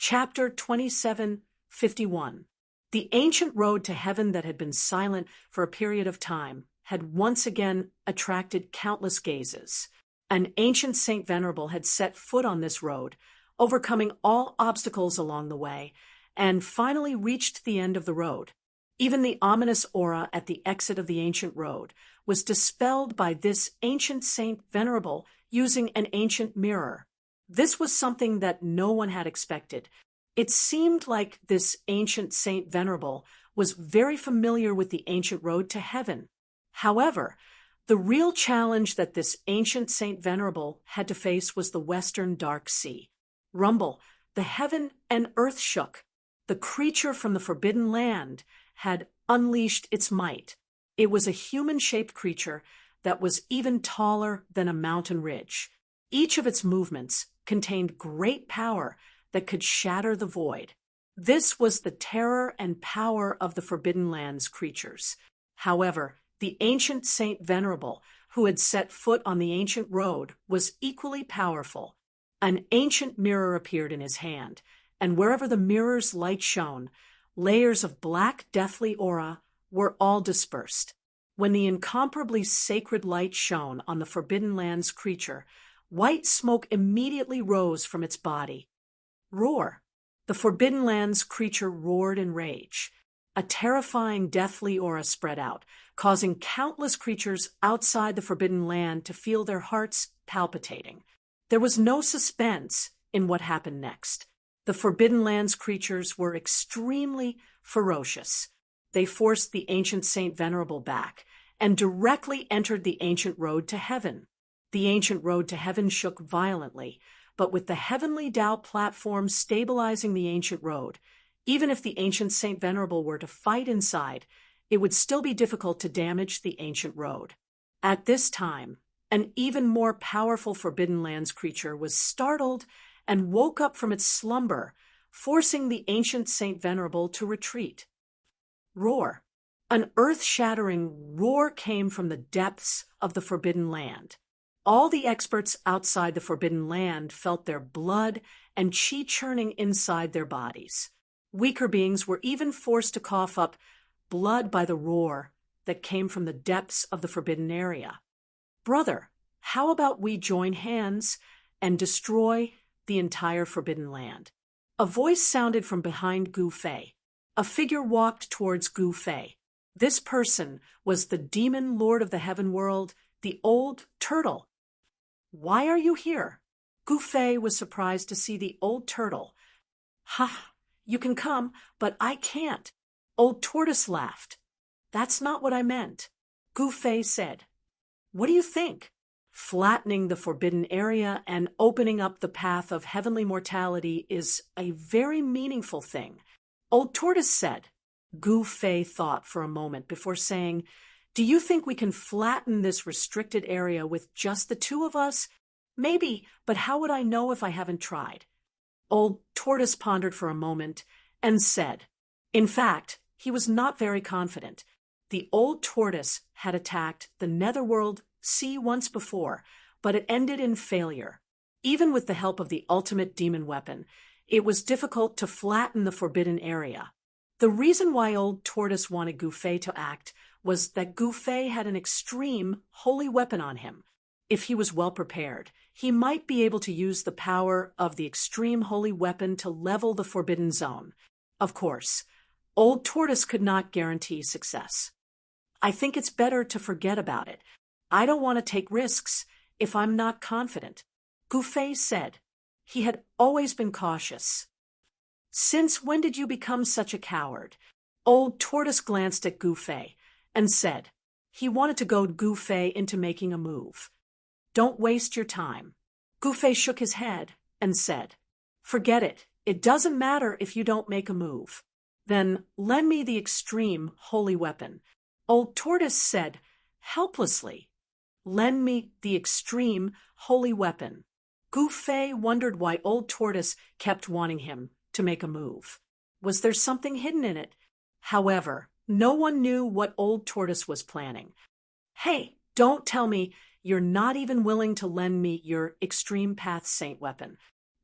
Chapter 27:51. The ancient road to heaven that had been silent for a period of time had once again attracted countless gazes. An ancient Saint Venerable had set foot on this road, overcoming all obstacles along the way, and finally reached the end of the road. Even the ominous aura at the exit of the ancient road was dispelled by this ancient Saint Venerable using an ancient mirror. This was something that no one had expected. It seemed like this ancient Saint Venerable was very familiar with the ancient road to heaven. However, the real challenge that this ancient Saint Venerable had to face was the western dark sea. Rumble, the heaven and earth shook. The creature from the forbidden land had unleashed its might. It was a human-shaped creature that was even taller than a mountain ridge. Each of its movements contained great power that could shatter the void. This was the terror and power of the Forbidden Land's creatures. However, the ancient Saint Venerable, who had set foot on the ancient road, was equally powerful. An ancient mirror appeared in his hand, and wherever the mirror's light shone, layers of black deathly aura were all dispersed. When the incomparably sacred light shone on the Forbidden Land's creature, white smoke immediately rose from its body. Roar! The Forbidden Land's creature roared in rage. A terrifying deathly aura spread out, causing countless creatures outside the Forbidden Land to feel their hearts palpitating. There was no suspense in what happened next. The Forbidden Land's creatures were extremely ferocious. They forced the ancient Saint Venerable back and directly entered the ancient road to heaven. The ancient road to heaven shook violently, but with the heavenly Tao platform stabilizing the ancient road, even if the ancient Saint Venerable were to fight inside, it would still be difficult to damage the ancient road. At this time, an even more powerful Forbidden Lands creature was startled and woke up from its slumber, forcing the ancient Saint Venerable to retreat. Roar! An earth-shattering roar came from the depths of the Forbidden Land. All the experts outside the Forbidden Land felt their blood and chi churning inside their bodies. Weaker beings were even forced to cough up blood by the roar that came from the depths of the forbidden area. Brother, how about we join hands and destroy the entire Forbidden Land? A voice sounded from behind Gu Fei. A figure walked towards Gu Fei. This person was the demon lord of the heaven world, the old turtle. Why are you here? Gu Fei was surprised to see the old turtle. Ha! You can come, but I can't. Old Tortoise laughed. That's not what I meant. Gu Fei said. What do you think? Flattening the forbidden area and opening up the path of heavenly mortality is a very meaningful thing. Old Tortoise said. Gu Fei thought for a moment before saying, do you think we can flatten this restricted area with just the two of us? Maybe, but how would I know if I haven't tried? Old Tortoise pondered for a moment and said, in fact, he was not very confident. The old tortoise had attacked the netherworld sea once before, but it ended in failure. Even with the help of the ultimate demon weapon, it was difficult to flatten the forbidden area. The reason why old Tortoise wanted Gu Fei to act was that Gu Fei had an extreme holy weapon on him. If he was well prepared, he might be able to use the power of the extreme holy weapon to level the forbidden zone. Of course, old Tortoise could not guarantee success. I think it's better to forget about it. I don't want to take risks if I'm not confident, Gu Fei said. He had always been cautious. Since when did you become such a coward? Old Tortoise glanced at Gu Fei and said he wanted to goad Gu Fei into making a move. Don't waste your time. Gu Fei shook his head and said, forget it. It doesn't matter if you don't make a move. Then lend me the extreme holy weapon. Old Tortoise said helplessly, lend me the extreme holy weapon. Gu Fei wondered why old Tortoise kept wanting him to make a move. Was there something hidden in it? However, no one knew what old Tortoise was planning. Hey, don't tell me you're not even willing to lend me your extreme path saint weapon.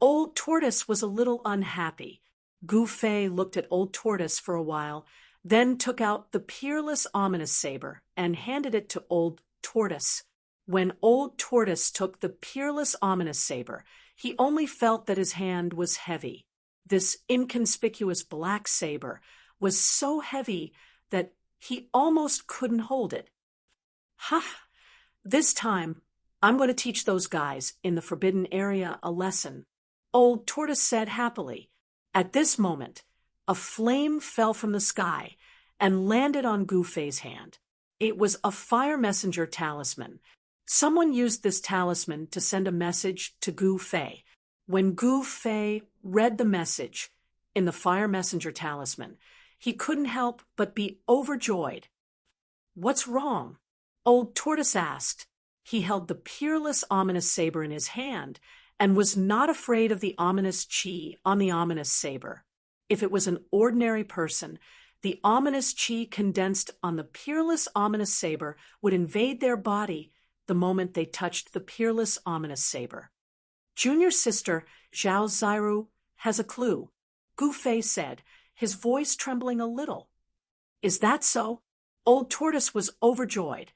Old Tortoise was a little unhappy. Gu Fei looked at Old Tortoise for a while, then took out the peerless ominous saber and handed it to Old Tortoise. When Old Tortoise took the peerless ominous saber, he only felt that his hand was heavy. This inconspicuous black saber was so heavy that he almost couldn't hold it. Ha! This time, I'm going to teach those guys in the forbidden area a lesson, Old Tortoise said happily. At this moment, a flame fell from the sky and landed on Gu Fei's hand. It was a fire messenger talisman. Someone used this talisman to send a message to Gu Fei. When Gu Fei read the message in the fire messenger talisman, he couldn't help but be overjoyed. "What's wrong?" Old Tortoise asked. He held the peerless ominous saber in his hand and was not afraid of the ominous chi on the ominous saber. If it was an ordinary person, the ominous chi condensed on the peerless ominous saber would invade their body the moment they touched the peerless ominous saber. "Junior sister Zhao Zairu has a clue," Gu Fei said, his voice trembling a little. "Is that so?" Old Tortoise was overjoyed.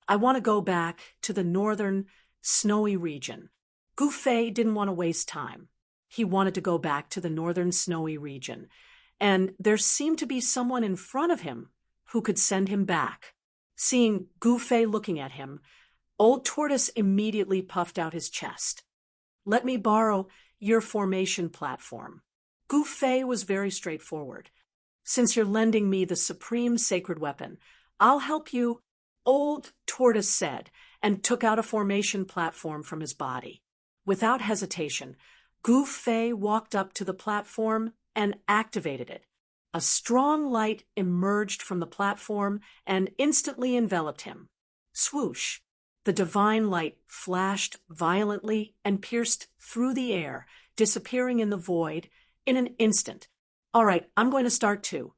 "I want to go back to the northern, snowy region." Gu Fei didn't want to waste time. He wanted to go back to the northern, snowy region, and there seemed to be someone in front of him who could send him back. Seeing Gu Fei looking at him, Old Tortoise immediately puffed out his chest. "Let me borrow your formation platform." Gu Fei was very straightforward. "Since you're lending me the supreme sacred weapon, I'll help you," Old Tortoise said, and took out a formation platform from his body. Without hesitation, Gu Fei walked up to the platform and activated it. A strong light emerged from the platform and instantly enveloped him. Swoosh! The divine light flashed violently and pierced through the air, disappearing in the void in an instant. "All right, I'm going to start too."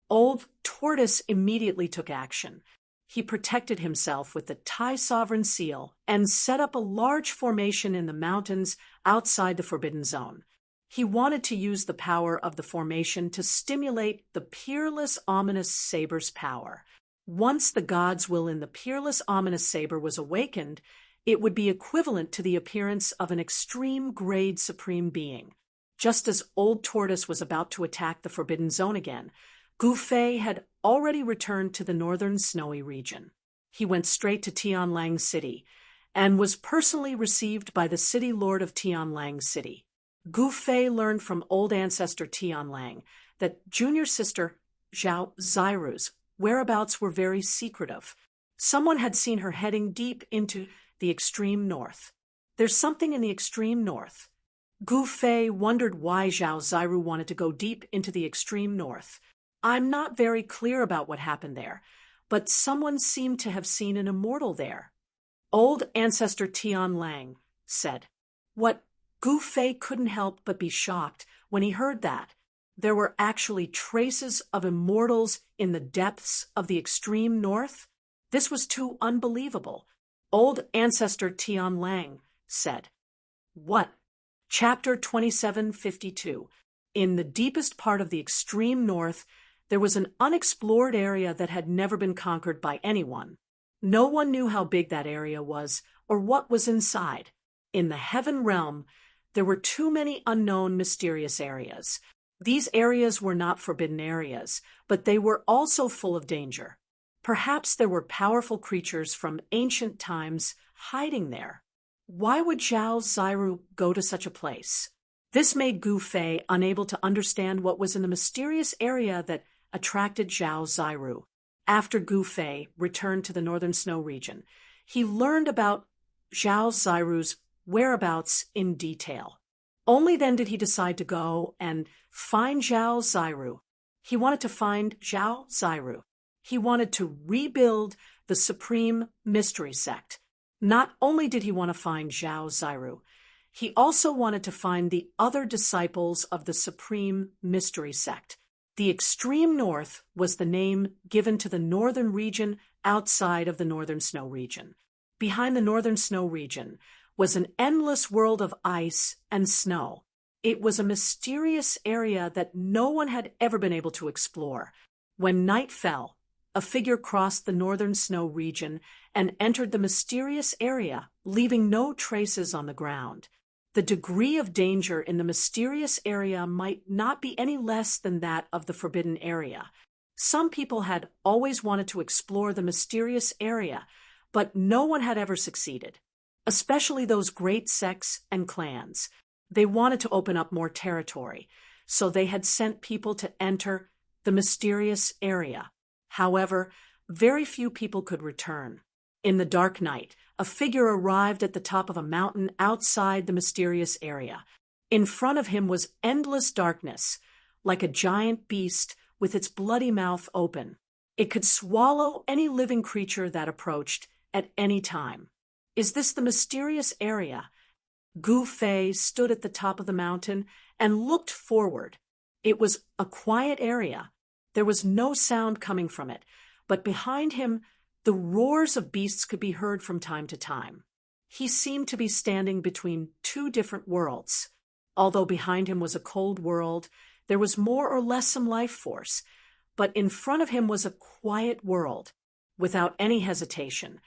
Old Tortoise immediately took action. He protected himself with the Tai Sovereign Seal and set up a large formation in the mountains outside the Forbidden Zone. He wanted to use the power of the formation to stimulate the peerless ominous saber's power. Once the God's will in the peerless ominous saber was awakened, it would be equivalent to the appearance of an extreme grade supreme being. Just as Old Tortoise was about to attack the Forbidden Zone again, Gu Fei had already returned to the northern snowy region. He went straight to Tianlang City and was personally received by the city lord of Tianlang City. Gu Fei learned from old ancestor Tianlang that junior sister Zhao Zairu's whereabouts were very secretive. Someone had seen her heading deep into the extreme north. There's something in the extreme north. Gu Fei wondered why Zhao Zairu wanted to go deep into the extreme north. "I'm not very clear about what happened there, but someone seemed to have seen an immortal there," old ancestor Tianlang said. What Gu Fei couldn't help but be shocked when he heard that. There were actually traces of immortals in the depths of the extreme north? This was too unbelievable. Old ancestor Tianlang said. What? Chapter 2752. In the deepest part of the extreme north, there was an unexplored area that had never been conquered by anyone. No one knew how big that area was or what was inside. In the heaven realm, there were too many unknown, mysterious areas. These areas were not forbidden areas, but they were also full of danger. Perhaps there were powerful creatures from ancient times hiding there. Why would Zhao Zairu go to such a place? This made Gu Fei unable to understand what was in the mysterious area that attracted Zhao Zairu. After Gu Fei returned to the northern snow region, he learned about Zhao Zairu's whereabouts in detail. Only then did he decide to go and find Zhao Zairu. He wanted to find Zhao Zairu. He wanted to rebuild the Supreme Mystery Sect. Not only did he want to find Zhao Zairu, he also wanted to find the other disciples of the Supreme Mystery Sect. The extreme north was the name given to the northern region outside of the northern snow region. Behind the northern snow region was an endless world of ice and snow. It was a mysterious area that no one had ever been able to explore. When night fell, a figure crossed the northern snow region and entered the mysterious area, leaving no traces on the ground. The degree of danger in the mysterious area might not be any less than that of the forbidden area. Some people had always wanted to explore the mysterious area, but no one had ever succeeded, especially those great sects and clans. They wanted to open up more territory, so they had sent people to enter the mysterious area. However, very few people could return. In the dark night, a figure arrived at the top of a mountain outside the mysterious area. In front of him was endless darkness, like a giant beast with its bloody mouth open. It could swallow any living creature that approached at any time. Is this the mysterious area? Gu Fei stood at the top of the mountain and looked forward. It was a quiet area. There was no sound coming from it, but behind him, the roars of beasts could be heard from time to time. He seemed to be standing between two different worlds. Although behind him was a cold world, there was more or less some life force, but in front of him was a quiet world. Without any hesitation,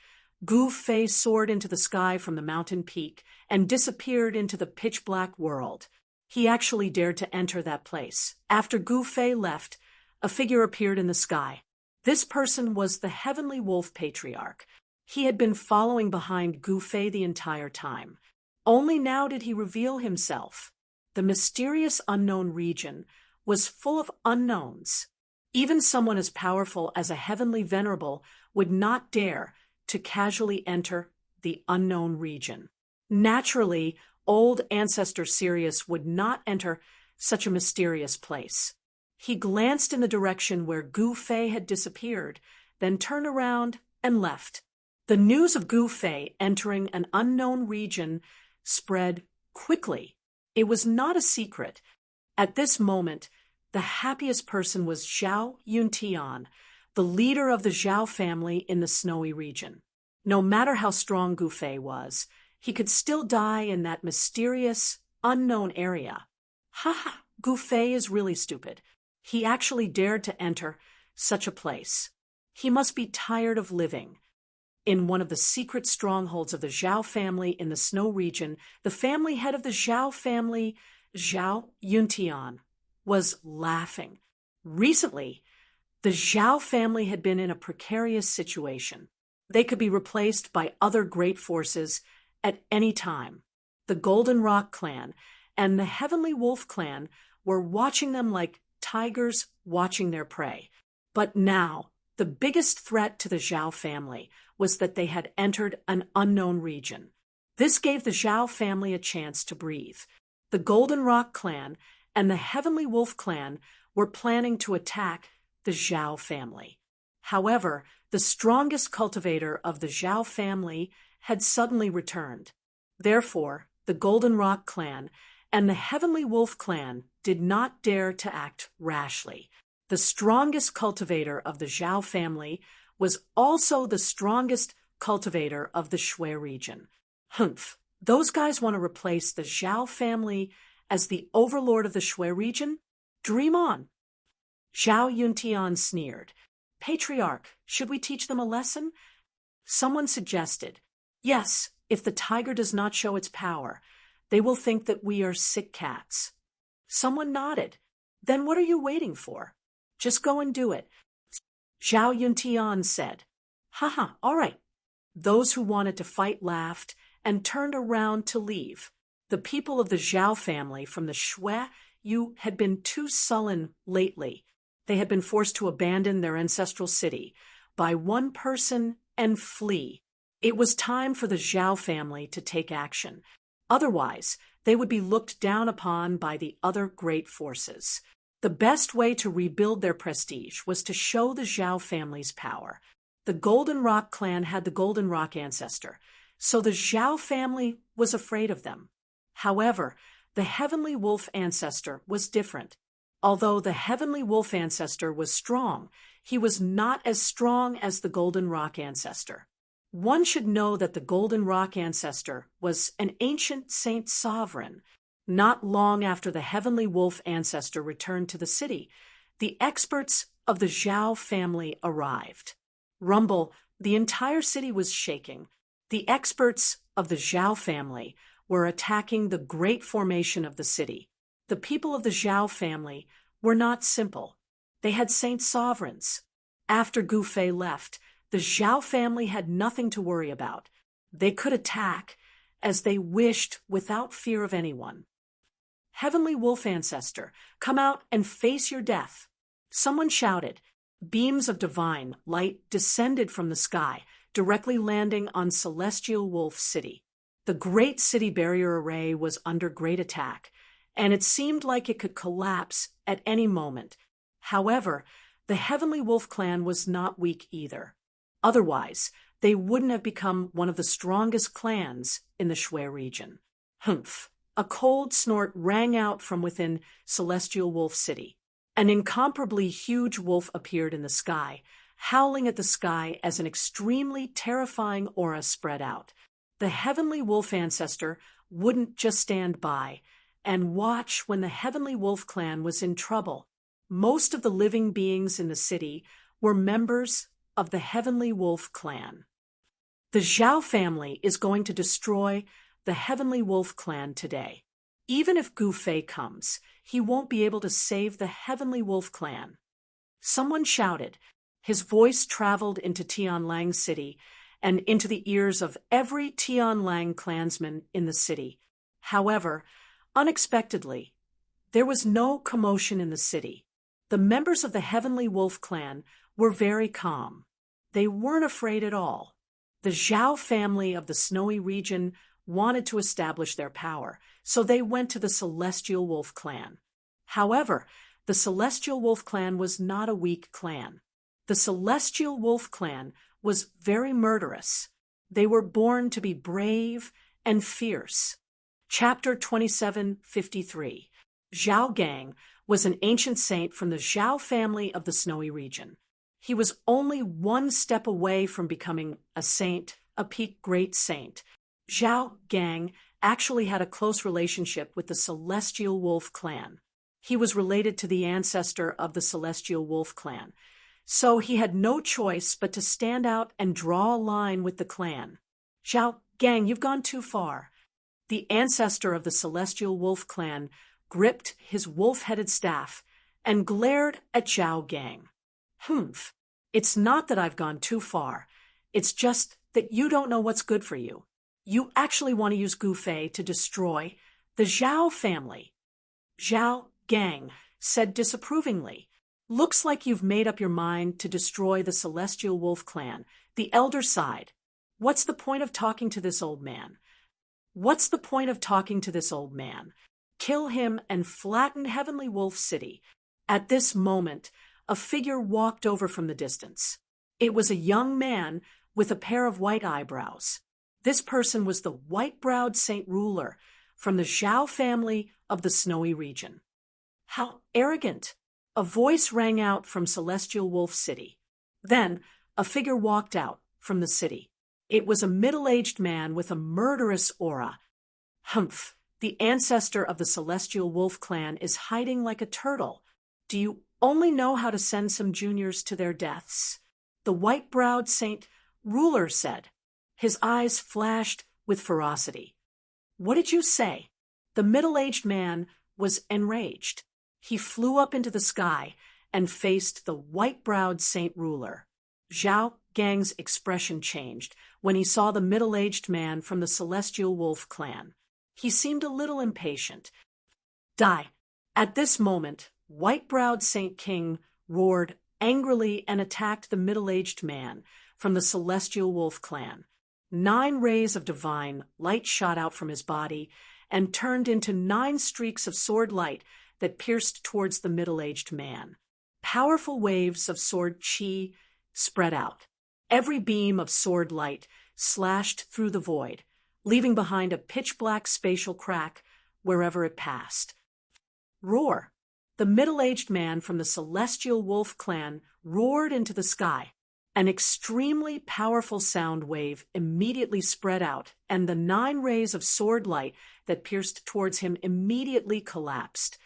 Gu Fei soared into the sky from the mountain peak and disappeared into the pitch-black world. He actually dared to enter that place. After Gu Fei left, a figure appeared in the sky. This person was the Heavenly Wolf Patriarch. He had been following behind Gu Fei the entire time. Only now did he reveal himself. The mysterious unknown region was full of unknowns. Even someone as powerful as a Heavenly Venerable would not dare to casually enter the unknown region. Naturally, old ancestor Sirius would not enter such a mysterious place. He glanced in the direction where Gu Fei had disappeared, then turned around and left. The news of Gu Fei entering an unknown region spread quickly. It was not a secret. At this moment, the happiest person was Zhao Yuntian, the leader of the Zhao family in the snowy region. No matter how strong Gu Fei was, he could still die in that mysterious, unknown area. Ha! Gu Fei is really stupid. He actually dared to enter such a place. He must be tired of living. In one of the secret strongholds of the Zhao family in the snow region, the family head of the Zhao family, Zhao Yuntian, was laughing. Recently, the Zhao family had been in a precarious situation. They could be replaced by other great forces at any time. The Golden Rock clan and the Heavenly Wolf clan were watching them like tigers watching their prey. But now, the biggest threat to the Zhao family was that they had entered an unknown region. This gave the Zhao family a chance to breathe. The Golden Rock clan and the Heavenly Wolf clan were planning to attack the Zhao family. However, the strongest cultivator of the Zhao family had suddenly returned. Therefore, the Golden Rock clan and the Heavenly Wolf clan did not dare to act rashly. The strongest cultivator of the Zhao family was also the strongest cultivator of the Shui region. Humph, those guys want to replace the Zhao family as the overlord of the Shui region? Dream on. Zhao Yuntian sneered. Patriarch, should we teach them a lesson? Someone suggested. Yes, if the tiger does not show its power, they will think that we are sick cats. Someone nodded. Then what are you waiting for? Just go and do it. Zhao Yuntian said. Haha, all right. Those who wanted to fight laughed and turned around to leave. The people of the Zhao family from the Shui had been too sullen lately. They had been forced to abandon their ancestral city by one person and flee. It was time for the Zhao family to take action. Otherwise, they would be looked down upon by the other great forces. The best way to rebuild their prestige was to show the Zhao family's power. The Golden Rock clan had the Golden Rock ancestor, so the Zhao family was afraid of them. However, the Heavenly Wolf ancestor was different. Although the Heavenly Wolf ancestor was strong, he was not as strong as the Golden Rock ancestor. One should know that the Golden Rock ancestor was an ancient saint sovereign. Not long after the heavenly wolf ancestor returned to the city, the experts of the Zhao family arrived. Rumble, the entire city was shaking. The experts of the Zhao family were attacking the great formation of the city. The people of the Zhao family were not simple. They had saint sovereigns. After Gu Fei left, the Zhao family had nothing to worry about. They could attack as they wished without fear of anyone. Heavenly wolf ancestor, come out and face your death. Someone shouted. Beams of divine light descended from the sky, directly landing on Celestial Wolf City. The great city barrier array was under great attack, and it seemed like it could collapse at any moment. However, the Heavenly Wolf clan was not weak either. Otherwise, they wouldn't have become one of the strongest clans in the Shui region. Humph! A cold snort rang out from within Celestial Wolf City. An incomparably huge wolf appeared in the sky, howling at the sky as an extremely terrifying aura spread out. The Heavenly Wolf ancestor wouldn't just stand by and watch when the Heavenly Wolf clan was in trouble. Most of the living beings in the city were members of the Heavenly Wolf clan. The Zhao family is going to destroy the Heavenly Wolf clan today. Even if Gu Fei comes, he won't be able to save the Heavenly Wolf clan. Someone shouted. His voice traveled into Tianlang City and into the ears of every Tianlang clansman in the city. However, unexpectedly, there was no commotion in the city. The members of the Heavenly Wolf clan were very calm. They weren't afraid at all. The Zhao family of the snowy region wanted to establish their power, so they went to the Celestial Wolf clan. However, the Celestial Wolf clan was not a weak clan. The Celestial Wolf clan was very murderous. They were born to be brave and fierce. Chapter 2753. Zhao Gang was an ancient saint from the Zhao family of the snowy region. He was only one step away from becoming a saint, a peak great saint. Zhao Gang actually had a close relationship with the Celestial Wolf clan. He was related to the ancestor of the Celestial Wolf clan, so he had no choice but to stand out and draw a line with the clan. Zhao Gang, you've gone too far. The ancestor of the Celestial Wolf clan gripped his wolf-headed staff and glared at Zhao Gang. Humph, it's not that I've gone too far. It's just that you don't know what's good for you. You actually want to use Gu Fei to destroy the Zhao family. Zhao Gang said disapprovingly. Looks like you've made up your mind to destroy the Celestial Wolf clan, the elder side. What's the point of talking to this old man? What's the point of talking to this old man? Kill him and flatten Heavenly Wolf City. At this moment, a figure walked over from the distance. It was a young man with a pair of white eyebrows. This person was the white-browed saint ruler from the Zhao family of the snowy region. How arrogant! A voice rang out from Celestial Wolf City. Then, a figure walked out from the city. It was a middle-aged man with a murderous aura. Humph! The ancestor of the Celestial Wolf clan is hiding like a turtle. Do you only know how to send some juniors to their deaths? The white-browed saint ruler said. His eyes flashed with ferocity. What did you say? The middle-aged man was enraged. He flew up into the sky and faced the white-browed saint ruler. Zhao Gang's expression changed when he saw the middle-aged man from the Celestial Wolf clan. He seemed a little impatient. Die! At this moment, white-browed Saint King roared angrily and attacked the middle-aged man from the Celestial Wolf clan. 9 rays of divine light shot out from his body and turned into 9 streaks of sword light that pierced towards the middle-aged man. Powerful waves of sword chi spread out. Every beam of sword light slashed through the void, leaving behind a pitch-black spatial crack wherever it passed. Roar! The middle-aged man from the Celestial Wolf clan roared into the sky. An extremely powerful sound wave immediately spread out, and the 9 rays of sword light that pierced towards him immediately collapsed.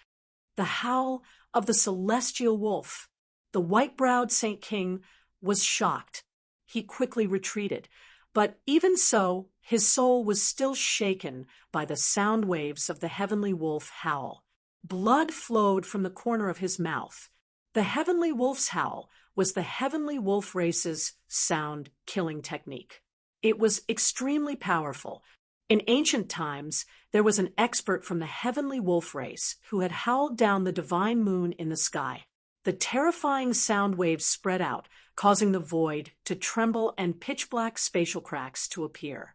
The howl of the celestial wolf. The white-browed Saint King was shocked. He quickly retreated, but even so, his soul was still shaken by the sound waves of the heavenly wolf howl. Blood flowed from the corner of his mouth. The heavenly wolf's howl was the heavenly wolf race's sound killing technique. It was extremely powerful. In ancient times, there was an expert from the heavenly wolf race who had howled down the divine moon in the sky. The terrifying sound waves spread out, causing the void to tremble and pitch-black spatial cracks to appear.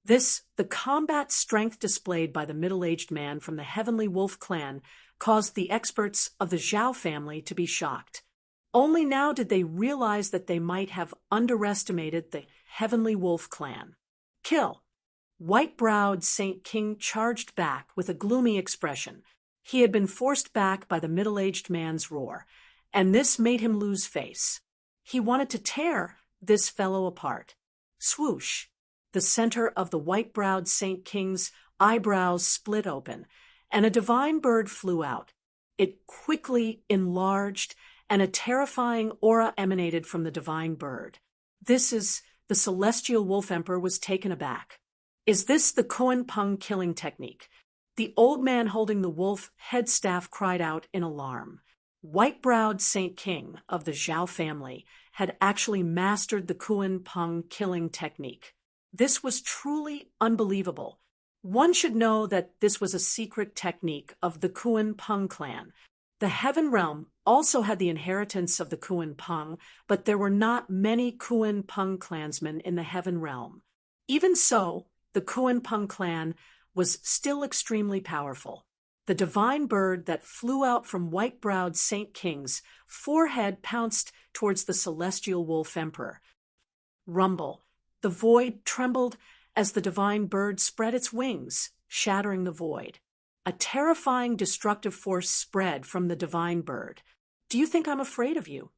The combat strength displayed by the middle-aged man from the heavenly wolf clan caused the experts of the Zhao family to be shocked. Only now did they realize that they might have underestimated the heavenly wolf clan. Kill! White-browed Saint King charged back with a gloomy expression. He had been forced back by the middle-aged man's roar, and this made him lose face. He wanted to tear this fellow apart. Swoosh! The center of the white-browed Saint King's eyebrows split open, and a divine bird flew out. It quickly enlarged, and a terrifying aura emanated from the divine bird. The celestial wolf emperor was taken aback. Is this the Kuan Peng killing technique? The old man holding the wolf head staff cried out in alarm. White-browed Saint King of the Zhao family had actually mastered the Kuan Peng killing technique. This was truly unbelievable. One should know that this was a secret technique of the Kuan Peng clan. The Heaven Realm also had the inheritance of the Kuan Peng, but there were not many Kuan Peng clansmen in the Heaven Realm. Even so, the Kuan Peng clan was still extremely powerful. The divine bird that flew out from white-browed Saint King's forehead pounced towards the celestial wolf emperor. Rumble. The void trembled as the divine bird spread its wings, shattering the void. A terrifying destructive force spread from the divine bird. Do you think I'm afraid of you?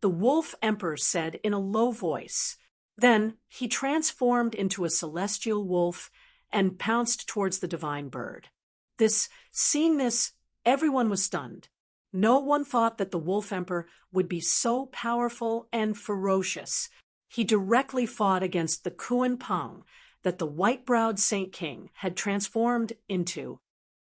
The wolf emperor said in a low voice. Then he transformed into a celestial wolf and pounced towards the divine bird. Seeing this, everyone was stunned. No one thought that the wolf emperor would be so powerful and ferocious. He directly fought against the Kuan Peng that the white-browed Saint King had transformed into.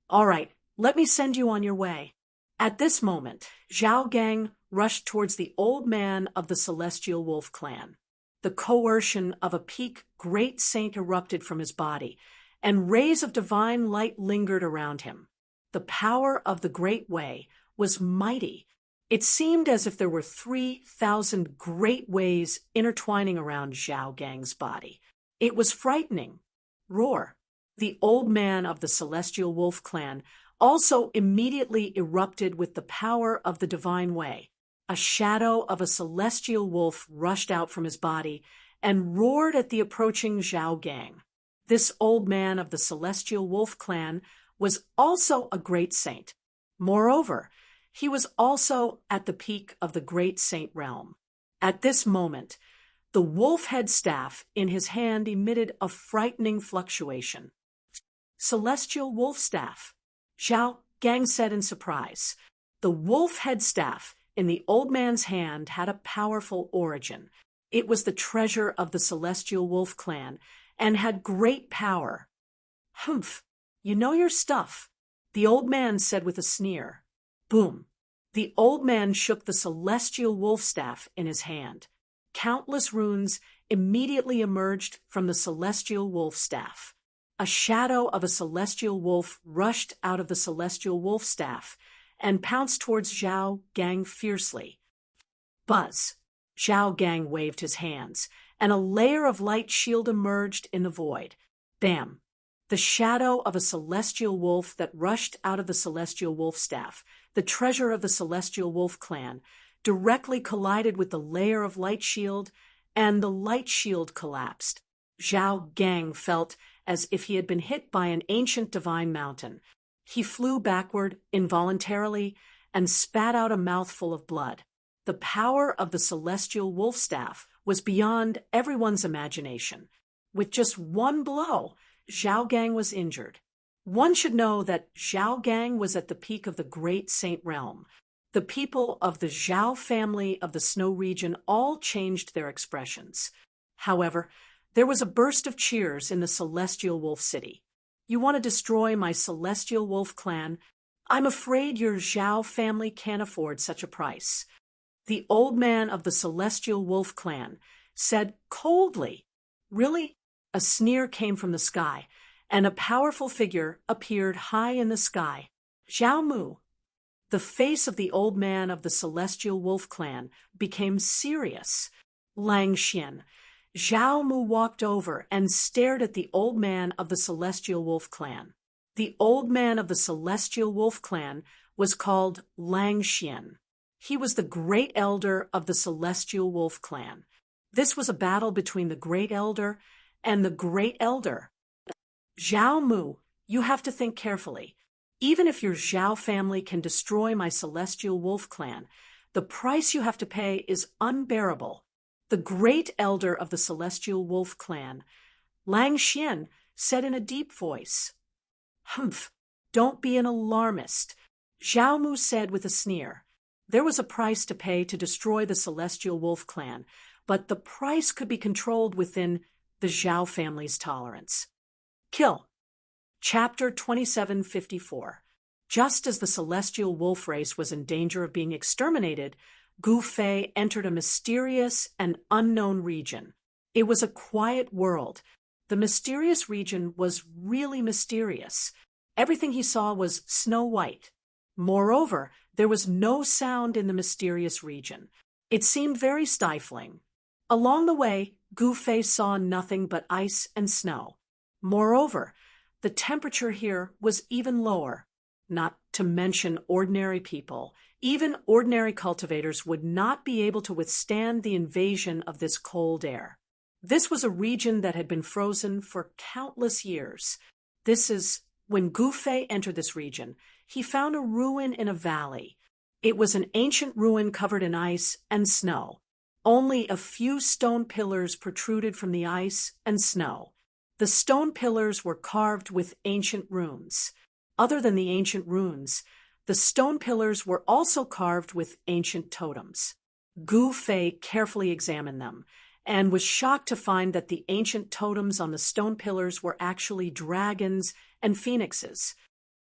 All right, let me send you on your way. At this moment, Zhao Gang rushed towards the old man of the celestial wolf clan. The coercion of a peak great saint erupted from his body, and rays of divine light lingered around him. The power of the Great Way was mighty. It seemed as if there were 3,000 great ways intertwining around Zhao Gang's body. It was frightening. Roar. The old man of the celestial wolf clan also immediately erupted with the power of the divine way. A shadow of a celestial wolf rushed out from his body and roared at the approaching Zhao Gang. This old man of the celestial wolf clan was also a great saint. Moreover, he was also at the peak of the great saint realm. At this moment, the wolf head staff in his hand emitted a frightening fluctuation. Celestial wolf staff, Zhao Gang said in surprise. The wolf head staff in the old man's hand had a powerful origin. It was the treasure of the celestial wolf clan and had great power. Humph, you know your stuff, the old man said with a sneer. Boom. The old man shook the celestial wolf staff in his hand. Countless runes immediately emerged from the celestial wolf staff. A shadow of a celestial wolf rushed out of the celestial wolf staff and pounced towards Zhao Gang fiercely. Buzz. Zhao Gang waved his hands, and a layer of light shield emerged in the void. Bam. The shadow of a celestial wolf that rushed out of the celestial wolf staff, the treasure of the celestial wolf clan, directly collided with the layer of light shield, and the light shield collapsed. Zhao Gang felt as if he had been hit by an ancient divine mountain. He flew backward involuntarily and spat out a mouthful of blood. The power of the celestial wolf staff was beyond everyone's imagination. With just one blow, Zhao Gang was injured. One should know that Zhao Gang was at the peak of the great Saint realm. The people of the Zhao family of the Snow region all changed their expressions. However, there was a burst of cheers in the Celestial Wolf City. You want to destroy my Celestial Wolf clan? I'm afraid your Zhao family can't afford such a price. The old man of the Celestial Wolf clan said coldly. Really? A sneer came from the sky, and a powerful figure appeared high in the sky. Zhao Mu. The face of the old man of the Celestial Wolf clan became serious. Lang Xian. Zhao Mu walked over and stared at the old man of the Celestial Wolf clan. The old man of the Celestial Wolf clan was called Lang Xian. He was the great elder of the Celestial Wolf clan. This was a battle between the great elder and the great elder. Zhao Mu, you have to think carefully. Even if your Zhao family can destroy my Celestial Wolf clan, the price you have to pay is unbearable. The great elder of the Celestial Wolf clan, Lang Xian, said in a deep voice. Humph, don't be an alarmist, Zhao Mu said with a sneer. There was a price to pay to destroy the Celestial Wolf clan, but the price could be controlled within the Zhao family's tolerance. Kill. Chapter 2754. Just as the Celestial Wolf race was in danger of being exterminated, Gu Fei entered a mysterious and unknown region. It was a quiet world. The mysterious region was really mysterious. Everything he saw was snow white. Moreover, there was no sound in the mysterious region. It seemed very stifling. Along the way, Gu Fei saw nothing but ice and snow. Moreover, the temperature here was even lower. Not to mention ordinary people. Even ordinary cultivators would not be able to withstand the invasion of this cold air. This was a region that had been frozen for countless years. When Gu Fei entered this region, he found a ruin in a valley. It was an ancient ruin covered in ice and snow. Only a few stone pillars protruded from the ice and snow. The stone pillars were carved with ancient runes. Other than the ancient runes, the stone pillars were also carved with ancient totems. Gu Fei carefully examined them and was shocked to find that the ancient totems on the stone pillars were actually dragons and phoenixes.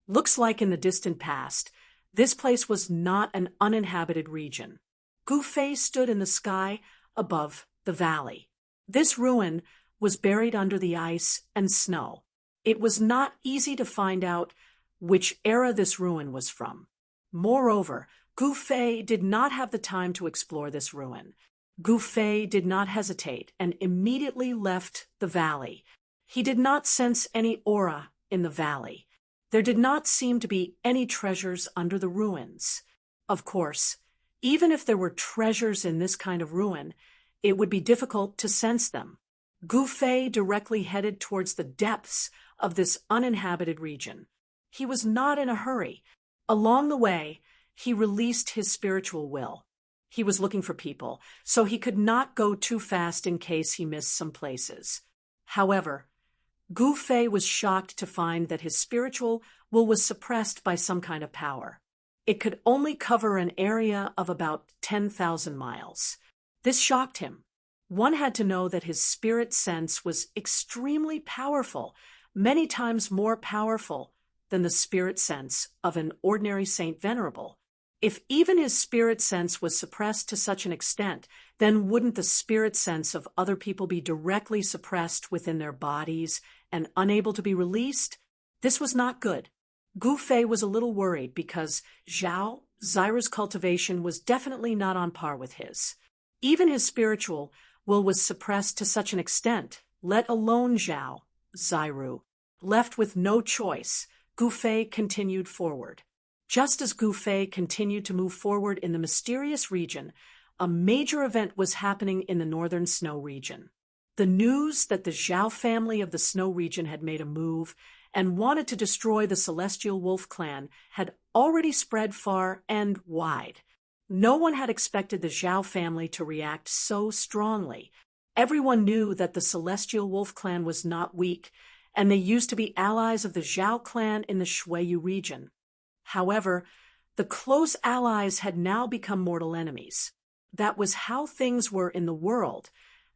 Looks like in the distant past, this place was not an uninhabited region. Gu Fei stood in the sky above the valley. This ruin was buried under the ice and snow. It was not easy to find out which era this ruin was from. Moreover, Gu Fei did not have the time to explore this ruin. Gu Fei did not hesitate and immediately left the valley. He did not sense any aura in the valley. There did not seem to be any treasures under the ruins. Of course, even if there were treasures in this kind of ruin, it would be difficult to sense them. Gu Fei directly headed towards the depths of this uninhabited region. He was not in a hurry. Along the way, he released his spiritual will. He was looking for people, so he could not go too fast in case he missed some places. However, Gu Fei was shocked to find that his spiritual will was suppressed by some kind of power. It could only cover an area of about 10,000 miles. This shocked him. One had to know that his spirit sense was extremely powerful, many times more powerful than the spirit sense of an ordinary Saint Venerable. If even his spirit sense was suppressed to such an extent, then wouldn't the spirit sense of other people be directly suppressed within their bodies and unable to be released? This was not good. Gu Fei was a little worried because Zhao Zyra's cultivation was definitely not on par with his. Even his spiritual will was suppressed to such an extent, let alone Zhao Zyru. Left with no choice, Gu Fei continued forward. Just as Gu Fei continued to move forward in the mysterious region, a major event was happening in the northern snow region. The news that the Zhao family of the snow region had made a move and wanted to destroy the Celestial Wolf clan had already spread far and wide. No one had expected the Zhao family to react so strongly. Everyone knew that the Celestial Wolf clan was not weak, and they used to be allies of the Zhao clan in the Shuiyu region. However, the close allies had now become mortal enemies. That was how things were in the world,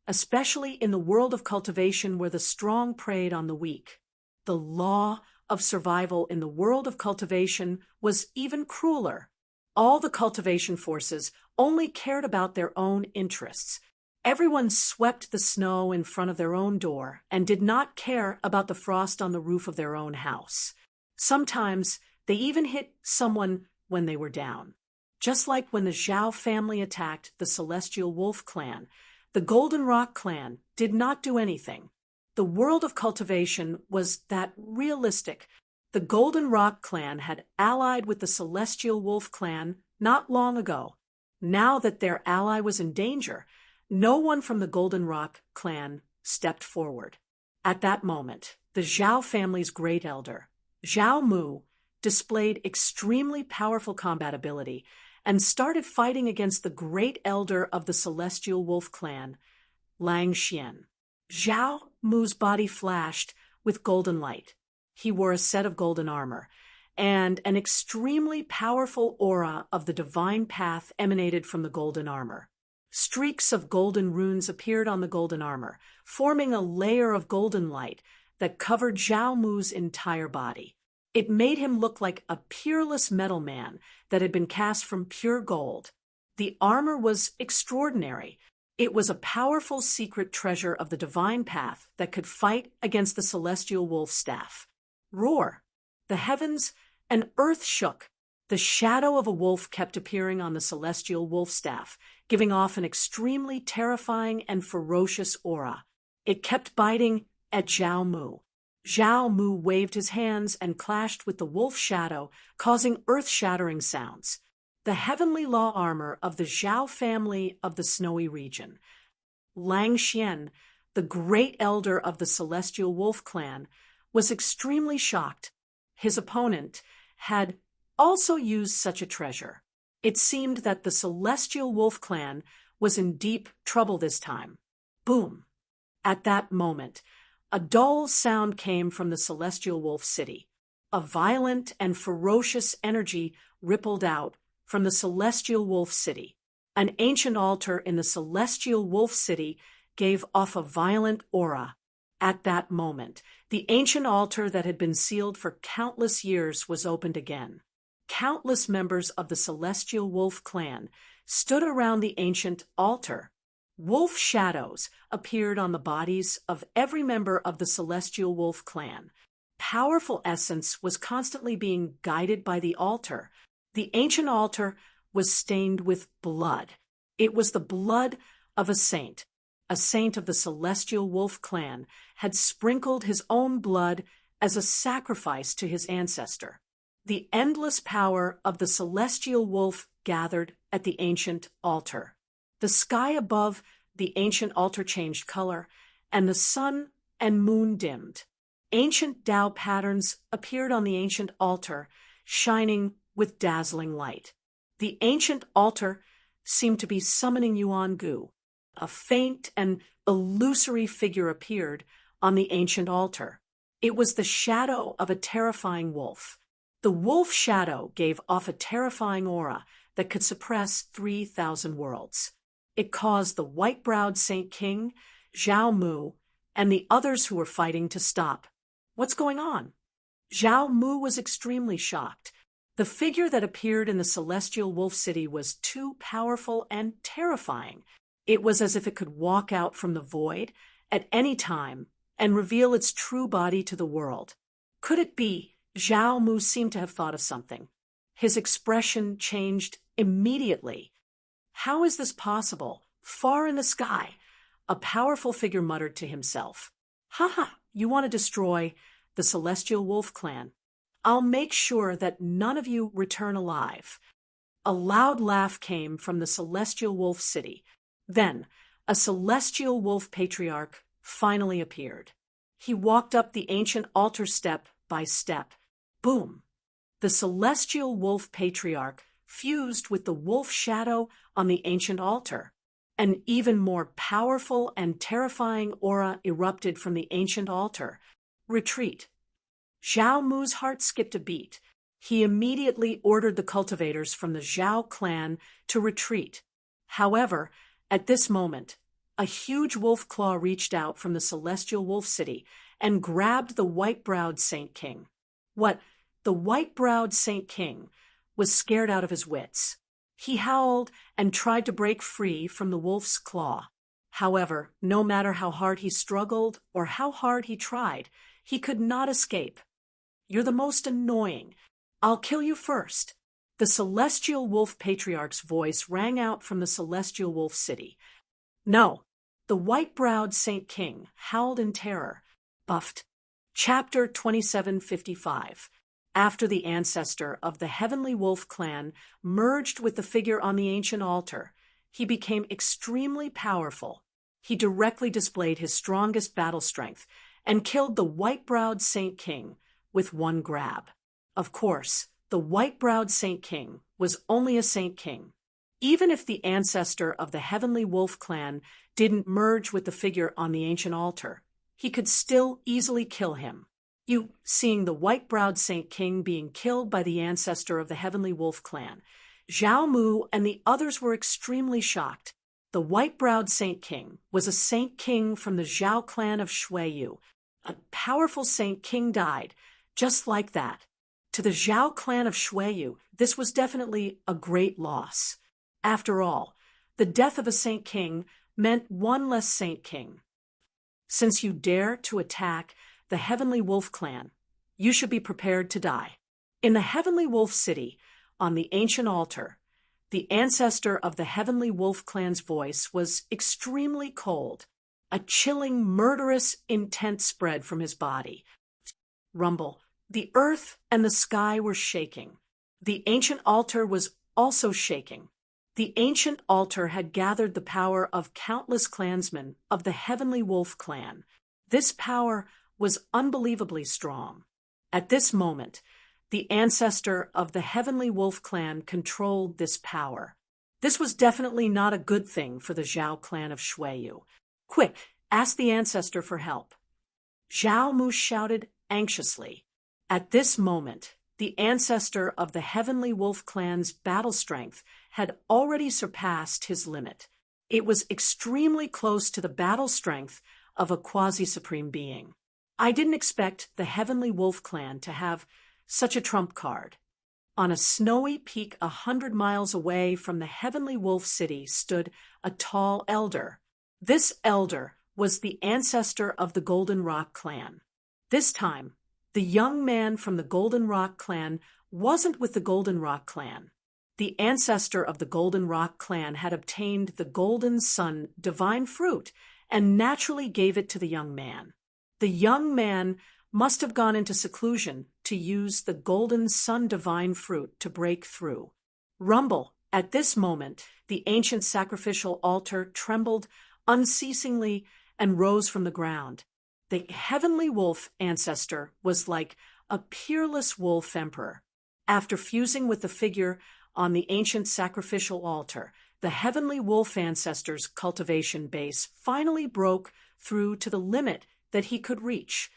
especially in the world of cultivation where the strong preyed on the weak. The law of survival in the world of cultivation was even crueler. All the cultivation forces only cared about their own interests. Everyone swept the snow in front of their own door and did not care about the frost on the roof of their own house. Sometimes they even hit someone when they were down. Just like when the Zhao family attacked the Celestial Wolf clan, the Golden Rock clan did not do anything. The world of cultivation was that realistic. The Golden Rock clan had allied with the Celestial Wolf clan not long ago. Now that their ally was in danger, no one from the Golden Rock clan stepped forward. At that moment, the Zhao family's great elder, Zhao Mu, displayed extremely powerful combat ability and started fighting against the great elder of the Celestial Wolf clan, Lang Xian. Zhao Mu's body flashed with golden light. He wore a set of golden armor, and an extremely powerful aura of the divine path emanated from the golden armor. Streaks of golden runes appeared on the golden armor, forming a layer of golden light that covered Zhao Mu's entire body. It made him look like a peerless metal man that had been cast from pure gold. The armor was extraordinary. It was a powerful secret treasure of the divine path that could fight against the Celestial Wolf staff. Roar! The heavens and earth shook. The shadow of a wolf kept appearing on the Celestial Wolf staff, giving off an extremely terrifying and ferocious aura. It kept biting at Zhao Mu. Zhao Mu waved his hands and clashed with the wolf shadow, causing earth-shattering sounds. The heavenly law armor of the Zhao family of the snowy region. Lang Xian, the great elder of the Celestial Wolf clan, was extremely shocked. His opponent had also used such a treasure. It seemed that the Celestial Wolf clan was in deep trouble this time. Boom! At that moment, a dull sound came from the Celestial Wolf city. A violent and ferocious energy rippled out from the Celestial Wolf city. An ancient altar in the Celestial Wolf city gave off a violent aura. At that moment, the ancient altar that had been sealed for countless years was opened again. Countless members of the Celestial Wolf clan stood around the ancient altar. Wolf shadows appeared on the bodies of every member of the Celestial Wolf clan. Powerful essence was constantly being guided by the altar. The ancient altar was stained with blood. It was the blood of a saint. A saint of the Celestial Wolf clan had sprinkled his own blood as a sacrifice to his ancestor. The endless power of the Celestial Wolf gathered at the ancient altar. The sky above the ancient altar changed color, and the sun and moon dimmed. Ancient Tao patterns appeared on the ancient altar, shining with dazzling light. The ancient altar seemed to be summoning Yuan Gu. A faint and illusory figure appeared on the ancient altar. It was the shadow of a terrifying wolf. The wolf shadow gave off a terrifying aura that could suppress 3,000 worlds. It caused the white-browed Saint King, Zhao Mu, and the others who were fighting to stop. What's going on? Zhao Mu was extremely shocked. The figure that appeared in the Celestial Wolf City was too powerful and terrifying. It was as if it could walk out from the void at any time and reveal its true body to the world. Could it be? Zhao Mu seemed to have thought of something. His expression changed immediately. How is this possible? Far in the sky, a powerful figure muttered to himself. Ha! You want to destroy the Celestial Wolf clan. I'll make sure that none of you return alive. A loud laugh came from the Celestial Wolf City. Then, a Celestial Wolf patriarch finally appeared. He walked up the ancient altar step by step. Boom! The Celestial Wolf patriarch fused with the wolf shadow on the ancient altar. An even more powerful and terrifying aura erupted from the ancient altar. Retreat. Zhao Mu's heart skipped a beat. He immediately ordered the cultivators from the Zhao clan to retreat. However, at this moment, a huge wolf claw reached out from the celestial wolf city and grabbed the white-browed Saint King. The white-browed Saint King was scared out of his wits. He howled and tried to break free from the wolf's claw. However, no matter how hard he struggled or how hard he tried, he could not escape. "You're the most annoying. I'll kill you first." The celestial wolf patriarch's voice rang out from the celestial wolf city. "No." The white-browed Saint King howled in terror. Buffed. Chapter 2755. After the ancestor of the Heavenly Wolf clan merged with the figure on the ancient altar, he became extremely powerful. He directly displayed his strongest battle strength and killed the white-browed Saint King with one grab. Of course, the white-browed Saint King was only a Saint King. Even if the ancestor of the Heavenly Wolf clan didn't merge with the figure on the ancient altar, he could still easily kill him. Seeing the white-browed Saint King being killed by the ancestor of the Heavenly Wolf clan, Zhao Mu and the others were extremely shocked. The white-browed Saint King was a Saint King from the Zhao clan of Shuiyu. A powerful Saint King died, just like that. To the Zhao clan of Shuiyu, this was definitely a great loss. After all, the death of a Saint King meant one less Saint King. Since you dare to attack the Heavenly Wolf clan, you should be prepared to die. In the Heavenly Wolf city, on the ancient altar, the ancestor of the Heavenly Wolf clan's voice was extremely cold. A chilling, murderous intent spread from his body. Rumble. The earth and the sky were shaking. The ancient altar was also shaking. The ancient altar had gathered the power of countless clansmen of the Heavenly Wolf clan. This power was unbelievably strong. At this moment, the ancestor of the Heavenly Wolf clan controlled this power. This was definitely not a good thing for the Zhao clan of Shuiyu. "Quick, ask the ancestor for help." Zhao Mu shouted anxiously. At this moment, the ancestor of the Heavenly Wolf clan's battle strength had already surpassed his limit. It was extremely close to the battle strength of a quasi-supreme being. I didn't expect the Heavenly Wolf clan to have such a trump card. On a snowy peak 100 miles away from the Heavenly Wolf city stood a tall elder. This elder was the ancestor of the Golden Rock clan. This time, the young man from the Golden Rock clan wasn't with the Golden Rock clan. The ancestor of the Golden Rock clan had obtained the Golden Sun divine fruit and naturally gave it to the young man. The young man must have gone into seclusion to use the Golden Sun divine fruit to break through. Rumble. At this moment, the ancient sacrificial altar trembled unceasingly and rose from the ground. The Heavenly Wolf ancestor was like a peerless wolf emperor. After fusing with the figure on the ancient sacrificial altar, the Heavenly Wolf ancestor's cultivation base finally broke through to the limit that he could reach.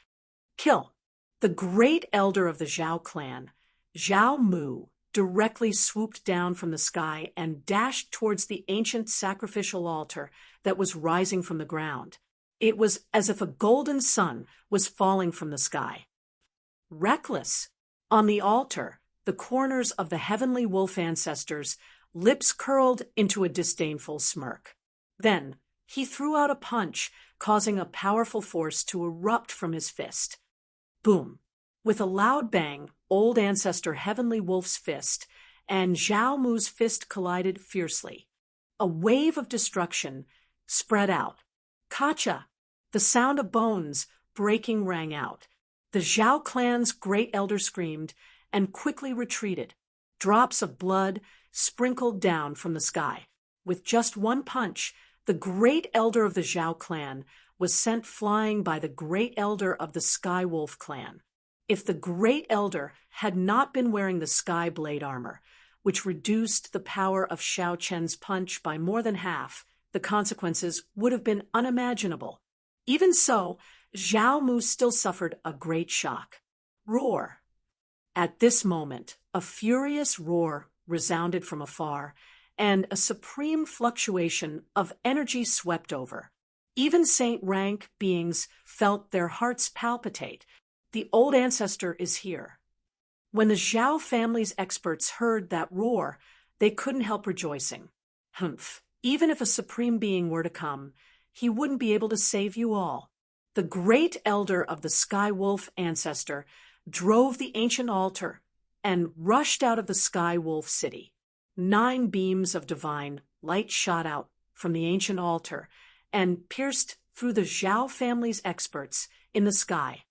Kill. The great elder of the Zhao clan, Zhao Mu, directly swooped down from the sky and dashed towards the ancient sacrificial altar that was rising from the ground. It was as if a golden sun was falling from the sky. Reckless. On the altar, the corners of the Heavenly Wolf ancestors' lips curled into a disdainful smirk. Then, he threw out a punch, causing a powerful force to erupt from his fist. Boom. With a loud bang, old ancestor Heavenly Wolf's fist and Zhao Mu's fist collided fiercely. A wave of destruction spread out. Kacha! The sound of bones breaking rang out. The Zhao clan's great elder screamed and quickly retreated. Drops of blood sprinkled down from the sky. With just one punch, the great elder of the Zhao clan was sent flying by the great elder of the Sky Wolf clan. If the great elder had not been wearing the sky blade armor, which reduced the power of Xiao Chen's punch by more than half. The consequences would have been unimaginable. Even so, Zhao Mu still suffered a great shock. Roar! At this moment, a furious roar resounded from afar, and a supreme fluctuation of energy swept over. Even saint-rank beings felt their hearts palpitate. The old ancestor is here. When the Zhao family's experts heard that roar, they couldn't help rejoicing. Humph! Even if a supreme being were to come, he wouldn't be able to save you all. The great elder of the Sky Wolf ancestor drove the ancient altar and rushed out of the Sky Wolf city. 9 beams of divine light shot out from the ancient altar and pierced through the Zhao family's experts in the sky.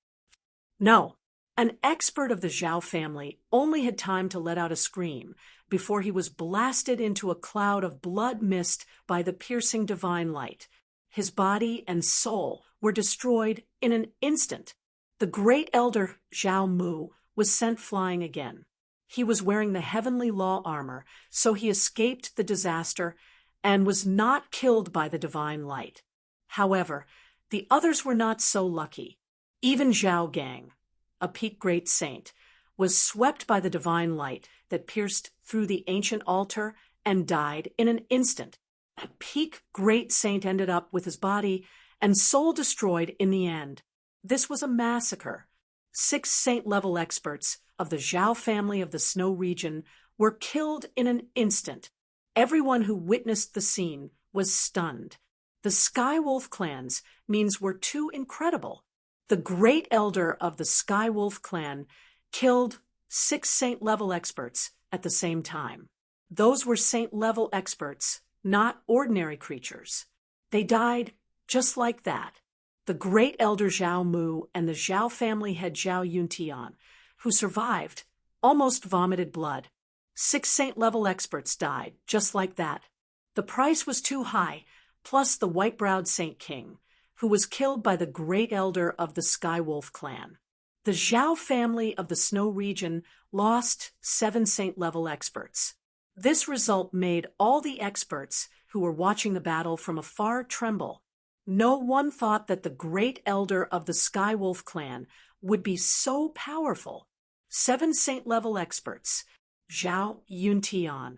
No, an expert of the Zhao family only had time to let out a scream before he was blasted into a cloud of blood mist by the piercing divine light. His body and soul were destroyed in an instant. The great elder Zhao Mu was sent flying again. He was wearing the heavenly law armor, so he escaped the disaster and was not killed by the divine light. However, the others were not so lucky. Even Zhao Gang, a peak great saint, was swept by the divine light that pierced through the ancient altar and died in an instant. A peak great saint ended up with his body and soul destroyed in the end. This was a massacre. 6 saint-level experts of the Zhao family of the Snow region were killed in an instant. Everyone who witnessed the scene was stunned. The Sky Wolf clans means were too incredible. The great elder of the Sky Wolf clan killed 6 saint-level experts at the same time. Those were saint-level experts, not ordinary creatures. They died just like that. The great elder Zhao Mu and the Zhao family head Zhao Yuntian, who survived, almost vomited blood. 6 saint-level experts died just like that. The price was too high, plus the white-browed Saint King, who was killed by the great elder of the Sky Wolf clan. The Zhao family of the Snow region lost 7 saint-level experts. This result made all the experts who were watching the battle from afar tremble. No one thought that the great elder of the Sky Wolf clan would be so powerful. 7 saint-level experts. Zhao Yuntian,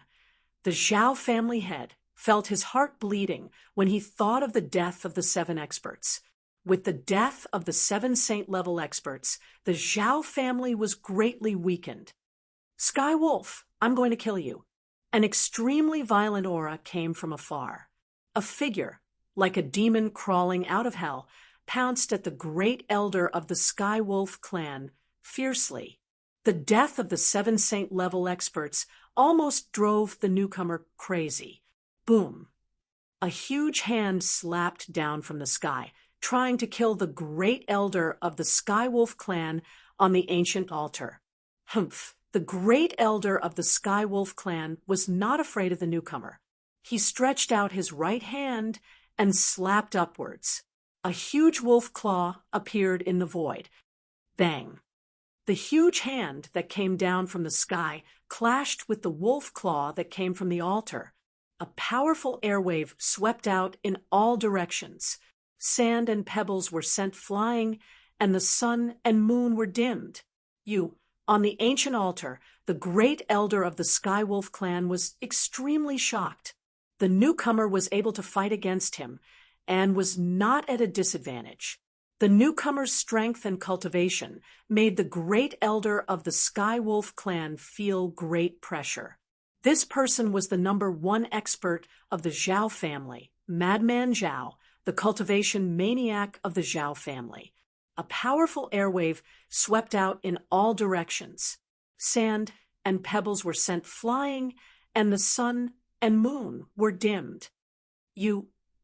the Zhao family head, felt his heart bleeding when he thought of the death of the 7 experts. With the death of the 7 saint-level experts, the Zhao family was greatly weakened. Sky Wolf, I'm going to kill you. An extremely violent aura came from afar. A figure, like a demon crawling out of hell, pounced at the great elder of the Sky Wolf clan fiercely. The death of the 7 saint-level experts almost drove the newcomer crazy. Boom! A huge hand slapped down from the sky, trying to kill the great elder of the Sky Wolf clan on the ancient altar. Humph! The great elder of the Sky Wolf clan was not afraid of the newcomer. He stretched out his right hand and slapped upwards. A huge wolf claw appeared in the void. Bang! The huge hand that came down from the sky clashed with the wolf claw that came from the altar. A powerful airwave swept out in all directions. Sand and pebbles were sent flying, and the sun and moon were dimmed. On the ancient altar, the great elder of the Sky Wolf clan was extremely shocked. The newcomer was able to fight against him and was not at a disadvantage. The newcomer's strength and cultivation made the great elder of the Sky Wolf clan feel great pressure. This person was the #1 expert of the Zhao family, Madman Zhao, the cultivation maniac of the Zhao family. A powerful airwave swept out in all directions. Sand and pebbles were sent flying, and the sun and moon were dimmed.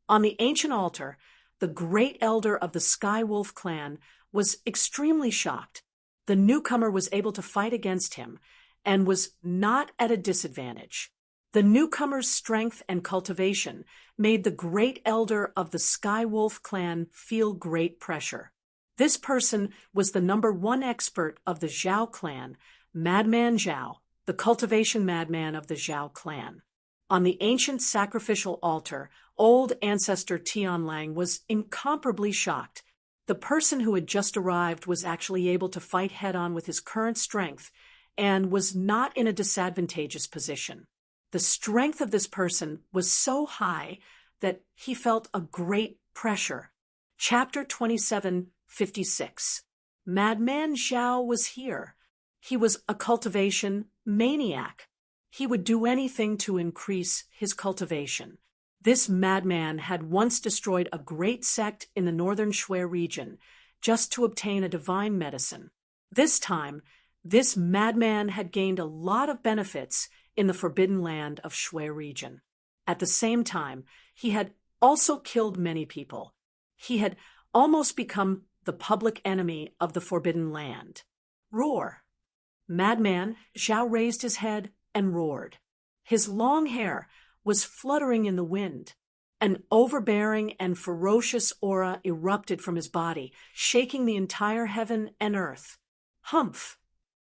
On the ancient altar, the great elder of the Sky Wolf clan was extremely shocked. The newcomer was able to fight against him and was not at a disadvantage. The newcomer's strength and cultivation made the great elder of the Sky Wolf clan feel great pressure. This person was the #1 expert of the Zhao clan, Madman Zhao, the cultivation madman of the Zhao clan. On the ancient sacrificial altar, old ancestor Tianlang was incomparably shocked. The person who had just arrived was actually able to fight head-on with his current strength and was not in a disadvantageous position. The strength of this person was so high that he felt a great pressure. Chapter 27:56. Madman Zhao was here. He was a cultivation maniac. He would do anything to increase his cultivation. This madman had once destroyed a great sect in the northern Shui region just to obtain a divine medicine. This time, this madman had gained a lot of benefits in the forbidden land of Shui region. At the same time, he had also killed many people. He had almost become the public enemy of the forbidden land. Roar! Madman Zhao raised his head and roared. His long hair was fluttering in the wind. An overbearing and ferocious aura erupted from his body, shaking the entire heaven and earth. Humph!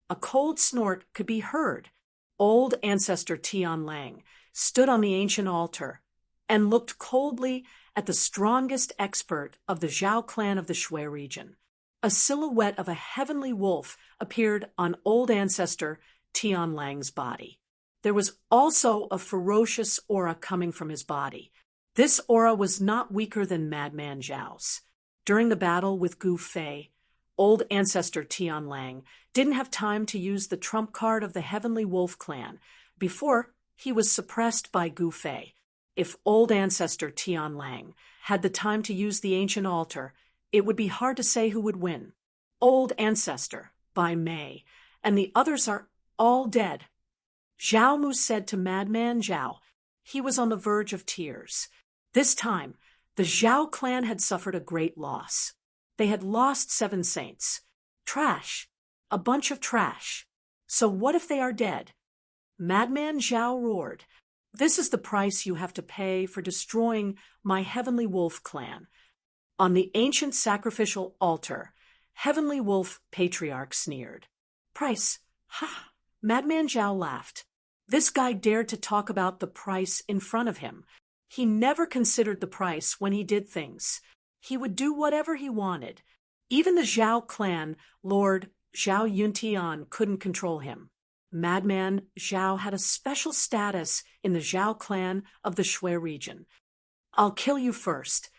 A cold snort could be heard. Old ancestor Tianlang stood on the ancient altar and looked coldly at the strongest expert of the Zhao clan of the Shui region. A silhouette of a heavenly wolf appeared on old ancestor Tianlang's body. There was also a ferocious aura coming from his body. This aura was not weaker than Madman Zhao's. During the battle with Gu Fei, old ancestor Tianlang didn't have time to use the trump card of the Heavenly Wolf clan before he was suppressed by Gu Fei. If old ancestor Tianlang had the time to use the ancient altar, it would be hard to say who would win. Old ancestor, by Mei, and the others are all dead. Zhao Mu said to Madman Zhao. He was on the verge of tears. This time, the Zhao clan had suffered a great loss. They had lost 7 saints. Trash. A bunch of trash. So what if they are dead? Madman Zhao roared. This is the price you have to pay for destroying my Heavenly Wolf clan. On the ancient sacrificial altar, Heavenly Wolf Patriarch sneered. Price? Ha! Madman Zhao laughed. This guy dared to talk about the price in front of him. He never considered the price when he did things. He would do whatever he wanted. Even the Zhao clan, Lord Zhao Yuntian, couldn't control him. Madman Zhao had a special status in the Zhao clan of the Shui region. I'll kill you first.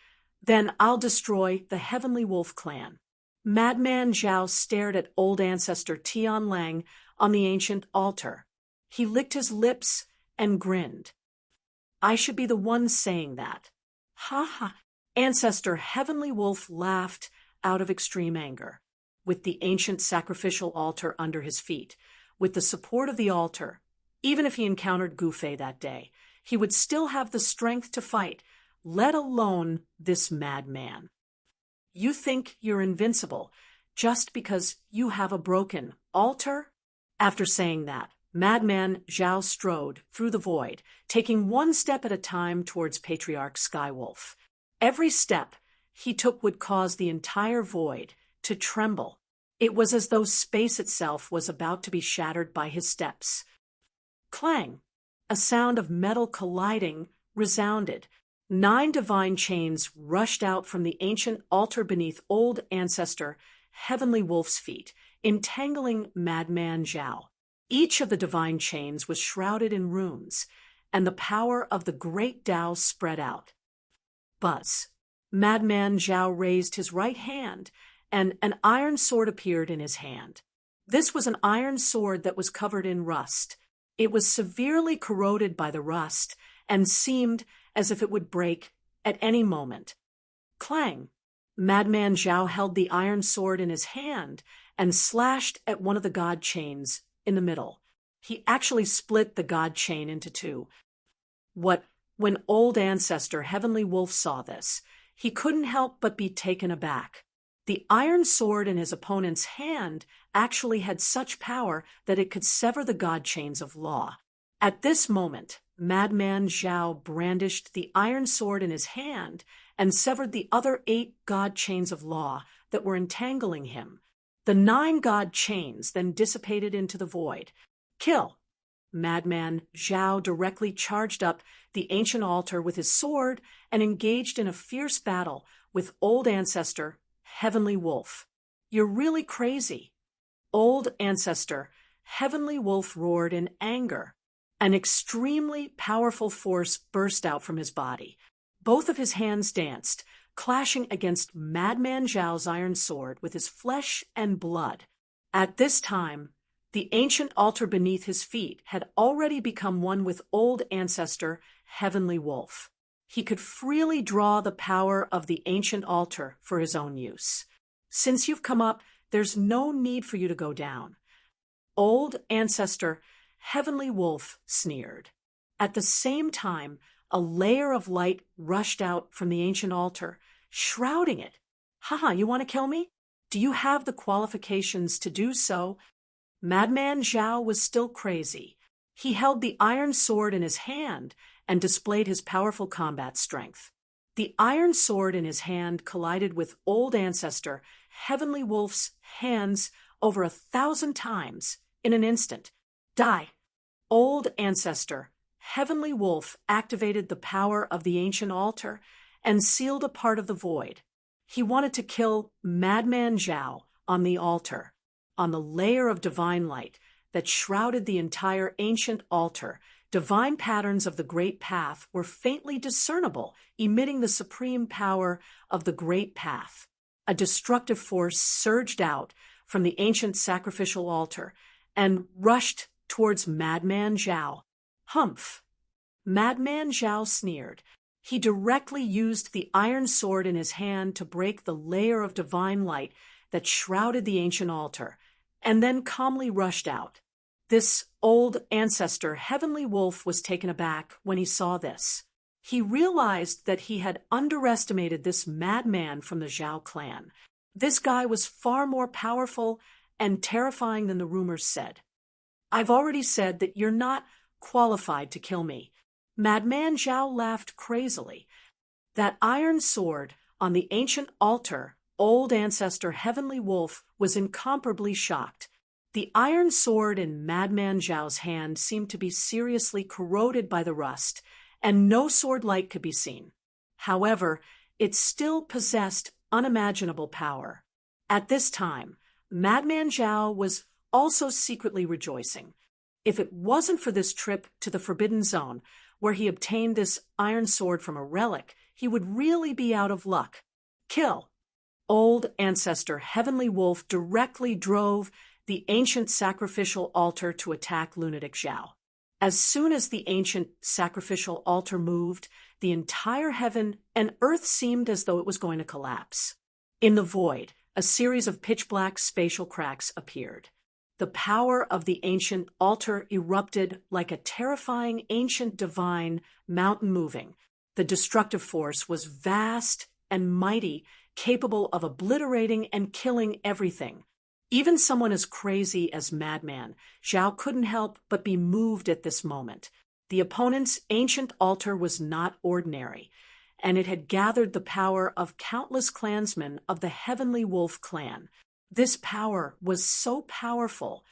Then I'll destroy the Heavenly Wolf clan. Madman Zhao stared at old ancestor Tianlang on the ancient altar. He licked his lips and grinned. I should be the one saying that. Ha ha! Ancestor Heavenly Wolf laughed out of extreme anger. With the ancient sacrificial altar under his feet, with the support of the altar, even if he encountered Gu Fei that day, he would still have the strength to fight, let alone this madman. You think you're invincible just because you have a broken altar? After saying that, Madman Zhao strode through the void, taking one step at a time towards Patriarch Skywolf. Every step he took would cause the entire void to tremble. It was as though space itself was about to be shattered by his steps. Clang! A sound of metal colliding resounded. 9 divine chains rushed out from the ancient altar beneath old ancestor Heavenly Wolf's feet, entangling Madman Zhao. Each of the divine chains was shrouded in runes, and the power of the great Tao spread out. Buzz! Madman Zhao raised his right hand, and an iron sword appeared in his hand. This was an iron sword that was covered in rust. It was severely corroded by the rust and seemed as if it would break at any moment. Clang! Madman Zhao held the iron sword in his hand and slashed at one of the god chains in the middle. He actually split the god chain into 2. When old ancestor Heavenly Wolf saw this, he couldn't help but be taken aback. The iron sword in his opponent's hand actually had such power that it could sever the god chains of law. At this moment, Madman Zhao brandished the iron sword in his hand and severed the other 8 god chains of law that were entangling him. The 9 god chains then dissipated into the void. Kill! Madman Zhao directly charged up the ancient altar with his sword and engaged in a fierce battle with Old Ancestor, Heavenly Wolf. "You're really crazy." Old Ancestor, Heavenly Wolf roared in anger. An extremely powerful force burst out from his body. Both of his hands danced, clashing against Madman Zhao's iron sword with his flesh and blood. At this time, the ancient altar beneath his feet had already become one with Old Ancestor, Heavenly Wolf. He could freely draw the power of the ancient altar for his own use. "Since you've come up, there's no need for you to go down." Old Ancestor, Heavenly Wolf sneered. At the same time, a layer of light rushed out from the ancient altar, shrouding it. "Haha, you want to kill me? Do you have the qualifications to do so?" Madman Zhao was still crazy. He held the iron sword in his hand and displayed his powerful combat strength. The iron sword in his hand collided with Old Ancestor, Heavenly Wolf's hands over 1,000 times in an instant. "Die!" Old Ancestor, Heavenly Wolf activated the power of the ancient altar and sealed a part of the void. He wanted to kill Madman Zhao on the altar. On the layer of divine light that shrouded the entire ancient altar, divine patterns of the Great Path were faintly discernible, emitting the supreme power of the Great Path. A destructive force surged out from the ancient sacrificial altar and rushed towards Madman Zhao. "Humph!" Madman Zhao sneered. He directly used the iron sword in his hand to break the layer of divine light that shrouded the ancient altar, and then calmly rushed out. This Old Ancestor, Heavenly Wolf, was taken aback when he saw this. He realized that he had underestimated this madman from the Zhao clan. This guy was far more powerful and terrifying than the rumors said. "I've already said that you're not qualified to kill me." Madman Zhao laughed crazily. That iron sword on the ancient altar, Old Ancestor Heavenly Wolf was incomparably shocked. The iron sword in Madman Zhao's hand seemed to be seriously corroded by the rust, and no sword light could be seen. However, it still possessed unimaginable power. At this time, Madman Zhao was also secretly rejoicing. If it wasn't for this trip to the Forbidden Zone, where he obtained this iron sword from a relic, he would really be out of luck. "Kill!" Old Ancestor Heavenly Wolf directly drove the ancient sacrificial altar to attack Lunatic Zhao. As soon as the ancient sacrificial altar moved, the entire heaven and earth seemed as though it was going to collapse. In the void, a series of pitch-black spatial cracks appeared. The power of the ancient altar erupted like a terrifying ancient divine mountain moving. The destructive force was vast and mighty, capable of obliterating and killing everything. Even someone as crazy as Madman Zhao couldn't help but be moved at this moment. The opponent's ancient altar was not ordinary, and it had gathered the power of countless clansmen of the Heavenly Wolf clan. This power was so powerful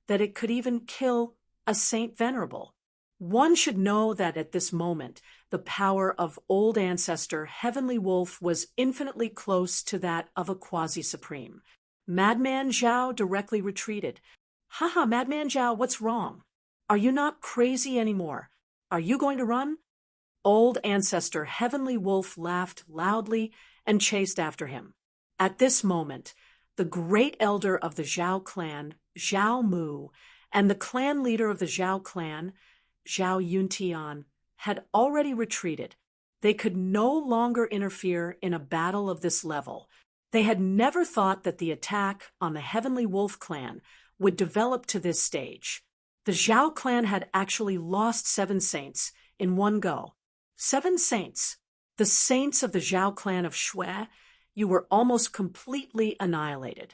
that it could even kill a Saint Venerable. One should know that at this moment, the power of Old Ancestor Heavenly Wolf was infinitely close to that of a quasi-supreme. Madman Zhao directly retreated. "Haha, Madman Zhao, what's wrong? Are you not crazy anymore? Are you going to run?" Old Ancestor Heavenly Wolf laughed loudly and chased after him. At this moment, the great elder of the Zhao clan, Zhao Mu, and the clan leader of the Zhao clan, Zhao Yuntian, had already retreated. They could no longer interfere in a battle of this level. They had never thought that the attack on the Heavenly Wolf clan would develop to this stage. The Zhao clan had actually lost 7 saints in one go. 7 saints. The saints of the Zhao clan of Shui, you were almost completely annihilated.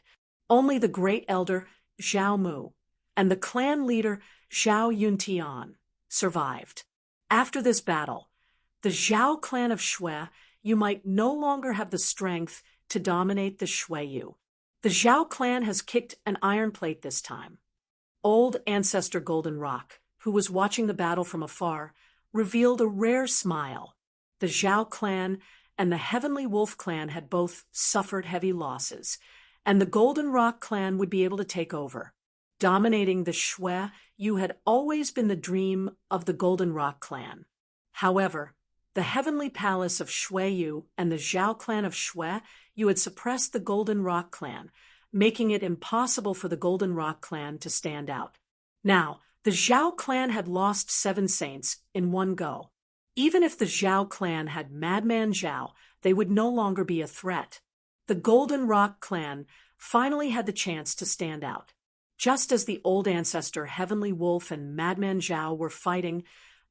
Only the great elder Zhao Mu and the clan leader Zhao Yuntian survived. After this battle, the Zhao clan of Shui, you might no longer have the strength to dominate the Shuiyu. The Zhao clan has kicked an iron plate this time. Old Ancestor Golden Rock who was watching the battle from afar, revealed a rare smile. The Zhao clan and the Heavenly Wolf clan had both suffered heavy losses, and the Golden Rock clan would be able to take over. Dominating the Shui Yu had always been the dream of the Golden Rock clan. However, the Heavenly Palace of Shui Yu and the Zhao clan of Shui Yu had suppressed the Golden Rock clan, making it impossible for the Golden Rock clan to stand out. Now, the Zhao clan had lost 7 saints in one go. Even if the Zhao clan had Madman Zhao, they would no longer be a threat. The Golden Rock clan finally had the chance to stand out. Just as the old ancestor Heavenly Wolf and Madman Zhao were fighting,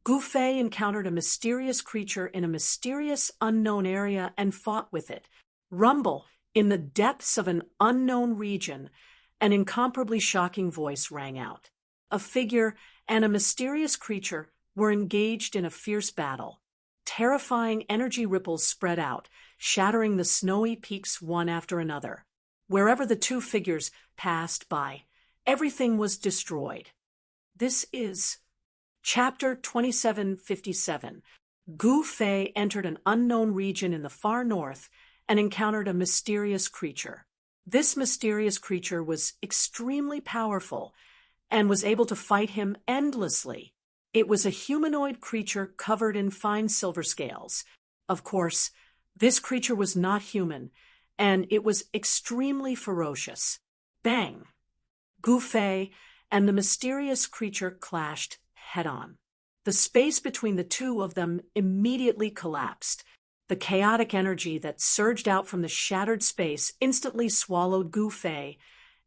Gu Fei encountered a mysterious creature in a mysterious unknown area and fought with it. Rumble, in the depths of an unknown region, an incomparably shocking voice rang out. A figure and a mysterious creature were engaged in a fierce battle. Terrifying energy ripples spread out, shattering the snowy peaks one after another. Wherever the two figures passed by, everything was destroyed. This is Chapter 2757. Gu Fei entered an unknown region in the far north and encountered a mysterious creature. This mysterious creature was extremely powerful and was able to fight him endlessly. It was a humanoid creature covered in fine silver scales. Of course, this creature was not human, and it was extremely ferocious. Bang! Gu Fei and the mysterious creature clashed head-on. The space between the two of them immediately collapsed. The chaotic energy that surged out from the shattered space instantly swallowed Gu Fei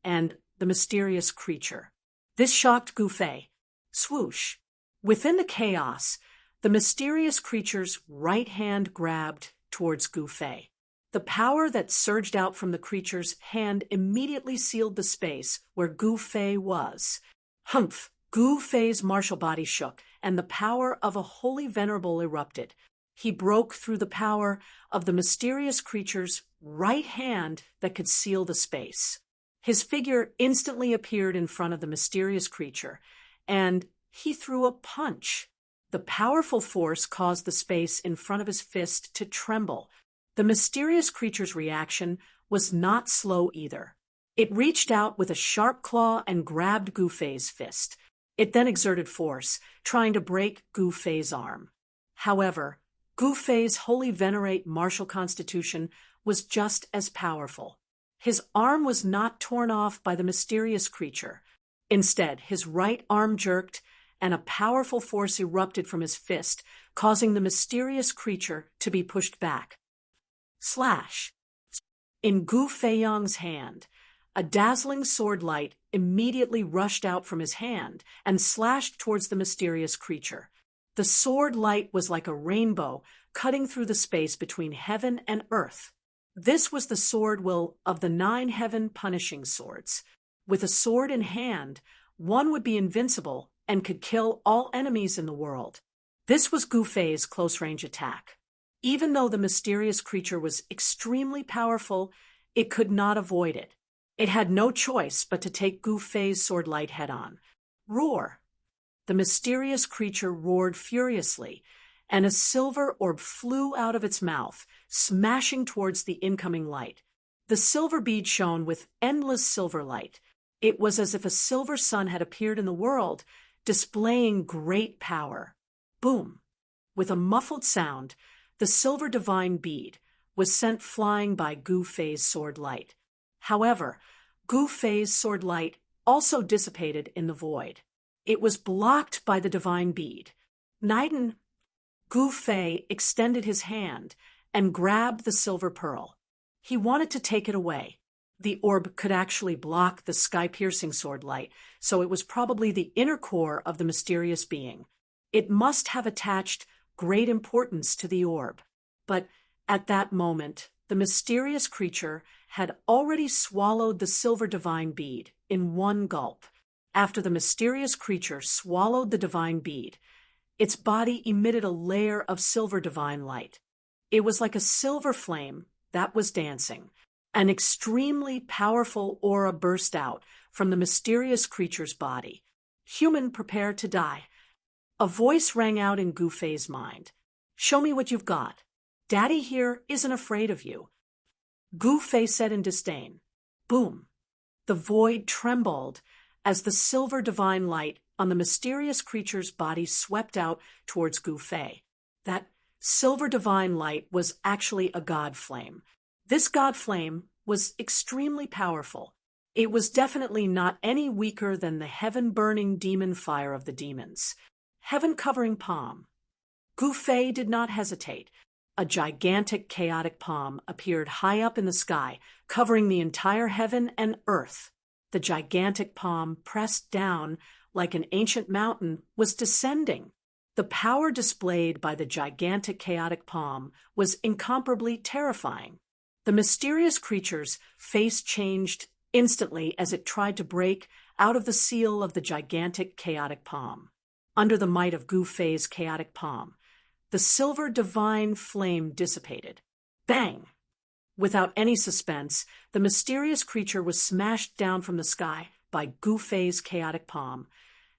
and the mysterious creature. This shocked Gu Fei. Swoosh! Within the chaos, the mysterious creature's right hand grabbed towards Gu Fei. The power that surged out from the creature's hand immediately sealed the space where Gu Fei was. Humph! Gu Fei's martial body shook, and the power of a holy venerable erupted. He broke through the power of the mysterious creature's right hand that could seal the space. His figure instantly appeared in front of the mysterious creature, and he threw a punch. The powerful force caused the space in front of his fist to tremble. The mysterious creature's reaction was not slow either. It reached out with a sharp claw and grabbed Gu Fei's fist. It then exerted force, trying to break Gu Fei's arm. However, Gu Fei's holy venerate martial constitution was just as powerful. His arm was not torn off by the mysterious creature. Instead, his right arm jerked, and a powerful force erupted from his fist, causing the mysterious creature to be pushed back. Slash! In Gu Feiyang's hand, a dazzling sword light immediately rushed out from his hand and slashed towards the mysterious creature. The sword light was like a rainbow cutting through the space between heaven and earth. This was the sword will of the 9 heaven punishing swords. With a sword in hand, one would be invincible and could kill all enemies in the world. This was Gu Fei's close-range attack. Even though the mysterious creature was extremely powerful, it could not avoid it. It had no choice but to take Gu Fei's sword light head-on. Roar! The mysterious creature roared furiously, and a silver orb flew out of its mouth, smashing towards the incoming light. The silver bead shone with endless silver light. It was as if a silver sun had appeared in the world, displaying great power. Boom! With a muffled sound, the silver divine bead was sent flying by Gu Fei's sword light. However, Gu Fei's sword light also dissipated in the void. It was blocked by the divine bead. Naiden, Gu Fei extended his hand and grabbed the silver pearl. He wanted to take it away. The orb could actually block the sky-piercing sword light, so it was probably the inner core of the mysterious being. It must have attached great importance to the orb. But at that moment, the mysterious creature had already swallowed the silver divine bead in one gulp. After the mysterious creature swallowed the divine bead, its body emitted a layer of silver divine light. It was like a silver flame that was dancing. An extremely powerful aura burst out from the mysterious creature's body. Human, prepare to die. A voice rang out in Gu Fei's mind. Show me what you've got. Daddy here isn't afraid of you. Gu Fei said in disdain. Boom. The void trembled as the silver divine light on the mysterious creature's body swept out towards Gu Fei. That silver divine light was actually a god flame. This god flame was extremely powerful. It was definitely not any weaker than the heaven-burning demon fire of the demons. Heaven-covering palm. Gu Fei did not hesitate. A gigantic chaotic palm appeared high up in the sky, covering the entire heaven and earth. The gigantic palm, pressed down like an ancient mountain, was descending. The power displayed by the gigantic chaotic palm was incomparably terrifying. The mysterious creature's face changed instantly as it tried to break out of the seal of the gigantic chaotic palm. Under the might of Gu Fei's chaotic palm, the silver divine flame dissipated. Bang! Without any suspense, the mysterious creature was smashed down from the sky by Gu Fei's chaotic palm,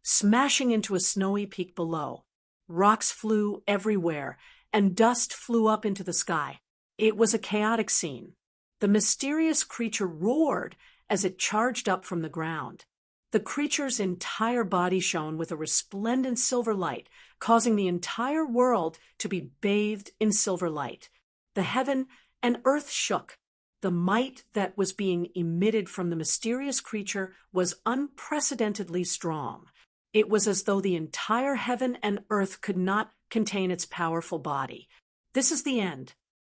smashing into a snowy peak below. Rocks flew everywhere, and dust flew up into the sky. It was a chaotic scene. The mysterious creature roared as it charged up from the ground. The creature's entire body shone with a resplendent silver light, causing the entire world to be bathed in silver light. The heaven and earth shook. The might that was being emitted from the mysterious creature was unprecedentedly strong. It was as though the entire heaven and earth could not contain its powerful body. This is the end.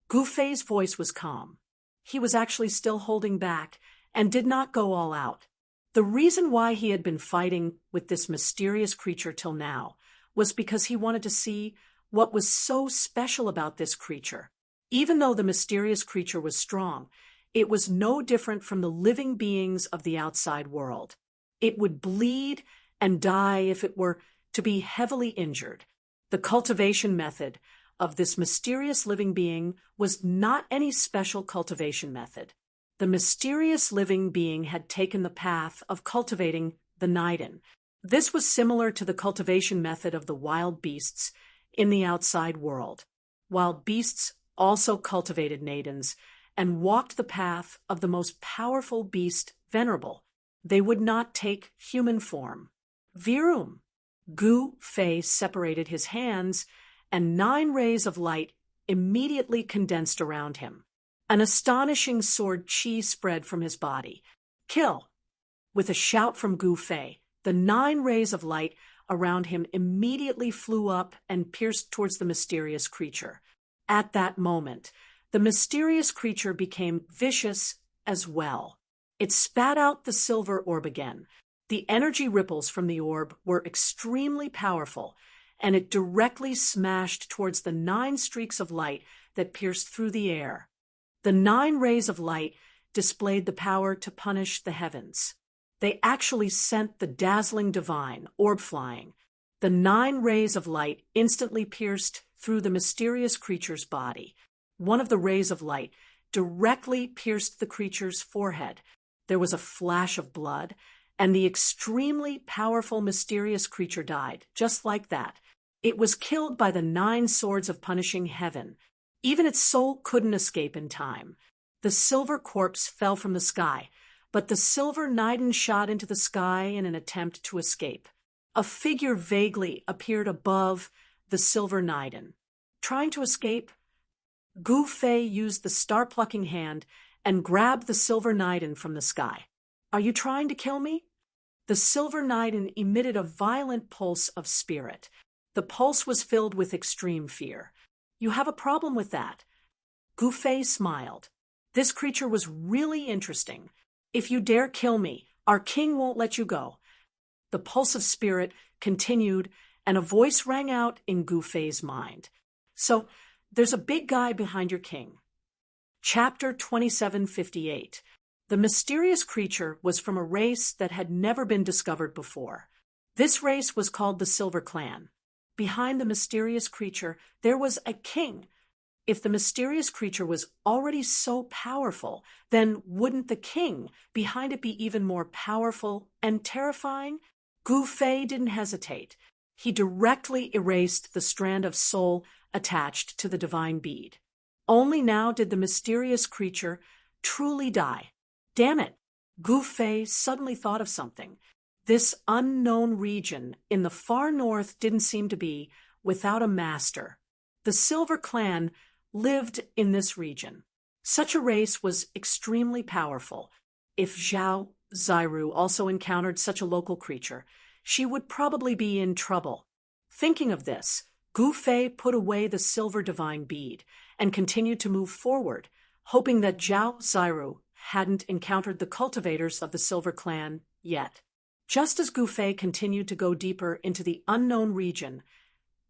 Gu Fei's voice was calm. He was actually still holding back and did not go all out. The reason why he had been fighting with this mysterious creature till now was because he wanted to see what was so special about this creature. Even though the mysterious creature was strong, it was no different from the living beings of the outside world. It would bleed and die if it were to be heavily injured. The cultivation method of this mysterious living being was not any special cultivation method. The mysterious living being had taken the path of cultivating the Naiden. This was similar to the cultivation method of the wild beasts in the outside world. Wild beasts also cultivated Naidens and walked the path of the most powerful beast venerable. They would not take human form. Virum. Gu Fei separated his hands, and 9 rays of light immediately condensed around him. An astonishing sword chi spread from his body. Kill! With a shout from Gu Fei, the 9 rays of light around him immediately flew up and pierced towards the mysterious creature. At that moment, the mysterious creature became vicious as well. It spat out the silver orb again. The energy ripples from the orb were extremely powerful, and it directly smashed towards the 9 streaks of light that pierced through the air. The 9 rays of light displayed the power to punish the heavens. They actually sent the dazzling divine orb flying. The 9 rays of light instantly pierced through the mysterious creature's body. One of the rays of light directly pierced the creature's forehead. There was a flash of blood, and the extremely powerful mysterious creature died, just like that. It was killed by the 9 swords of punishing heaven. Even its soul couldn't escape in time. The silver corpse fell from the sky, but the silver Naiden shot into the sky in an attempt to escape. A figure vaguely appeared above the silver Naiden. Trying to escape, Gu Fei used the star-plucking hand and grabbed the silver Naiden from the sky. Are you trying to kill me? The silver Naiden emitted a violent pulse of spirit. The pulse was filled with extreme fear. You have a problem with that? Gu Fei smiled. This creature was really interesting. If you dare kill me, our king won't let you go. The pulse of spirit continued, and a voice rang out in Gu Fei's mind. So, there's a big guy behind your king. Chapter 2758. The mysterious creature was from a race that had never been discovered before. This race was called the Silver Clan. Behind the mysterious creature, there was a king. If the mysterious creature was already so powerful, then wouldn't the king behind it be even more powerful and terrifying? Gu Fei didn't hesitate. He directly erased the strand of soul attached to the divine bead. Only now did the mysterious creature truly die. Damn it! Gu Fei suddenly thought of something. This unknown region in the far north didn't seem to be without a master. The Silver Clan lived in this region. Such a race was extremely powerful. If Zhao Ziru also encountered such a local creature, she would probably be in trouble. Thinking of this, Gu Fei put away the silver divine bead and continued to move forward, hoping that Zhao Ziru hadn't encountered the cultivators of the Silver Clan yet. Just as Gu Fei continued to go deeper into the unknown region,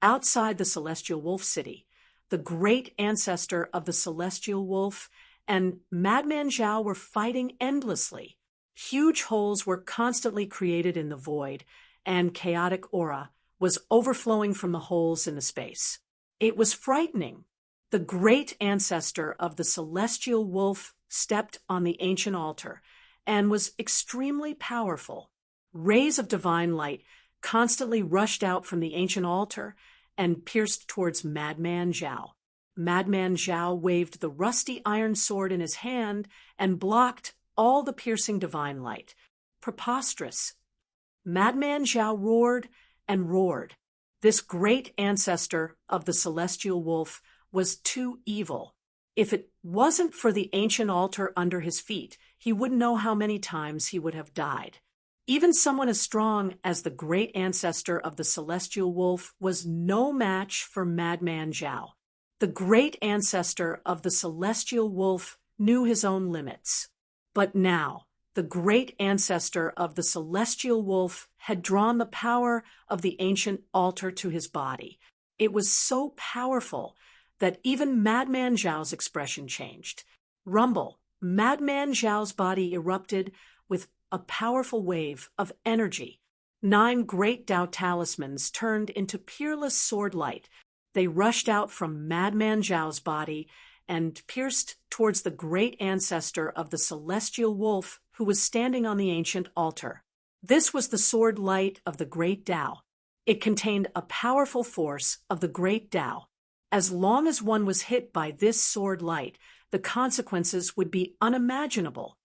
outside the Celestial Wolf City, the great ancestor of the Celestial Wolf and Madman Zhao were fighting endlessly. Huge holes were constantly created in the void, and chaotic aura was overflowing from the holes in the space. It was frightening. The great ancestor of the Celestial Wolf stepped on the ancient altar and was extremely powerful. Rays of divine light constantly rushed out from the ancient altar and pierced towards Madman Zhao. Madman Zhao waved the rusty iron sword in his hand and blocked all the piercing divine light. Preposterous. Madman Zhao roared and roared. This great ancestor of the Celestial Wolf was too evil. If it wasn't for the ancient altar under his feet, he wouldn't know how many times he would have died. Even someone as strong as the great ancestor of the Celestial Wolf was no match for Madman Zhao. The great ancestor of the Celestial Wolf knew his own limits. But now, the great ancestor of the Celestial Wolf had drawn the power of the ancient altar to his body. It was so powerful that even Madman Zhao's expression changed. Rumble, Madman Zhao's body erupted with a powerful wave of energy. 9 great Dao talismans turned into peerless sword light. They rushed out from Madman Zhao's body and pierced towards the great ancestor of the Celestial Wolf who was standing on the ancient altar. This was the sword light of the great Dao. It contained a powerful force of the great Dao. As long as one was hit by this sword light, the consequences would be unimaginable.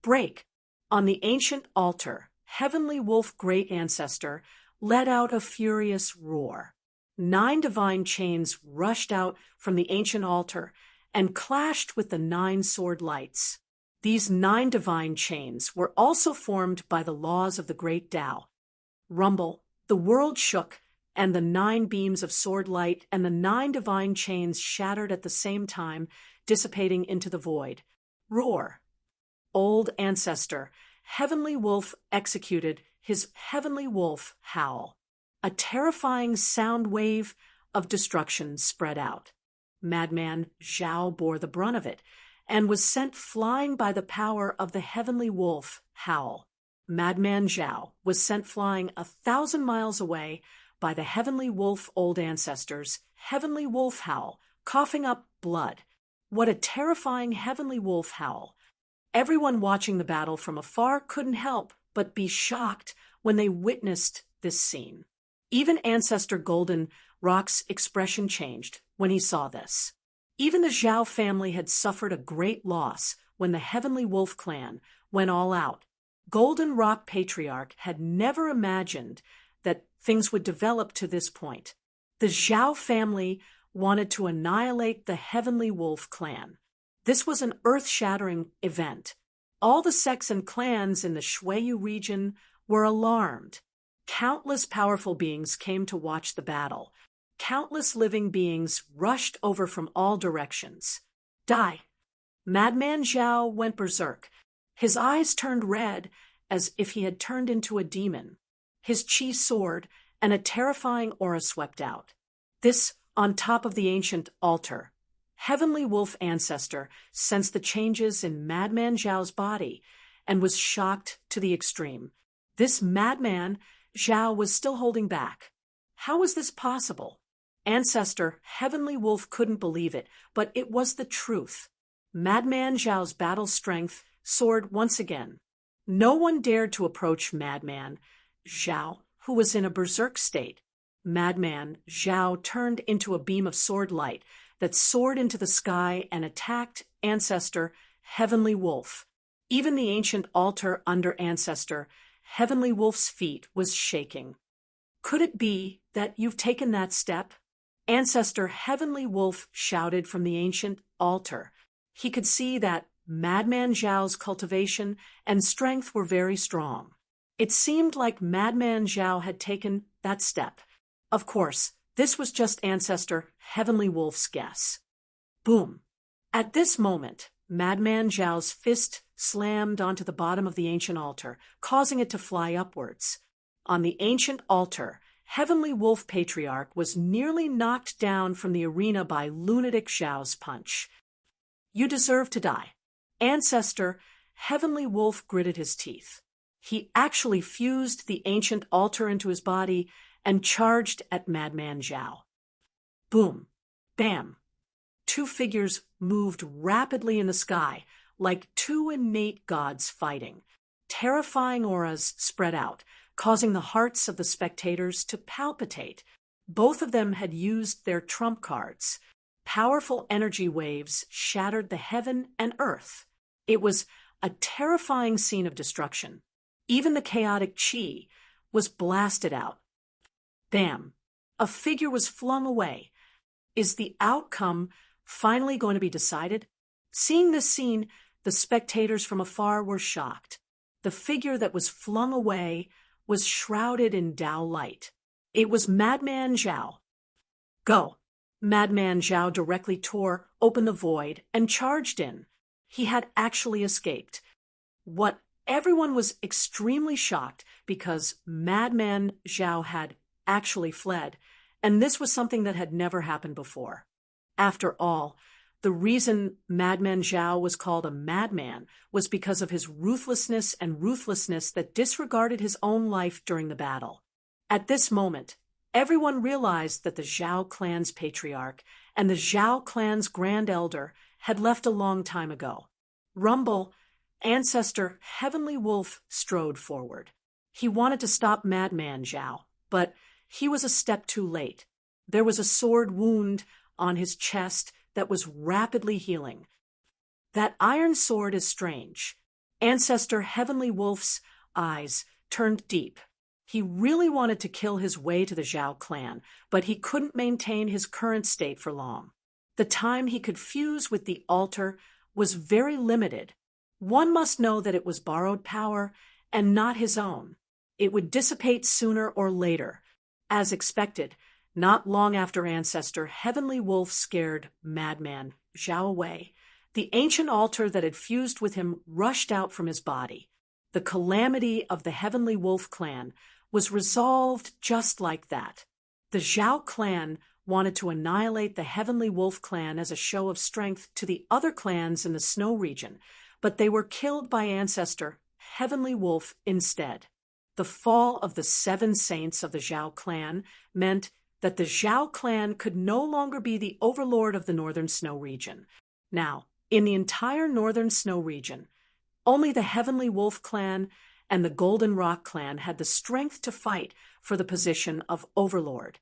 Break. On the ancient altar, Heavenly Wolf Great Ancestor let out a furious roar. 9 divine chains rushed out from the ancient altar and clashed with the 9 sword lights. These 9 divine chains were also formed by the laws of the great Tao. Rumble, the world shook, and the 9 beams of sword light and the 9 divine chains shattered at the same time, dissipating into the void. Roar. Old ancestor, Heavenly Wolf executed his Heavenly Wolf howl. A terrifying sound wave of destruction spread out. Madman Zhao bore the brunt of it and was sent flying by the power of the Heavenly Wolf howl. Madman Zhao was sent flying 1,000 miles away by the Heavenly Wolf old ancestors' Heavenly Wolf howl, coughing up blood. What a terrifying Heavenly Wolf howl! Everyone watching the battle from afar couldn't help but be shocked when they witnessed this scene. Even Ancestor Golden Rock's expression changed when he saw this. Even the Zhao family had suffered a great loss when the Heavenly Wolf clan went all out. Golden Rock Patriarch had never imagined that things would develop to this point. The Zhao family wanted to annihilate the Heavenly Wolf clan. This was an earth-shattering event. All the sects and clans in the Shuiyu region were alarmed. Countless powerful beings came to watch the battle. Countless living beings rushed over from all directions. Die! Madman Zhao went berserk. His eyes turned red as if he had turned into a demon. His chi soared and a terrifying aura swept out. This on top of the ancient altar. Heavenly Wolf Ancestor sensed the changes in Madman Zhao's body and was shocked to the extreme. This madman, Zhao, was still holding back. How was this possible? Ancestor Heavenly Wolf couldn't believe it, but it was the truth. Madman Zhao's battle strength soared once again. No one dared to approach Madman Zhao, who was in a berserk state. Madman Zhao turned into a beam of sword light that soared into the sky and attacked Ancestor Heavenly Wolf. Even the ancient altar under Ancestor Heavenly Wolf's feet was shaking. Could it be that you've taken that step? Ancestor Heavenly Wolf shouted from the ancient altar. He could see that Madman Zhao's cultivation and strength were very strong. It seemed like Madman Zhao had taken that step. Of course, this was just Ancestor Heavenly Wolf's guess. Boom! At this moment, Madman Zhao's fist slammed onto the bottom of the ancient altar, causing it to fly upwards. On the ancient altar, Heavenly Wolf Patriarch was nearly knocked down from the arena by lunatic Zhao's punch. You deserve to die. Ancestor Heavenly Wolf gritted his teeth. He actually fused the ancient altar into his body and charged at Madman Zhao. Boom! Bam! Two figures moved rapidly in the sky, like two innate gods fighting. Terrifying auras spread out, causing the hearts of the spectators to palpitate. Both of them had used their trump cards. Powerful energy waves shattered the heaven and earth. It was a terrifying scene of destruction. Even the chaotic chi was blasted out. Bam! A figure was flung away. Is the outcome finally going to be decided? Seeing this scene, the spectators from afar were shocked. The figure that was flung away was shrouded in Tao light. It was Madman Zhao. Go! Madman Zhao directly tore open the void and charged in. He had actually escaped. What everyone was extremely shocked because Madman Zhao had actually fled, and this was something that had never happened before. After all, the reason Madman Zhao was called a madman was because of his ruthlessness that disregarded his own life during the battle. At this moment, everyone realized that the Zhao clan's patriarch and the Zhao clan's grand elder had left a long time ago. Rumble, Ancestor Heavenly Wolf, strode forward. He wanted to stop Madman Zhao, but he was a step too late. There was a sword wound on his chest that was rapidly healing. That iron sword is strange. Ancestor Heavenly Wolf's eyes turned deep. He really wanted to kill his way to the Zhao clan, but he couldn't maintain his current state for long. The time he could fuse with the altar was very limited. One must know that it was borrowed power and not his own. It would dissipate sooner or later. As expected, not long after Ancestor Heavenly Wolf scared Madman Zhao away, the ancient altar that had fused with him rushed out from his body. The calamity of the Heavenly Wolf clan was resolved just like that. The Zhao clan wanted to annihilate the Heavenly Wolf clan as a show of strength to the other clans in the snow region, but they were killed by Ancestor Heavenly Wolf instead. The fall of the 7 saints of the Zhao clan meant that the Zhao clan could no longer be the overlord of the northern snow region. Now, in the entire northern snow region, only the Heavenly Wolf clan and the Golden Rock clan had the strength to fight for the position of overlord.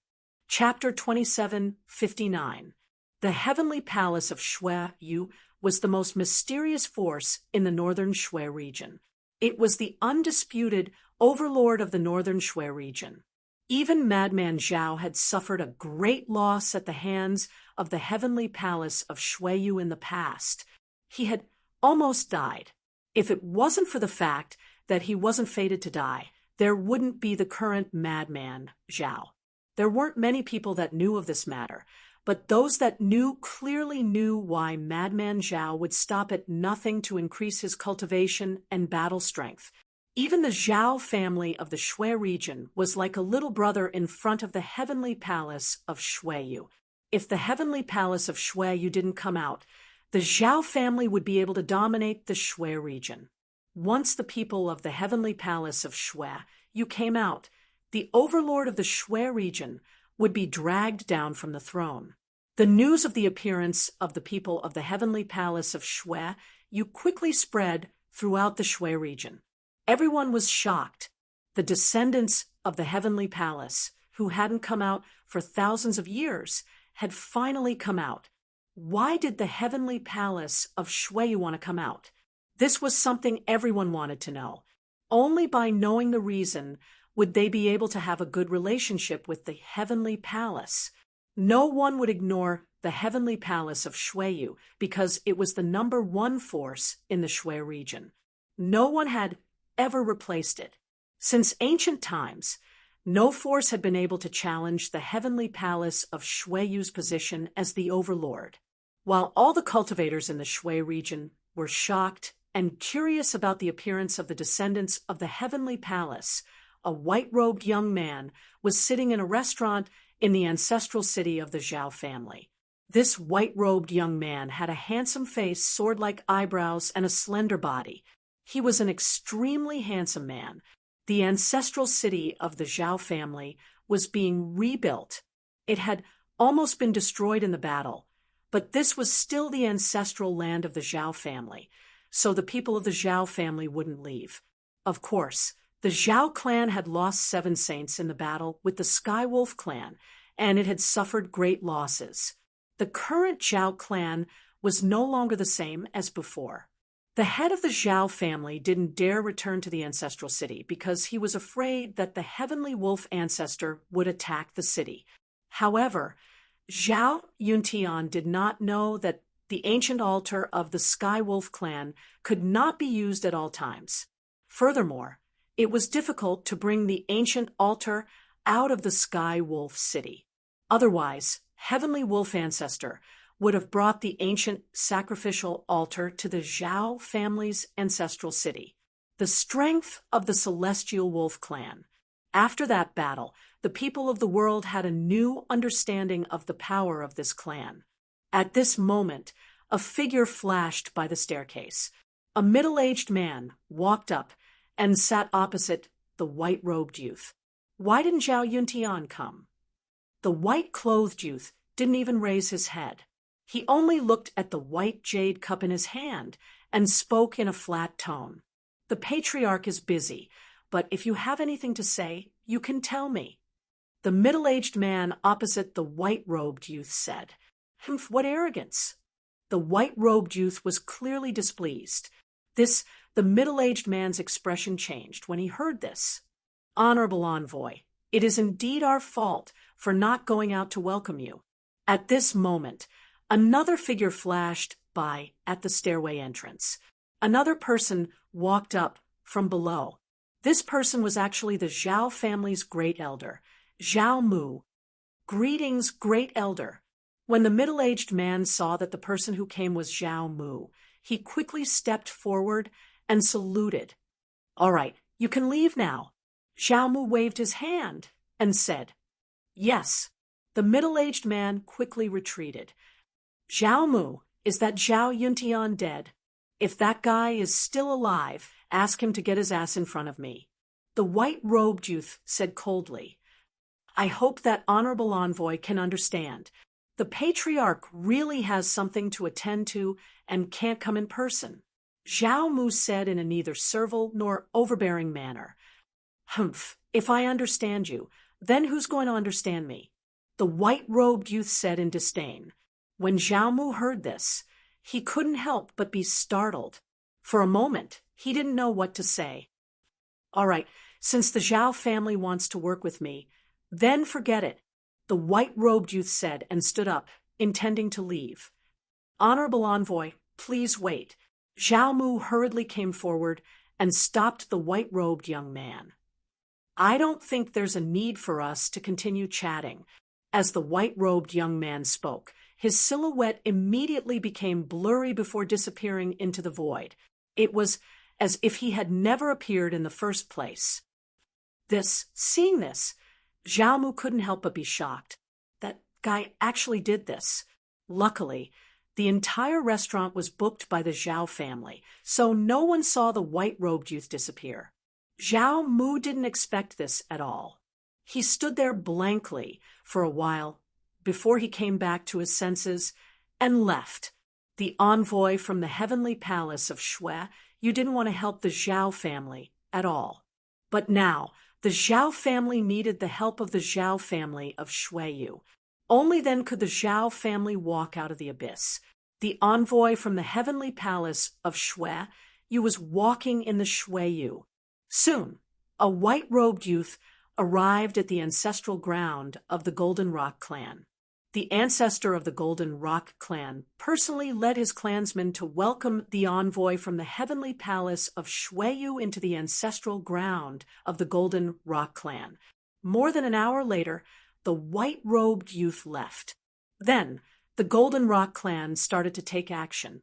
Chapter 27:59. The Heavenly Palace of Shui Yu was the most mysterious force in the northern Shui region. It was the undisputed overlord of the northern Shui region. Even Madman Zhao had suffered a great loss at the hands of the Heavenly Palace of Shui Yu in the past. He had almost died. If it wasn't for the fact that he wasn't fated to die, there wouldn't be the current Madman Zhao. There weren't many people that knew of this matter, but those that knew clearly knew why Madman Zhao would stop at nothing to increase his cultivation and battle strength. Even the Zhao family of the Shui region was like a little brother in front of the Heavenly Palace of Shui Yu. If the Heavenly Palace of Shui Yu didn't come out, the Zhao family would be able to dominate the Shui region. Once the people of the Heavenly Palace of Shui Yu came out, the overlord of the Shui region would be dragged down from the throne. The news of the appearance of the people of the Heavenly Palace of Shui Yu quickly spread throughout the Shui region. Everyone was shocked. The descendants of the heavenly palace, who hadn't come out for thousands of years, had finally come out. Why did the heavenly palace of Shui want to come out? This was something everyone wanted to know. Only by knowing the reason would they be able to have a good relationship with the heavenly palace. No one would ignore the heavenly palace of Shuiyu because it was the #1 force in the Shui region. No one had ever replaced it. Since ancient times, no force had been able to challenge the heavenly palace of Shuiyu's position as the overlord. While all the cultivators in the Shui region were shocked and curious about the appearance of the descendants of the heavenly palace, a white-robed young man was sitting in a restaurant in the ancestral city of the Zhao family. This white-robed young man had a handsome face, sword-like eyebrows, and a slender body. He was an extremely handsome man. The ancestral city of the Zhao family was being rebuilt. It had almost been destroyed in the battle, but this was still the ancestral land of the Zhao family, so the people of the Zhao family wouldn't leave. Of course, the Zhao clan had lost 7 saints in the battle with the Skywolf clan, and it had suffered great losses. The current Zhao clan was no longer the same as before. The head of the Zhao family didn't dare return to the ancestral city because he was afraid that the heavenly wolf ancestor would attack the city. However, Zhao Yuntian did not know that the ancient altar of the Skywolf clan could not be used at all times. Furthermore, it was difficult to bring the ancient altar out of the Skywolf city. Otherwise, heavenly wolf ancestor would have brought the ancient sacrificial altar to the Zhao family's ancestral city. The strength of the celestial wolf clan. After that battle, the people of the world had a new understanding of the power of this clan. At this moment, a figure flashed by the staircase. A middle-aged man walked up and sat opposite the white-robed youth. Why didn't Zhao Yuntian come? The white-clothed youth didn't even raise his head. He only looked at the white jade cup in his hand and spoke in a flat tone. The patriarch is busy, but if you have anything to say, you can tell me. The middle-aged man opposite the white-robed youth said, "Humph, what arrogance!" The white-robed youth was clearly displeased. The middle-aged man's expression changed when he heard this. "Honorable envoy, it is indeed our fault for not going out to welcome you." At this moment, another figure flashed by at the stairway entrance. Another person walked up from below. This person was actually the Zhao family's great elder, Zhao Mu. "Greetings, great elder." When the middle-aged man saw that the person who came was Zhao Mu, he quickly stepped forward and saluted. "All right, you can leave now." Zhao Mu waved his hand and said, "Yes." The middle-aged man quickly retreated. "Zhao Mu, is that Zhao Yuntian dead? If that guy is still alive, ask him to get his ass in front of me." The white-robed youth said coldly, "I hope that honorable envoy can understand. The patriarch really has something to attend to and can't come in person." Zhao Mu said in a neither servile nor overbearing manner, "Humph, if I understand you, then who's going to understand me?" The white-robed youth said in disdain. When Zhao Mu heard this, he couldn't help but be startled. For a moment, he didn't know what to say. "All right, since the Zhao family wants to work with me, then forget it," the white-robed youth said and stood up, intending to leave. "Honorable envoy, please wait." Zhao Mu hurriedly came forward and stopped the white-robed young man. "I don't think there's a need for us to continue chatting." As the white-robed young man spoke, his silhouette immediately became blurry before disappearing into the void. It was as if he had never appeared in the first place. Seeing this, Zhao Mu couldn't help but be shocked. That guy actually did this. Luckily, the entire restaurant was booked by the Zhao family, so no one saw the white-robed youth disappear. Zhao Mu didn't expect this at all. He stood there blankly for a while before he came back to his senses and left. The envoy from the heavenly palace of Shui, you didn't want to help the Zhao family at all. But now, The Zhao family needed the help of the Zhao family of Shuiyu. Only then could the Zhao family walk out of the abyss. The envoy from the heavenly palace of Shuiyu was walking in the Shuiyu. Soon, a white-robed youth arrived at the ancestral ground of the Golden Rock clan. The ancestor of the Golden Rock clan personally led his clansmen to welcome the envoy from the heavenly palace of Shuiyu into the ancestral ground of the Golden Rock clan. More than an hour later, the white-robed youth left. Then, the Golden Rock clan started to take action.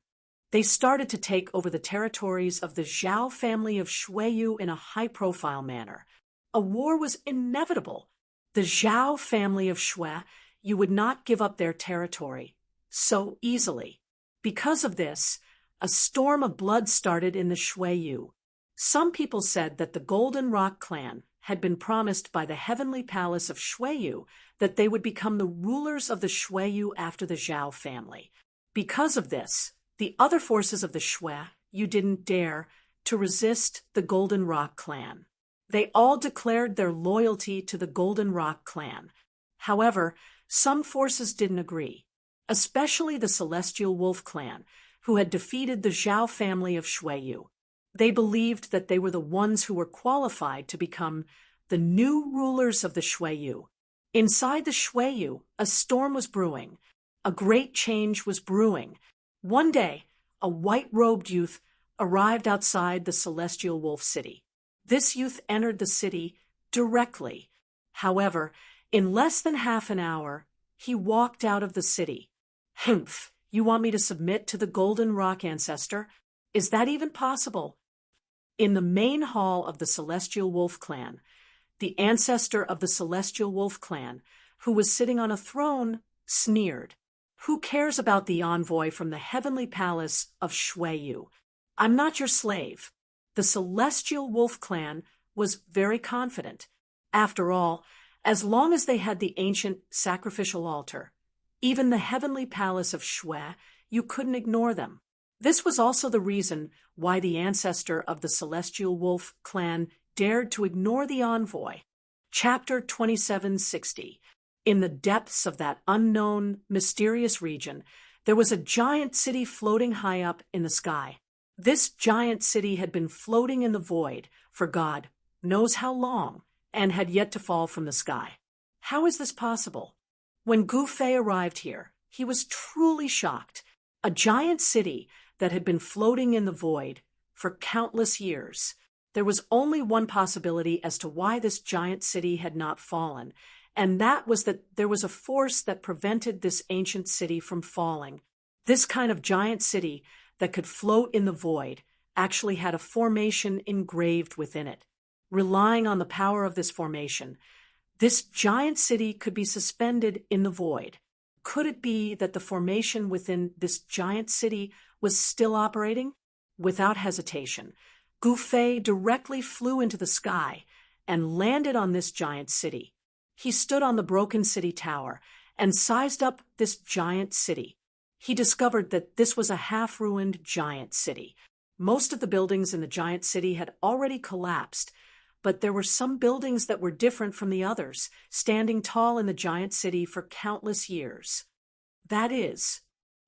They started to take over the territories of the Zhao family of Shuiyu in a high-profile manner. A war was inevitable. The Zhao family of Shuiyu would not give up their territory so easily. Because of this, a storm of blood started in the Shuiyu. Some people said that the Golden Rock clan had been promised by the heavenly palace of Shuiyu that they would become the rulers of the Shuiyu after the Zhao family. Because of this, the other forces of the Shuiyu didn't dare to resist the Golden Rock clan. They all declared their loyalty to the Golden Rock clan. However, some forces didn't agree, especially the Celestial Wolf clan, who had defeated the Zhao family of Shuiyu. They believed that they were the ones who were qualified to become the new rulers of the Shuiyu. Inside the Shuiyu, a storm was brewing. A great change was brewing. One day, a white-robed youth arrived outside the Celestial Wolf city. This youth entered the city directly. However, in less than half an hour, he walked out of the city. Humph, you want me to submit to the Golden Rock ancestor? Is that even possible? In the main hall of the Celestial Wolf clan, the ancestor of the Celestial Wolf clan, who was sitting on a throne, sneered. Who cares about the envoy from the heavenly palace of Shuiyu? I'm not your slave. The Celestial Wolf clan was very confident. After all, as long as they had the ancient sacrificial altar, even the heavenly palace of Shuiyu couldn't ignore them. This was also the reason why the ancestor of the Celestial Wolf clan dared to ignore the envoy. Chapter 2760. In the depths of that unknown, mysterious region, there was a giant city floating high up in the sky. This giant city had been floating in the void for God knows how long, and had yet to fall from the sky. How is this possible? When Gu Fei arrived here, he was truly shocked. A giant city that had been floating in the void for countless years. There was only one possibility as to why this giant city had not fallen, and that was that there was a force that prevented this ancient city from falling. This kind of giant city that could float in the void actually had a formation engraved within it. Relying on the power of this formation, this giant city could be suspended in the void. Could it be that the formation within this giant city was still operating? Without hesitation, Gu Fei directly flew into the sky and landed on this giant city. He stood on the broken city tower and sized up this giant city. He discovered that this was a half-ruined giant city. Most of the buildings in the giant city had already collapsed, but there were some buildings that were different from the others, standing tall in the giant city for countless years. That is,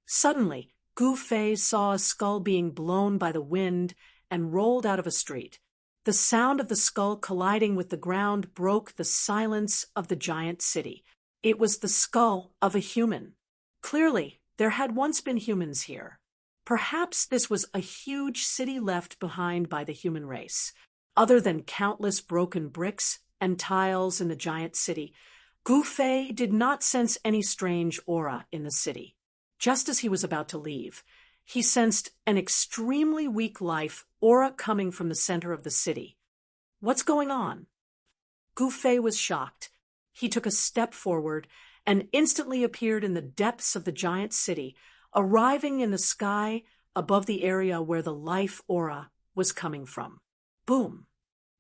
suddenly, Gu Fei saw a skull being blown by the wind and rolled out of a street. The sound of the skull colliding with the ground broke the silence of the giant city. It was the skull of a human. Clearly, there had once been humans here. Perhaps this was a huge city left behind by the human race. Other than countless broken bricks and tiles in the giant city, Gu Fei did not sense any strange aura in the city. Just as he was about to leave, he sensed an extremely weak life aura coming from the center of the city. What's going on? Gu Fei was shocked. He took a step forward and instantly appeared in the depths of the giant city, arriving in the sky above the area where the life aura was coming from. Boom!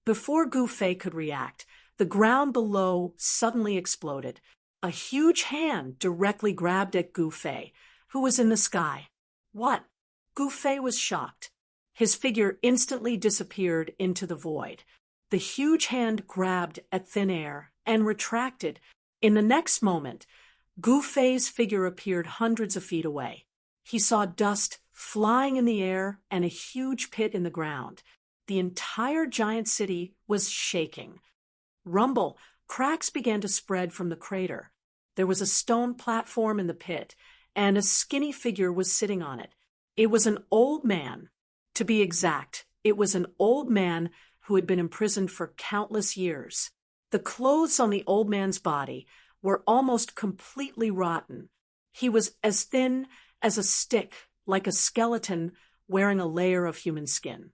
Before Gu Fei could react, the ground below suddenly exploded. A huge hand directly grabbed at Gu Fei, who was in the sky. What? Gu Fei was shocked. His figure instantly disappeared into the void. The huge hand grabbed at thin air and retracted. In the next moment, Gu Fei's figure appeared hundreds of feet away. He saw dust flying in the air and a huge pit in the ground. The entire giant city was shaking. Rumble, cracks began to spread from the crater. There was a stone platform in the pit, and a skinny figure was sitting on it. It was an old man. To be exact, it was an old man who had been imprisoned for countless years. The clothes on the old man's body were almost completely rotten. He was as thin as a stick, like a skeleton wearing a layer of human skin.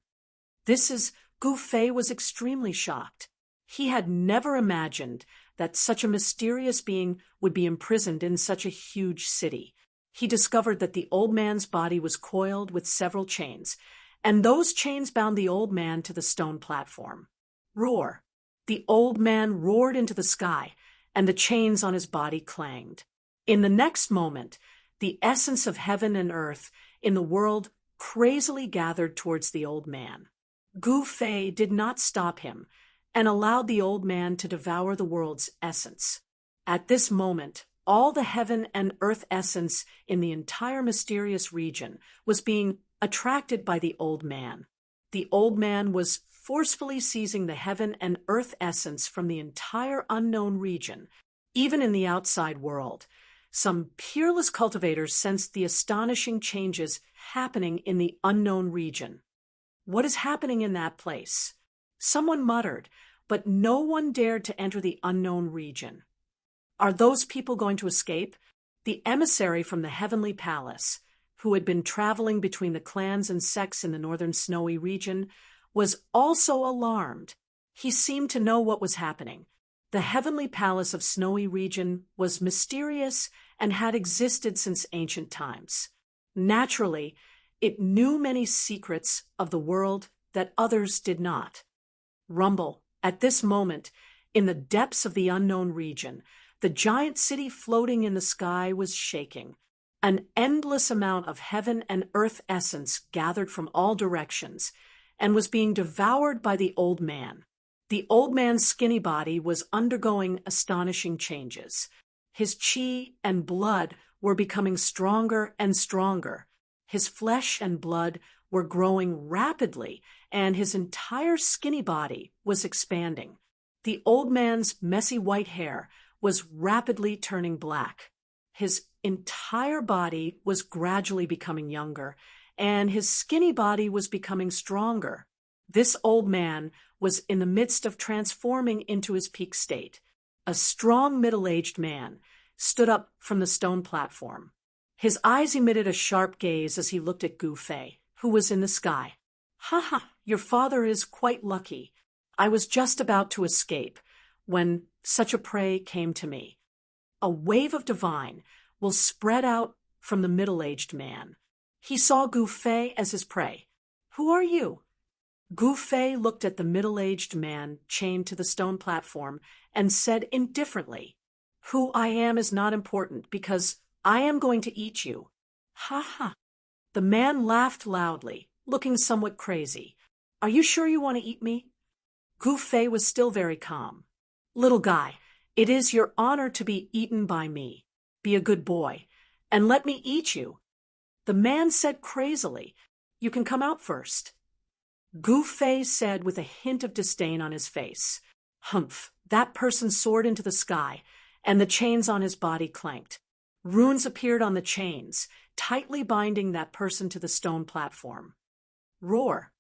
Gu Fei was extremely shocked. He had never imagined that such a mysterious being would be imprisoned in such a huge city. He discovered that the old man's body was coiled with several chains, and those chains bound the old man to the stone platform. Roar! The old man roared into the sky, and the chains on his body clanged. In the next moment, the essence of heaven and earth in the world crazily gathered towards the old man. Gu Fei did not stop him and allowed the old man to devour the world's essence. At this moment, all the heaven and earth essence in the entire mysterious region was being attracted by the old man. The old man was forcefully seizing the heaven and earth essence from the entire unknown region, even in the outside world. Some peerless cultivators sensed the astonishing changes happening in the unknown region. What is happening in that place? Someone muttered, but no one dared to enter the unknown region. Are those people going to escape? The emissary from the heavenly palace, who had been traveling between the clans and sects in the northern snowy region, was also alarmed. He seemed to know what was happening. The heavenly palace of snowy region was mysterious and had existed since ancient times. Naturally, it knew many secrets of the world that others did not. Rumble, at this moment, in the depths of the unknown region, the giant city floating in the sky was shaking. An endless amount of heaven and earth essence gathered from all directions and was being devoured by the old man. The old man's skinny body was undergoing astonishing changes. His chi and blood were becoming stronger and stronger. His flesh and blood were growing rapidly, and his entire skinny body was expanding. The old man's messy white hair was rapidly turning black. His entire body was gradually becoming younger, and his skinny body was becoming stronger. This old man was in the midst of transforming into his peak state. A strong middle-aged man stood up from the stone platform. His eyes emitted a sharp gaze as he looked at Gu Fei, who was in the sky. "Ha ha, your father is quite lucky. I was just about to escape when such a prey came to me." A wave of divine will spread out from the middle-aged man. He saw Gu Fei as his prey. "Who are you?" Gu Fei looked at the middle-aged man chained to the stone platform and said indifferently, "Who I am is not important because I am going to eat you." "Ha ha." The man laughed loudly, looking somewhat crazy. "Are you sure you want to eat me?" Gu Fei was still very calm. "Little guy, it is your honor to be eaten by me. Be a good boy, and let me eat you." The man said crazily, "You can come out first." Gu Fei said with a hint of disdain on his face, "Humph." That person soared into the sky, and the chains on his body clanked. Runes appeared on the chains, tightly binding that person to the stone platform. Roar.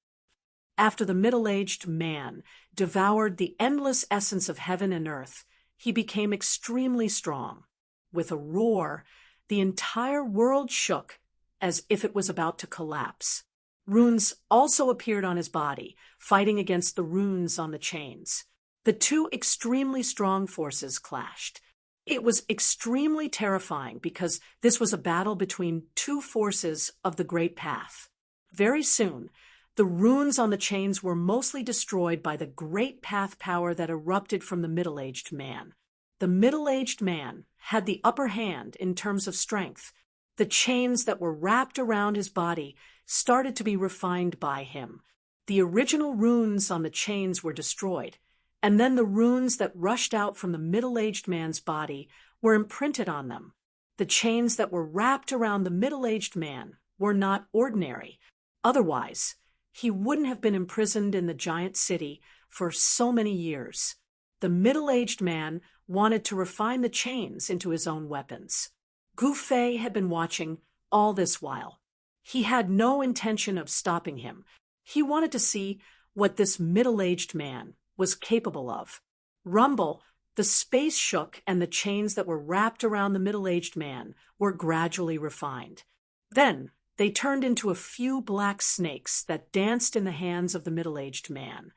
After the middle-aged man devoured the endless essence of heaven and earth, he became extremely strong. With a roar, the entire world shook as if it was about to collapse. Runes also appeared on his body, fighting against the runes on the chains. The two extremely strong forces clashed. It was extremely terrifying because this was a battle between two forces of the Great Path. Very soon, the runes on the chains were mostly destroyed by the Great Path power that erupted from the middle-aged man. The middle-aged man had the upper hand in terms of strength. The chains that were wrapped around his body started to be refined by him. The original runes on the chains were destroyed, and then the runes that rushed out from the middle-aged man's body were imprinted on them. The chains that were wrapped around the middle-aged man were not ordinary. Otherwise, he wouldn't have been imprisoned in the giant city for so many years. The middle-aged man wanted to refine the chains into his own weapons. Gu Fei had been watching all this while. He had no intention of stopping him. He wanted to see what this middle-aged man was capable of. Rumble, the space shook, and the chains that were wrapped around the middle-aged man were gradually refined. Then they turned into a few black snakes that danced in the hands of the middle-aged man.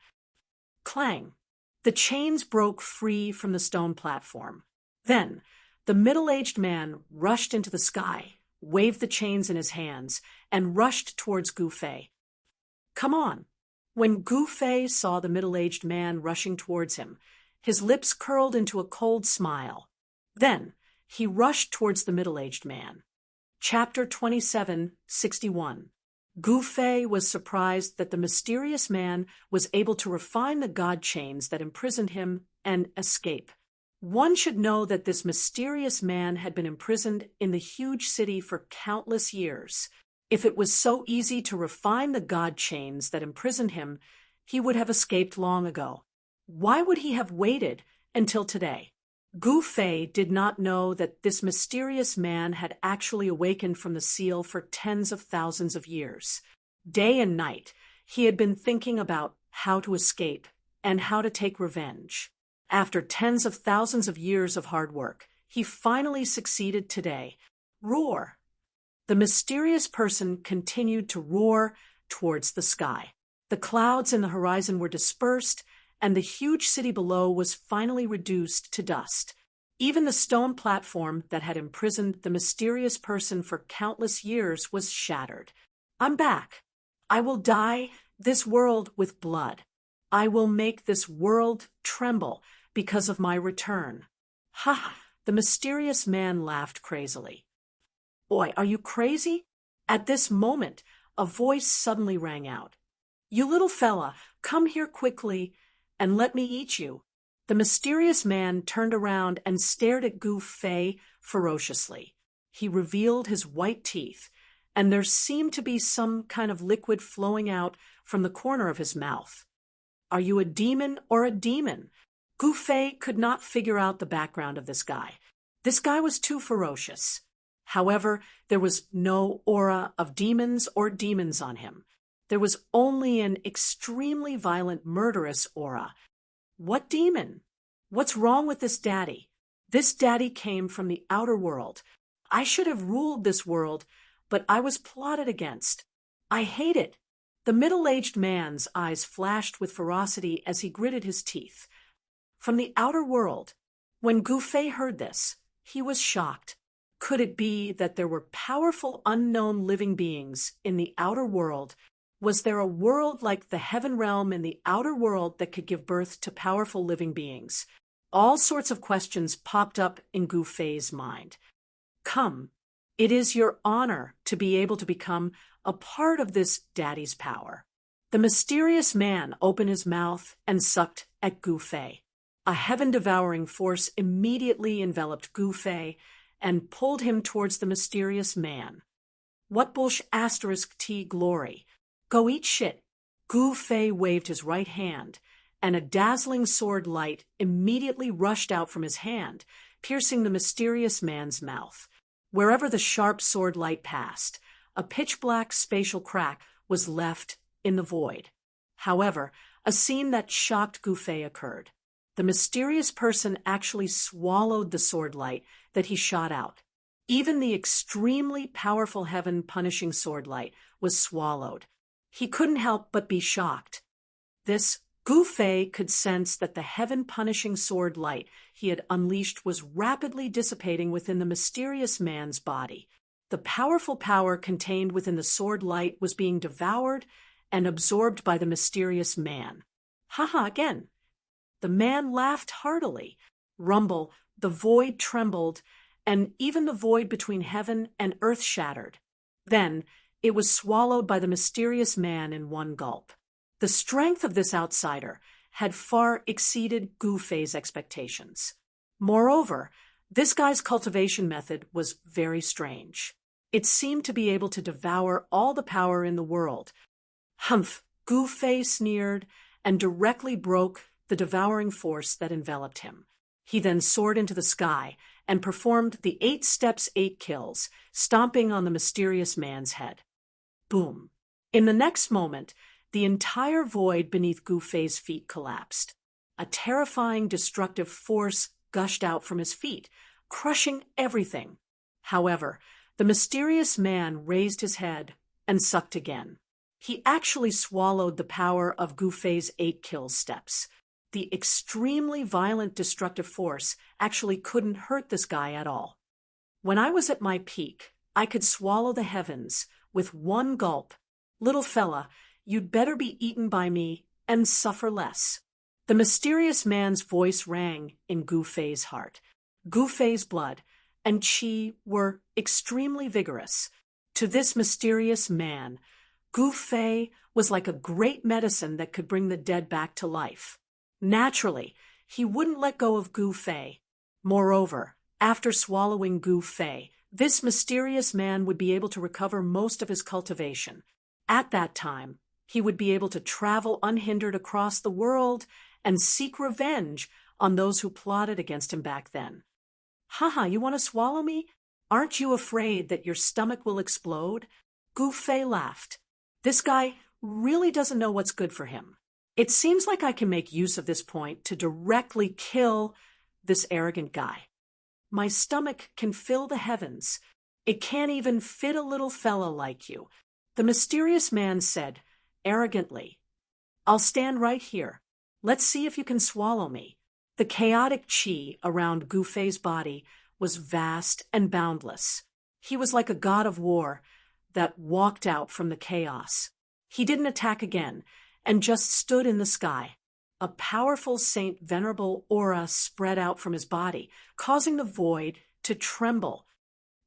Clang! The chains broke free from the stone platform. Then the middle-aged man rushed into the sky, waved the chains in his hands, and rushed towards Gu Fei. "Come on!" When Gu Fei saw the middle-aged man rushing towards him, his lips curled into a cold smile. Then he rushed towards the middle-aged man. Chapter 27:61. Gu Fei was surprised that the mysterious man was able to refine the god chains that imprisoned him and escape. One should know that this mysterious man had been imprisoned in the huge city for countless years. If it was so easy to refine the god chains that imprisoned him, he would have escaped long ago. Why would he have waited until today? Gu Fei did not know that this mysterious man had actually awakened from the seal for tens of thousands of years. Day and night, he had been thinking about how to escape and how to take revenge. After tens of thousands of years of hard work, he finally succeeded today. Roar! The mysterious person continued to roar towards the sky. The clouds in the horizon were dispersed, and the huge city below was finally reduced to dust. Even the stone platform that had imprisoned the mysterious person for countless years was shattered. "I'm back. I will dye this world with blood. I will make this world tremble because of my return." Ha ha! The mysterious man laughed crazily. "Boy, are you crazy?" At this moment, a voice suddenly rang out. "You little fella, come here quickly and let me eat you." The mysterious man turned around and stared at Gu Fei ferociously. He revealed his white teeth, and there seemed to be some kind of liquid flowing out from the corner of his mouth. "Are you a demon or a demon?" Gu Fei could not figure out the background of this guy. This guy was too ferocious. However, there was no aura of demons or demons on him. There was only an extremely violent, murderous aura. What demon? What's wrong with this daddy? This daddy came from the outer world. I should have ruled this world, but I was plotted against. I hate it. The middle-aged man's eyes flashed with ferocity as he gritted his teeth. From the outer world. When Gu Fei heard this, he was shocked. Could it be that there were powerful unknown living beings in the outer world? Was there a world like the heaven realm in the outer world that could give birth to powerful living beings? All sorts of questions popped up in Gu Fei's mind. "Come, it is your honor to be able to become a part of this daddy's power." The mysterious man opened his mouth and sucked at Gu Fei. A heaven-devouring force immediately enveloped Gu Fei and pulled him towards the mysterious man. "What bullsh *T glory? Go eat shit." Gu Fei waved his right hand, and a dazzling sword light immediately rushed out from his hand, piercing the mysterious man's mouth. Wherever the sharp sword light passed, a pitch-black spatial crack was left in the void. However, a scene that shocked Gu Fei occurred. The mysterious person actually swallowed the sword light that he shot out. Even the extremely powerful heaven-punishing sword light was swallowed. He couldn't help but be shocked. Gu Fei could sense that the heaven-punishing sword light he had unleashed was rapidly dissipating within the mysterious man's body. The powerful power contained within the sword light was being devoured and absorbed by the mysterious man. "Haha, again." The man laughed heartily. Rumble, the void trembled, and even the void between heaven and earth shattered. Then it was swallowed by the mysterious man in one gulp. The strength of this outsider had far exceeded Gu Fei's expectations. Moreover, this guy's cultivation method was very strange. It seemed to be able to devour all the power in the world. Humph! Gu Fei sneered and directly broke the devouring force that enveloped him. He then soared into the sky and performed the 8 steps, 8 kills, stomping on the mysterious man's head. Boom! In the next moment, the entire void beneath Gu Fei's feet collapsed. A terrifying, destructive force gushed out from his feet, crushing everything. However, the mysterious man raised his head and sucked again. He actually swallowed the power of Gu Fei's 8 kill steps. The extremely violent destructive force actually couldn't hurt this guy at all. When I was at my peak, I could swallow the heavens with 1 gulp. Little fella, you'd better be eaten by me and suffer less. The mysterious man's voice rang in Gu Fei's heart. Gu Fei's blood and qi were extremely vigorous. To this mysterious man, Gu Fei was like a great medicine that could bring the dead back to life. Naturally, he wouldn't let go of Gu Fei. Moreover, after swallowing Gu Fei, this mysterious man would be able to recover most of his cultivation. At that time, he would be able to travel unhindered across the world and seek revenge on those who plotted against him back then. Haha, you want to swallow me? Aren't you afraid that your stomach will explode? Gu Fei laughed. This guy really doesn't know what's good for him. It seems like I can make use of this point to directly kill this arrogant guy. My stomach can fill the heavens. It can't even fit a little fella like you. The mysterious man said, arrogantly, I'll stand right here. Let's see if you can swallow me. The chaotic qi around Gu Fei's body was vast and boundless. He was like a god of war that walked out from the chaos. He didn't attack again and just stood in the sky. A powerful saint venerable aura spread out from his body, causing the void to tremble.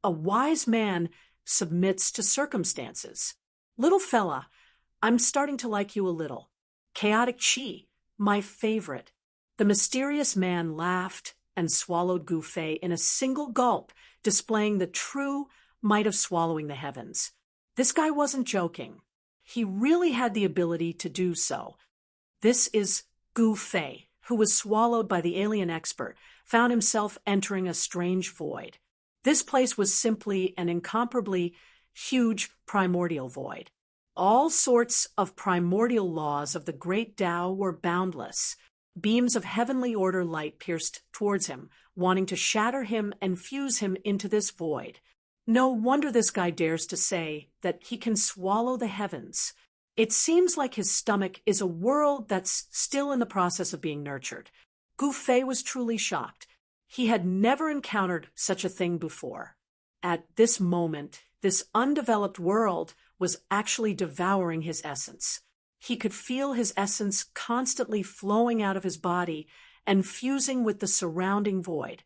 A wise man submits to circumstances. Little fella, I'm starting to like you a little. Chaotic qi, my favorite. The mysterious man laughed and swallowed Gu Fei in a single gulp, displaying the true might of swallowing the heavens. This guy wasn't joking. He really had the ability to do so. This is Gu Fei, who was swallowed by the alien expert, found himself entering a strange void. This place was simply an incomparably huge primordial void. All sorts of primordial laws of the great Tao were boundless. Beams of heavenly order light pierced towards him, wanting to shatter him and fuse him into this void. No wonder this guy dares to say that he can swallow the heavens. It seems like his stomach is a world that's still in the process of being nurtured. Gu Fei was truly shocked. He had never encountered such a thing before. At this moment, this undeveloped world was actually devouring his essence. He could feel his essence constantly flowing out of his body and fusing with the surrounding void.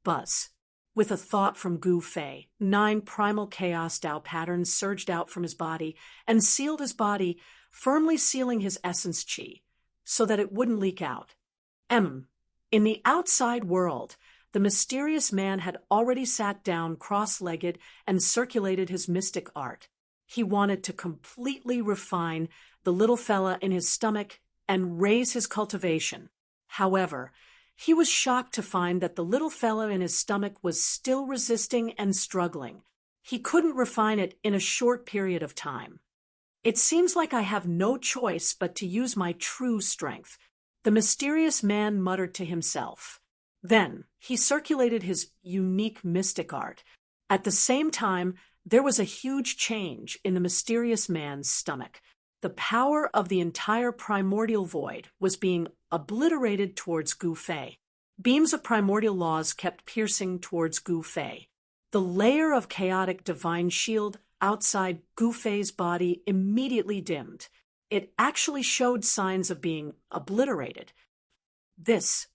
Buzz. With a thought from Gu Fei, 9 primal chaos Tao patterns surged out from his body and sealed his body, firmly sealing his essence qi, so that it wouldn't leak out. In the outside world, the mysterious man had already sat down cross-legged and circulated his mystic art. He wanted to completely refine the little fella in his stomach and raise his cultivation. However, he was shocked to find that the little fella in his stomach was still resisting and struggling. He couldn't refine it in a short period of time. It seems like I have no choice but to use my true strength, the mysterious man muttered to himself. Then he circulated his unique mystic art. At the same time, there was a huge change in the mysterious man's stomach. The power of the entire primordial void was being obliterated towards Gu Fei. Beams of primordial laws kept piercing towards Gu Fei. The layer of chaotic divine shield outside Gu Fei's body immediately dimmed. It actually showed signs of being obliterated. This,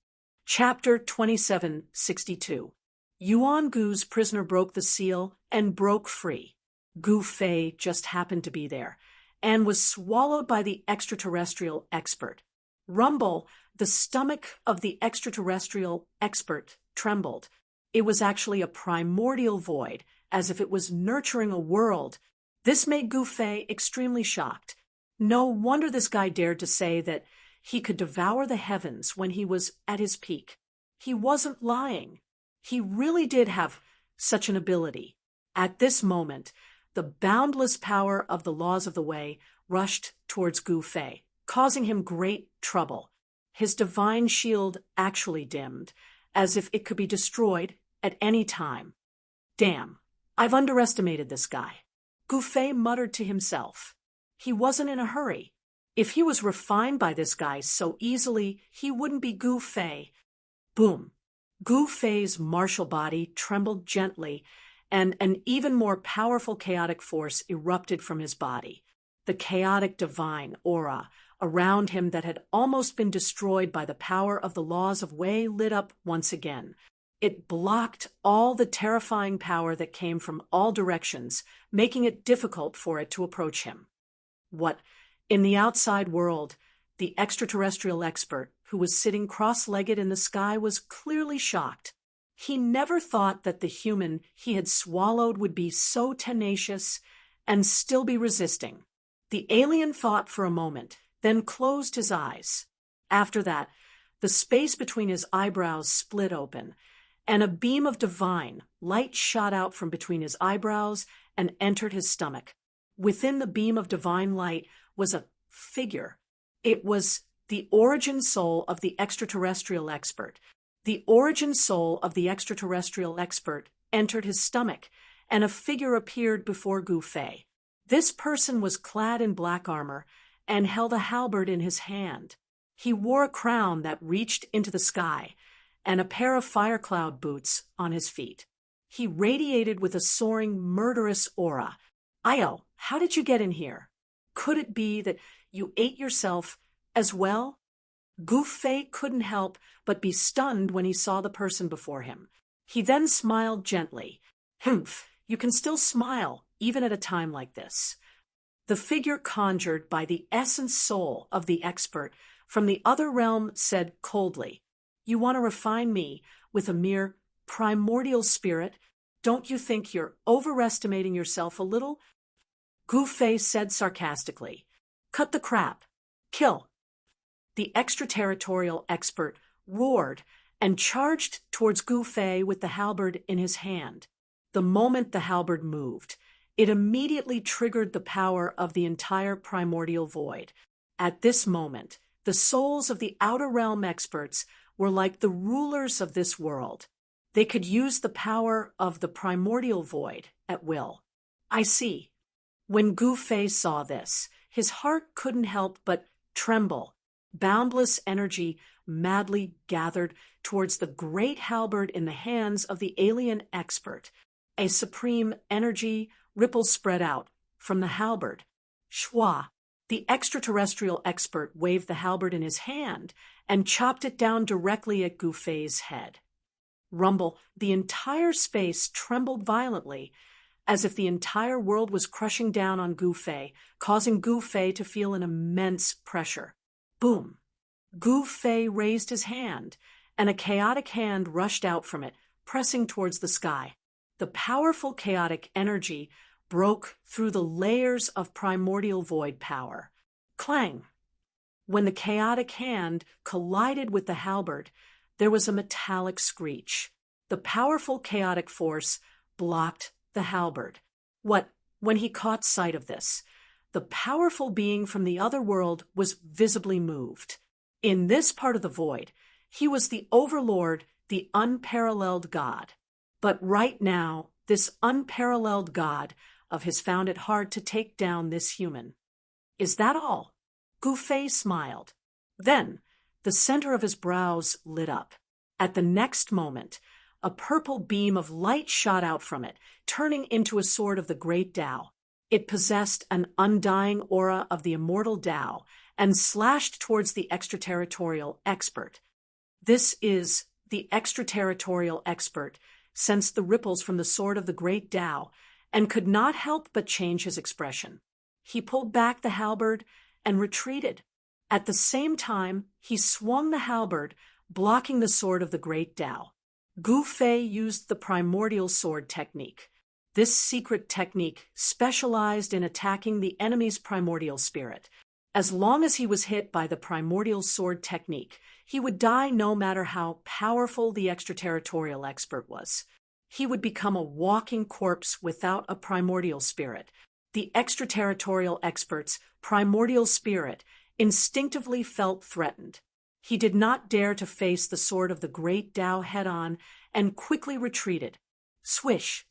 Chapter 2762. Yuan Gu's prisoner broke the seal and broke free. Gu Fei just happened to be there, and was swallowed by the extraterrestrial expert. Rumble, the stomach of the extraterrestrial expert, trembled. It was actually a primordial void, as if it was nurturing a world. This made Gu Fei extremely shocked. No wonder this guy dared to say that he could devour the heavens when he was at his peak. He wasn't lying. He really did have such an ability. At this moment, the boundless power of the laws of the way rushed towards Gu Fei, causing him great trouble. His divine shield actually dimmed, as if it could be destroyed at any time. Damn, I've underestimated this guy. Gu Fei muttered to himself. He wasn't in a hurry. If he was refined by this guy so easily, he wouldn't be Gu Fei. Boom. Gu Fei's martial body trembled gently, and an even more powerful chaotic force erupted from his body. The chaotic divine aura around him that had almost been destroyed by the power of the laws of Wei lit up once again. It blocked all the terrifying power that came from all directions, making it difficult for it to approach him. What, in the outside world, the extraterrestrial expert, who was sitting cross-legged in the sky, was clearly shocked. He never thought that the human he had swallowed would be so tenacious and still be resisting. The alien thought for a moment, then closed his eyes. After that, the space between his eyebrows split open, and a beam of divine light shot out from between his eyebrows and entered his stomach. Within the beam of divine light was a figure. It was the origin soul of the extraterrestrial expert. The origin soul of the extraterrestrial expert entered his stomach, and a figure appeared before Gu Fei. This person was clad in black armor and held a halberd in his hand. He wore a crown that reached into the sky and a pair of fire cloud boots on his feet. He radiated with a soaring, murderous aura. Io, how did you get in here? Could it be that you ate yourself as well? Gu Fei couldn't help but be stunned when he saw the person before him. He then smiled gently. Humph, you can still smile, even at a time like this. The figure conjured by the essence soul of the expert from the other realm said coldly, "You want to refine me with a mere primordial spirit? Don't you think you're overestimating yourself a little?" Gu Fei said sarcastically, "Cut the crap. Kill." The extraterritorial expert roared and charged towards Gu Fei with the halberd in his hand. The moment the halberd moved, it immediately triggered the power of the entire primordial void. At this moment, the souls of the outer realm experts were like the rulers of this world. They could use the power of the primordial void at will. I see. When Gu Fei saw this, his heart couldn't help but tremble. Boundless energy madly gathered towards the great halberd in the hands of the alien expert. A supreme energy ripple spread out from the halberd. Shwa, the extraterrestrial expert, waved the halberd in his hand and chopped it down directly at Gu Fei's head. Rumble, the entire space trembled violently, as if the entire world was crushing down on Gu Fei, causing Gu Fei to feel an immense pressure. Boom! Gu Fei raised his hand, and a chaotic hand rushed out from it, pressing towards the sky. The powerful chaotic energy broke through the layers of primordial void power. Clang! When the chaotic hand collided with the halberd, there was a metallic screech. The powerful chaotic force blocked the halberd. When he caught sight of this, the powerful being from the other world was visibly moved. In this part of the void, he was the overlord, the unparalleled god. But right now, this unparalleled god of his found it hard to take down this human. Is that all? Gu Fei smiled. Then, the center of his brows lit up. At the next moment, a purple beam of light shot out from it, turning into a sword of the great Tao. It possessed an undying aura of the immortal Tao and slashed towards the extraterritorial expert. This is the extraterritorial expert sensed the ripples from the sword of the great Tao and could not help but change his expression. He pulled back the halberd and retreated. At the same time, he swung the halberd, blocking the sword of the great Tao. Gu Fei used the primordial sword technique. This secret technique specialized in attacking the enemy's primordial spirit. As long as he was hit by the primordial sword technique, he would die no matter how powerful the extraterritorial expert was. He would become a walking corpse without a primordial spirit. The extraterritorial expert's primordial spirit instinctively felt threatened. He did not dare to face the sword of the great Tao head-on and quickly retreated. Swish!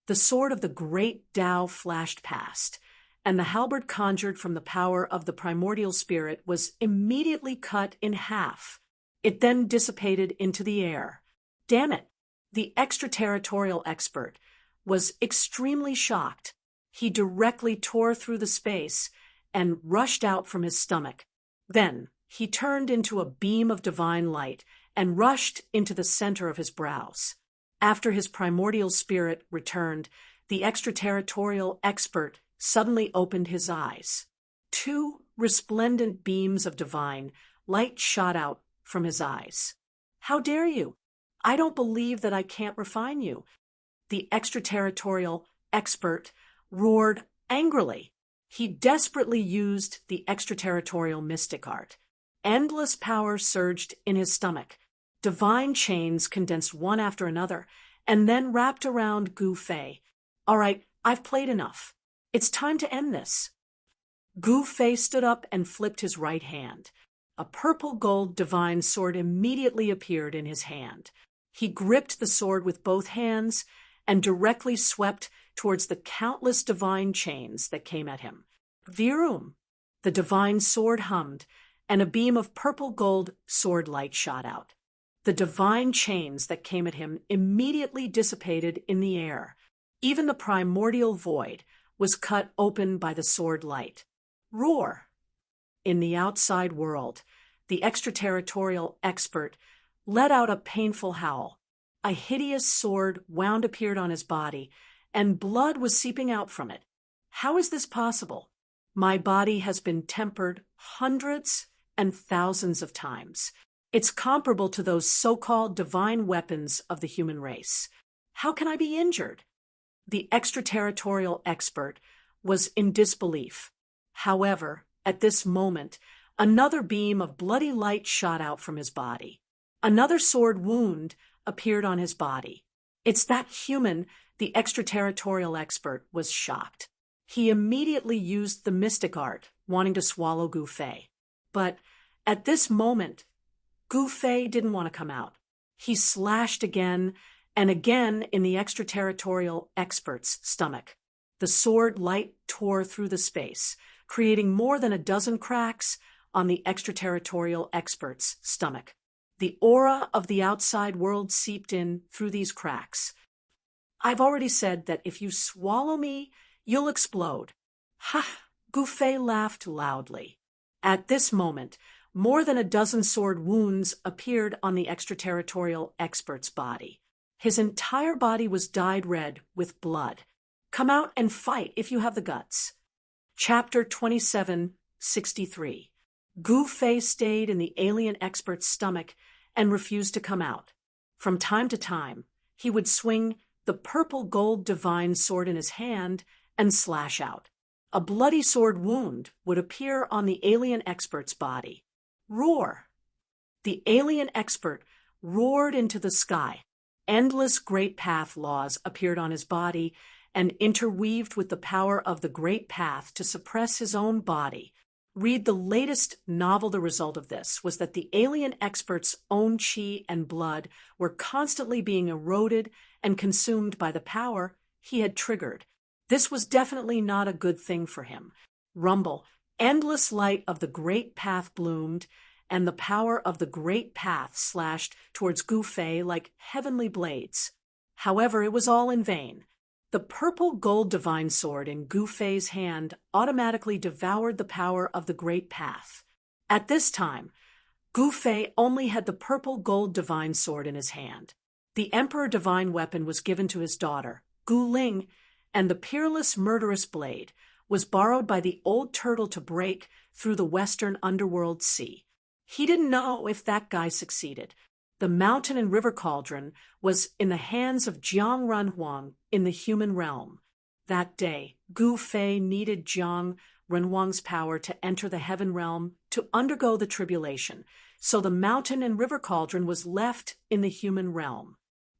The sword of the great Tao flashed past, and the halberd conjured from the power of the primordial spirit was immediately cut in half. It then dissipated into the air. Damn it! The extraterritorial expert was extremely shocked. He directly tore through the space and rushed out from his stomach. Then he turned into a beam of divine light and rushed into the center of his brows. After his primordial spirit returned, the extraterritorial expert suddenly opened his eyes. Two resplendent beams of divine light shot out from his eyes. "How dare you? I don't believe that I can't refine you." The extraterritorial expert roared angrily. He desperately used the extraterritorial mystic art. Endless power surged in his stomach. Divine chains condensed one after another, and then wrapped around Gu Fei. "All right, I've played enough. It's time to end this." Gu Fei stood up and flipped his right hand. A purple gold divine sword immediately appeared in his hand. He gripped the sword with both hands and directly swept towards the countless divine chains that came at him. Virum! The divine sword hummed, and a beam of purple gold sword light shot out. The divine chains that came at him immediately dissipated in the air. Even the primordial void was cut open by the sword light. Roar! In the outside world, the extraterritorial expert let out a painful howl. A hideous sword wound appeared on his body, and blood was seeping out from it. How is this possible? My body has been tempered hundreds and thousands of times. It's comparable to those so-called divine weapons of the human race. How can I be injured? The extraterritorial expert was in disbelief. However, at this moment, another beam of bloody light shot out from his body. Another sword wound appeared on his body. "It's that human," the extraterritorial expert was shocked. He immediately used the mystic art, wanting to swallow Gu Fei. But at this moment, Gu Fei didn't want to come out. He slashed again and again in the extraterritorial expert's stomach. The sword light tore through the space, creating more than a dozen cracks on the extraterritorial expert's stomach. The aura of the outside world seeped in through these cracks. "I've already said that if you swallow me, you'll explode." "Ha!" Gu Fei laughed loudly. At this moment, more than a dozen sword wounds appeared on the extraterritorial expert's body. His entire body was dyed red with blood. "Come out and fight if you have the guts." Chapter 2763. Gu Fei stayed in the alien expert's stomach and refused to come out. From time to time, he would swing the purple gold divine sword in his hand and slash out. A bloody sword wound would appear on the alien expert's body. Roar! The alien expert roared into the sky. Endless great path laws appeared on his body and interweaved with the power of the great path to suppress his own body. Read the latest novel. The result of this was that the alien expert's own chi and blood were constantly being eroded and consumed by the power he had triggered. This was definitely not a good thing for him. Rumble, endless light of the great path bloomed, and the power of the great path slashed towards Gu Fei like heavenly blades. However, it was all in vain. The purple gold divine sword in Gu Fei's hand automatically devoured the power of the great path. At this time, Gu Fei only had the purple gold divine sword in his hand. The emperor divine weapon was given to his daughter, Gu Ling, and the peerless murderous blade was borrowed by the old turtle to break through the western underworld sea. He didn't know if that guy succeeded. The mountain and river cauldron was in the hands of Jiang Renhuang in the human realm. That day, Gu Fei needed Jiang Renhuang's power to enter the heaven realm to undergo the tribulation, so the mountain and river cauldron was left in the human realm.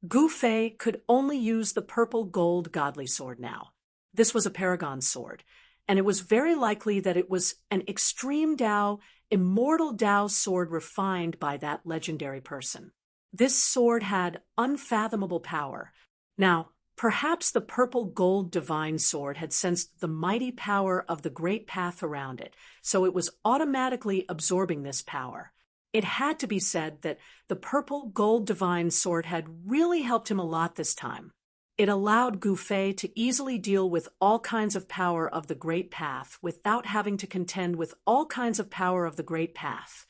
Gu Fei could only use the purple gold godly sword now. This was a paragon sword, and it was very likely that it was an extreme Dao, immortal Dao sword refined by that legendary person. This sword had unfathomable power. Now, perhaps the purple gold divine sword had sensed the mighty power of the great path around it, so it was automatically absorbing this power. It had to be said that the purple gold divine sword had really helped him a lot this time. It allowed Gu Fei to easily deal with all kinds of power of the great path without having to contend with all kinds of power of the great path.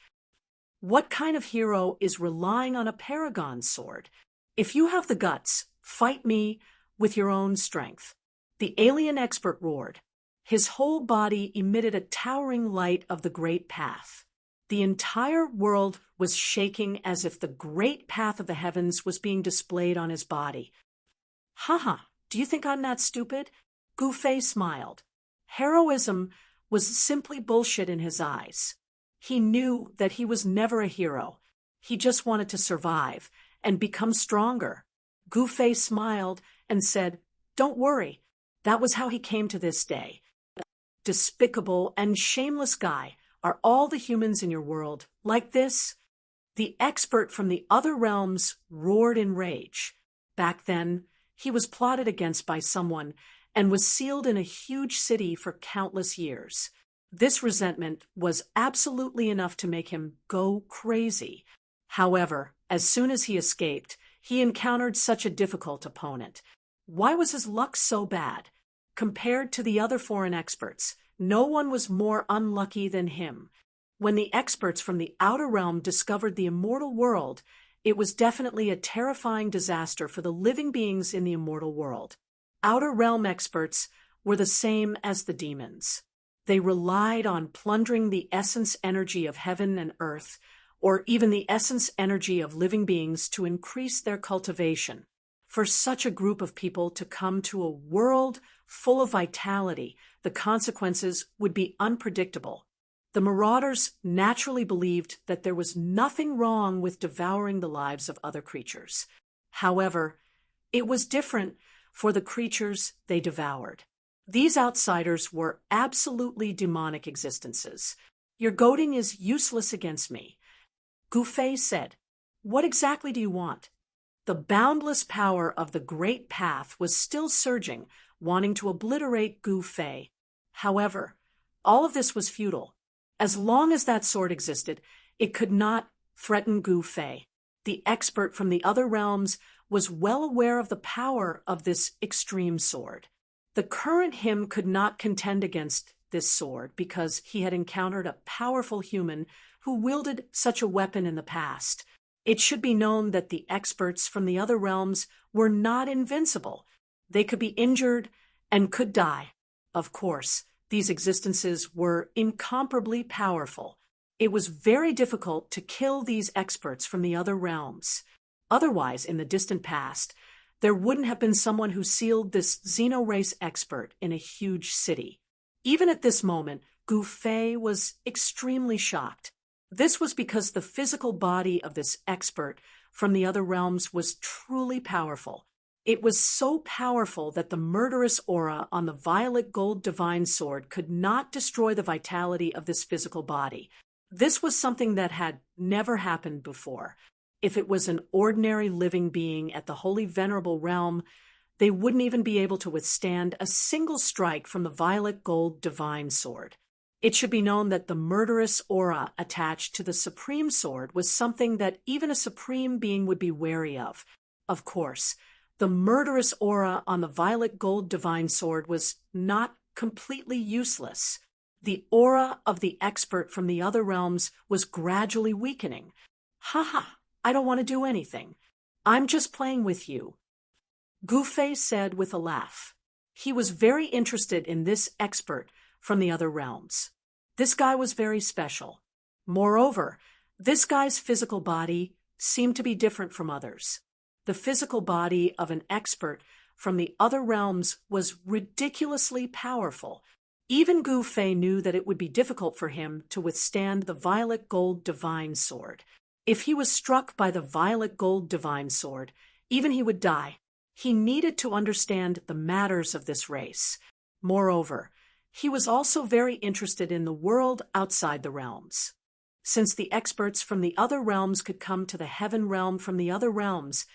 What kind of hero is relying on a paragon sword? If you have the guts, fight me with your own strength. The alien expert roared. His whole body emitted a towering light of the great path. The entire world was shaking as if the great path of the heavens was being displayed on his body. Haha, do you think I'm that stupid? Gu Fei smiled. Heroism was simply bullshit in his eyes. He knew that he was never a hero. He just wanted to survive and become stronger. Gu Fei smiled and said, "Don't worry. That was how he came to this day. Despicable and shameless guy. Are all the humans in your world like this?" The expert from the other realms roared in rage. Back then, he was plotted against by someone and was sealed in a huge city for countless years. This resentment was absolutely enough to make him go crazy. However, as soon as he escaped, he encountered such a difficult opponent. Why was his luck so bad? Compared to the other foreign experts, no one was more unlucky than him. When the experts from the outer realm discovered the immortal world, it was definitely a terrifying disaster for the living beings in the immortal world. Outer realm experts were the same as the demons. They relied on plundering the essence energy of heaven and earth, or even the essence energy of living beings to increase their cultivation. For such a group of people to come to a world full of vitality, the consequences would be unpredictable. The marauders naturally believed that there was nothing wrong with devouring the lives of other creatures. However, it was different for the creatures they devoured. These outsiders were absolutely demonic existences. "Your goading is useless against me," Gu Fei said. "What exactly do you want?" The boundless power of the great path was still surging, wanting to obliterate Gu Fei. However, all of this was futile. As long as that sword existed, it could not threaten Gu Fei. The expert from the other realms was well aware of the power of this extreme sword. The current him could not contend against this sword because he had encountered a powerful human who wielded such a weapon in the past. It should be known that the experts from the other realms were not invincible. They could be injured and could die. Of course, these existences were incomparably powerful. It was very difficult to kill these experts from the other realms. Otherwise, in the distant past, there wouldn't have been someone who sealed this xenorace expert in a huge city. Even at this moment, Gu Fei was extremely shocked. This was because the physical body of this expert from the other realms was truly powerful. It was so powerful that the murderous aura on the violet gold divine sword could not destroy the vitality of this physical body. This was something that had never happened before. If it was an ordinary living being at the holy venerable realm, they wouldn't even be able to withstand a single strike from the violet gold divine sword. It should be known that the murderous aura attached to the supreme sword was something that even a supreme being would be wary of. Of course, the murderous aura on the violet gold divine sword was not completely useless. The aura of the expert from the other realms was gradually weakening. Haha, I don't want to do anything. I'm just playing with you, Gu Fei said with a laugh. He was very interested in this expert from the other realms. This guy was very special. Moreover, this guy's physical body seemed to be different from others. The physical body of an expert from the other realms was ridiculously powerful. Even Gu Fei knew that it would be difficult for him to withstand the violet gold divine sword. If he was struck by the violet gold divine sword, even he would die. He needed to understand the matters of this race. Moreover, he was also very interested in the world outside the realms. Since the experts from the other realms could come to the heaven realm from the other realms,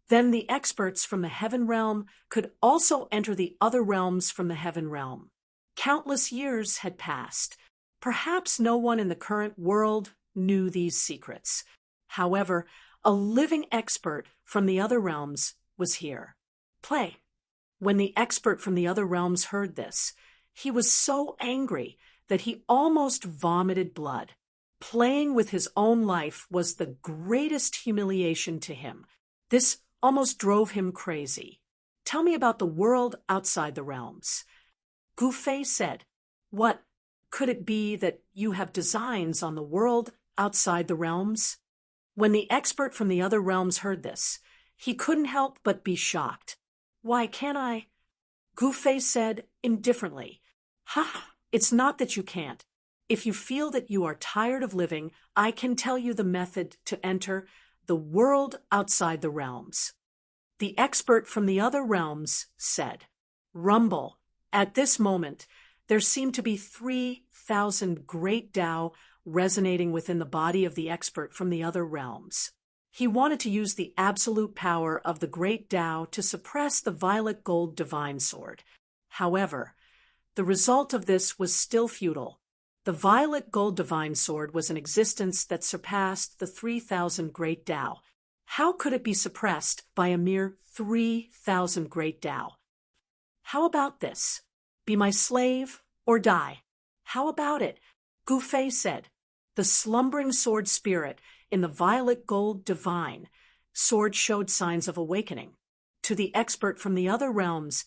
then the experts from the heaven realm could also enter the other realms from the heaven realm. Countless years had passed. Perhaps no one in the current world knew these secrets. However, a living expert from the other realms was here. Play. When the expert from the other realms heard this, he was so angry that he almost vomited blood. Playing with his own life was the greatest humiliation to him. This almost drove him crazy. Tell me about the world outside the realms. Gu Fei said, What? Could it be that you have designs on the world outside the realms? When the expert from the other realms heard this, he couldn't help but be shocked. Why can't I? Gu Fei said indifferently, Ha! It's not that you can't. If you feel that you are tired of living, I can tell you the method to enter the world outside the realms. The expert from the other realms said, Rumble. At this moment, there seemed to be 3,000 great Tao resonating within the body of the expert from the other realms. He wanted to use the absolute power of the great Tao to suppress the violet gold divine sword. However, the result of this was still futile. The violet gold divine sword was an existence that surpassed the 3,000 great Tao. How could it be suppressed by a mere 3,000 great Tao? How about this? Be my slave or die. How about it? Gu Fei said. The slumbering sword spirit in the violet gold divine sword showed signs of awakening. To the expert from the other realms,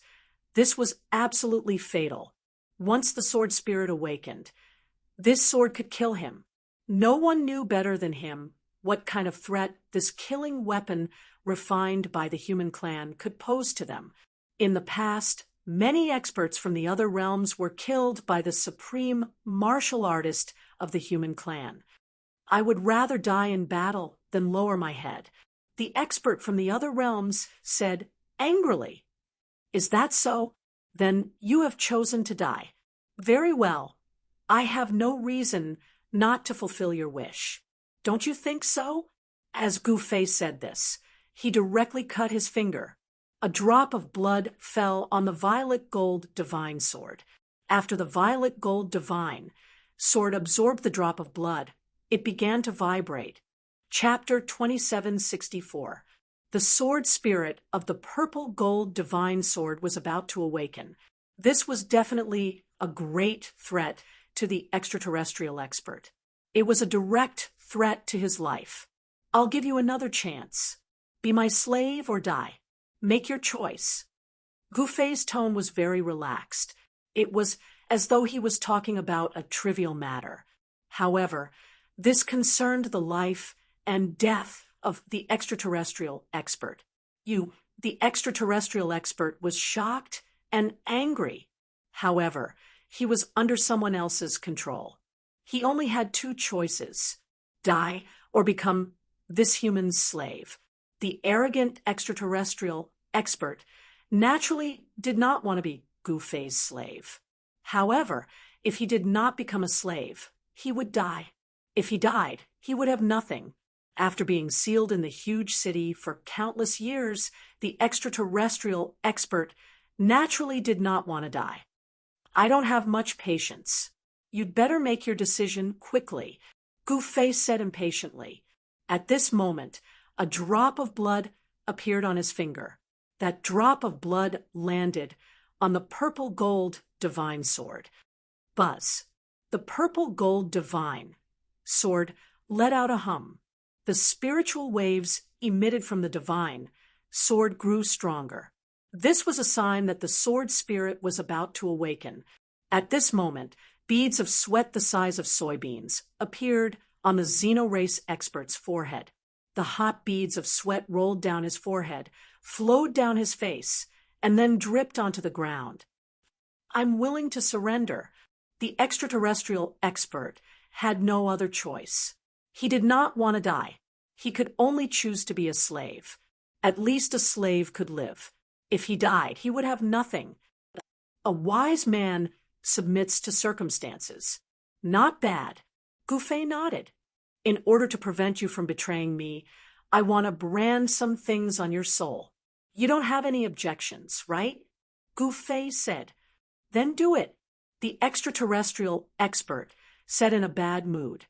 this was absolutely fatal. Once the sword spirit awakened, this sword could kill him. No one knew better than him what kind of threat this killing weapon refined by the human clan could pose to them. In the past, many experts from the other realms were killed by the supreme martial artist of the human clan. I would rather die in battle than lower my head, the expert from the other realms said angrily. Is that so? Then you have chosen to die. Very well. I have no reason not to fulfill your wish. Don't you think so? As Gu Fei said this, he directly cut his finger. A drop of blood fell on the violet gold divine sword. After the violet gold divine sword absorbed the drop of blood, it began to vibrate. Chapter 2764. The sword spirit of the purple gold divine sword was about to awaken. This was definitely a great threat to the extraterrestrial expert. It was a direct threat to his life. I'll give you another chance. Be my slave or die. Make your choice. Gu Fei's tone was very relaxed. It was as though he was talking about a trivial matter. However, this concerned the life and death of the extraterrestrial expert. The extraterrestrial expert, was shocked and angry. However, he was under someone else's control. He only had two choices: die or become this human's slave. The arrogant extraterrestrial expert naturally did not want to be Gu Fei's slave. However, if he did not become a slave, he would die. If he died, he would have nothing. After being sealed in the huge city for countless years, the extraterrestrial expert naturally did not want to die. I don't have much patience. You'd better make your decision quickly, Gu Fei said impatiently. At this moment, a drop of blood appeared on his finger. That drop of blood landed on the purple gold divine sword. Buzz. The purple gold divine sword let out a hum. The spiritual waves emitted from the divine sword grew stronger. This was a sign that the sword spirit was about to awaken. At this moment, beads of sweat the size of soybeans appeared on the xenorace expert's forehead. The hot beads of sweat rolled down his forehead, flowed down his face, and then dripped onto the ground. "I'm willing to surrender." The extraterrestrial expert had no other choice. He did not want to die. He could only choose to be a slave. At least a slave could live. If he died, he would have nothing. A wise man submits to circumstances. Not bad. Gouffet nodded. "In order to prevent you from betraying me, I want to brand some things on your soul. You don't have any objections, right?" Gouffet said. "Then do it." The extraterrestrial expert said in a bad mood.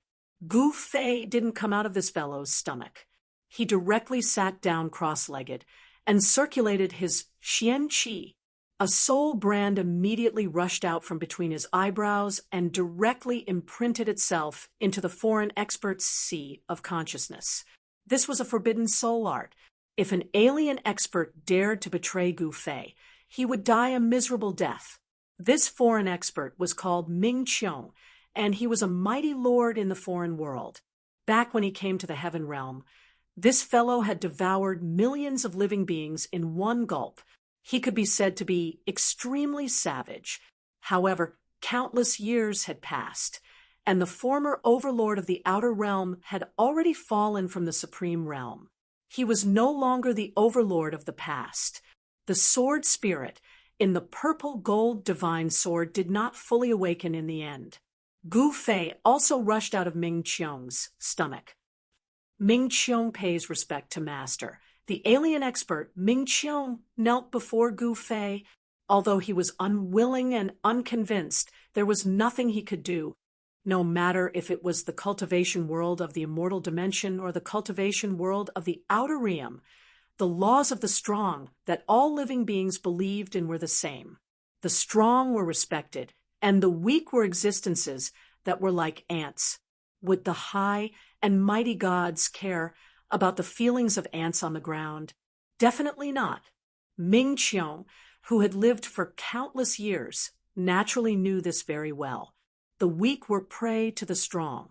Gouffet didn't come out of this fellow's stomach. He directly sat down cross-legged and circulated his xian qi. A soul brand immediately rushed out from between his eyebrows and directly imprinted itself into the foreign expert's sea of consciousness. This was a forbidden soul art. If an alien expert dared to betray Gouffet, he would die a miserable death. This foreign expert was called Ming Qiong, and he was a mighty lord in the foreign world. Back when he came to the heaven realm, this fellow had devoured millions of living beings in one gulp. He could be said to be extremely savage. However, countless years had passed, and the former overlord of the outer realm had already fallen from the supreme realm. He was no longer the overlord of the past. The sword spirit in the purple gold divine sword did not fully awaken in the end. Gouffet also rushed out of Ming Qiong's stomach. Ming Qiong pays respect to master. The alien expert, Ming Qiong, knelt before Gouffet. Although he was unwilling and unconvinced, there was nothing he could do, no matter if it was the cultivation world of the immortal dimension or the cultivation world of the outer realm. The laws of the strong that all living beings believed in were the same. The strong were respected, and the weak were existences that were like ants. Would the high and mighty gods care about the feelings of ants on the ground? Definitely not. Ming Qiong, who had lived for countless years, naturally knew this very well. The weak were prey to the strong,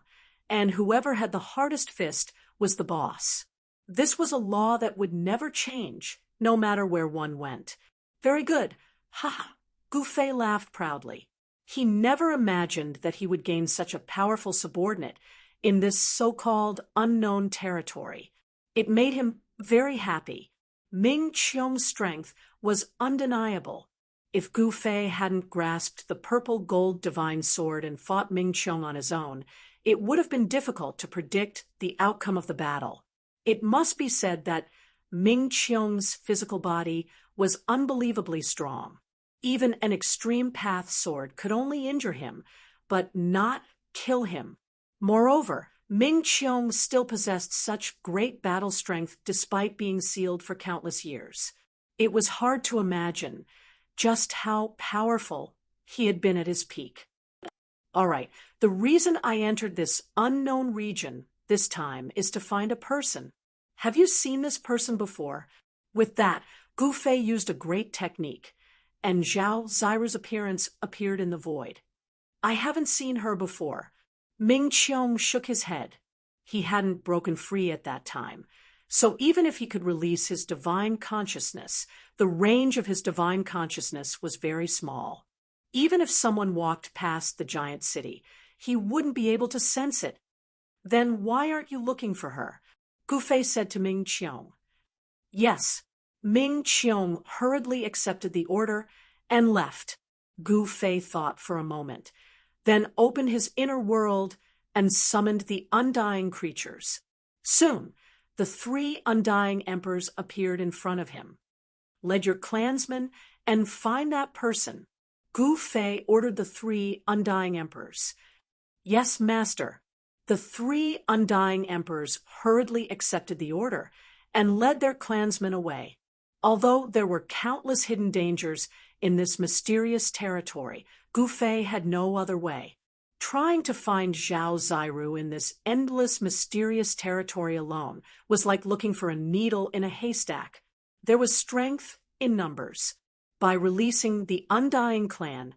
and whoever had the hardest fist was the boss. This was a law that would never change, no matter where one went. Very good. Ha ha! Gouffet laughed proudly. He never imagined that he would gain such a powerful subordinate in this so-called unknown territory. It made him very happy. Ming Qiong's strength was undeniable. If Gouffet hadn't grasped the purple gold divine sword and fought Ming Qiong on his own, it would have been difficult to predict the outcome of the battle. It must be said that Ming Qiong's physical body was unbelievably strong. Even an extreme path sword could only injure him, but not kill him. Moreover, Ming Qiong still possessed such great battle strength despite being sealed for countless years. It was hard to imagine just how powerful he had been at his peak. All right, the reason I entered this unknown region this time is to find a person. Have you seen this person before? With that, Gouffet used a great technique, and Zhao Ziru's appearance appeared in the void. "I haven't seen her before." Ming Qiong shook his head. He hadn't broken free at that time, so even if he could release his divine consciousness, the range of his divine consciousness was very small. Even if someone walked past the giant city, he wouldn't be able to sense it. "Then why aren't you looking for her?" Gouffet said to Ming Qiong. "Yes." Ming Qiong hurriedly accepted the order and left. Gouffet thought for a moment, then opened his inner world and summoned the undying creatures. Soon, the 3 undying emperors appeared in front of him. "Lead your clansmen and find that person." Gouffet ordered the 3 undying emperors. "Yes, master." The 3 undying emperors hurriedly accepted the order and led their clansmen away. Although there were countless hidden dangers in this mysterious territory, Gouffet had no other way. Trying to find Zhao Ziru in this endless, mysterious territory alone was like looking for a needle in a haystack. There was strength in numbers. By releasing the Undying clan,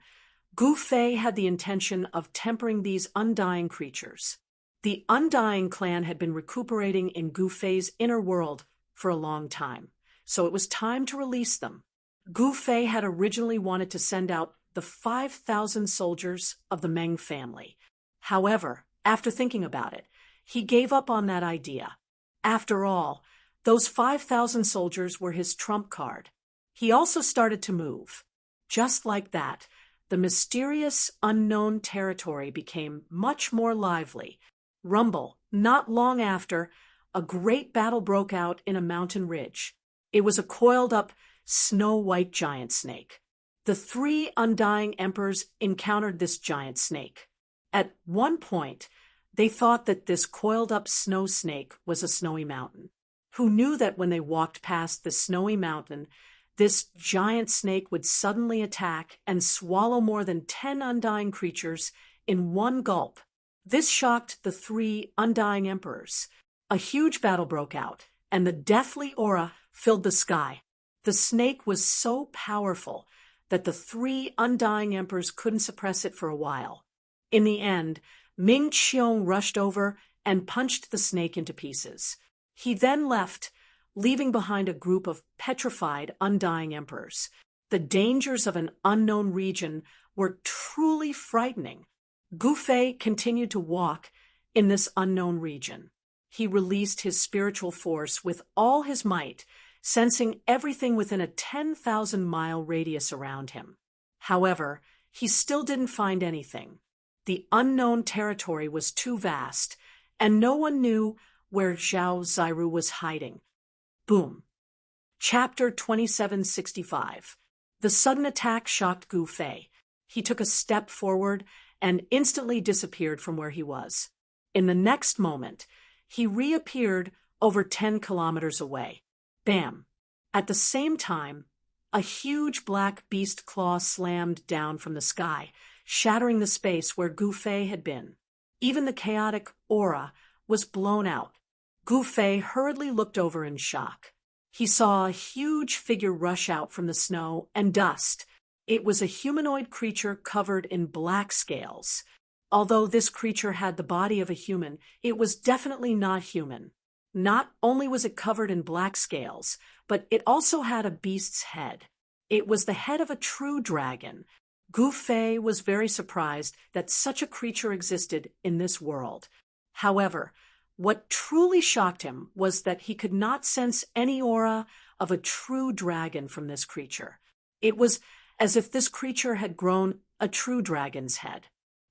Gu Fei had the intention of tempering these undying creatures. The Undying clan had been recuperating in Gu Fei's inner world for a long time, so it was time to release them. Gu Fei had originally wanted to send out the 5,000 soldiers of the Meng family. However, after thinking about it, he gave up on that idea. After all, those 5,000 soldiers were his trump card. He also started to move. Just like that, the mysterious, unknown territory became much more lively. Rumble, not long after, a great battle broke out in a mountain ridge. It was a coiled-up, snow-white giant snake. The 3 undying emperors encountered this giant snake. At one point, they thought that this coiled-up snow snake was a snowy mountain. Who knew that when they walked past the snowy mountain, this giant snake would suddenly attack and swallow more than 10 undying creatures in one gulp. This shocked the 3 undying emperors. A huge battle broke out, and the deathly aura filled the sky. The snake was so powerful that the 3 undying emperors couldn't suppress it for a while. In the end, Ming Qiong rushed over and punched the snake into pieces. He then left, leaving behind a group of petrified, undying emperors. The dangers of an unknown region were truly frightening. Gu Fei continued to walk in this unknown region. He released his spiritual force with all his might, sensing everything within a 10,000-mile radius around him. However, he still didn't find anything. The unknown territory was too vast, and no one knew where Zhao Ziru was hiding. Boom. Chapter 2765. The sudden attack shocked Gu Fei. He took a step forward and instantly disappeared from where he was. In the next moment, he reappeared over 10 kilometers away. Bam! At the same time, a huge black beast claw slammed down from the sky, shattering the space where Gu Fei had been. Even the chaotic aura was blown out. Gu Fei hurriedly looked over in shock. He saw a huge figure rush out from the snow and dust. It was a humanoid creature covered in black scales. Although this creature had the body of a human, it was definitely not human. Not only was it covered in black scales, but it also had a beast's head. It was the head of a true dragon. Gu Fei was very surprised that such a creature existed in this world. However, what truly shocked him was that he could not sense any aura of a true dragon from this creature. It was as if this creature had grown a true dragon's head.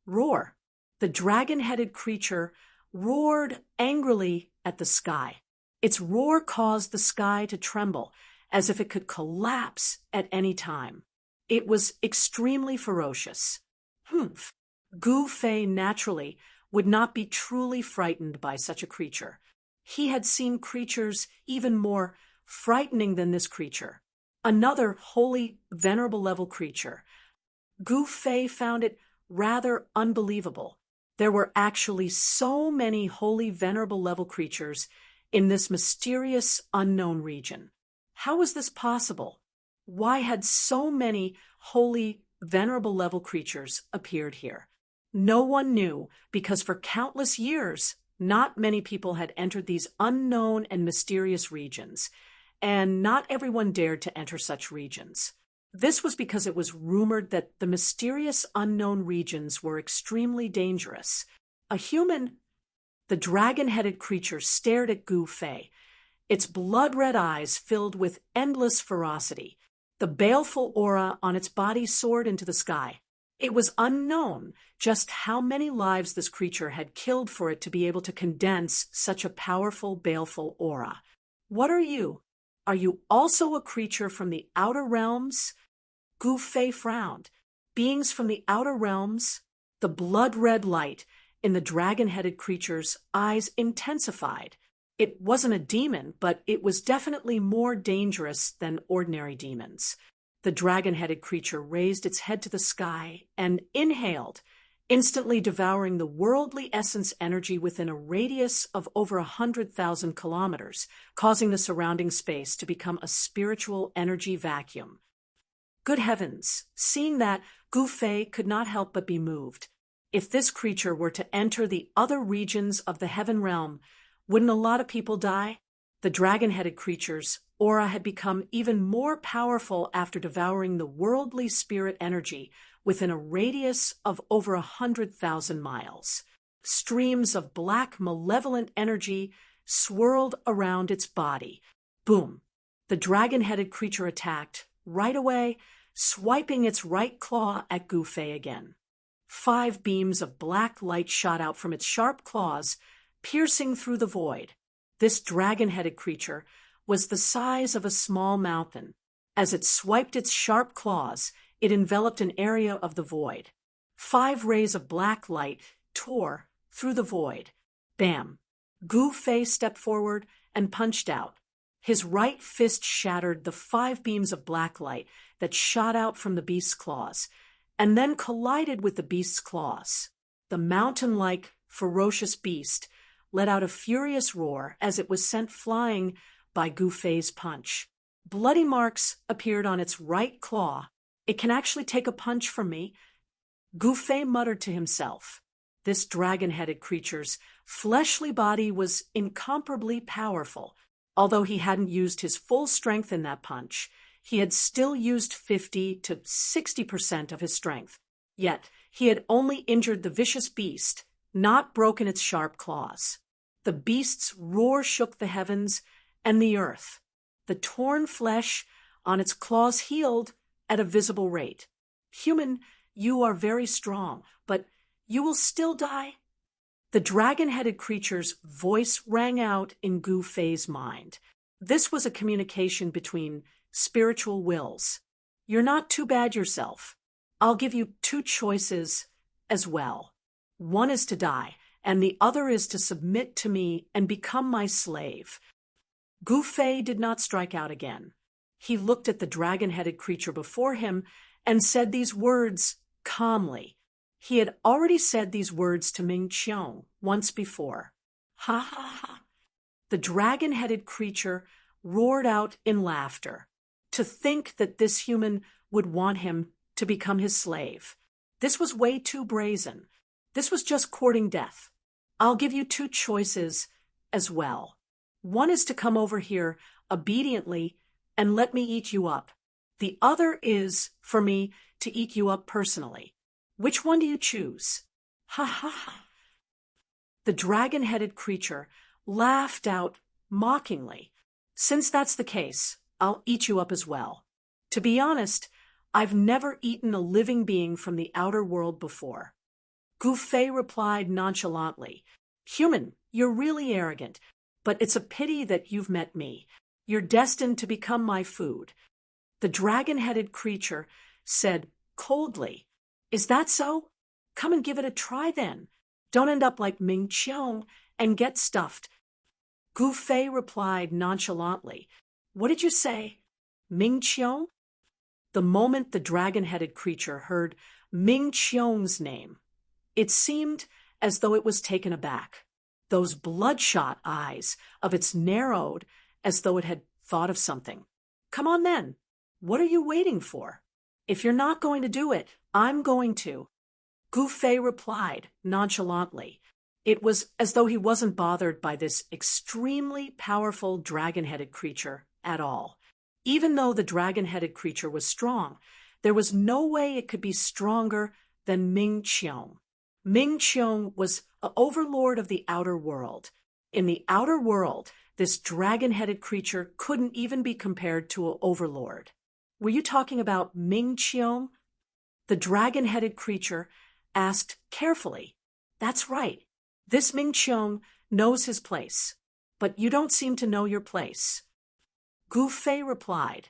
Roar! The dragon-headed creature roared angrily at the sky. Its roar caused the sky to tremble, as if it could collapse at any time. It was extremely ferocious. Humph! Gu Fei naturally would not be truly frightened by such a creature. He had seen creatures even more frightening than this creature. Another holy, venerable level creature. Gu Fei found it rather unbelievable. There were actually so many holy, venerable level creatures in this mysterious, unknown region. How was this possible? Why had so many holy, venerable level creatures appeared here? No one knew, because for countless years, not many people had entered these unknown and mysterious regions, and not everyone dared to enter such regions. This was because it was rumored that the mysterious unknown regions were extremely dangerous. The dragon-headed creature stared at Gu Fei, its blood-red eyes filled with endless ferocity. The baleful aura on its body soared into the sky. It was unknown just how many lives this creature had killed for it to be able to condense such a powerful, baleful aura. What are you? Are you also a creature from the outer realms? Gu Fei frowned. Beings from the outer realms? The blood-red light in the dragon-headed creature's eyes intensified. It wasn't a demon, but it was definitely more dangerous than ordinary demons. The dragon-headed creature raised its head to the sky and inhaled instantly devouring the worldly essence energy within a radius of over 100,000 kilometers, causing the surrounding space to become a spiritual energy vacuum. Good heavens! Seeing that, Gu Fei could not help but be moved. If this creature were to enter the other regions of the heaven realm, wouldn't a lot of people die? The dragon-headed creature's aura had become even more powerful after devouring the worldly spirit energy within a radius of over 100,000 miles. Streams of black, malevolent energy swirled around its body. Boom! The dragon-headed creature attacked, right away, swiping its right claw at Gu Fei again. 5 beams of black light shot out from its sharp claws, piercing through the void. This dragon-headed creature was the size of a small mountain. As it swiped its sharp claws, it enveloped an area of the void. 5 rays of black light tore through the void. Bam! Gu Fei stepped forward and punched out. His right fist shattered the 5 beams of black light that shot out from the beast's claws, and then collided with the beast's claws. The mountain-like, ferocious beast let out a furious roar as it was sent flying by Gu Fei's punch. Bloody marks appeared on its right claw. It can actually take a punch from me, Gu Fei muttered to himself. This dragon-headed creature's fleshly body was incomparably powerful. Although he hadn't used his full strength in that punch, he had still used 50 to 60% of his strength. Yet, he had only injured the vicious beast, not broken its sharp claws. The beast's roar shook the heavens and the earth. The torn flesh on its claws healed at a visible rate. Human, you are very strong, but you will still die. The dragon-headed creature's voice rang out in Gu Fei's mind. This was a communication between spiritual wills. You're not too bad yourself. I'll give you 2 choices as well. One is to die, and the other is to submit to me and become my slave. Gu Fei did not strike out again. He looked at the dragon-headed creature before him and said these words calmly. He had already said these words to Ming Qiong once before. Ha ha ha! The dragon-headed creature roared out in laughter. To think that this human would want him to become his slave. This was way too brazen. This was just courting death. I'll give you 2 choices as well. One is to come over here obediently and let me eat you up. The other is for me to eat you up personally. Which one do you choose? Ha ha ha! The dragon-headed creature laughed out mockingly. Since that's the case, I'll eat you up as well. To be honest, I've never eaten a living being from the outer world before. Gu Fei replied nonchalantly, Human, you're really arrogant, but it's a pity that you've met me. You're destined to become my food. The dragon-headed creature said coldly, Is that so? Come and give it a try then. Don't end up like Ming Qiong and get stuffed. Gu Fei replied nonchalantly, What did you say? Ming Qiong? The moment the dragon-headed creature heard Ming Qiong's name, it seemed as though it was taken aback. Those bloodshot eyes of its narrowed as though it had thought of something. Come on then. What are you waiting for? If you're not going to do it, I'm going to. Gu Fei replied nonchalantly. It was as though he wasn't bothered by this extremely powerful dragon-headed creature at all. Even though the dragon-headed creature was strong, there was no way it could be stronger than Ming Qiong. Ming Qiong was an overlord of the outer world. In the outer world, this dragon-headed creature couldn't even be compared to an overlord. Were you talking about Ming Qiong? The dragon-headed creature asked carefully. That's right. This Ming Qiong knows his place, but you don't seem to know your place. Gu Fei replied,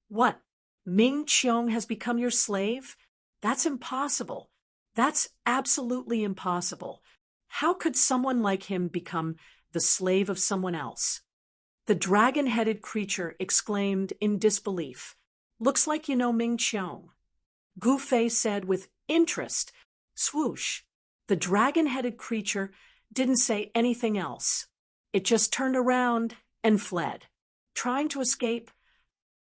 What? Ming Qiong has become your slave? That's impossible. That's absolutely impossible. How could someone like him become the slave of someone else? The dragon-headed creature exclaimed in disbelief. Looks like you know Ming Qiong. Gu Fei said with interest, Swoosh, The dragon-headed creature didn't say anything else. It just turned around and fled. Trying to escape,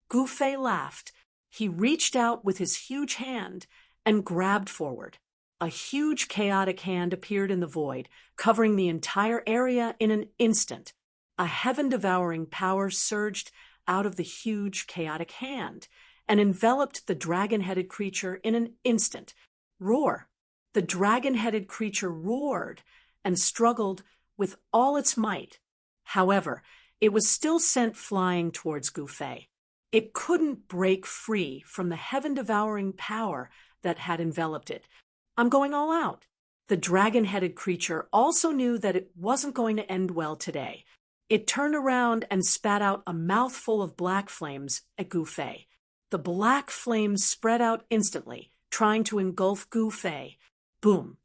Gu Fei laughed. He reached out with his huge hand and grabbed forward. A huge chaotic hand appeared in the void, covering the entire area in an instant. A heaven-devouring power surged out of the huge chaotic hand and enveloped the dragon-headed creature in an instant. Roar! The dragon-headed creature roared and struggled with all its might. However, it was still sent flying towards Gu Fei. It couldn't break free from the heaven-devouring power that had enveloped it. I'm going all out. The dragon-headed creature also knew that it wasn't going to end well today. It turned around and spat out a mouthful of black flames at Gu Fei. The black flames spread out instantly, trying to engulf Gu Fei. Boom!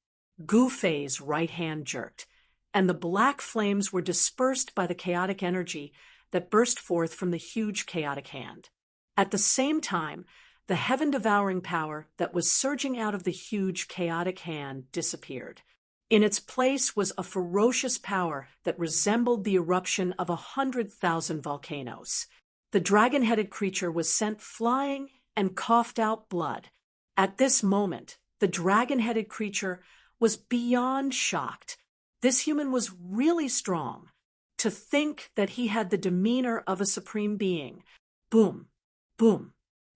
Gu Fei's right hand jerked, and the black flames were dispersed by the chaotic energy that burst forth from the huge chaotic hand. At the same time, the heaven-devouring power that was surging out of the huge chaotic hand disappeared. In its place was a ferocious power that resembled the eruption of 100,000 volcanoes. The dragon-headed creature was sent flying and coughed out blood. At this moment, the dragon-headed creature was beyond shocked. This human was really strong. To think that he had the demeanor of a supreme being. Boom, boom.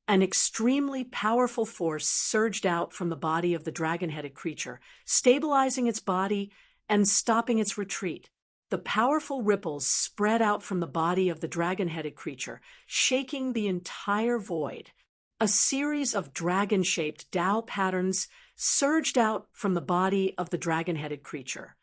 An extremely powerful force surged out from the body of the dragon-headed creature, stabilizing its body and stopping its retreat. The powerful ripples spread out from the body of the dragon-headed creature, shaking the entire void. A series of dragon-shaped Tao patterns surged out from the body of the dragon-headed creature.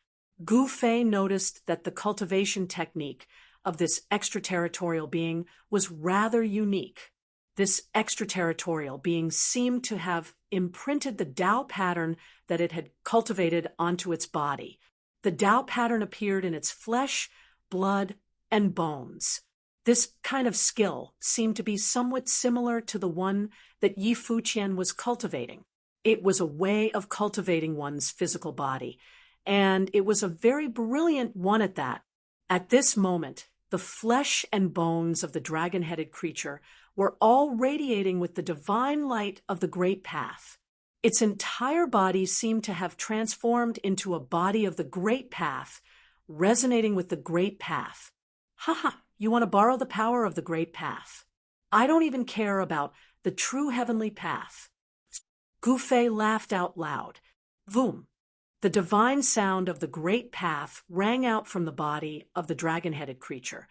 Gu Fei noticed that the cultivation technique of this extraterritorial being was rather unique. This extraterritorial being seemed to have imprinted the Tao pattern that it had cultivated onto its body. The Tao pattern appeared in its flesh, blood, and bones. This kind of skill seemed to be somewhat similar to the one that Yi Fuqian was cultivating. It was a way of cultivating one's physical body, and it was a very brilliant one at that. At this moment, the flesh and bones of the dragon-headed creature were all radiating with the divine light of the Great Path. Its entire body seemed to have transformed into a body of the Great Path, resonating with the Great Path. Haha, you want to borrow the power of the Great Path? I don't even care about the true heavenly path. Gu Fei laughed out loud. Voom! The divine sound of the Great Path rang out from the body of the dragon-headed creature,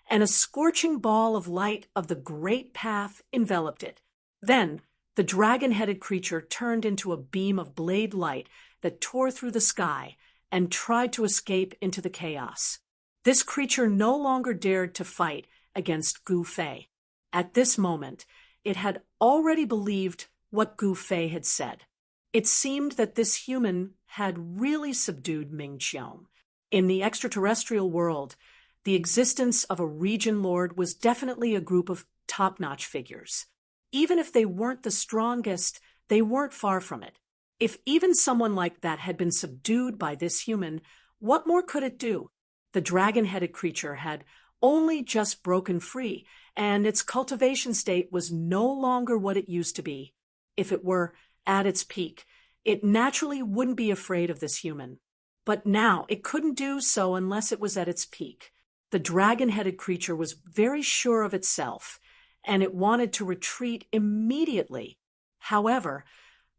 and a scorching ball of light of the Great Path enveloped it. Then, the dragon-headed creature turned into a beam of blade light that tore through the sky and tried to escape into the chaos. This creature no longer dared to fight against Gu Fei. At this moment, it had already believed what Gu Fei had said. It seemed that this human had really subdued Ming Qiong. In the extraterrestrial world, the existence of a region lord was definitely a group of top-notch figures. Even if they weren't the strongest, they weren't far from it. If even someone like that had been subdued by this human, what more could it do? The dragon-headed creature had only just broken free, and its cultivation state was no longer what it used to be. If it were at its peak, it naturally wouldn't be afraid of this human. But now it couldn't do so unless it was at its peak. The dragon-headed creature was very sure of itself, and it wanted to retreat immediately. However,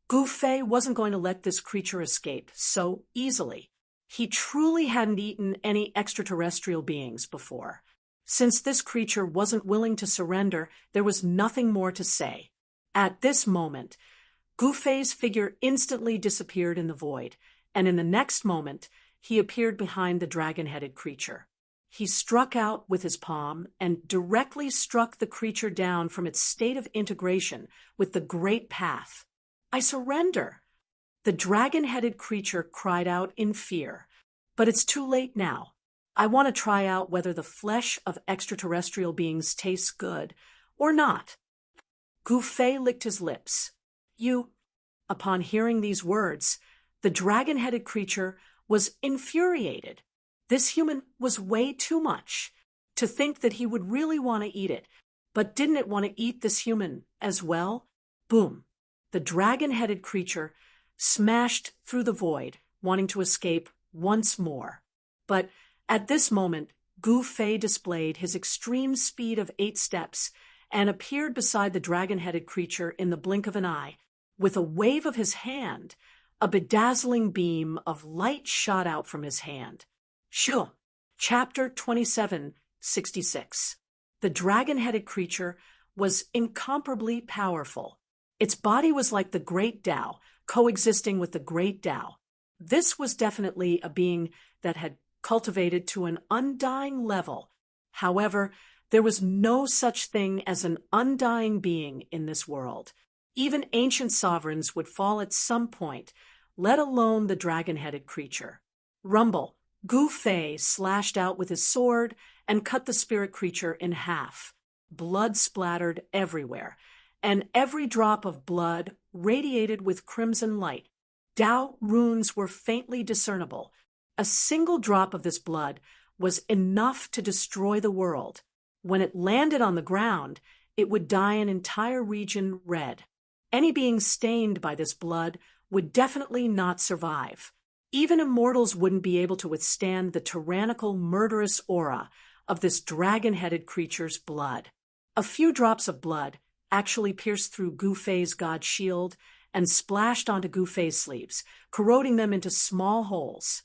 Gu Fei wasn't going to let this creature escape so easily. He truly hadn't eaten any extraterrestrial beings before. Since this creature wasn't willing to surrender, there was nothing more to say. At this moment, Gu Fei's figure instantly disappeared in the void, and in the next moment, he appeared behind the dragon-headed creature. He struck out with his palm and directly struck the creature down from its state of integration with the Great Path. I surrender! The dragon-headed creature cried out in fear. But it's too late now. I want to try out whether the flesh of extraterrestrial beings tastes good or not. Gu Fei licked his lips. Upon hearing these words, The dragon-headed creature was infuriated. This human was way too much. To think that he would really want to eat it, but didn't it want to eat this human as well? Boom. The dragon-headed creature smashed through the void, wanting to escape once more. But at this moment, Gu Fei displayed his extreme speed of 8 steps and appeared beside the dragon-headed creature in the blink of an eye. With a wave of his hand, a bedazzling beam of light shot out from his hand. Sure. Chapter 2766. The dragon-headed creature was incomparably powerful. Its body was like the Great Tao, coexisting with the Great Tao. This was definitely a being that had cultivated to an undying level. However, there was no such thing as an undying being in this world. Even ancient sovereigns would fall at some point, let alone the dragon-headed creature. Rumble. Gu Fei slashed out with his sword and cut the spirit creature in half. Blood splattered everywhere, and every drop of blood radiated with crimson light. Tao runes were faintly discernible. A single drop of this blood was enough to destroy the world. When it landed on the ground, it would dye an entire region red. Any being stained by this blood would definitely not survive. Even immortals wouldn't be able to withstand the tyrannical, murderous aura of this dragon-headed creature's blood. A few drops of blood actually pierced through Gu Fei's god shield and splashed onto Gu Fei's sleeves, corroding them into small holes.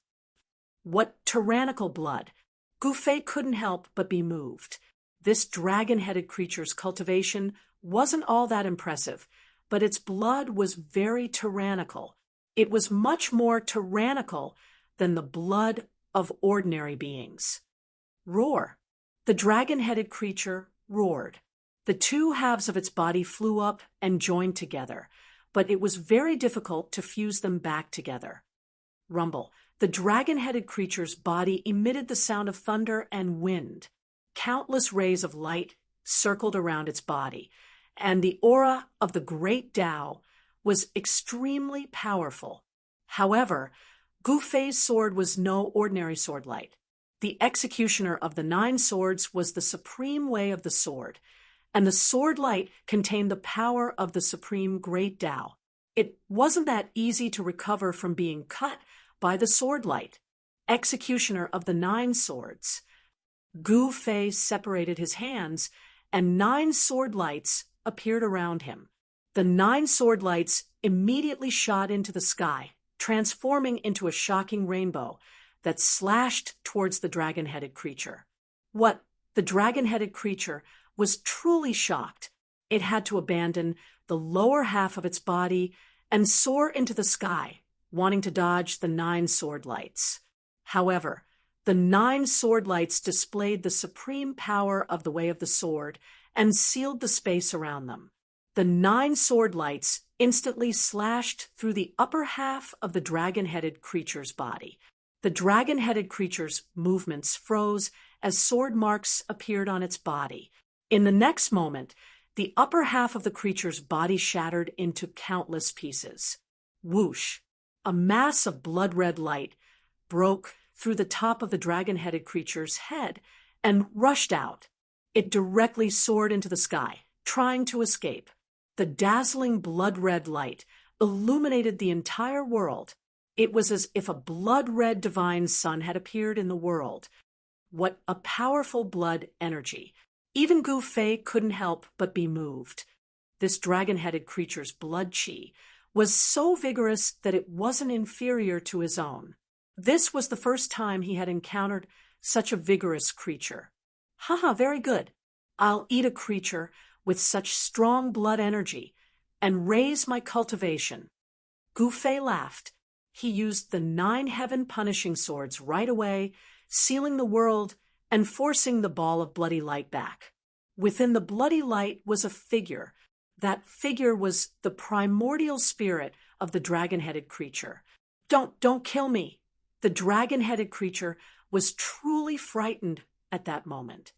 What tyrannical blood! Gu Fei couldn't help but be moved. This dragon-headed creature's cultivation wasn't all that impressive, but its blood was very tyrannical. It was much more tyrannical than the blood of ordinary beings. Roar. The dragon-headed creature roared. The two halves of its body flew up and joined together, but it was very difficult to fuse them back together. Rumble. The dragon-headed creature's body emitted the sound of thunder and wind. Countless rays of light circled around its body, and the aura of the Great Tao was extremely powerful. However, Gu Fei's sword was no ordinary sword light. The executioner of the 9 swords was the supreme way of the sword, and the sword light contained the power of the supreme Great Tao. It wasn't that easy to recover from being cut by the sword light. Executioner of the 9 swords. Gu Fei separated his hands, and 9 sword lights appeared around him. The 9 sword lights immediately shot into the sky, transforming into a shocking rainbow that slashed towards the dragon-headed creature. The dragon-headed creature was truly shocked. It had to abandon the lower half of its body and soar into the sky, wanting to dodge the 9 sword lights. However, the 9 sword lights displayed the supreme power of the way of the sword and sealed the space around them. The 9 sword lights instantly slashed through the upper half of the dragon-headed creature's body. The dragon-headed creature's movements froze as sword marks appeared on its body. In the next moment, the upper half of the creature's body shattered into countless pieces. Whoosh! A mass of blood-red light broke through the top of the dragon-headed creature's head and rushed out. It directly soared into the sky, trying to escape. The dazzling blood-red light illuminated the entire world. It was as if a blood-red divine sun had appeared in the world. What a powerful blood energy! Even Gu Fei couldn't help but be moved. This dragon-headed creature's blood chi was so vigorous that it wasn't inferior to his own. This was the first time he had encountered such a vigorous creature. Haha, very good. I'll eat a creature with such strong blood energy and raise my cultivation. Gu Fei laughed. He used the 9 heaven punishing swords right away, sealing the world and forcing the ball of bloody light back. Within the bloody light was a figure. That figure was the primordial spirit of the dragon-headed creature. Don't kill me. The dragon-headed creature was truly frightened at that moment.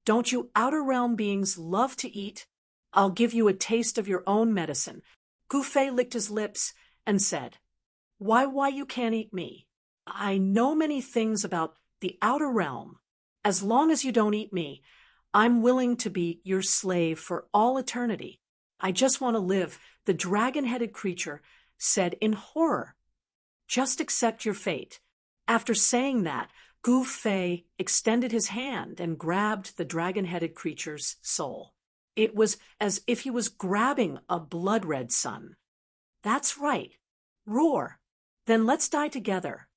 Don't you outer realm beings love to eat? I'll give you a taste of your own medicine. Gu Fei licked his lips and said, Why you can't eat me? I know many things about the outer realm. As long as you don't eat me, I'm willing to be your slave for all eternity. I just want to live," the dragon-headed creature said in horror. "Just accept your fate." After saying that, Gu Fei extended his hand and grabbed the dragon-headed creature's soul. It was as if he was grabbing a blood-red sun. "That's right. Roar. Then let's die together."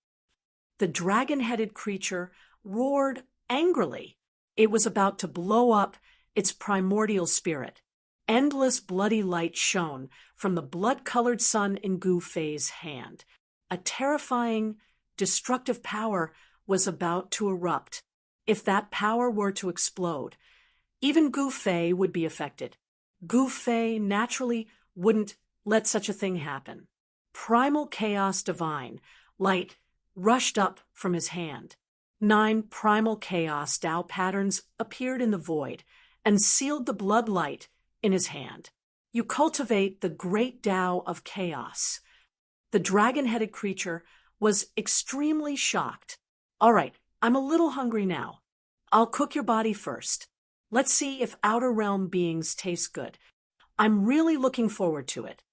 The dragon-headed creature roared angrily. It was about to blow up its primordial spirit. Endless bloody light shone from the blood-colored sun in Gu Fei's hand. A terrifying, destructive power was about to erupt. If that power were to explode, even Gu Fei would be affected. Gu Fei naturally wouldn't let such a thing happen. Primal chaos divine light rushed up from his hand. 9 primal chaos Tao patterns appeared in the void and sealed the blood light in his hand. "You cultivate the great Tao of chaos." The dragon-headed creature was extremely shocked. "All right, I'm a little hungry now. I'll cook your body first. Let's see if outer realm beings taste good. I'm really looking forward to it."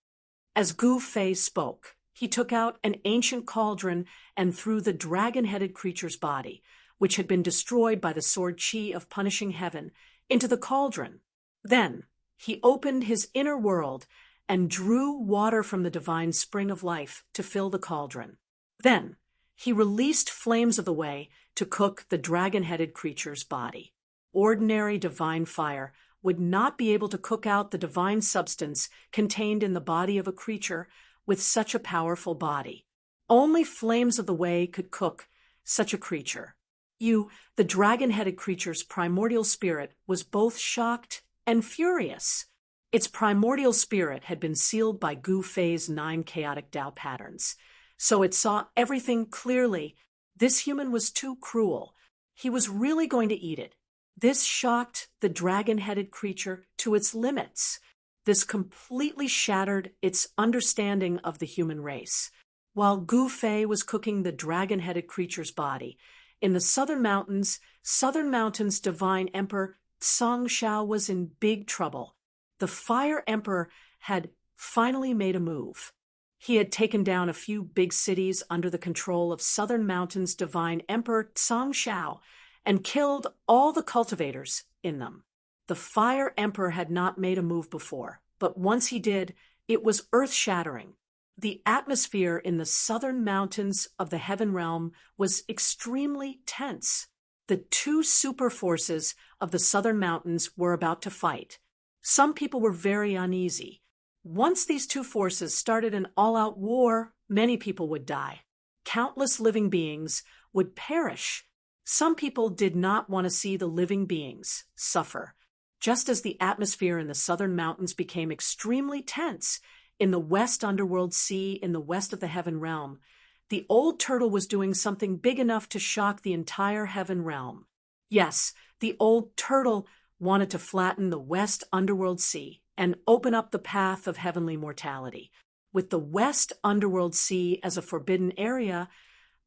As Gu Fei spoke, he took out an ancient cauldron and threw the dragon-headed creature's body, which had been destroyed by the sword Qi of punishing heaven, into the cauldron. Then he opened his inner world and drew water from the divine spring of life to fill the cauldron. Then he released flames of the way to cook the dragon-headed creature's body. Ordinary divine fire would not be able to cook out the divine substance contained in the body of a creature with such a powerful body. Only flames of the way could cook such a creature. The dragon-headed creature's primordial spirit was both shocked and furious. Its primordial spirit had been sealed by Gu Fei's 9 chaotic Tao patterns, so it saw everything clearly. This human was too cruel. He was really going to eat it. This shocked the dragon-headed creature to its limits. This completely shattered its understanding of the human race. While Gu Fei was cooking the dragon-headed creature's body, in the southern mountains, divine emperor Song Shao was in big trouble. The Fire Emperor had finally made a move. He had taken down a few big cities under the control of Southern Mountain's divine emperor Song Shao and killed all the cultivators in them. The Fire Emperor had not made a move before, but once he did, it was earth-shattering. The atmosphere in the southern mountains of the Heaven Realm was extremely tense. The 2 super forces of the southern mountains were about to fight. Some people were very uneasy. Once these 2 forces started an all-out war, many people would die. Countless living beings would perish. Some people did not want to see the living beings suffer. Just as the atmosphere in the southern mountains became extremely tense, in the West Underworld Sea, in the west of the Heaven Realm, the old turtle was doing something big enough to shock the entire Heaven Realm. Yes, the old turtle wanted to flatten the West Underworld Sea and open up the path of heavenly mortality. With the West Underworld Sea as a forbidden area,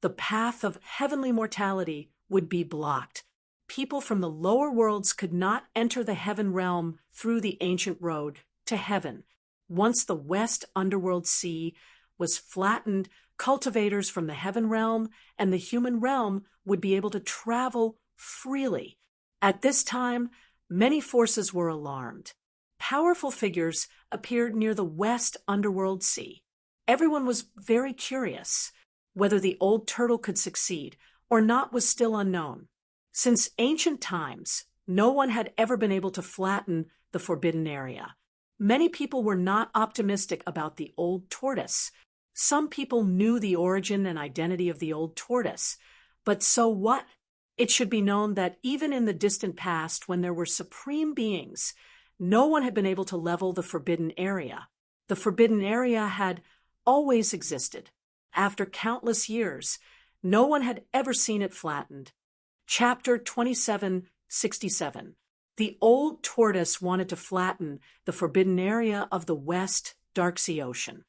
the path of heavenly mortality would be blocked. People from the lower worlds could not enter the Heaven Realm through the ancient road to heaven. Once the West Underworld Sea was flattened, cultivators from the Heaven Realm and the human realm would be able to travel freely. At this time, many forces were alarmed. Powerful figures appeared near the West Underworld Sea. Everyone was very curious. Whether the old turtle could succeed or not was still unknown. Since ancient times, no one had ever been able to flatten the forbidden area. Many people were not optimistic about the old tortoise. Some people knew the origin and identity of the old tortoise. But so what? It should be known that even in the distant past, when there were supreme beings, no one had been able to level the forbidden area. The forbidden area had always existed. After countless years, no one had ever seen it flattened. Chapter 2767. The old tortoise wanted to flatten the forbidden area of the West Dark Sea Ocean.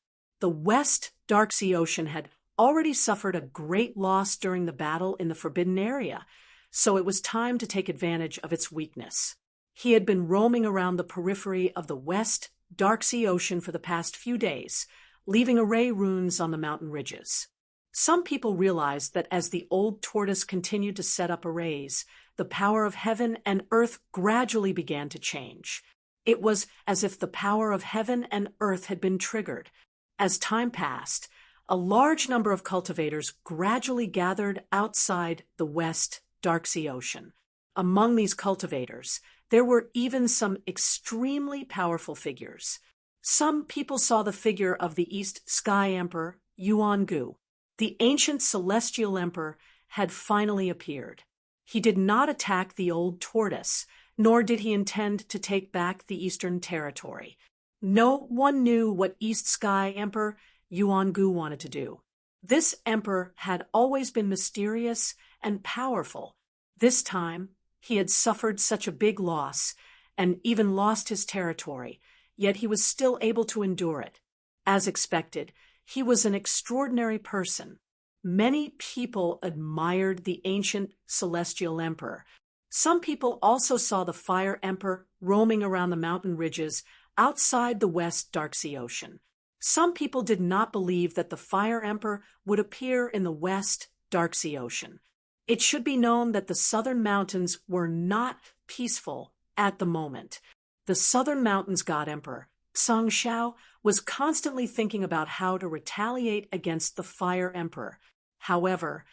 The West Dark Sea Ocean had already suffered a great loss during the battle in the Forbidden Area, so it was time to take advantage of its weakness. He had been roaming around the periphery of the West Dark Sea Ocean for the past few days, leaving array runes on the mountain ridges. Some people realized that as the old tortoise continued to set up arrays, the power of heaven and earth gradually began to change. It was as if the power of heaven and earth had been triggered. As time passed, a large number of cultivators gradually gathered outside the West Dark Sea Ocean. Among these cultivators, there were even some extremely powerful figures. Some people saw the figure of the East Sky Emperor, Yuan-gu. The ancient celestial emperor had finally appeared. He did not attack the old tortoise, nor did he intend to take back the Eastern Territory. No one knew what East Sky Emperor Yuan-gu wanted to do. This emperor had always been mysterious and powerful. This time, he had suffered such a big loss and even lost his territory, yet he was still able to endure it. As expected, he was an extraordinary person. Many people admired the ancient celestial emperor. Some people also saw the fire emperor roaming around the mountain ridges outside the West Dark Sea Ocean. Some people did not believe that the fire emperor would appear in the West Dark Sea Ocean. It should be known that the southern mountains were not peaceful at the moment. The southern mountains god emperor, Song Xiao, was constantly thinking about how to retaliate against the fire emperor. However,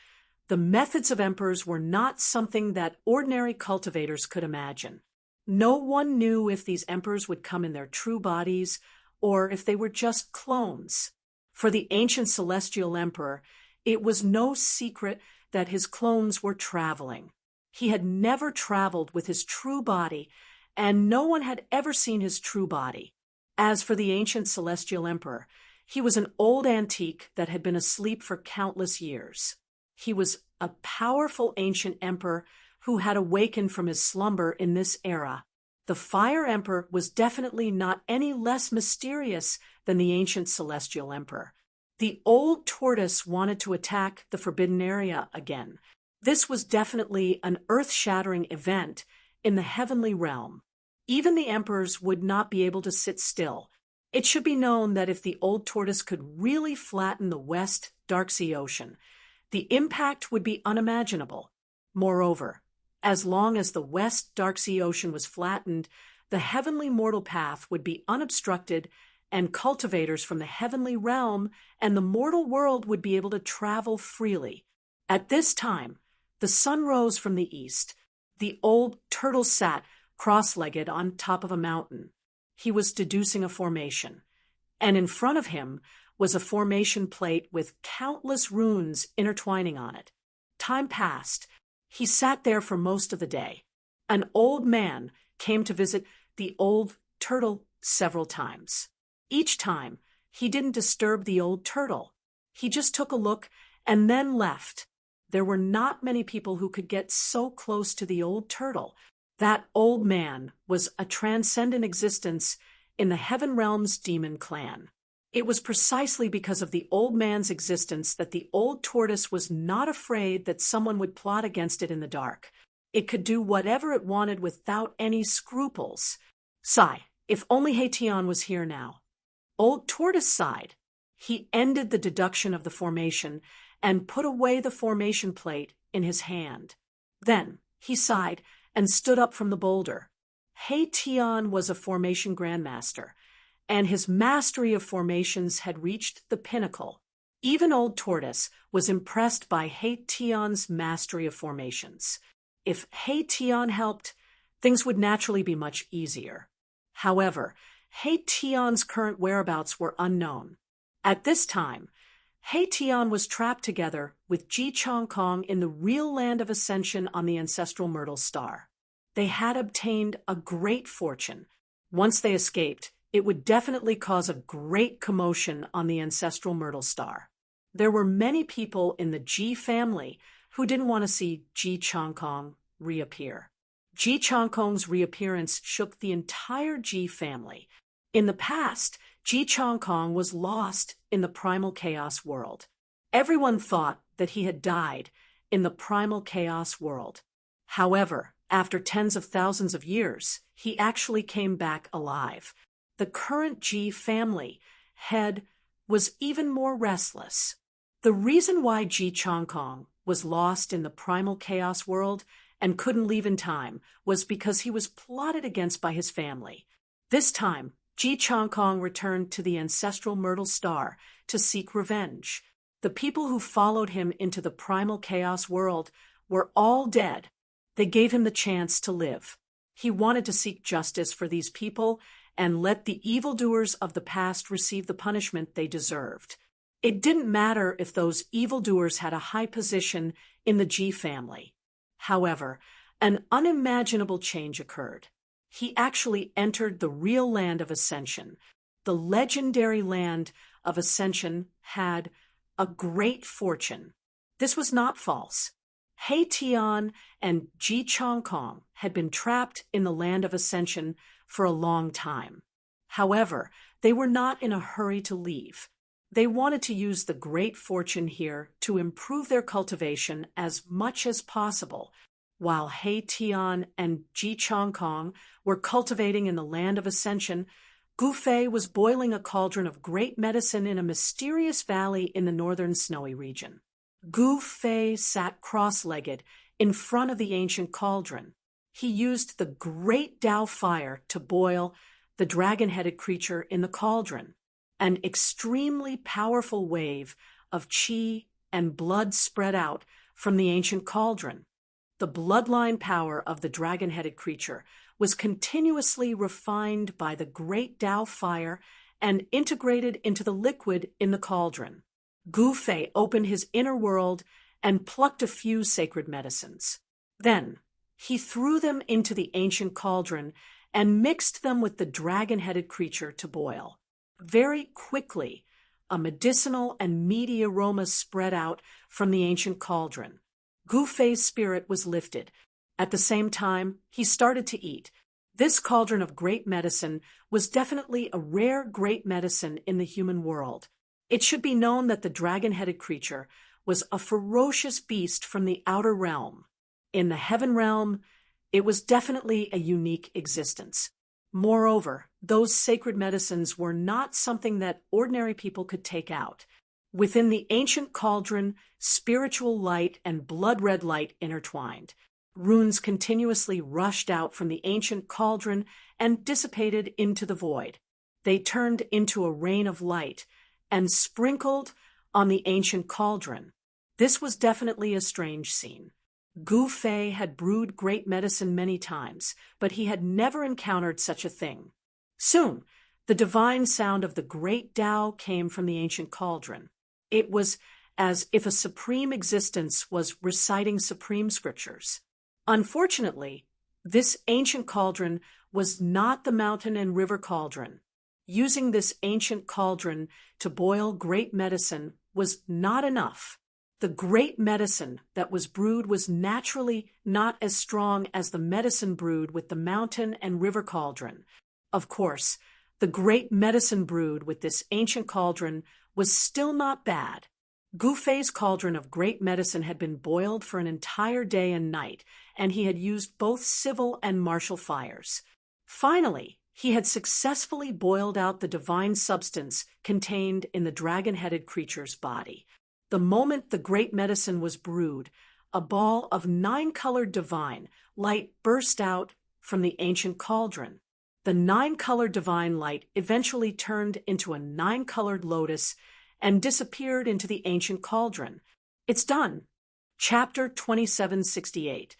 the methods of emperors were not something that ordinary cultivators could imagine. No one knew if these emperors would come in their true bodies or if they were just clones. For the ancient celestial emperor, it was no secret that his clones were traveling. He had never traveled with his true body, and no one had ever seen his true body. As for the ancient celestial emperor, he was an old antique that had been asleep for countless years. He was a powerful ancient emperor who had awakened from his slumber in this era. The fire emperor was definitely not any less mysterious than the ancient celestial emperor. The old tortoise wanted to attack the Forbidden Area again. This was definitely an earth-shattering event in the heavenly realm. Even the emperors would not be able to sit still. It should be known that if the old tortoise could really flatten the West Dark Sea Ocean, the impact would be unimaginable. Moreover, as long as the West Dark Sea Ocean was flattened, the heavenly mortal path would be unobstructed, and cultivators from the heavenly realm and the mortal world would be able to travel freely. At this time, the sun rose from the east. The old turtle sat cross-legged on top of a mountain. He was deducing a formation, and in front of him was a formation plate with countless runes intertwining on it. Time passed. He sat there for most of the day. An old man came to visit the old turtle several times. Each time, he didn't disturb the old turtle. He just took a look and then left. There were not many people who could get so close to the old turtle. That old man was a transcendent existence in the Heaven Realm's demon clan. It was precisely because of the old man's existence that the old tortoise was not afraid that someone would plot against it in the dark. It could do whatever it wanted without any scruples. Sigh, if only Hei-Tian was here now. Old Tortoise sighed. He ended the deduction of the formation and put away the formation plate in his hand. Then he sighed and stood up from the boulder. Hei-Tian was a formation grandmaster, and his mastery of formations had reached the pinnacle. Even Old Tortoise was impressed by Hei-Tian's mastery of formations. If Hei-Tian helped, things would naturally be much easier. However, Hei-Tian's current whereabouts were unknown. At this time, Hei-Tian was trapped together with Ji Chongkong in the real land of ascension on the ancestral Myrtle Star. They had obtained a great fortune. Once they escaped, it would definitely cause a great commotion on the ancestral Myrtle Star. There were many people in the Ji family who didn't want to see Ji Chongkong reappear. Ji Chongkong's reappearance shook the entire Ji family. In the past, Ji Chong Kong was lost in the primal chaos world. Everyone thought that he had died in the primal chaos world. However, after tens of thousands of years, he actually came back alive. The current Ji family head was even more restless. The reason why Ji Chong Kong was lost in the primal chaos world and couldn't leave in time was because he was plotted against by his family. This time, Ji Chong Kong returned to the ancestral Myrtle Star to seek revenge. The people who followed him into the primal chaos world were all dead. They gave him the chance to live. He wanted to seek justice for these people and let the evildoers of the past receive the punishment they deserved. It didn't matter if those evildoers had a high position in the Ji family. However, an unimaginable change occurred. He actually entered the real land of Ascension. The legendary land of Ascension had a great fortune. This was not false. He Tian and Ji Chong Kong had been trapped in the land of Ascension for a long time. However, they were not in a hurry to leave. They wanted to use the great fortune here to improve their cultivation as much as possible. While He Tian and Ji Chong Kong were cultivating in the land of Ascension, Gu Fei was boiling a cauldron of great medicine in a mysterious valley in the northern snowy region. Gu Fei sat cross-legged in front of the ancient cauldron. He used the great Tao fire to boil the dragon-headed creature in the cauldron. An extremely powerful wave of qi and blood spread out from the ancient cauldron. The bloodline power of the dragon-headed creature was continuously refined by the great Tao fire and integrated into the liquid in the cauldron. Gu Fei opened his inner world and plucked a few sacred medicines. Then, he threw them into the ancient cauldron and mixed them with the dragon-headed creature to boil. Very quickly, a medicinal and meaty aroma spread out from the ancient cauldron. Gu Fei's spirit was lifted. At the same time, he started to eat. This cauldron of great medicine was definitely a rare great medicine in the human world. It should be known that the dragon-headed creature was a ferocious beast from the outer realm. In the heaven realm, it was definitely a unique existence. Moreover, those sacred medicines were not something that ordinary people could take out. Within the ancient cauldron, spiritual light and blood-red light intertwined. Runes continuously rushed out from the ancient cauldron and dissipated into the void. They turned into a rain of light and sprinkled on the ancient cauldron. This was definitely a strange scene. Gu Fei had brewed great medicine many times, but he had never encountered such a thing. Soon, the divine sound of the great Tao came from the ancient cauldron. It was as if a supreme existence was reciting supreme scriptures. Unfortunately, this ancient cauldron was not the mountain and river cauldron. Using this ancient cauldron to boil great medicine was not enough. The great medicine that was brewed was naturally not as strong as the medicine brewed with the mountain and river cauldron. Of course, the great medicine brewed with this ancient cauldron was still not bad. Gu Fei's cauldron of great medicine had been boiled for an entire day and night, and he had used both civil and martial fires. Finally, he had successfully boiled out the divine substance contained in the dragon-headed creature's body. The moment the great medicine was brewed, a ball of 9-colored divine light burst out from the ancient cauldron. The 9-colored divine light eventually turned into a 9-colored lotus and disappeared into the ancient cauldron. It's done. Chapter 2768.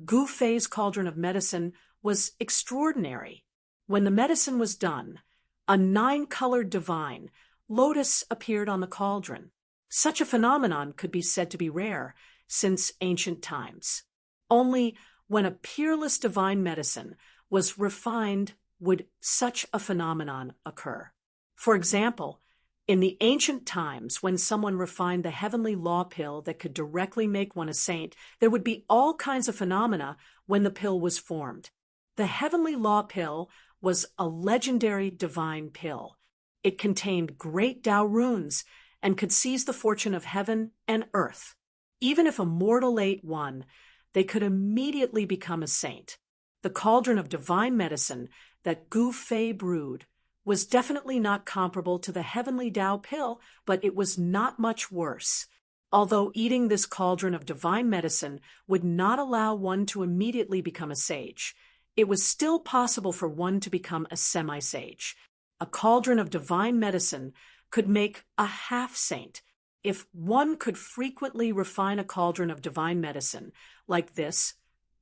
Gu Fei's cauldron of medicine was extraordinary. When the medicine was done, a 9-colored divine lotus appeared on the cauldron. Such a phenomenon could be said to be rare since ancient times. Only when a peerless divine medicine was refined would such a phenomenon occur. For example, in the ancient times, when someone refined the heavenly law pill that could directly make one a saint, there would be all kinds of phenomena when the pill was formed. The heavenly law pill was a legendary divine pill. It contained great Tao runes and could seize the fortune of heaven and earth. Even if a mortal ate one, they could immediately become a saint. The cauldron of divine medicine that Gu Fei brewed was definitely not comparable to the heavenly Tao pill, but it was not much worse. Although eating this cauldron of divine medicine would not allow one to immediately become a sage, it was still possible for one to become a semi-sage. A cauldron of divine medicine could make a half-saint. If one could frequently refine a cauldron of divine medicine like this,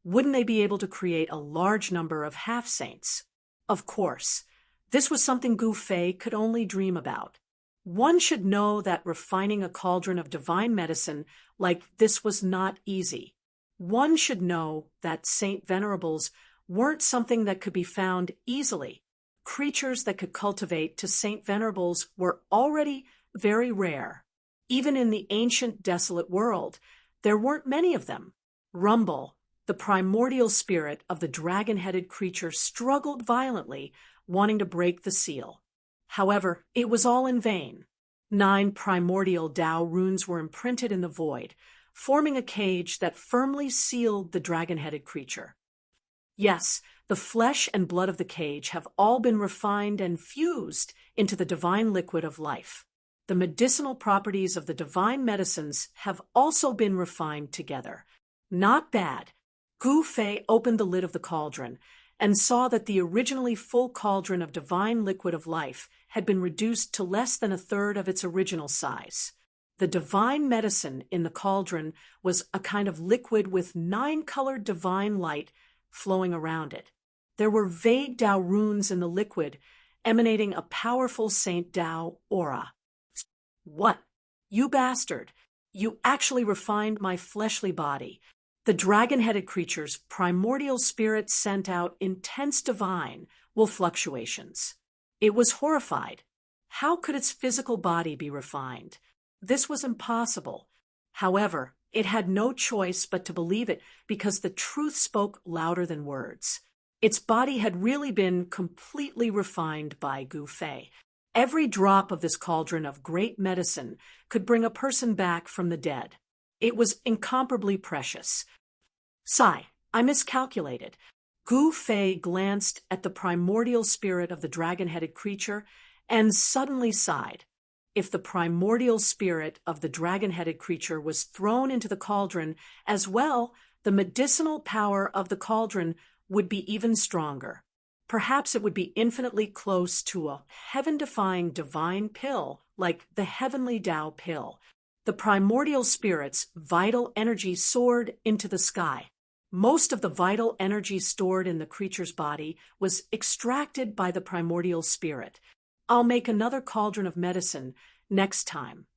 wouldn't they be able to create a large number of half-saints? Of course, this was something Gu Fei could only dream about. One should know that refining a cauldron of divine medicine like this was not easy. One should know that Saint Venerables weren't something that could be found easily. Creatures that could cultivate to Saint Venerables were already very rare. Even in the ancient desolate world, there weren't many of them. Rumble, the primordial spirit of the dragon-headed creature, struggled violently, wanting to break the seal. However, it was all in vain. 9 primordial Tao runes were imprinted in the void, forming a cage that firmly sealed the dragon-headed creature. Yes, the flesh and blood of the cage have all been refined and fused into the divine liquid of life. The medicinal properties of the divine medicines have also been refined together. Not bad. Gu Fei opened the lid of the cauldron and saw that the originally full cauldron of divine liquid of life had been reduced to less than a third of its original size. The divine medicine in the cauldron was a kind of liquid with 9-colored divine light flowing around it. There were vague Tao runes in the liquid, emanating a powerful Saint Tao aura. What? You bastard! You actually refined my fleshly body. The dragon-headed creature's primordial spirit sent out intense divine will fluctuations. It was horrified. How could its physical body be refined? This was impossible. However, it had no choice but to believe it because the truth spoke louder than words. Its body had really been completely refined by Gu Fei. Every drop of this cauldron of great medicine could bring a person back from the dead. It was incomparably precious. Sigh, I miscalculated. Gu Fei glanced at the primordial spirit of the dragon-headed creature and suddenly sighed. If the primordial spirit of the dragon-headed creature was thrown into the cauldron as well, the medicinal power of the cauldron would be even stronger. Perhaps it would be infinitely close to a heaven-defying divine pill like the heavenly Tao pill. The primordial spirit's vital energy soared into the sky. Most of the vital energy stored in the creature's body was extracted by the primordial spirit. I'll make another cauldron of medicine next time.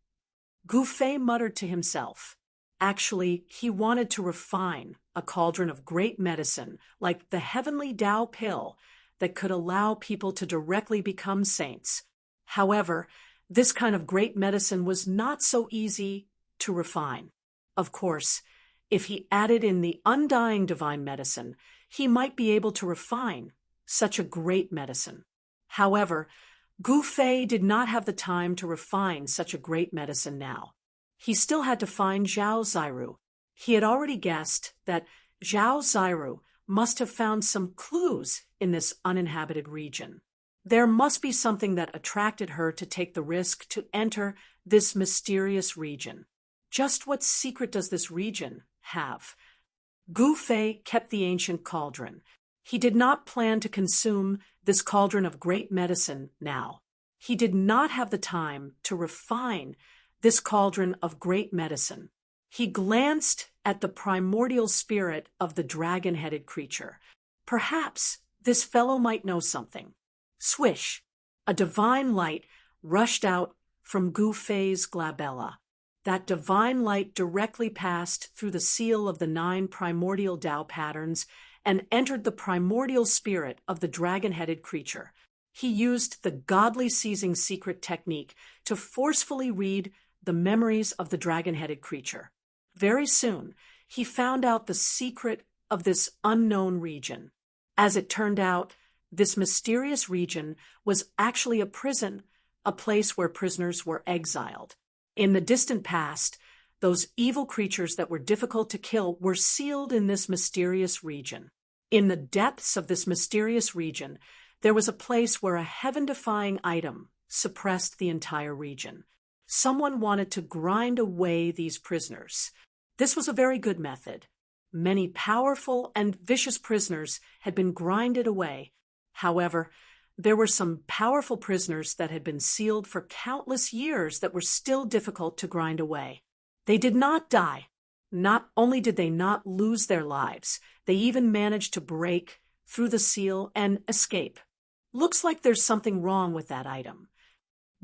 Gu Fei muttered to himself. Actually, he wanted to refine a cauldron of great medicine like the heavenly Tao pill that could allow people to directly become saints. However, this kind of great medicine was not so easy to refine. Of course, if he added in the undying divine medicine, he might be able to refine such a great medicine. However, Gu Fei did not have the time to refine such a great medicine now. He still had to find Zhao Ziru. He had already guessed that Zhao Ziru must have found some clues in this uninhabited region. There must be something that attracted her to take the risk to enter this mysterious region. Just what secret does this region have? Gu Fei kept the ancient cauldron. He did not plan to consume this cauldron of great medicine now. He did not have the time to refine this cauldron of great medicine. He glanced at the primordial spirit of the dragon-headed creature. Perhaps this fellow might know something. Swish! A divine light rushed out from Gu Fei's glabella. That divine light directly passed through the seal of the 9 primordial Tao patterns and entered the primordial spirit of the dragon-headed creature. He used the godly seizing secret technique to forcefully read the memories of the dragon-headed creature. Very soon, he found out the secret of this unknown region. As it turned out, this mysterious region was actually a prison a place where prisoners were exiled. In the distant past, those evil creatures that were difficult to kill were sealed in this mysterious region. In the depths of this mysterious region, there was a place where a heaven-defying item suppressed the entire region. Someone wanted to grind away these prisoners. This was a very good method. Many powerful and vicious prisoners had been grinded away. However, there were some powerful prisoners that had been sealed for countless years that were still difficult to grind away. They did not die. Not only did they not lose their lives, they even managed to break through the seal and escape. Looks like there's something wrong with that item.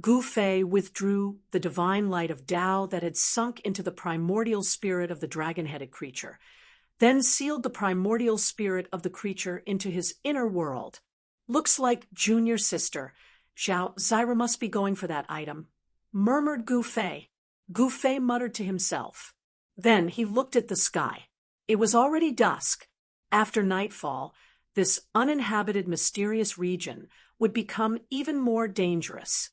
Gu Fei withdrew the divine light of Tao that had sunk into the primordial spirit of the dragon-headed creature, then sealed the primordial spirit of the creature into his inner world. Looks like junior sister. Zhao Zyra must be going for that item, murmured Gu Fei. Gu Fei muttered to himself. Then he looked at the sky. It was already dusk. After nightfall, this uninhabited mysterious region would become even more dangerous.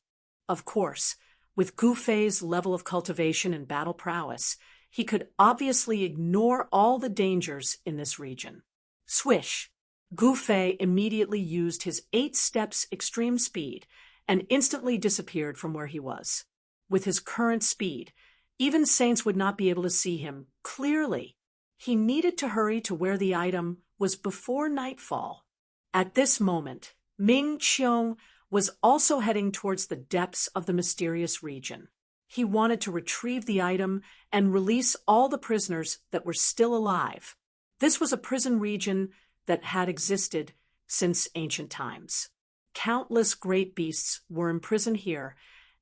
Of course, with Gu Fei's level of cultivation and battle prowess, he could obviously ignore all the dangers in this region. Swish! Gu Fei immediately used his 8 steps extreme speed and instantly disappeared from where he was. With his current speed, even saints would not be able to see him clearly. He needed to hurry to where the item was before nightfall. At this moment, Ming Qiong was also heading towards the depths of the mysterious region. He wanted to retrieve the item and release all the prisoners that were still alive. This was a prison region that had existed since ancient times. Countless great beasts were imprisoned here,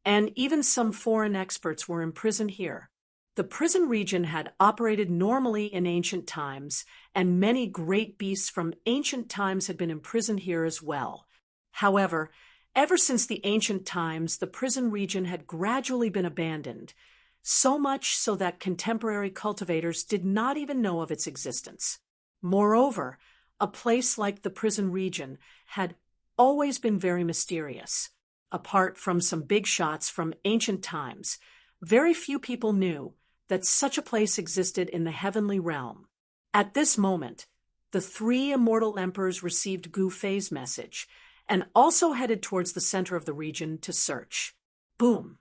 and even some foreign experts were imprisoned here. The prison region had operated normally in ancient times, and many great beasts from ancient times had been imprisoned here as well. However, ever since the ancient times, the prison region had gradually been abandoned, so much so that contemporary cultivators did not even know of its existence. Moreover, a place like the prison region had always been very mysterious. Apart from some big shots from ancient times, very few people knew that such a place existed in the heavenly realm. At this moment, the 3 immortal emperors received Gu Fei's message and also headed towards the center of the region to search. Boom!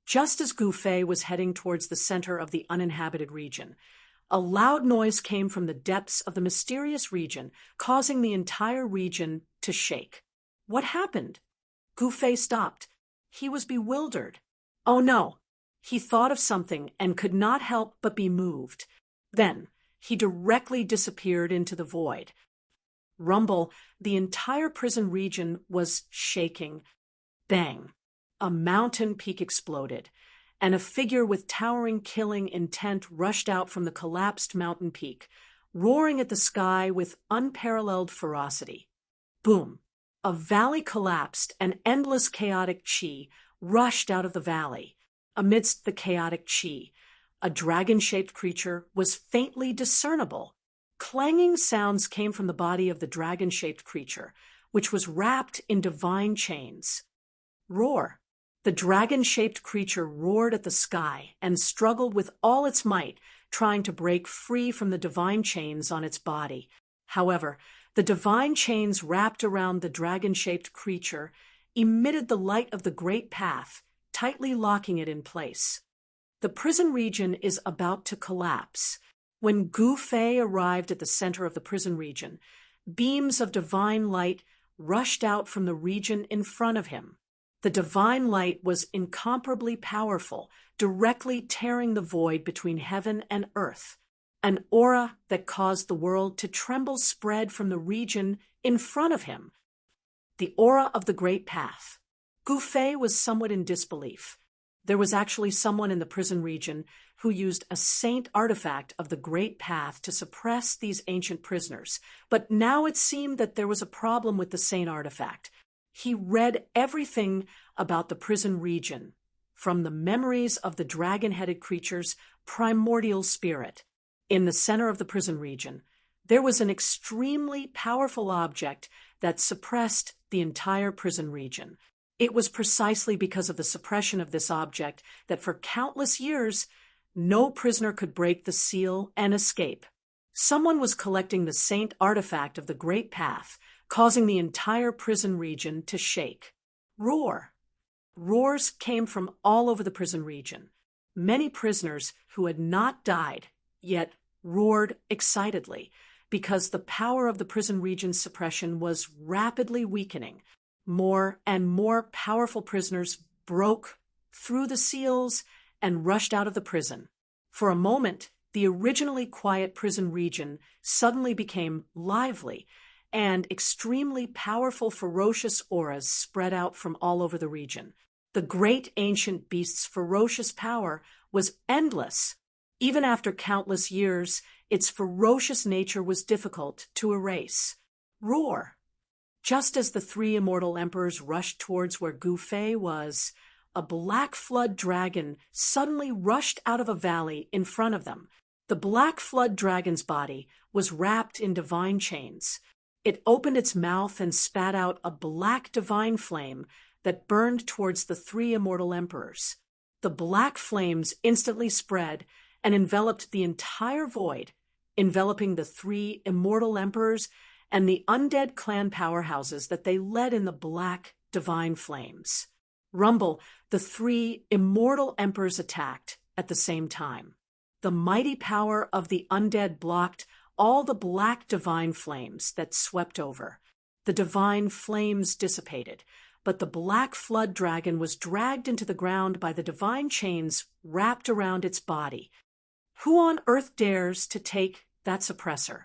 Just as Gu Fei was heading towards the center of the uninhabited region, a loud noise came from the depths of the mysterious region, causing the entire region to shake. What happened? Gu Fei stopped. He was bewildered. Oh no! He thought of something and could not help but be moved. Then, he directly disappeared into the void. Rumble, the entire prison region was shaking. Bang! A mountain peak exploded, and a figure with towering killing intent rushed out from the collapsed mountain peak, roaring at the sky with unparalleled ferocity. Boom! A valley collapsed, and endless chaotic chi rushed out of the valley. Amidst the chaotic chi, a dragon-shaped creature was faintly discernible. Clanging sounds came from the body of the dragon-shaped creature, which was wrapped in divine chains. Roar! The dragon-shaped creature roared at the sky and struggled with all its might, trying to break free from the divine chains on its body. However, the divine chains wrapped around the dragon-shaped creature emitted the light of the great path, tightly locking it in place. The prison region is about to collapse. When Gu Fei arrived at the center of the prison region, beams of divine light rushed out from the region in front of him. The divine light was incomparably powerful, directly tearing the void between heaven and earth. An aura that caused the world to tremble spread from the region in front of him. The aura of the Great Path. Gu Fei was somewhat in disbelief. There was actually someone in the prison region who used a saint artifact of the Great Path to suppress these ancient prisoners, but now it seemed that there was a problem with the saint artifact. He read everything about the prison region, from the memories of the dragon-headed creature's primordial spirit. In the center of the prison region, there was an extremely powerful object that suppressed the entire prison region. It was precisely because of the suppression of this object that for countless years, no prisoner could break the seal and escape. Someone was collecting the saint artifact of the Great Path, causing the entire prison region to shake. Roar. Roars came from all over the prison region. Many prisoners who had not died yet roared excitedly because the power of the prison region's suppression was rapidly weakening. More and more powerful prisoners broke through the seals and rushed out of the prison. For a moment, the originally quiet prison region suddenly became lively, and extremely powerful, ferocious auras spread out from all over the region. The great ancient beast's ferocious power was endless. Even after countless years, its ferocious nature was difficult to erase. Roar. Just as the three immortal emperors rushed towards where Gu Fei was, a black flood dragon suddenly rushed out of a valley in front of them. The black flood dragon's body was wrapped in divine chains. It opened its mouth and spat out a black divine flame that burned towards the three immortal emperors. The black flames instantly spread and enveloped the entire void, enveloping the three immortal emperors and the undead clan powerhouses that they led in the black divine flames. Rumble, the three immortal emperors attacked at the same time. The mighty power of the undead blocked all the black divine flames that swept over. The divine flames dissipated, but the black flood dragon was dragged into the ground by the divine chains wrapped around its body. Who on earth dares to take that suppressor?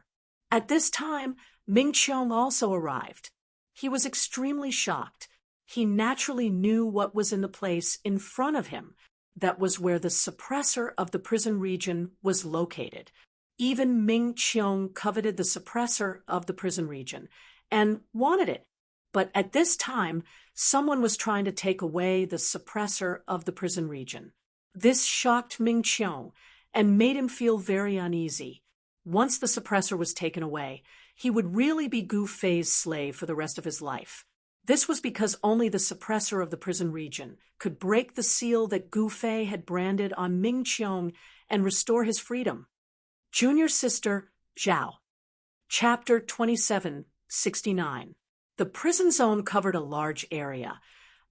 At this time, Ming Qiong also arrived. He was extremely shocked. He naturally knew what was in the place in front of him. That was where the suppressor of the prison region was located. Even Ming Qiong coveted the suppressor of the prison region and wanted it. But at this time, someone was trying to take away the suppressor of the prison region. This shocked Ming Qiong and made him feel very uneasy. Once the suppressor was taken away, he would really be Gu Fei's slave for the rest of his life. This was because only the suppressor of the prison region could break the seal that Gu Fei had branded on Ming Qiong and restore his freedom. Junior Sister Zhao. Chapter 2769. The prison zone covered a large area,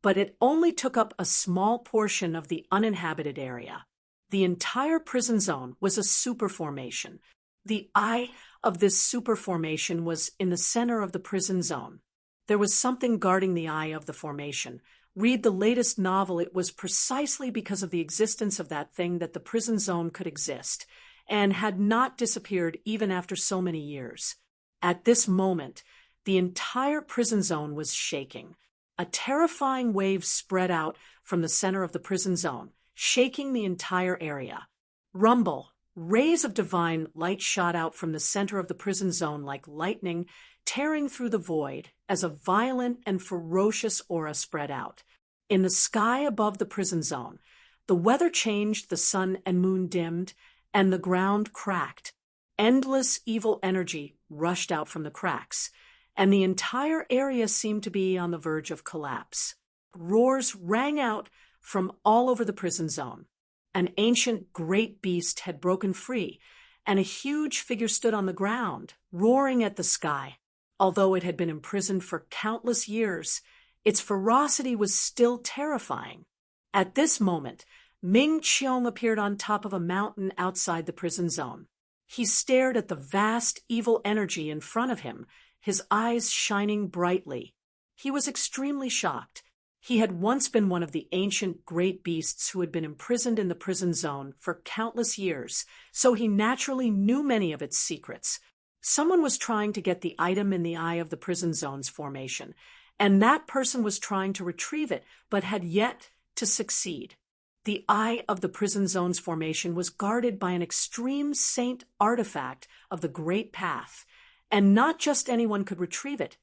but it only took up a small portion of the uninhabited area. The entire prison zone was a superformation. The eye of this superformation was in the center of the prison zone. There was something guarding the eye of the formation. Read the latest novel. It was precisely because of the existence of that thing that the prison zone could exist, and had not disappeared even after so many years. At this moment, the entire prison zone was shaking. A terrifying wave spread out from the center of the prison zone, shaking the entire area. Rumble. Rays of divine light shot out from the center of the prison zone like lightning, tearing through the void as a violent and ferocious aura spread out. In the sky above the prison zone, the weather changed, the sun and moon dimmed, and the ground cracked. Endless evil energy rushed out from the cracks, and the entire area seemed to be on the verge of collapse. Roars rang out from all over the prison zone. An ancient great beast had broken free, and a huge figure stood on the ground, roaring at the sky. Although it had been imprisoned for countless years, its ferocity was still terrifying. At this moment, Ming Qiong appeared on top of a mountain outside the prison zone. He stared at the vast evil energy in front of him, his eyes shining brightly. He was extremely shocked. He had once been one of the ancient great beasts who had been imprisoned in the prison zone for countless years, so he naturally knew many of its secrets. Someone was trying to get the item in the eye of the prison zone's formation, and that person was trying to retrieve it, but had yet to succeed. The eye of the prison zone's formation was guarded by an extreme saint artifact of the Great Path, and not just anyone could retrieve it,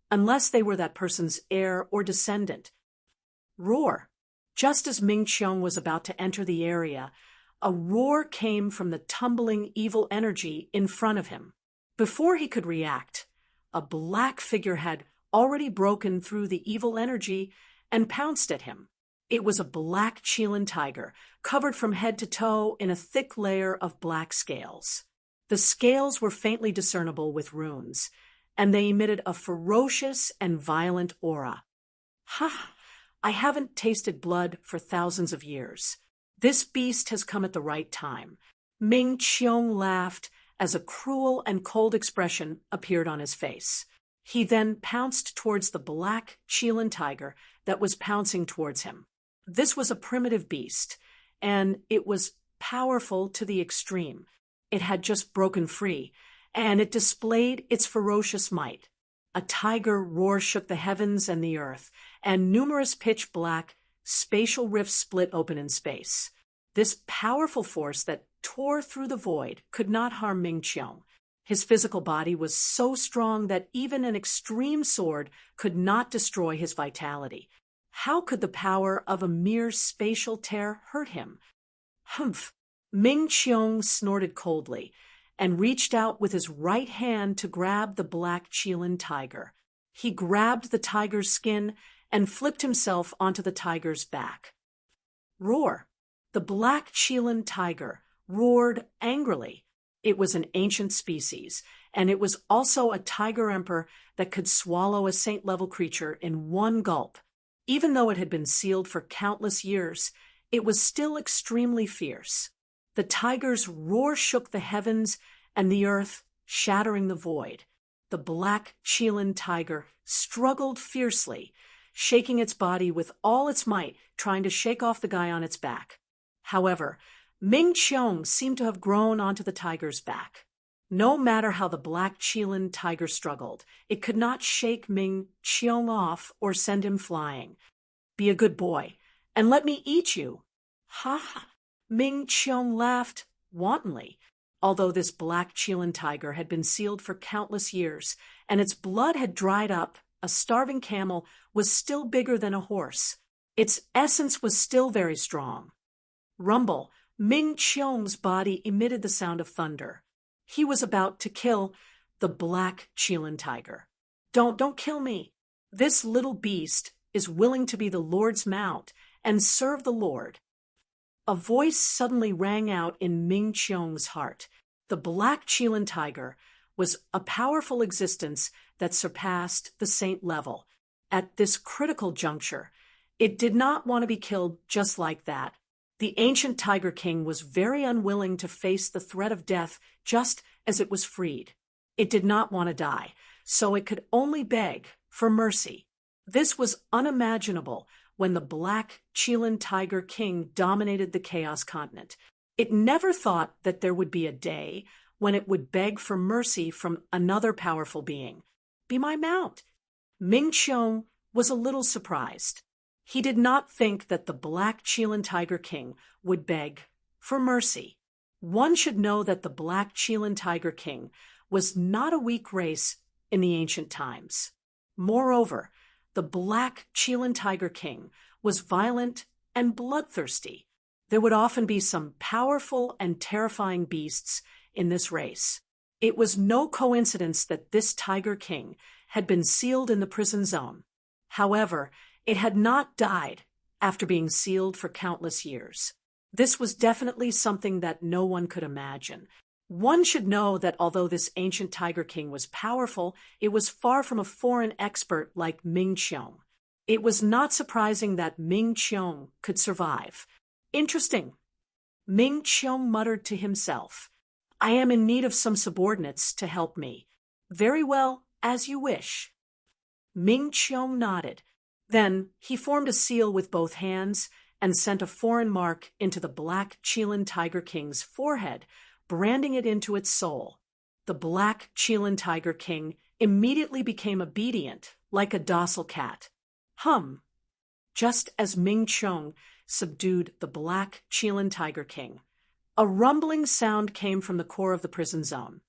unless they were that person's heir or descendant. Roar. Just as Ming Qiong was about to enter the area, a roar came from the tumbling evil energy in front of him. Before he could react, a black figure had already broken through the evil energy and pounced at him. It was a black Chilean tiger, covered from head to toe in a thick layer of black scales. The scales were faintly discernible with runes, and they emitted a ferocious and violent aura. Ha! I haven't tasted blood for thousands of years. This beast has come at the right time. Ming Qiong laughed as a cruel and cold expression appeared on his face. He then pounced towards the black Chilean tiger that was pouncing towards him. This was a primitive beast, and it was powerful to the extreme. It had just broken free, and it displayed its ferocious might. A tiger roar shook the heavens and the earth, and numerous pitch-black spatial rifts split open in space. This powerful force that tore through the void could not harm Ming Qiong. His physical body was so strong that even an extreme sword could not destroy his vitality. How could the power of a mere spatial tear hurt him? Humph! Ming Qiong snorted coldly and reached out with his right hand to grab the black Chilean tiger. He grabbed the tiger's skin and flipped himself onto the tiger's back. Roar! The black Chilean tiger roared angrily. It was an ancient species, and it was also a tiger emperor that could swallow a saint-level creature in one gulp. Even though it had been sealed for countless years, it was still extremely fierce. The tiger's roar shook the heavens and the earth, shattering the void. The black Chilean tiger struggled fiercely, shaking its body with all its might, trying to shake off the guy on its back. However, Ming Qiong seemed to have grown onto the tiger's back. No matter how the black Chilean tiger struggled, it could not shake Ming Qiong off or send him flying. Be a good boy, and let me eat you. Ha ha! Ming Qiong laughed wantonly. Although this black Chilean tiger had been sealed for countless years, and its blood had dried up, a starving camel was still bigger than a horse. Its essence was still very strong. Rumble! Ming Qiong's body emitted the sound of thunder. He was about to kill the black Chilean tiger. Don't kill me. This little beast is willing to be the Lord's mount and serve the Lord. A voice suddenly rang out in Ming Qiong's heart. The black Chilean tiger was a powerful existence that surpassed the saint level. At this critical juncture, it did not want to be killed just like that. The ancient Tiger King was very unwilling to face the threat of death just as it was freed. It did not want to die, so it could only beg for mercy. This was unimaginable when the black Chilean Tiger King dominated the Chaos Continent. It never thought that there would be a day when it would beg for mercy from another powerful being. Be my mount. Ming Qiong was a little surprised. He did not think that the black Chilean Tiger King would beg for mercy. One should know that the black Chilean Tiger King was not a weak race in the ancient times. Moreover, the black Chilean Tiger King was violent and bloodthirsty. There would often be some powerful and terrifying beasts in this race. It was no coincidence that this Tiger King had been sealed in the prison zone. However, it had not died after being sealed for countless years. This was definitely something that no one could imagine. One should know that although this ancient Tiger King was powerful, it was far from a foreign expert like Ming Qiong. It was not surprising that Ming Qiong could survive. Interesting. Ming Qiong muttered to himself, I am in need of some subordinates to help me. Very well, as you wish. Ming Qiong nodded. Then he formed a seal with both hands and sent a foreign mark into the black Chilean Tiger King's forehead, branding it into its soul. The black Chilean Tiger King immediately became obedient, like a docile cat. Just as Ming Qiong subdued the black Chilean Tiger King, a rumbling sound came from the core of the prison zone.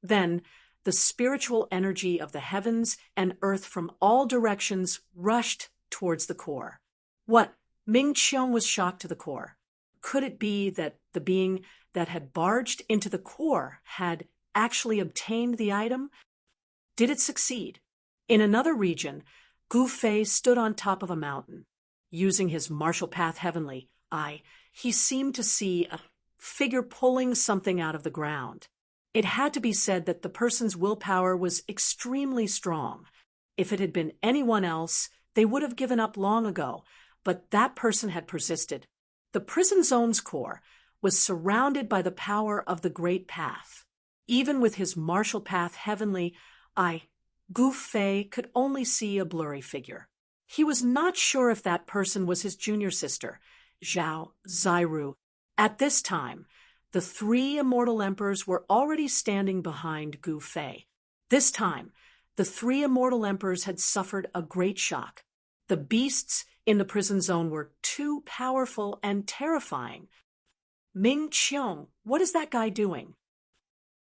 Then, the spiritual energy of the heavens and earth from all directions rushed towards the core. What? Ming Qiong was shocked to the core. Could it be that the being that had barged into the core had actually obtained the item? Did it succeed? In another region, Gu Fei stood on top of a mountain. using his martial path heavenly eye, he seemed to see a figure pulling something out of the ground. It had to be said that the person's willpower was extremely strong. If it had been anyone else, they would have given up long ago, but that person had persisted. The prison zone's core was surrounded by the power of the Great Path. Even with his martial path heavenly eye, Gu Fei could only see a blurry figure. He was not sure if that person was his junior sister, Zhao Zairu. At this time, the three immortal emperors were already standing behind Gu Fei. This time, the three immortal emperors had suffered a great shock. The beasts in the prison zone were too powerful and terrifying. Ming Qiong, what is that guy doing?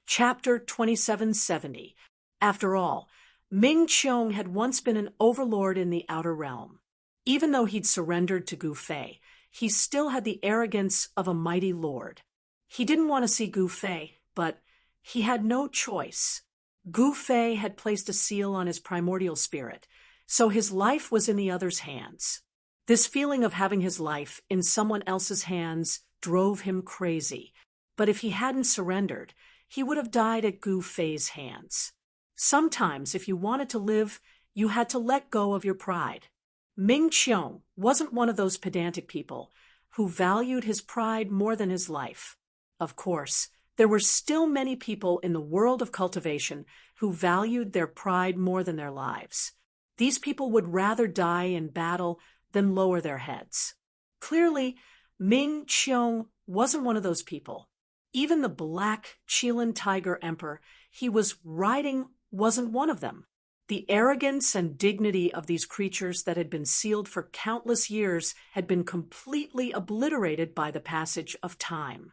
Chapter 2770. After all, Ming Qiong had once been an overlord in the outer realm. Even though he'd surrendered to Gu Fei, he still had the arrogance of a mighty lord. He didn't want to see Gu Fei, but he had no choice. Gu Fei had placed a seal on his primordial spirit, so his life was in the other's hands. This feeling of having his life in someone else's hands drove him crazy, but if he hadn't surrendered, he would have died at Gu Fei's hands. Sometimes, if you wanted to live, you had to let go of your pride. Ming Qiong wasn't one of those pedantic people who valued his pride more than his life. Of course, there were still many people in the world of cultivation who valued their pride more than their lives. These people would rather die in battle than lower their heads. Clearly, Ming Qiong wasn't one of those people. Even the black Qilin tiger emperor he was riding wasn't one of them. The arrogance and dignity of these creatures that had been sealed for countless years had been completely obliterated by the passage of time.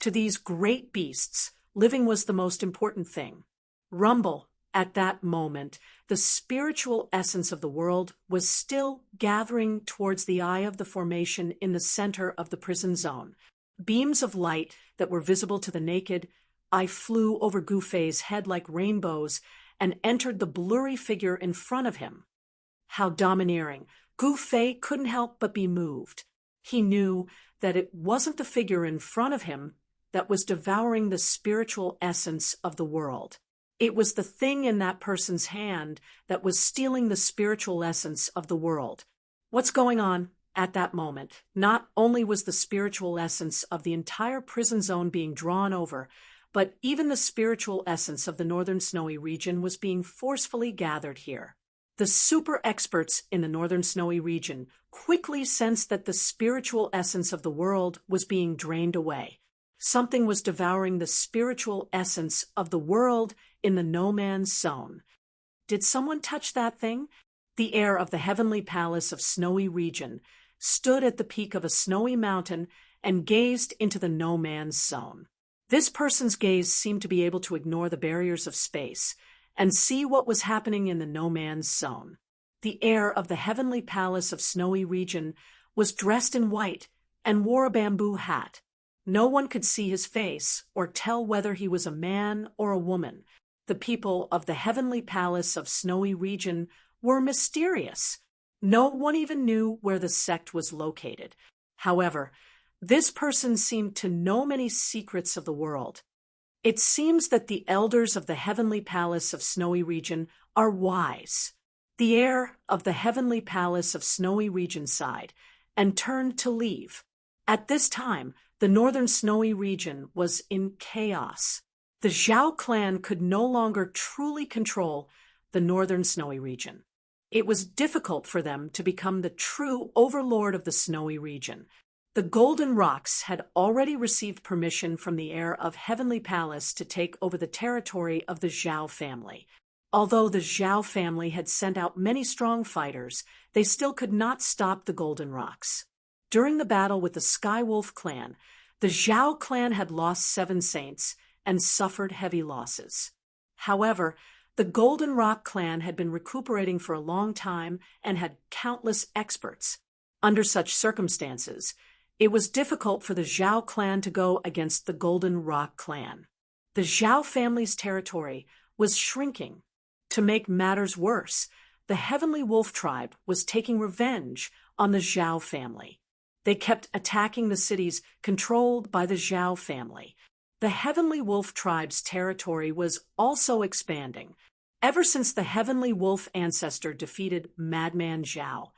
To these great beasts, living was the most important thing. Rumble, at that moment, the spiritual essence of the world was still gathering towards the eye of the formation in the center of the prison zone. Beams of light that were visible to the naked eye flew over Gu Fei's head like rainbows and entered the blurry figure in front of him. How domineering! Gu Fei couldn't help but be moved. He knew that it wasn't the figure in front of him that was devouring the spiritual essence of the world. It was the thing in that person's hand that was stealing the spiritual essence of the world. What's going on at that moment? Not only was the spiritual essence of the entire prison zone being drawn over, but even the spiritual essence of the northern snowy region was being forcefully gathered here. The super experts in the northern snowy region quickly sensed that the spiritual essence of the world was being drained away. Something was devouring the spiritual essence of the world in the no man's zone. Did someone touch that thing? The heir of the heavenly palace of snowy region stood at the peak of a snowy mountain and gazed into the no man's zone. This person's gaze seemed to be able to ignore the barriers of space and see what was happening in the no man's zone. The heir of the heavenly palace of snowy region was dressed in white and wore a bamboo hat. No one could see his face or tell whether he was a man or a woman. The people of the heavenly palace of snowy region were mysterious. No one even knew where the sect was located. However, this person seemed to know many secrets of the world. It seems that the elders of the heavenly palace of snowy region are wise. The heir of the heavenly palace of snowy region sighed and turned to leave. At this time, the northern snowy region was in chaos. The Zhao clan could no longer truly control the northern snowy region. It was difficult for them to become the true overlord of the snowy region. The Golden Rocks had already received permission from the heir of Heavenly Palace to take over the territory of the Zhao family. Although the Zhao family had sent out many strong fighters, they still could not stop the Golden Rocks. During the battle with the Skywolf clan, the Zhao clan had lost 7 saints and suffered heavy losses. However, the Golden Rock clan had been recuperating for a long time and had countless experts. Under such circumstances, it was difficult for the Zhao clan to go against the Golden Rock clan. The Zhao family's territory was shrinking. To make matters worse, the Heavenly Wolf tribe was taking revenge on the Zhao family. They kept attacking the cities controlled by the Zhao family. The Heavenly Wolf tribe's territory was also expanding. Ever since the Heavenly Wolf ancestor defeated Madman Zhao,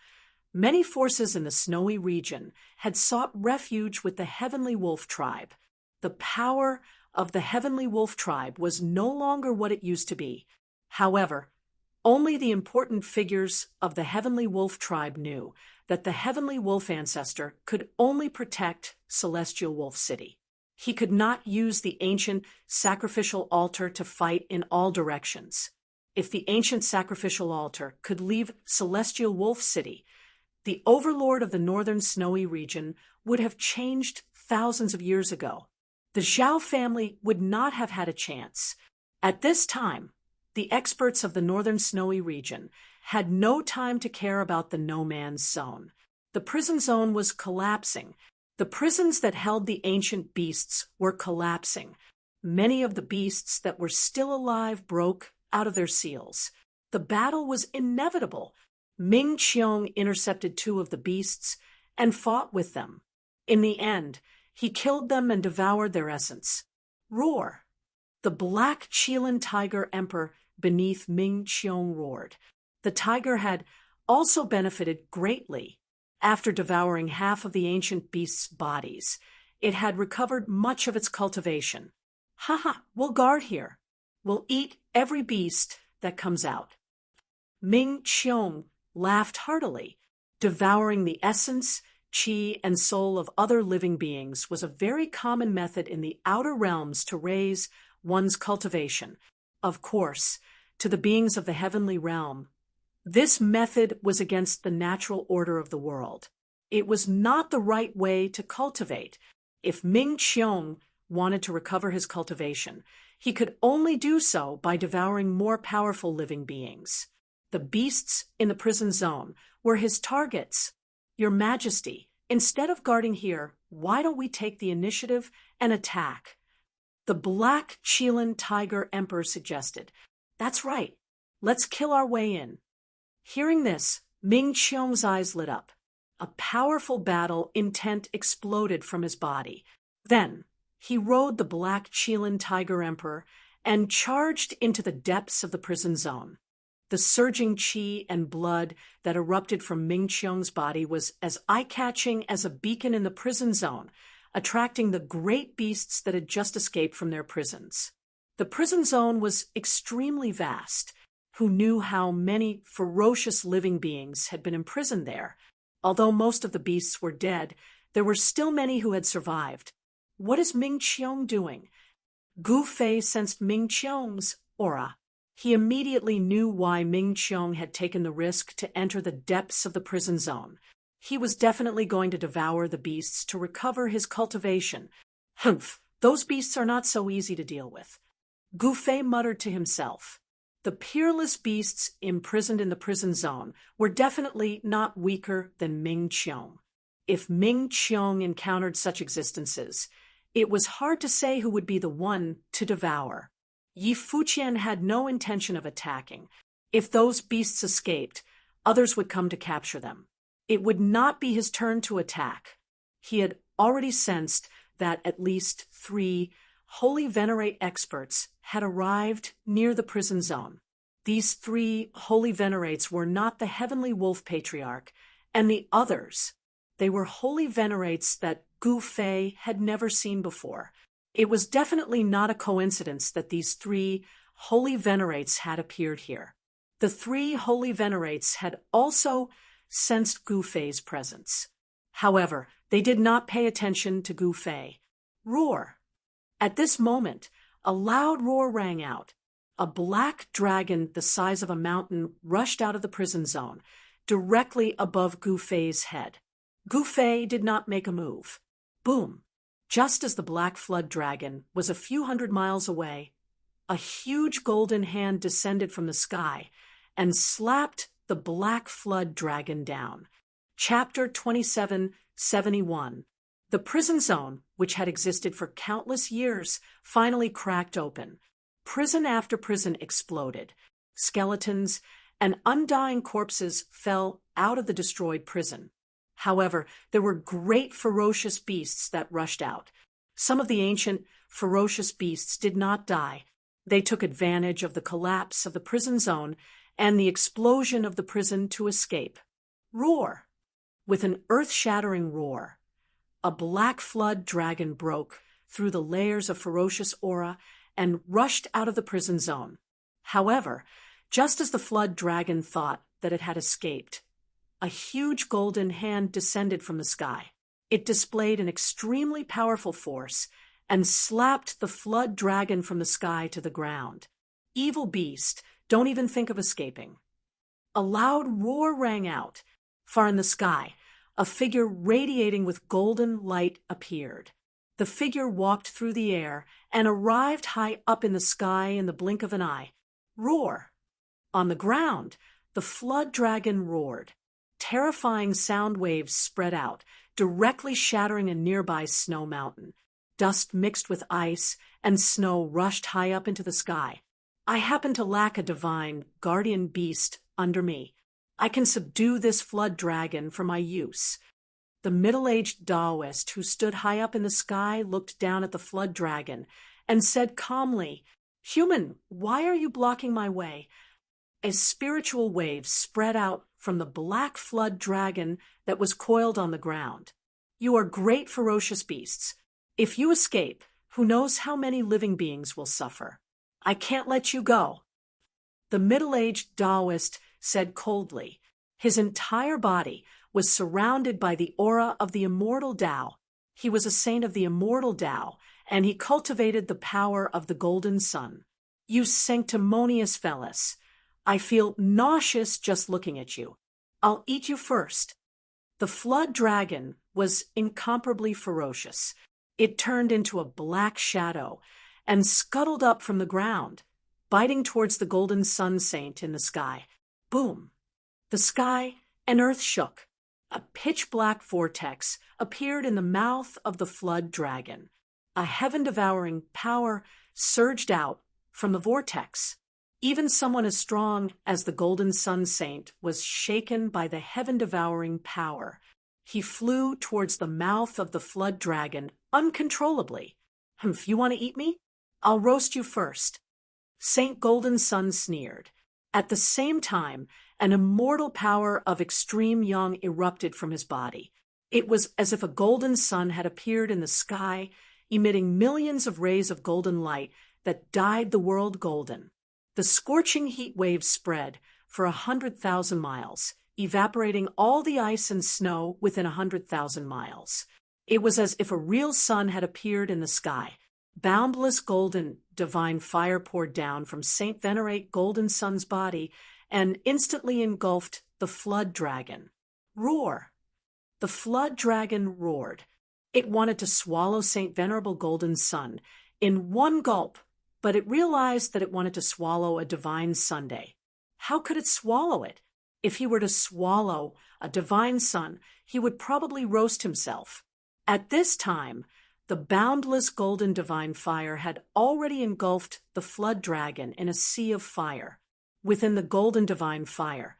many forces in the snowy region had sought refuge with the Heavenly Wolf tribe. The power of the Heavenly Wolf tribe was no longer what it used to be. However, only the important figures of the Heavenly Wolf tribe knew that the Heavenly Wolf ancestor could only protect Celestial Wolf City. He could not use the ancient sacrificial altar to fight in all directions. If the ancient sacrificial altar could leave Celestial Wolf City, the overlord of the northern snowy region would have changed thousands of years ago. The Zhao family would not have had a chance. At this time, the experts of the northern snowy region had no time to care about the no man's zone. The prison zone was collapsing. The prisons that held the ancient beasts were collapsing. Many of the beasts that were still alive broke out of their seals. The battle was inevitable. Ming Qiong intercepted 2 of the beasts and fought with them. In the end, he killed them and devoured their essence. Roar! The black Qilin tiger emperor beneath Ming Qiong roared. The tiger had also benefited greatly. After devouring half of the ancient beast's bodies, it had recovered much of its cultivation. We'll guard here. We'll eat every beast that comes out. Ming Qiong laughed heartily. Devouring the essence, qi, and soul of other living beings was a very common method in the outer realms to raise one's cultivation. Of course, to the beings of the heavenly realm, this method was against the natural order of the world. It was not the right way to cultivate. If Ming Qiong wanted to recover his cultivation, he could only do so by devouring more powerful living beings. The beasts in the prison zone were his targets. Your Majesty, instead of guarding here, why don't we take the initiative and attack? The black Qilin tiger emperor suggested. That's right. Let's kill our way in. Hearing this, Ming Qiong's eyes lit up. A powerful battle intent exploded from his body. Then, he rode the black Qilin tiger emperor and charged into the depths of the prison zone. The surging qi and blood that erupted from Ming Qiong's body was as eye-catching as a beacon in the prison zone, attracting the great beasts that had just escaped from their prisons. The prison zone was extremely vast. Who knew how many ferocious living beings had been imprisoned there? Although most of the beasts were dead, there were still many who had survived. What is Ming Qiong doing? Gu Fei sensed Ming Qiong's aura. He immediately knew why Ming Qiong had taken the risk to enter the depths of the prison zone. He was definitely going to devour the beasts to recover his cultivation. Humph, those beasts are not so easy to deal with. Gu Fei muttered to himself. The peerless beasts imprisoned in the prison zone were definitely not weaker than Ming Qiong. If Ming Qiong encountered such existences, it was hard to say who would be the one to devour. Yi Fuqian had no intention of attacking. If those beasts escaped, others would come to capture them. It would not be his turn to attack. He had already sensed that at least 3 Holy Venerate experts had arrived near the prison zone. These 3 Holy Venerates were not the Heavenly Wolf Patriarch and the others. They were Holy Venerates that Gu Fei had never seen before. It was definitely not a coincidence that these 3 Holy Venerates had appeared here. The 3 Holy Venerates had also sensed Gu Fei's presence. However, they did not pay attention to Gu Fei. Roar! At this moment, a loud roar rang out. A black dragon the size of a mountain rushed out of the prison zone, directly above Gu Fei's head. Gu Fei did not make a move. Boom! Just as the black flood dragon was a few hundred miles away, a huge golden hand descended from the sky and slapped the black flood dragon down. Chapter 2771. The prison zone, which had existed for countless years, finally cracked open. Prison after prison exploded. Skeletons and undying corpses fell out of the destroyed prison. However, there were great ferocious beasts that rushed out. Some of the ancient, ferocious beasts did not die. They took advantage of the collapse of the prison zone and the explosion of the prison to escape. Roar! With an earth-shattering roar, a black flood dragon broke through the layers of ferocious aura and rushed out of the prison zone. However, just as the flood dragon thought that it had escaped, a huge golden hand descended from the sky. It displayed an extremely powerful force and slapped the flood dragon from the sky to the ground. Evil beast, don't even think of escaping. A loud roar rang out. Far in the sky, a figure radiating with golden light appeared. The figure walked through the air and arrived high up in the sky in the blink of an eye. Roar! On the ground, the flood dragon roared. Terrifying sound waves spread out, directly shattering a nearby snow mountain. Dust mixed with ice and snow rushed high up into the sky. I happen to lack a divine guardian beast under me. I can subdue this flood dragon for my use. The middle-aged Taoist who stood high up in the sky looked down at the flood dragon and said calmly, "Human, why are you blocking my way?" As spiritual waves spread out from the black flood dragon that was coiled on the ground. "You are great ferocious beasts. If you escape, who knows how many living beings will suffer? I can't let you go." The middle-aged Taoist said coldly. His entire body was surrounded by the aura of the immortal Tao. He was a saint of the immortal Tao, and he cultivated the power of the golden sun. "You sanctimonious fellas, I feel nauseous just looking at you. I'll eat you first." The flood dragon was incomparably ferocious. It turned into a black shadow and scuttled up from the ground, biting towards the golden sun saint in the sky. Boom! The sky and earth shook. A pitch-black vortex appeared in the mouth of the flood dragon. A heaven-devouring power surged out from the vortex. Even someone as strong as the golden sun saint was shaken by the heaven-devouring power. He flew towards the mouth of the flood dragon uncontrollably. "If you want to eat me, I'll roast you first." Saint Golden Sun sneered. At the same time, an immortal power of extreme yang erupted from his body. It was as if a golden sun had appeared in the sky, emitting millions of rays of golden light that dyed the world golden. The scorching heat waves spread for 100,000 miles, evaporating all the ice and snow within 100,000 miles. It was as if a real sun had appeared in the sky. Boundless golden divine fire poured down from Saint Venerate Golden Sun's body and instantly engulfed the flood dragon. Roar! The flood dragon roared. It wanted to swallow Saint Venerable Golden Sun in one gulp, but it realized that it wanted to swallow a divine Sunday. How could it swallow it? If he were to swallow a divine sun, he would probably roast himself. At this time, the boundless golden divine fire had already engulfed the flood dragon in a sea of fire. Within the golden divine fire,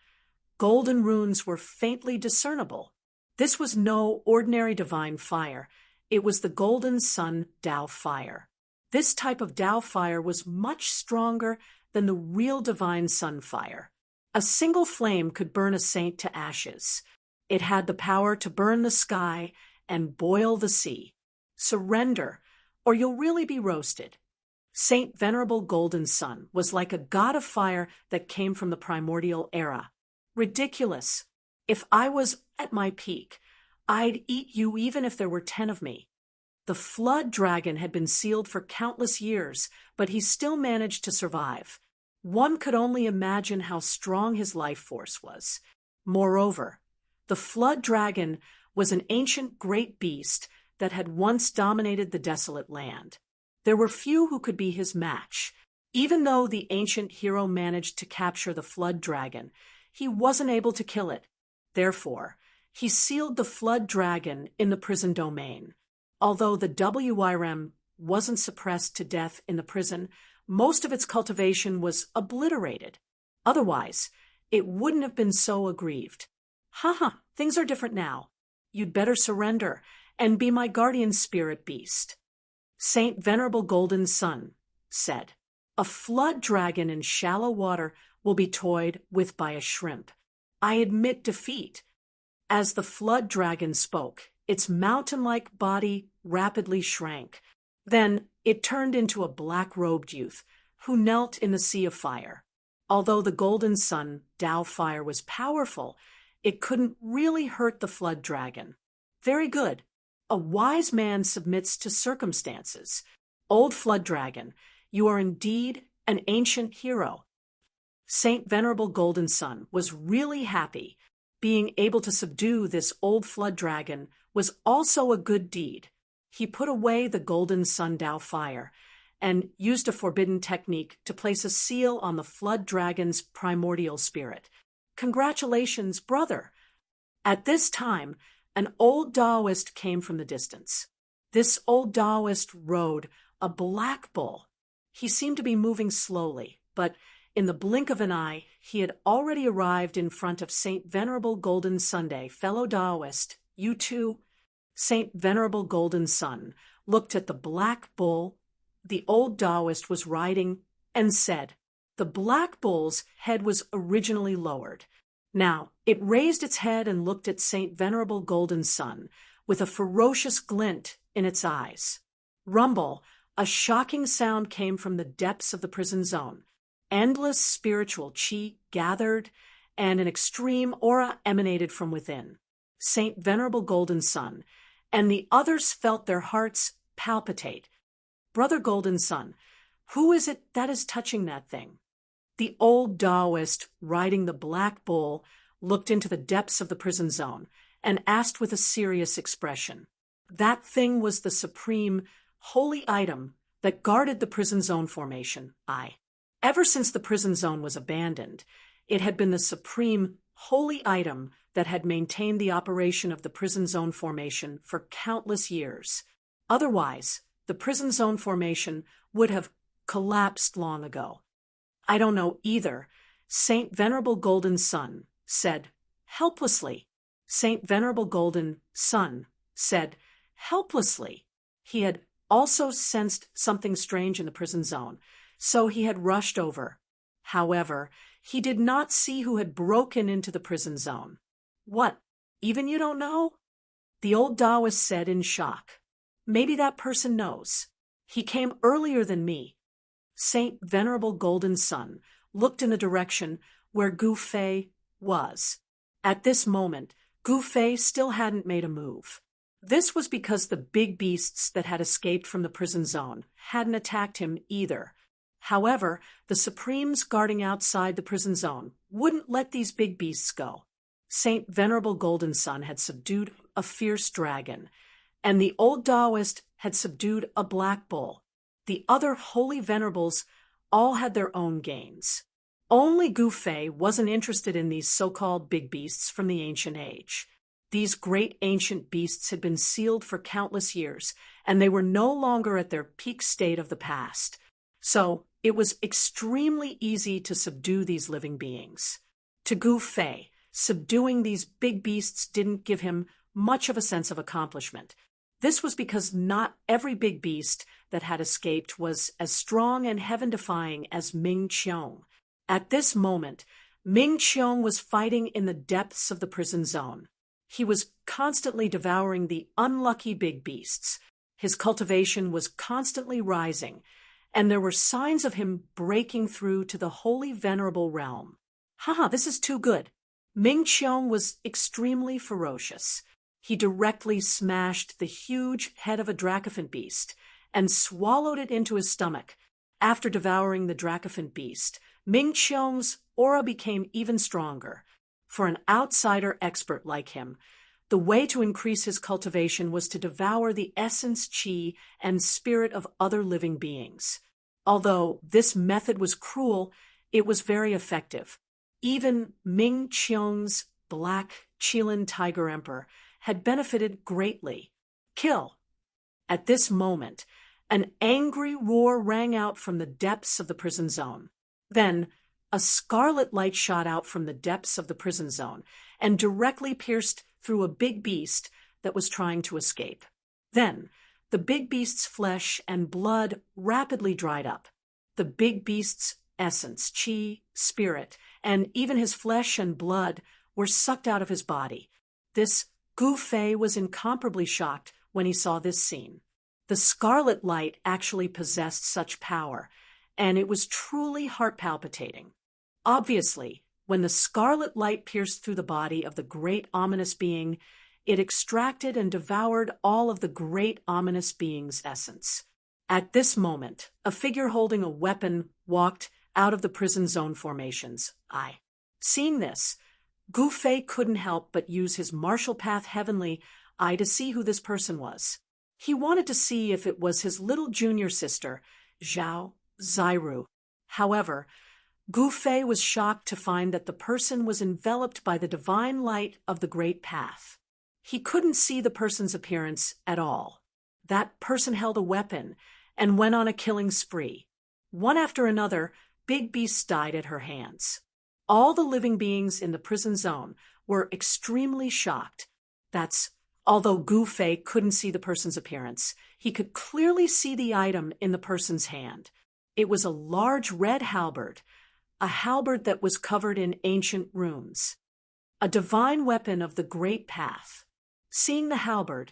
golden runes were faintly discernible. This was no ordinary divine fire. It was the golden sun Tao fire. This type of Tao fire was much stronger than the real divine sun fire. A single flame could burn a saint to ashes. It had the power to burn the sky and boil the sea. Surrender, or you'll really be roasted. Saint Venerable Golden Sun was like a god of fire that came from the primordial era. Ridiculous. If I was at my peak, I'd eat you even if there were 10 of me. The flood dragon had been sealed for countless years, but he still managed to survive. One could only imagine how strong his life force was. Moreover, the flood dragon was an ancient great beast that had once dominated the desolate land. There were few who could be his match. Even though the ancient hero managed to capture the flood dragon, he wasn't able to kill it. Therefore, he sealed the flood dragon in the prison domain. Although the WIRM wasn't suppressed to death in the prison, most of its cultivation was obliterated. Otherwise, it wouldn't have been so aggrieved. Haha, things are different now. You'd better surrender and be my guardian spirit beast. Saint Venerable Golden Sun said, a flood dragon in shallow water will be toyed with by a shrimp. I admit defeat. As the flood dragon spoke, its mountain-like body rapidly shrank. Then it turned into a black-robed youth who knelt in the sea of fire. Although the Golden Sun Tao fire was powerful, it couldn't really hurt the flood dragon. Very good. A wise man submits to circumstances. Old flood dragon, you are indeed an ancient hero. Saint Venerable Golden Sun was really happy. Being able to subdue this old flood dragon was also a good deed. He put away the Golden Sun Tao fire and used a forbidden technique to place a seal on the flood dragon's primordial spirit. Congratulations, brother! At this time, an old Taoist came from the distance. This old Taoist rode a black bull. He seemed to be moving slowly, but in the blink of an eye, he had already arrived in front of Saint Venerable Golden Sunday. Fellow Taoist, you too? Saint Venerable Golden Sun looked at the black bull the old Taoist was riding and said, the black bull's head was originally lowered. Now, it raised its head and looked at Saint Venerable Golden Sun with a ferocious glint in its eyes. Rumble, a shocking sound came from the depths of the prison zone. Endless spiritual chi gathered, and an extreme aura emanated from within. Saint Venerable Golden Sun and the others felt their hearts palpitate. Brother Golden Sun, who is it that is touching that thing? The old Taoist, riding the black bull, looked into the depths of the prison zone and asked with a serious expression. That thing was the supreme, holy item that guarded the prison zone formation, Ever since the prison zone was abandoned, it had been the supreme, holy item that had maintained the operation of the prison zone formation for countless years. Otherwise, the prison zone formation would have collapsed long ago. I don't know either, Saint Venerable Golden Sun said, helplessly. Saint Venerable Golden Sun said, helplessly. He had also sensed something strange in the prison zone, so he had rushed over. However, he did not see who had broken into the prison zone. What, even you don't know? The old Taoist said in shock. Maybe that person knows. He came earlier than me. Saint Venerable Golden Sun looked in the direction where Gu Fei was. At this moment, Gu Fei still hadn't made a move. This was because the big beasts that had escaped from the prison zone hadn't attacked him either. However, the Supremes guarding outside the prison zone wouldn't let these big beasts go. Saint Venerable Golden Sun had subdued a fierce dragon, and the old Taoist had subdued a black bull. The other holy venerables all had their own gains. Only Gu Fei wasn't interested in these so-called big beasts from the ancient age. These great ancient beasts had been sealed for countless years, and they were no longer at their peak state of the past. So it was extremely easy to subdue these living beings. To Gu Fei, subduing these big beasts didn't give him much of a sense of accomplishment. This was because not every big beast that had escaped was as strong and heaven-defying as Ming Qiong. At this moment, Ming Qiong was fighting in the depths of the prison zone. He was constantly devouring the unlucky big beasts. His cultivation was constantly rising, and there were signs of him breaking through to the holy venerable realm. This is too good. Ming Qiong was extremely ferocious. He directly smashed the huge head of a dracophant beast and swallowed it into his stomach. After devouring the dracophant beast, Ming Qiong's aura became even stronger. For an outsider expert like him, the way to increase his cultivation was to devour the essence, chi, and spirit of other living beings. Although this method was cruel, it was very effective. Even Ming Qiong's black Qilin Tiger Emperor had benefited greatly. Kill! At this moment, an angry roar rang out from the depths of the prison zone. Then, a scarlet light shot out from the depths of the prison zone and directly pierced through a big beast that was trying to escape. Then, the big beast's flesh and blood rapidly dried up. The big beast's essence, chi, spirit, and even his flesh and blood were sucked out of his body. This Gu Fei was incomparably shocked when he saw this scene. The scarlet light actually possessed such power, and it was truly heart-palpitating. Obviously, when the scarlet light pierced through the body of the great ominous being, it extracted and devoured all of the great ominous being's essence. At this moment, a figure holding a weapon walked out of the prison zone formations. Seeing this, Gu Fei couldn't help but use his martial path heavenly eye to see who this person was. He wanted to see if it was his little junior sister, Zhao Zairu. However, Gu Fei was shocked to find that the person was enveloped by the divine light of the great path. He couldn't see the person's appearance at all. That person held a weapon and went on a killing spree. One after another, big beasts died at her hands. All the living beings in the prison zone were extremely shocked. Although Gu Fei couldn't see the person's appearance, he could clearly see the item in the person's hand. It was a large red halberd, a halberd that was covered in ancient runes. A divine weapon of the great path. Seeing the halberd,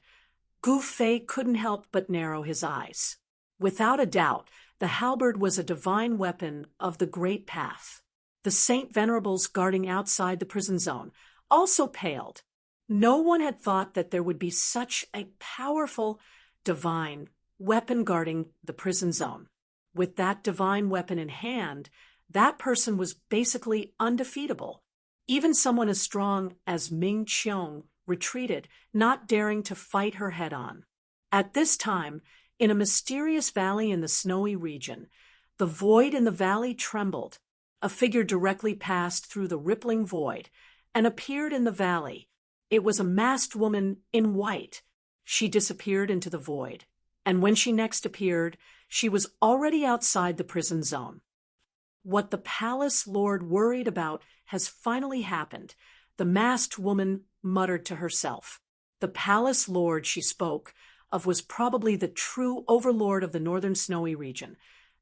Gu Fei couldn't help but narrow his eyes. Without a doubt, the halberd was a divine weapon of the great path. The Saint Venerables guarding outside the prison zone also paled. No one had thought that there would be such a powerful, divine weapon guarding the prison zone. With that divine weapon in hand, that person was basically undefeatable. Even someone as strong as Ming Qiong retreated, not daring to fight her head-on. At this time, in a mysterious valley in the snowy region, the void in the valley trembled. A figure directly passed through the rippling void and appeared in the valley. It was a masked woman in white. She disappeared into the void, and when she next appeared, she was already outside the prison zone. What the palace lord worried about has finally happened, the masked woman muttered to herself. The palace lord she spoke of was probably the true overlord of the northern snowy region,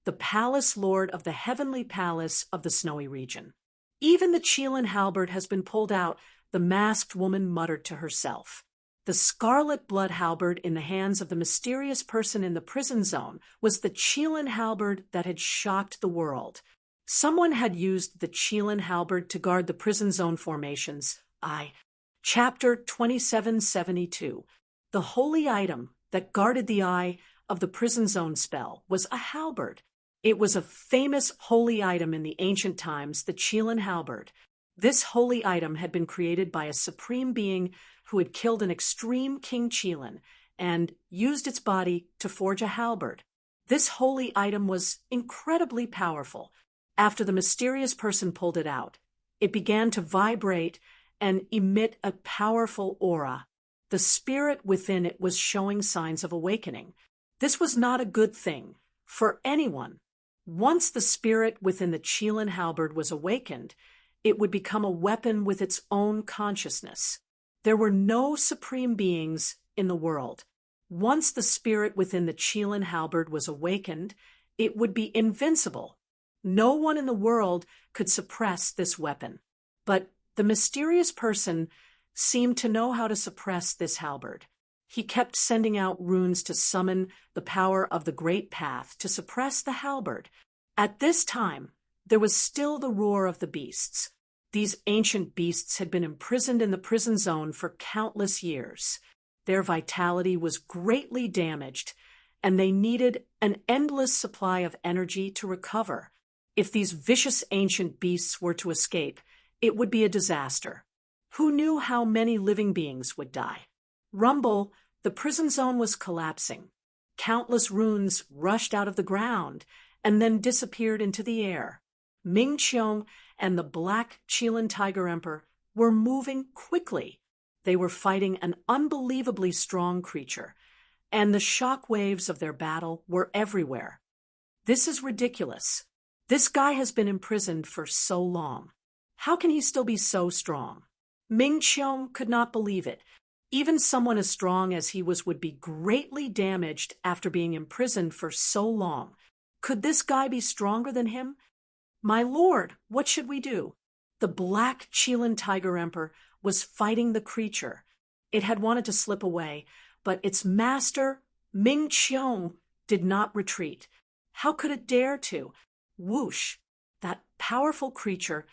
the palace lord of the heavenly palace of the snowy region. Even the Qilin halberd has been pulled out, the masked woman muttered to herself. The scarlet blood halberd in the hands of the mysterious person in the prison zone was the Qilin halberd that had shocked the world. Someone had used the Qilin halberd to guard the prison zone formations. Chapter 2772. The holy item that guarded the eye of the prison zone spell was a halberd. It was a famous holy item in the ancient times, the Qilin halberd. This holy item had been created by a supreme being who had killed an extreme King Qilin and used its body to forge a halberd. This holy item was incredibly powerful. After the mysterious person pulled it out, it began to vibrate and emit a powerful aura. The spirit within it was showing signs of awakening. This was not a good thing for anyone. Once the spirit within the Qilin halberd was awakened, it would become a weapon with its own consciousness. There were no supreme beings in the world. Once the spirit within the Qilin halberd was awakened, it would be invincible. No one in the world could suppress this weapon. But the mysterious person seemed to know how to suppress this halberd. He kept sending out runes to summon the power of the great path to suppress the halberd. At this time, there was still the roar of the beasts. These ancient beasts had been imprisoned in the prison zone for countless years. Their vitality was greatly damaged, and they needed an endless supply of energy to recover. If these vicious ancient beasts were to escape, it would be a disaster. Who knew how many living beings would die? Rumble, the prison zone was collapsing. Countless runes rushed out of the ground and then disappeared into the air. Ming Qiong and the Black Qilin Tiger Emperor were moving quickly. They were fighting an unbelievably strong creature, and the shock waves of their battle were everywhere. This is ridiculous. This guy has been imprisoned for so long. How can he still be so strong? Ming Qiong could not believe it. Even someone as strong as he was would be greatly damaged after being imprisoned for so long. Could this guy be stronger than him? My lord, what should we do? The black Qilin tiger emperor was fighting the creature. It had wanted to slip away, but its master, Ming Qiong, did not retreat. How could it dare to? Whoosh! That powerful creature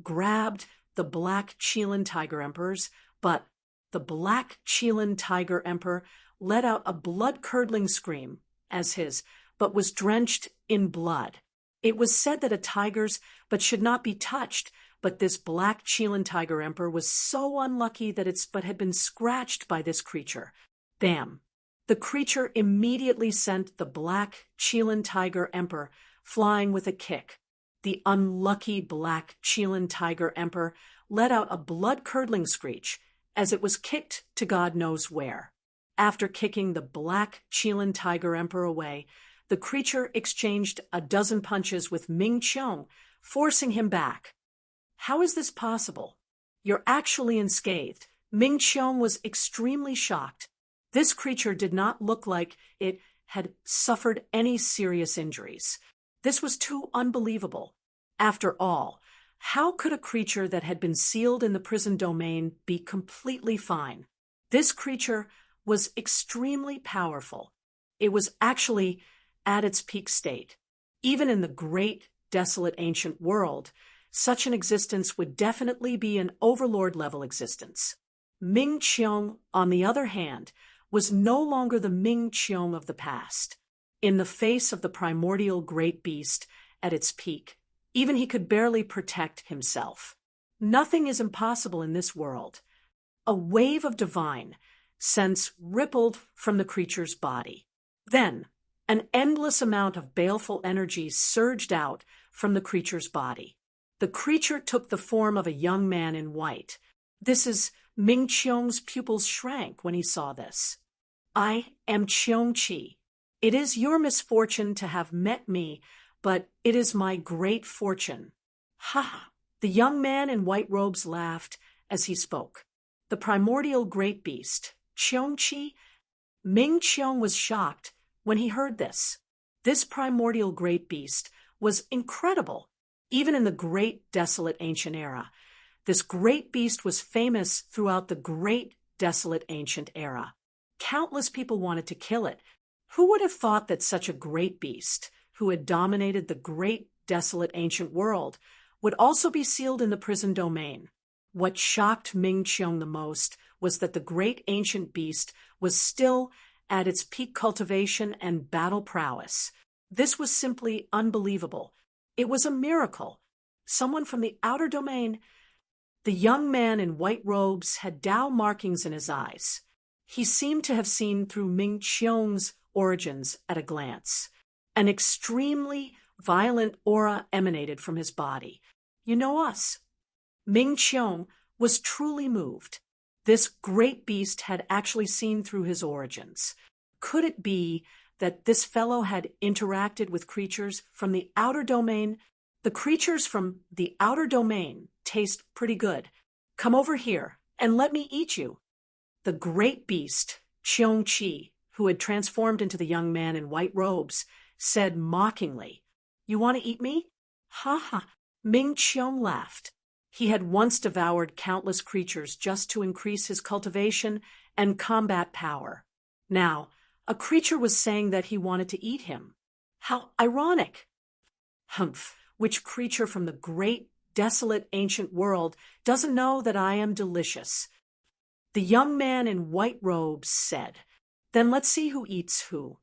grabbed the black Qilin tiger emperors, but the black Qilin tiger emperor let out a blood-curdling scream as his, but was drenched in blood. It was said that a tiger's but should not be touched, but this black Qilin tiger emperor was so unlucky that its butt had been scratched by this creature. Bam! The creature immediately sent the black Qilin tiger emperor flying with a kick. The unlucky black Qilin tiger emperor let out a blood-curdling screech as it was kicked to God knows where. After kicking the black Qilin tiger emperor away, the creature exchanged a dozen punches with Ming Qiong, forcing him back. How is this possible? You're actually unscathed. Ming Qiong was extremely shocked. This creature did not look like it had suffered any serious injuries. This was too unbelievable. After all, how could a creature that had been sealed in the prison domain be completely fine? This creature was extremely powerful. It was actually at its peak state. Even in the great, desolate ancient world, such an existence would definitely be an overlord-level existence. Ming Qiong, on the other hand, was no longer the Ming Qiong of the past. In the face of the primordial great beast at its peak, even he could barely protect himself. Nothing is impossible in this world. A wave of divine sense rippled from the creature's body. Then, an endless amount of baleful energy surged out from the creature's body. The creature took the form of a young man in white. Ming Qiong's pupils shrank when he saw this. I am Qiong Qi. It is your misfortune to have met me, but it is my great fortune. Ha ha! The young man in white robes laughed as he spoke. The primordial great beast, Qiong Qi. Ming Qiong was shocked when he heard this. This primordial great beast was incredible. Even in the great desolate ancient era, this great beast was famous throughout the great desolate ancient era. Countless people wanted to kill it. Who would have thought that such a great beast, who had dominated the great desolate ancient world, would also be sealed in the prison domain? What shocked Ming Qiong the most was that the great ancient beast was still at its peak cultivation and battle prowess. This was simply unbelievable. It was a miracle. Someone from the outer domain. The young man in white robes had Tao markings in his eyes. He seemed to have seen through Ming Qiong's origins at a glance. An extremely violent aura emanated from his body. You know us. Ming Qiong was truly moved. This great beast had actually seen through his origins. Could it be that this fellow had interacted with creatures from the outer domain? The creatures from the outer domain taste pretty good. Come over here and let me eat you. The great beast, Qiong Qi, who had transformed into the young man in white robes, said mockingly, You want to eat me? Ha ha! Ming Qiong laughed. He had once devoured countless creatures just to increase his cultivation and combat power. Now, a creature was saying that he wanted to eat him. How ironic! Humph! Which creature from the great, desolate, ancient world doesn't know that I am delicious? The young man in white robes said, Then let's see who eats who.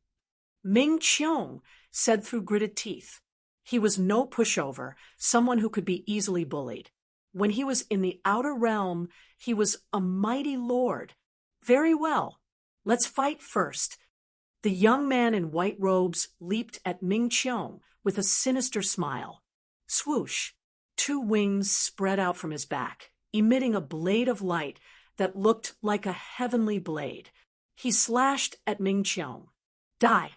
Ming Qiong said through gritted teeth. He was no pushover, someone who could be easily bullied. When he was in the outer realm, he was a mighty lord. Very well. Let's fight first. The young man in white robes leaped at Ming Qiong with a sinister smile. Swoosh! 2 wings spread out from his back, emitting a blade of light that looked like a heavenly blade. He slashed at Ming Qiong. Die!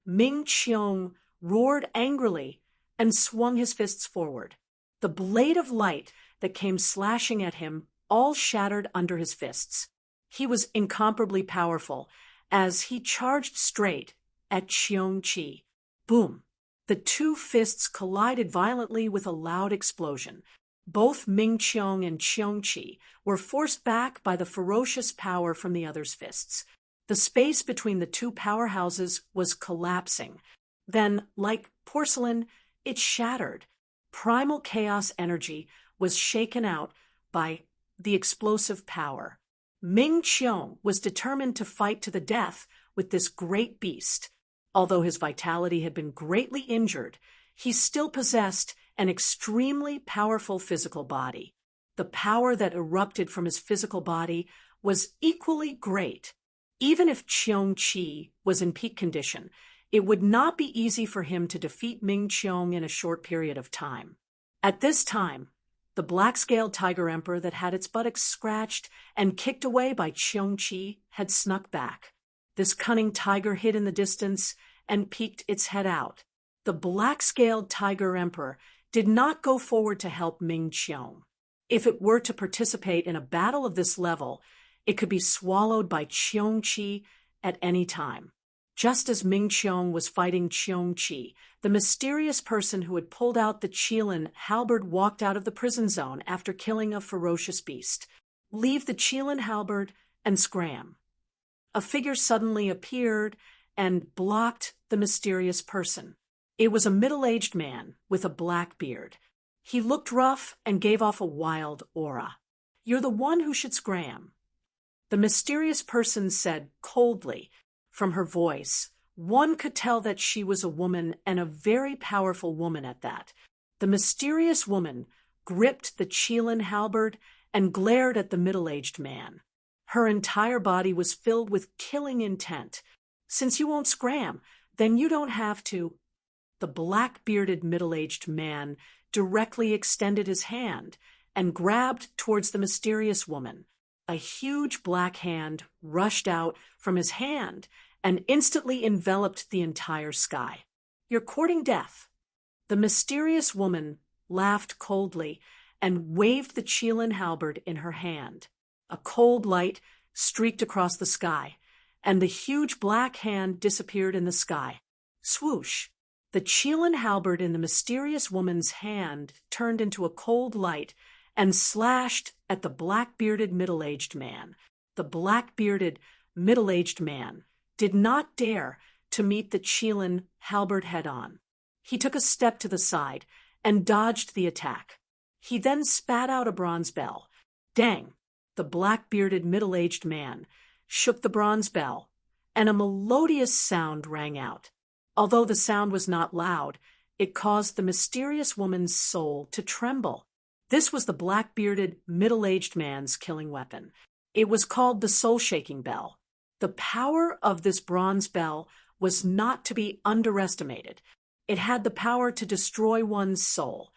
Ming Qiong roared angrily and swung his fists forward. The blade of light that came slashing at him all shattered under his fists. He was incomparably powerful as he charged straight at Cheong-chi. Boom! The two fists collided violently with a loud explosion. Both Ming-cheong and Cheong-chi were forced back by the ferocious power from the other's fists. The space between the two powerhouses was collapsing. Then, like porcelain, it shattered. Primal chaos energy was shaken out by the explosive power. Ming-cheong was determined to fight to the death with this great beast. Although his vitality had been greatly injured, he still possessed an extremely powerful physical body. The power that erupted from his physical body was equally great. Even if Cheong-chi was in peak condition, it would not be easy for him to defeat Ming-cheong in a short period of time. At this time, the black-scaled tiger emperor that had its buttocks scratched and kicked away by Cheong-chi had snuck back. This cunning tiger hid in the distance and peeked its head out. The black-scaled tiger emperor did not go forward to help Ming-cheong. If it were to participate in a battle of this level, it could be swallowed by Cheong-chi at any time. Just as Ming-cheong was fighting Cheong-chi, the mysterious person who had pulled out the Qilin halberd walked out of the prison zone after killing a ferocious beast. Leave the Qilin halberd and scram. A figure suddenly appeared and blocked the mysterious person. It was a middle-aged man with a black beard. He looked rough and gave off a wild aura. "You're the one who should scram." The mysterious person said coldly. From her voice, one could tell that she was a woman, and a very powerful woman at that. The mysterious woman gripped the Qilin halberd and glared at the middle-aged man. Her entire body was filled with killing intent. "Since you won't scram, then you don't have to." The black-bearded middle-aged man directly extended his hand and grabbed towards the mysterious woman. A huge black hand rushed out from his hand and instantly enveloped the entire sky. "You're courting death." The mysterious woman laughed coldly and waved the Qilin halberd in her hand. A cold light streaked across the sky, and the huge black hand disappeared in the sky. Swoosh! The Qilin halberd in the mysterious woman's hand turned into a cold light and slashed at the black-bearded middle-aged man. The black-bearded middle-aged man did not dare to meet the Qilin halberd head-on. He took a step to the side and dodged the attack. He then spat out a bronze bell. Dang! The black-bearded middle-aged man shook the bronze bell, and a melodious sound rang out. Although the sound was not loud, it caused the mysterious woman's soul to tremble. This was the black-bearded, middle-aged man's killing weapon. It was called the soul-shaking bell. The power of this bronze bell was not to be underestimated. It had the power to destroy one's soul.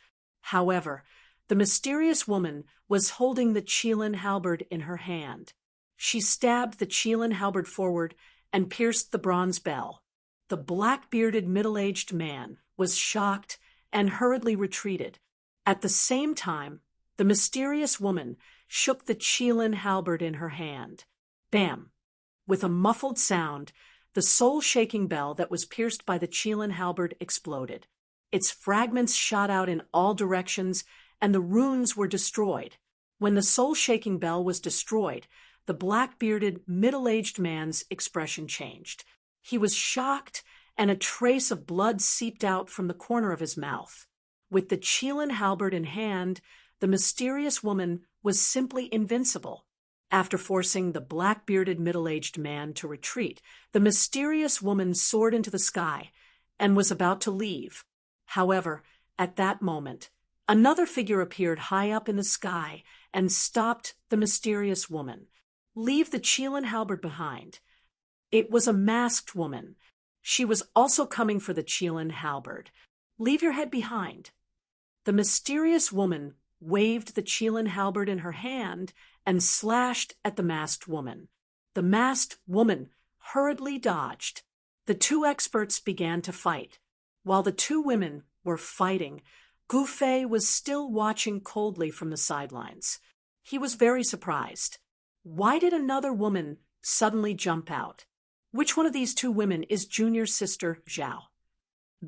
However, the mysterious woman was holding the Qilin halberd in her hand. She stabbed the Qilin halberd forward and pierced the bronze bell. The black-bearded middle-aged man was shocked and hurriedly retreated. At the same time, the mysterious woman shook the Qilin halberd in her hand. Bam! With a muffled sound, the soul-shaking bell that was pierced by the Qilin halberd exploded. Its fragments shot out in all directions, and the runes were destroyed. When the soul-shaking bell was destroyed, the black-bearded, middle-aged man's expression changed. He was shocked, and a trace of blood seeped out from the corner of his mouth. With the Qilin halberd in hand, the mysterious woman was simply invincible. After forcing the black-bearded middle-aged man to retreat, the mysterious woman soared into the sky and was about to leave. However, at that moment, another figure appeared high up in the sky and stopped the mysterious woman. "Leave the Qilin halberd behind." It was a masked woman. She was also coming for the Qilin halberd. "Leave your head behind." The mysterious woman waved the Qilin halberd in her hand and slashed at the masked woman. The masked woman hurriedly dodged. The two experts began to fight. While the two women were fighting, Gu Fei was still watching coldly from the sidelines. He was very surprised. Why did another woman suddenly jump out? Which one of these two women is Junior's sister, Zhao?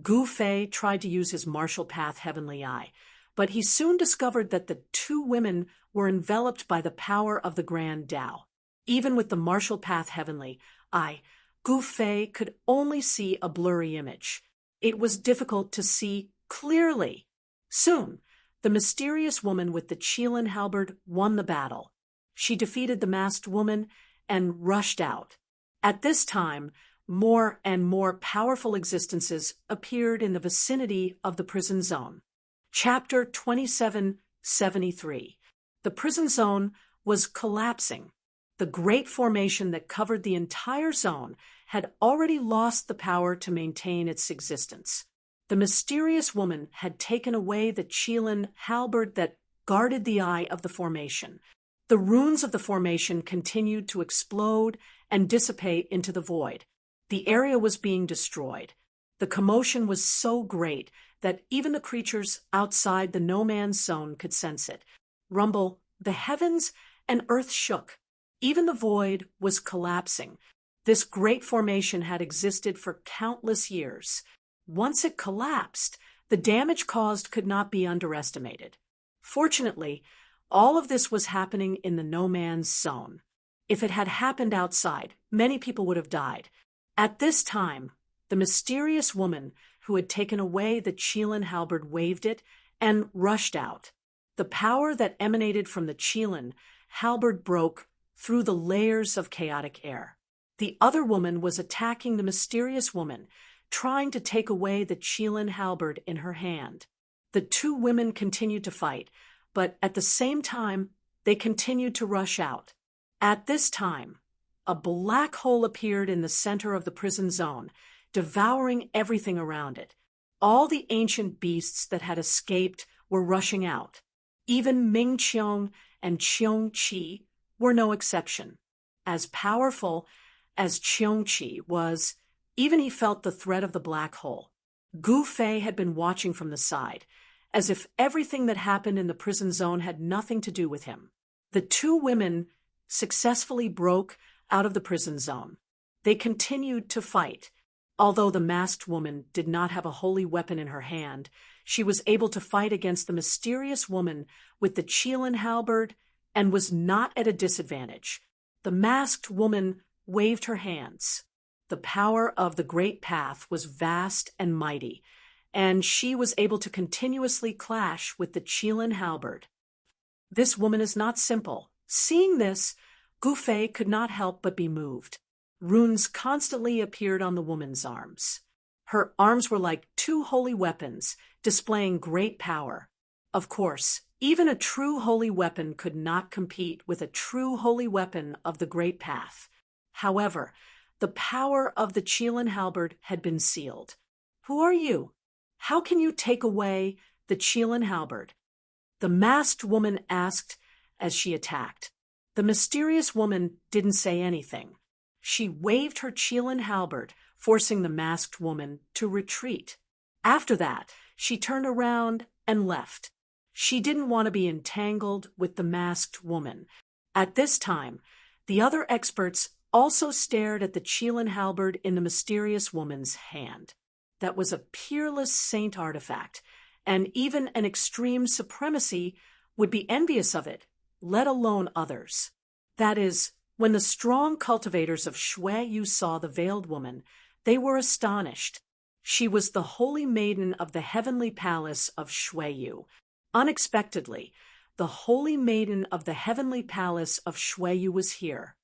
Gu Fei tried to use his martial path Heavenly Eye, but he soon discovered that the two women were enveloped by the power of the Grand Tao. Even with the martial path Heavenly Eye, Gu Fei could only see a blurry image. It was difficult to see clearly. Soon, the mysterious woman with the Qilin halberd won the battle. She defeated the masked woman and rushed out. At this time, more and more powerful existences appeared in the vicinity of the prison zone. Chapter 2773. The prison zone was collapsing. The great formation that covered the entire zone had already lost the power to maintain its existence. The mysterious woman had taken away the Qilin halberd that guarded the eye of the formation. The runes of the formation continued to explode and dissipate into the void. The area was being destroyed. The commotion was so great that even the creatures outside the no-man's zone could sense it. Rumble, the heavens and earth shook. Even the void was collapsing. This great formation had existed for countless years. Once it collapsed, the damage caused could not be underestimated. Fortunately, all of this was happening in the no-man's zone. If it had happened outside, many people would have died. At this time, the mysterious woman who had taken away the Qilin halberd waved it and rushed out. The power that emanated from the Qilin halberd broke through the layers of chaotic air. The other woman was attacking the mysterious woman, trying to take away the Qilin halberd in her hand. The two women continued to fight, but at the same time, they continued to rush out. At this time, a black hole appeared in the center of the prison zone, devouring everything around it. All the ancient beasts that had escaped were rushing out. Even Ming Qiong and Qiong Qi were no exception. As powerful as Qiong Qi was, even he felt the threat of the black hole. Gu Fei had been watching from the side, as if everything that happened in the prison zone had nothing to do with him. The two women successfully broke out of the prison zone. They continued to fight. Although the masked woman did not have a holy weapon in her hand, she was able to fight against the mysterious woman with the Qilin halberd and was not at a disadvantage. The masked woman waved her hands. The power of the great path was vast and mighty, and she was able to continuously clash with the Qilin halberd. This woman is not simple. Seeing this, Gu Fei could not help but be moved. Runes constantly appeared on the woman's arms. Her arms were like two holy weapons, displaying great power. Of course, even a true holy weapon could not compete with a true holy weapon of the great path. However, the power of the Qilin halberd had been sealed. Who are you? How can you take away the Qilin halberd? The masked woman asked as she attacked. The mysterious woman didn't say anything. She waved her Qilin halberd, forcing the masked woman to retreat. After that, she turned around and left. She didn't want to be entangled with the masked woman. At this time, the other experts also stared at the Qilin halberd in the mysterious woman's hand. That was a peerless saint artifact, and even an extreme supremacy would be envious of it, let alone others. That is, when the strong cultivators of Shui saw the veiled woman, they were astonished. She was the holy maiden of the heavenly palace of Shui. Unexpectedly, the holy maiden of the heavenly palace of Shui was here.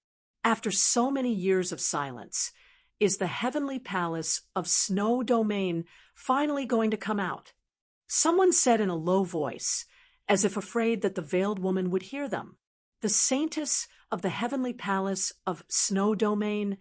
After so many years of silence, is the heavenly palace of Snow Domain finally going to come out? Someone said in a low voice, as if afraid that the veiled woman would hear them. The saintess of the heavenly palace of Snow Domain.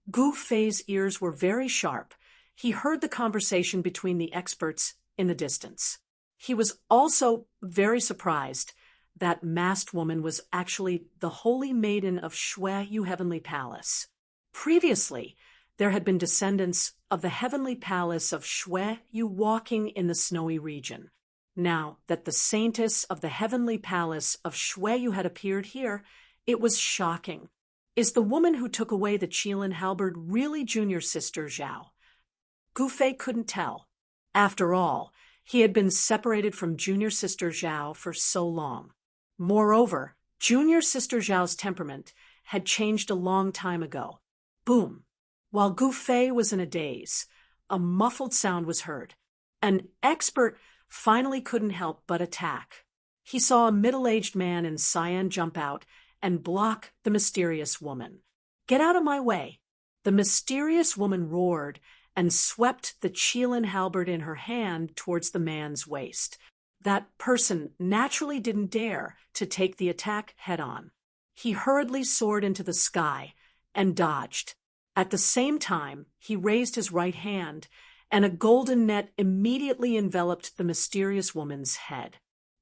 Gu Fei's ears were very sharp. He heard the conversation between the experts in the distance. He was also very surprised that masked woman was actually the holy maiden of Shui Heavenly Palace. Previously, there had been descendants of the heavenly palace of Shui Yu walking in the snowy region. Now that the saintess of the heavenly palace of Shui Yu had appeared here, it was shocking. Is the woman who took away the Qilin halberd really junior sister Zhao? Gu Fei couldn't tell. After all, he had been separated from junior sister Zhao for so long. Moreover, junior sister Zhao's temperament had changed a long time ago. Boom! While Gu Fei was in a daze, a muffled sound was heard. An expert finally couldn't help but attack. He saw a middle-aged man in cyan jump out and block the mysterious woman. "Get out of my way!" The mysterious woman roared and swept the Qilin halberd in her hand towards the man's waist. That person naturally didn't dare to take the attack head-on. He hurriedly soared into the sky and dodged. At the same time, he raised his right hand, and a golden net immediately enveloped the mysterious woman's head.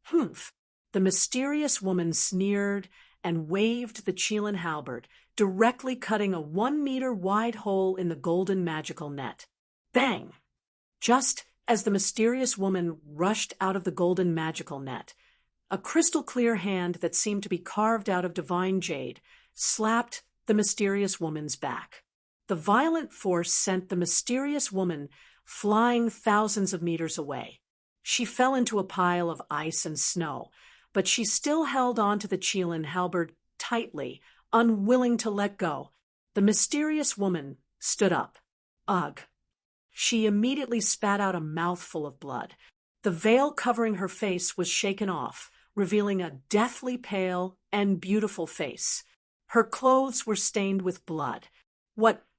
"Humph!" The mysterious woman sneered and waved the Qilin halberd, directly cutting a 1-meter-wide hole in the golden magical net. Bang! Just as the mysterious woman rushed out of the golden magical net, a crystal-clear hand that seemed to be carved out of divine jade slapped the mysterious woman's back. The violent force sent the mysterious woman flying thousands of meters away. She fell into a pile of ice and snow, but she still held on to the Qilin halberd tightly, unwilling to let go. The mysterious woman stood up. Ugh! She immediately spat out a mouthful of blood. The veil covering her face was shaken off, revealing a deathly pale and beautiful face. Her clothes were stained with blood.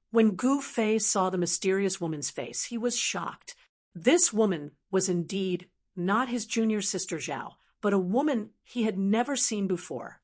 When Gu Fei saw the mysterious woman's face, he was shocked. This woman was indeed not his junior sister Zhao, but a woman he had never seen before.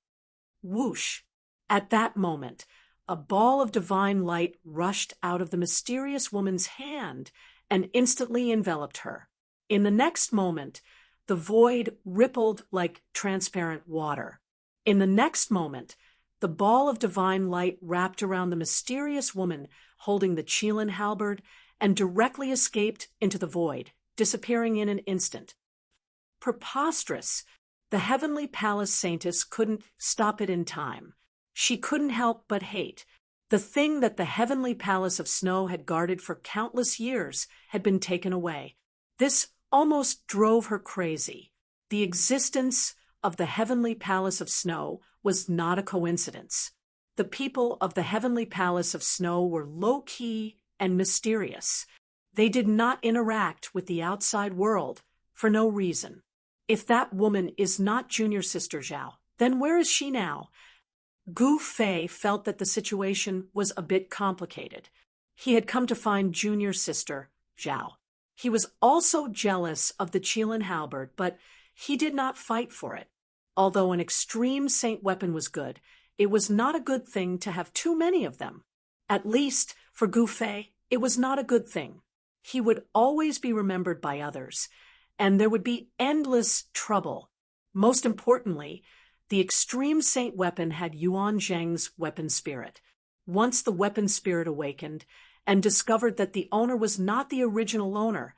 Whoosh! At that moment, a ball of divine light rushed out of the mysterious woman's hand and instantly enveloped her. In the next moment, the void rippled like transparent water. In the next moment, the ball of divine light wrapped around the mysterious woman holding the Qilin halberd and directly escaped into the void, disappearing in an instant. Preposterous! The heavenly palace saintess couldn't stop it in time. She couldn't help but hate. The thing that the heavenly palace of snow had guarded for countless years had been taken away. This almost drove her crazy. The existence of the heavenly palace of snow was not a coincidence. The people of the heavenly palace of snow were low-key and mysterious. They did not interact with the outside world for no reason. If that woman is not junior sister Zhao, then where is she now? Gu Fei felt that the situation was a bit complicated. He had come to find junior sister Zhao. He was also jealous of the Qilin halberd, but he did not fight for it. Although an extreme saint weapon was good, it was not a good thing to have too many of them. At least, for Gu Fei, it was not a good thing. He would always be remembered by others, and there would be endless trouble. Most importantly, the extreme saint weapon had Yuan Zheng's weapon spirit. Once the weapon spirit awakened and discovered that the owner was not the original owner,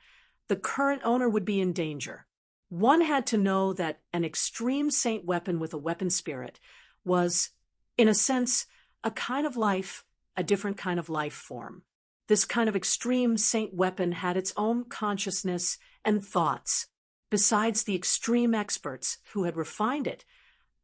the current owner would be in danger. One had to know that an extreme saint weapon with a weapon spirit was, in a sense, a kind of life, a different kind of life form. This kind of extreme saint weapon had its own consciousness and thoughts. Besides the extreme experts who had refined it,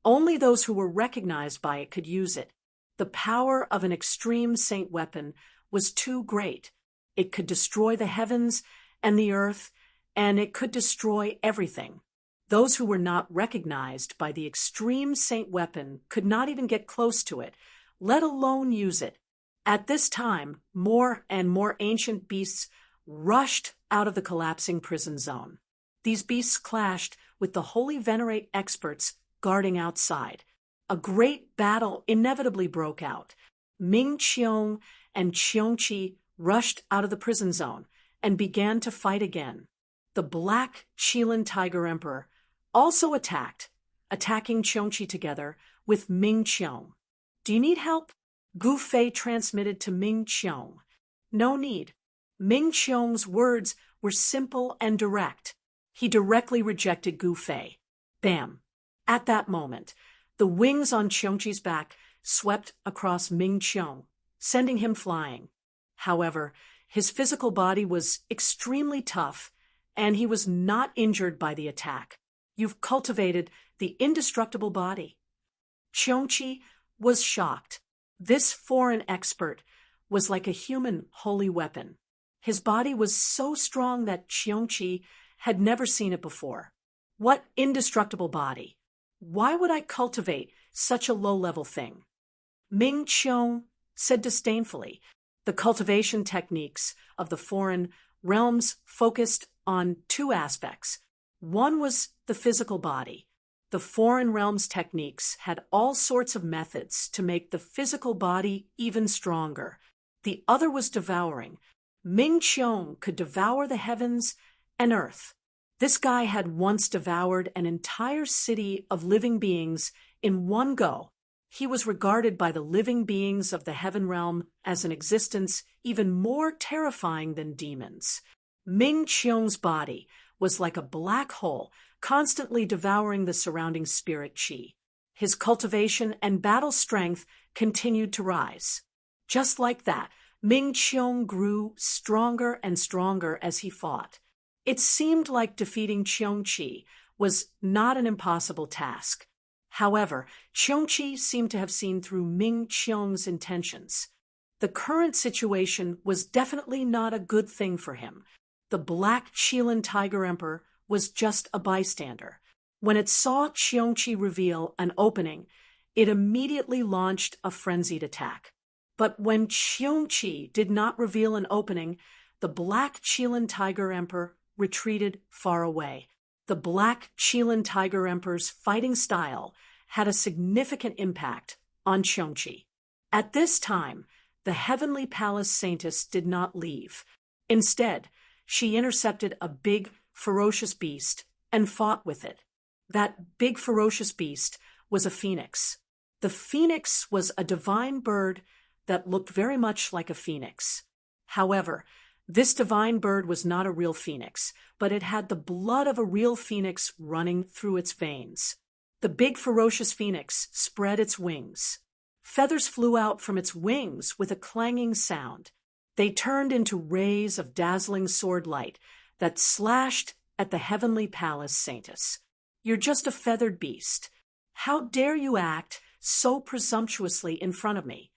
only those who were recognized by it could use it. The power of an extreme saint weapon was too great. It could destroy the heavens and the earth, and it could destroy everything. Those who were not recognized by the extreme saint weapon could not even get close to it, let alone use it. At this time, more and more ancient beasts rushed out of the collapsing prison zone. These beasts clashed with the holy venerate experts guarding outside. A great battle inevitably broke out. Ming Qiong and Qiongqi rushed out of the prison zone and began to fight again. The Black Qilin Tiger Emperor also attacked, attacking Qiongqi together with Ming Qiong. "Do you need help?" Gu Fei transmitted to Ming Qiong. No need. Ming Qiong's words were simple and direct. He directly rejected Gu Fei. Bam! At that moment, the wings on Qiongqi's back swept across Ming Qiong, sending him flying. However, his physical body was extremely tough, and he was not injured by the attack. You've cultivated the indestructible body. Qiongqi was shocked. This foreign expert was like a human holy weapon. His body was so strong that Qiongqi had never seen it before. What indestructible body? Why would I cultivate such a low-level thing? Ming Qiong said disdainfully. The cultivation techniques of the foreign realms focused on two aspects. One was the physical body. The foreign realms techniques had all sorts of methods to make the physical body even stronger. The other was devouring. Ming Qiong could devour the heavens and earth. This guy had once devoured an entire city of living beings in one go. He was regarded by the living beings of the heaven realm as an existence even more terrifying than demons. Ming Qiong's body was like a black hole, constantly devouring the surrounding spirit qi. His cultivation and battle strength continued to rise. Just like that, Ming Qiong grew stronger and stronger as he fought. It seemed like defeating Qiongqi was not an impossible task. However, Qiongqi seemed to have seen through Ming Qiong's intentions. The current situation was definitely not a good thing for him. The Black Qilin Tiger Emperor was just a bystander. When it saw Qiongqi reveal an opening, it immediately launched a frenzied attack. But when Qiongqi did not reveal an opening, the Black Qilin Tiger Emperor retreated far away. The Black Qilin Tiger Emperor's fighting style had a significant impact on Qiongqi. At this time, the Heavenly Palace Saintess did not leave. Instead, she intercepted a big, ferocious beast and fought with it. That big, ferocious beast was a phoenix. The phoenix was a divine bird that looked very much like a phoenix. However, this divine bird was not a real phoenix, but it had the blood of a real phoenix running through its veins. The big, ferocious phoenix spread its wings. Feathers flew out from its wings with a clanging sound. They turned into rays of dazzling sword light that slashed at the Heavenly Palace Saintess. You're just a feathered beast. How dare you act so presumptuously in front of me?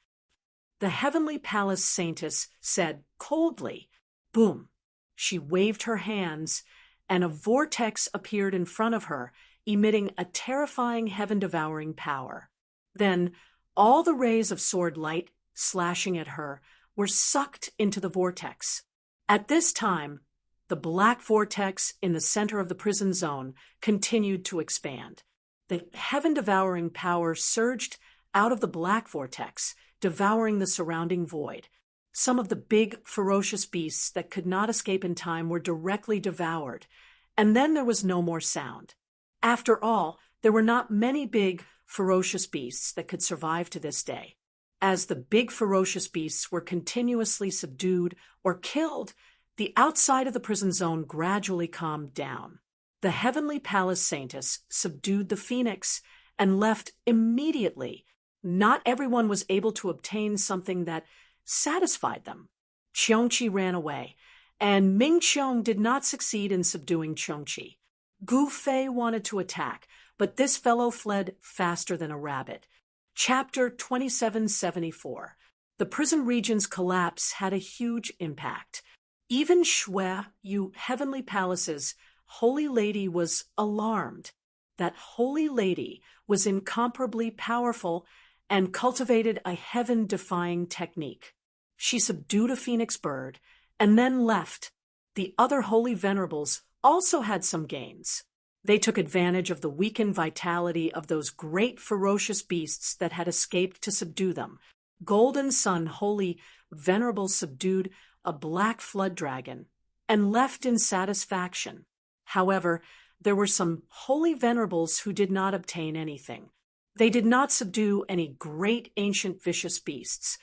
The Heavenly Palace Saintess said coldly. Boom! She waved her hands, and a vortex appeared in front of her, emitting a terrifying heaven-devouring power. Then, all the rays of sword light slashing at her were sucked into the vortex. At this time, the black vortex in the center of the prison zone continued to expand. The heaven-devouring power surged out of the black vortex, devouring the surrounding void. Some of the big, ferocious beasts that could not escape in time were directly devoured, and then there was no more sound. After all, there were not many big, ferocious beasts that could survive to this day. As the big, ferocious beasts were continuously subdued or killed, the outside of the prison zone gradually calmed down. The Heavenly Palace Saintess subdued the phoenix and left immediately. Not everyone was able to obtain something that satisfied them. Qiongqi ran away, and Ming Qiong did not succeed in subduing Qiongqi. Gu Fei wanted to attack, but this fellow fled faster than a rabbit. Chapter 2774. The prison region's collapse had a huge impact. Even Shui Yu Heavenly Palace's Holy Lady was alarmed. That Holy Lady was incomparably powerful and cultivated a heaven-defying technique. She subdued a phoenix bird and then left. The other holy venerables also had some gains. They took advantage of the weakened vitality of those great ferocious beasts that had escaped to subdue them. Golden Sun Holy Venerable subdued a black flood dragon and left in satisfaction. However, there were some holy venerables who did not obtain anything. They did not subdue any great ancient vicious beasts.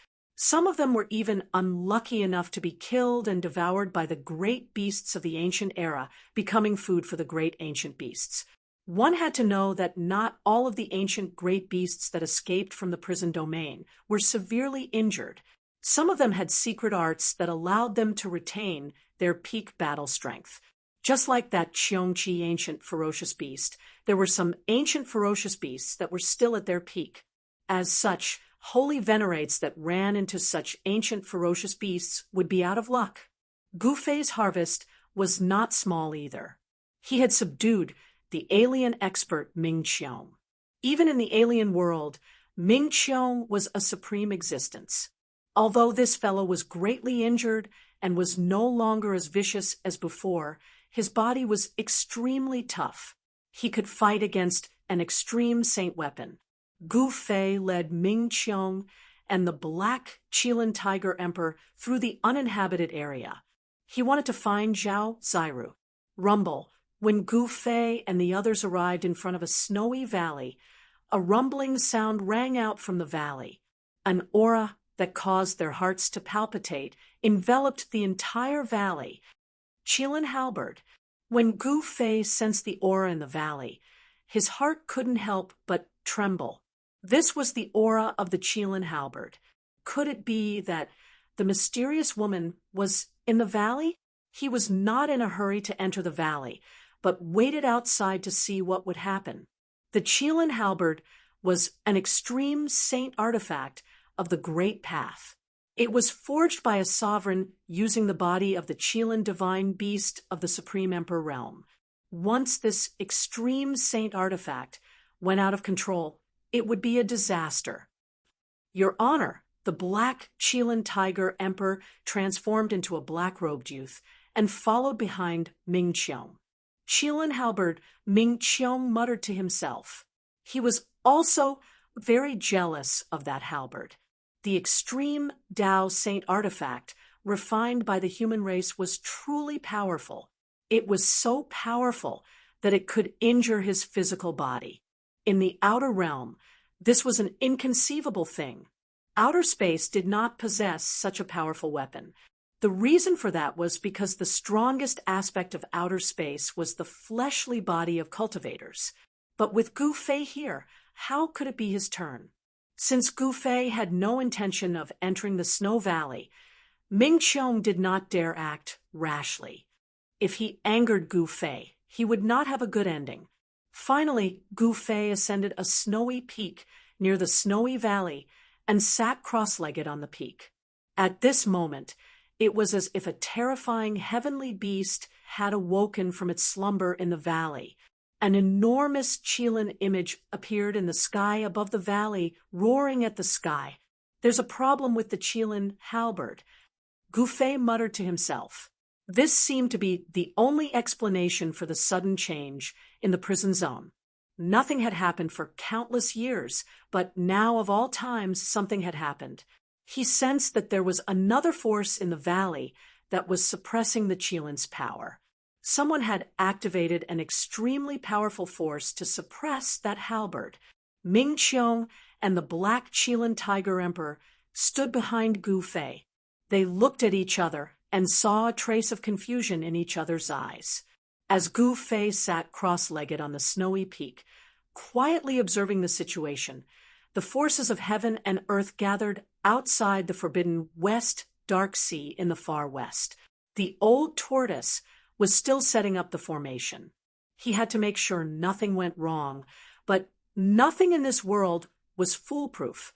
Some of them were even unlucky enough to be killed and devoured by the great beasts of the ancient era, becoming food for the great ancient beasts. One had to know that not all of the ancient great beasts that escaped from the prison domain were severely injured. Some of them had secret arts that allowed them to retain their peak battle strength. Just like that Qiongqi ancient ferocious beast, there were some ancient ferocious beasts that were still at their peak. As such, holy venerates that ran into such ancient ferocious beasts would be out of luck. Gu Fei's harvest was not small either. He had subdued the alien expert Ming Qiong. Even in the alien world, Ming Qiong was a supreme existence. Although this fellow was greatly injured and was no longer as vicious as before, his body was extremely tough. He could fight against an extreme saint weapon. Gu Fei led Ming Qiong and the Black Qilin Tiger Emperor through the uninhabited area. He wanted to find Zhao Ziru. Rumble. When Gu Fei and the others arrived in front of a snowy valley, a rumbling sound rang out from the valley. An aura that caused their hearts to palpitate enveloped the entire valley. Qilin halberd. When Gu Fei sensed the aura in the valley, his heart couldn't help but tremble. This was the aura of the Qilin halberd. Could it be that the mysterious woman was in the valley? He was not in a hurry to enter the valley, but waited outside to see what would happen. The Qilin halberd was an extreme saint artifact of the Great Path. It was forged by a sovereign using the body of the Qilin divine beast of the Supreme Emperor realm. Once this extreme saint artifact went out of control, it would be a disaster. Your Honor, the Black Qilin Tiger Emperor transformed into a black-robed youth and followed behind Ming Qiong. Qilin halberd Ming Qiong muttered to himself. He was also very jealous of that halberd. The extreme Tao saint artifact refined by the human race was truly powerful. It was so powerful that it could injure his physical body. In the outer realm, this was an inconceivable thing. Outer space did not possess such a powerful weapon. The reason for that was because the strongest aspect of outer space was the fleshly body of cultivators. But with Gu Fei here, how could it be his turn? Since Gu Fei had no intention of entering the Snow Valley, Ming Qiong did not dare act rashly. If he angered Gu Fei, he would not have a good ending. Finally, Gu Fei ascended a snowy peak near the snowy valley and sat cross-legged on the peak. At this moment, it was as if a terrifying heavenly beast had awoken from its slumber in the valley. An enormous Qilin image appeared in the sky above the valley, roaring at the sky. There's a problem with the Qilin halberd. Gu Fei muttered to himself. This seemed to be the only explanation for the sudden change in the prison zone. Nothing had happened for countless years, but now of all times something had happened. He sensed that there was another force in the valley that was suppressing the Qilin's power. Someone had activated an extremely powerful force to suppress that halberd. Ming Qiong and the Black Qilin Tiger Emperor stood behind Gu Fei. They looked at each other and saw a trace of confusion in each other's eyes. As Gu Fei sat cross-legged on the snowy peak, quietly observing the situation, the forces of heaven and earth gathered outside the forbidden West Dark Sea in the far west. The old tortoise was still setting up the formation. He had to make sure nothing went wrong, but nothing in this world was foolproof,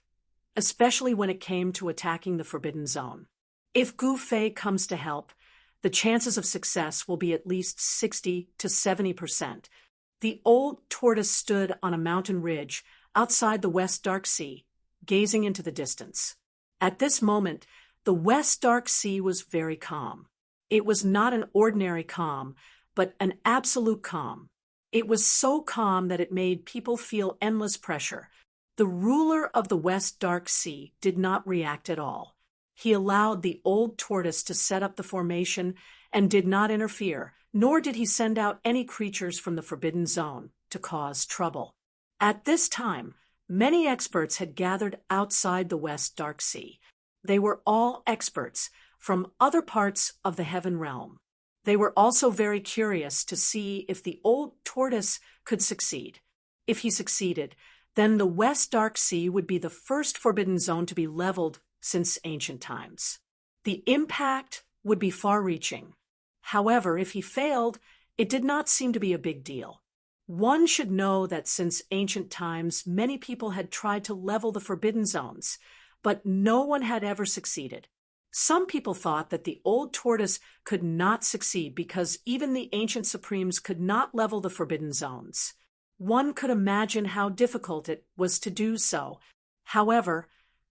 especially when it came to attacking the Forbidden Zone. If Gu Fei comes to help, the chances of success will be at least 60 to 70%. The old tortoise stood on a mountain ridge outside the West Dark Sea, gazing into the distance. At this moment, the West Dark Sea was very calm. It was not an ordinary calm, but an absolute calm. It was so calm that it made people feel endless pressure. The ruler of the West Dark Sea did not react at all. He allowed the old tortoise to set up the formation and did not interfere, nor did he send out any creatures from the Forbidden Zone to cause trouble. At this time, many experts had gathered outside the West Dark Sea. They were all experts from other parts of the heaven realm. They were also very curious to see if the old tortoise could succeed. If he succeeded, then the West Dark Sea would be the first forbidden zone to be leveled since ancient times. The impact would be far-reaching. However, if he failed, it did not seem to be a big deal. One should know that since ancient times, many people had tried to level the forbidden zones, but no one had ever succeeded. Some people thought that the old tortoise could not succeed because even the ancient supremes could not level the forbidden zones. One could imagine how difficult it was to do so. However,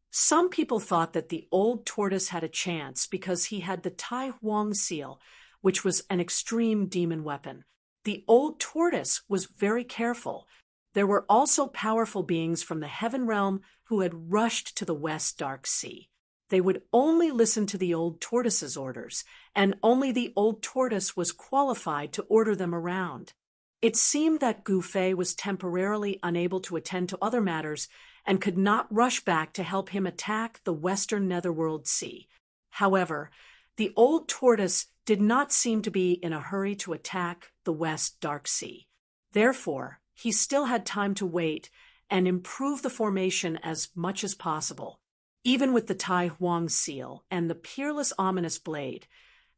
some people thought that the old tortoise had a chance because he had the Tai Huang seal, which was an extreme demon weapon. The old tortoise was very careful. There were also powerful beings from the heaven realm who had rushed to the West Dark Sea. They would only listen to the old tortoise's orders, and only the old tortoise was qualified to order them around. It seemed that Gu Fei was temporarily unable to attend to other matters and could not rush back to help him attack the Western Netherworld Sea. However, the old tortoise did not seem to be in a hurry to attack the West Dark Sea. Therefore, he still had time to wait and improve the formation as much as possible. Even with the Tai Huang seal and the peerless ominous blade,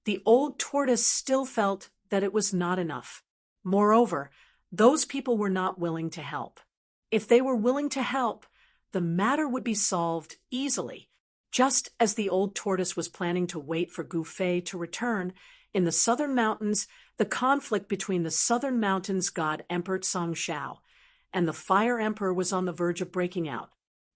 the old tortoise still felt that it was not enough. Moreover, those people were not willing to help. If they were willing to help, the matter would be solved easily. Just as the old tortoise was planning to wait for Gu Fei to return, in the southern mountains, the conflict between the southern mountains god Emperor Song Shao and the fire emperor was on the verge of breaking out.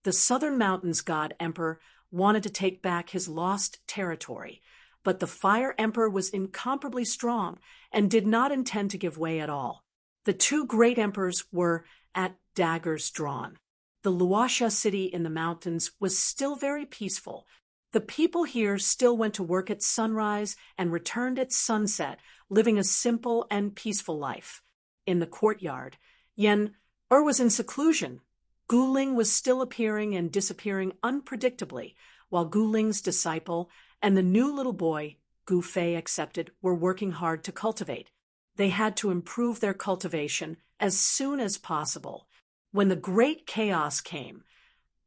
The southern mountains god emperor wanted to take back his lost territory, but the fire emperor was incomparably strong and did not intend to give way at all. The two great emperors were at daggers drawn. The Luoxia city in the mountains was still very peaceful. The people here still went to work at sunrise and returned at sunset, living a simple and peaceful life. In the courtyard, Yen Er was in seclusion. Gu Ling was still appearing and disappearing unpredictably, while Gu Ling's disciple and the new little boy Gu Fei accepted were working hard to cultivate. They had to improve their cultivation as soon as possible. When the great chaos came,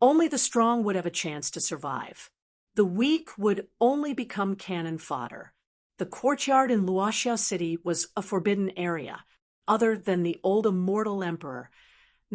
only the strong would have a chance to survive. The weak would only become cannon fodder. The courtyard in Luoxia City was a forbidden area. Other than the old immortal emperor,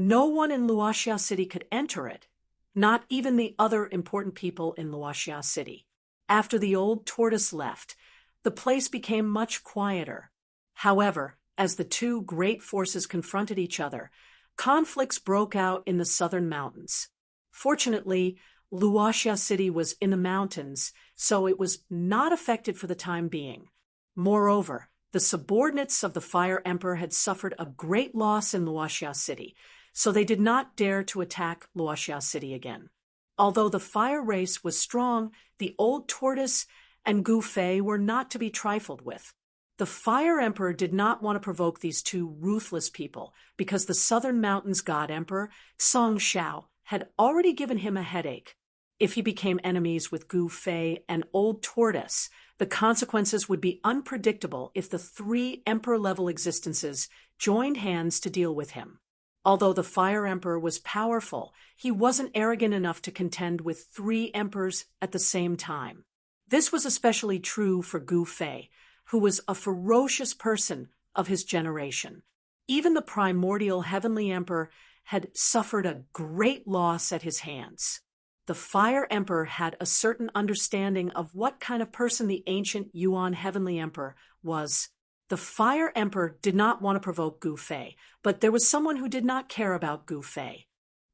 no one in Luoxia City could enter it, not even the other important people in Luoxia City. After the old tortoise left, the place became much quieter. However, as the two great forces confronted each other, conflicts broke out in the southern mountains. Fortunately, Luoxia City was in the mountains, so it was not affected for the time being. Moreover, the subordinates of the Fire Emperor had suffered a great loss in Luoxia City, so they did not dare to attack Luoxia City again. Although the fire race was strong, the old tortoise and Gu Fei were not to be trifled with. The Fire Emperor did not want to provoke these two ruthless people because the Southern Mountains God Emperor, Song Shao, had already given him a headache. If he became enemies with Gu Fei and Old Tortoise, the consequences would be unpredictable if the three emperor-level existences joined hands to deal with him. Although the Fire Emperor was powerful, he wasn't arrogant enough to contend with three emperors at the same time. This was especially true for Gu Fei, who was a ferocious person of his generation. Even the primordial heavenly emperor had suffered a great loss at his hands. The Fire Emperor had a certain understanding of what kind of person the ancient Yuan heavenly emperor was. The Fire Emperor did not want to provoke Gu Fei, but there was someone who did not care about Gu Fei.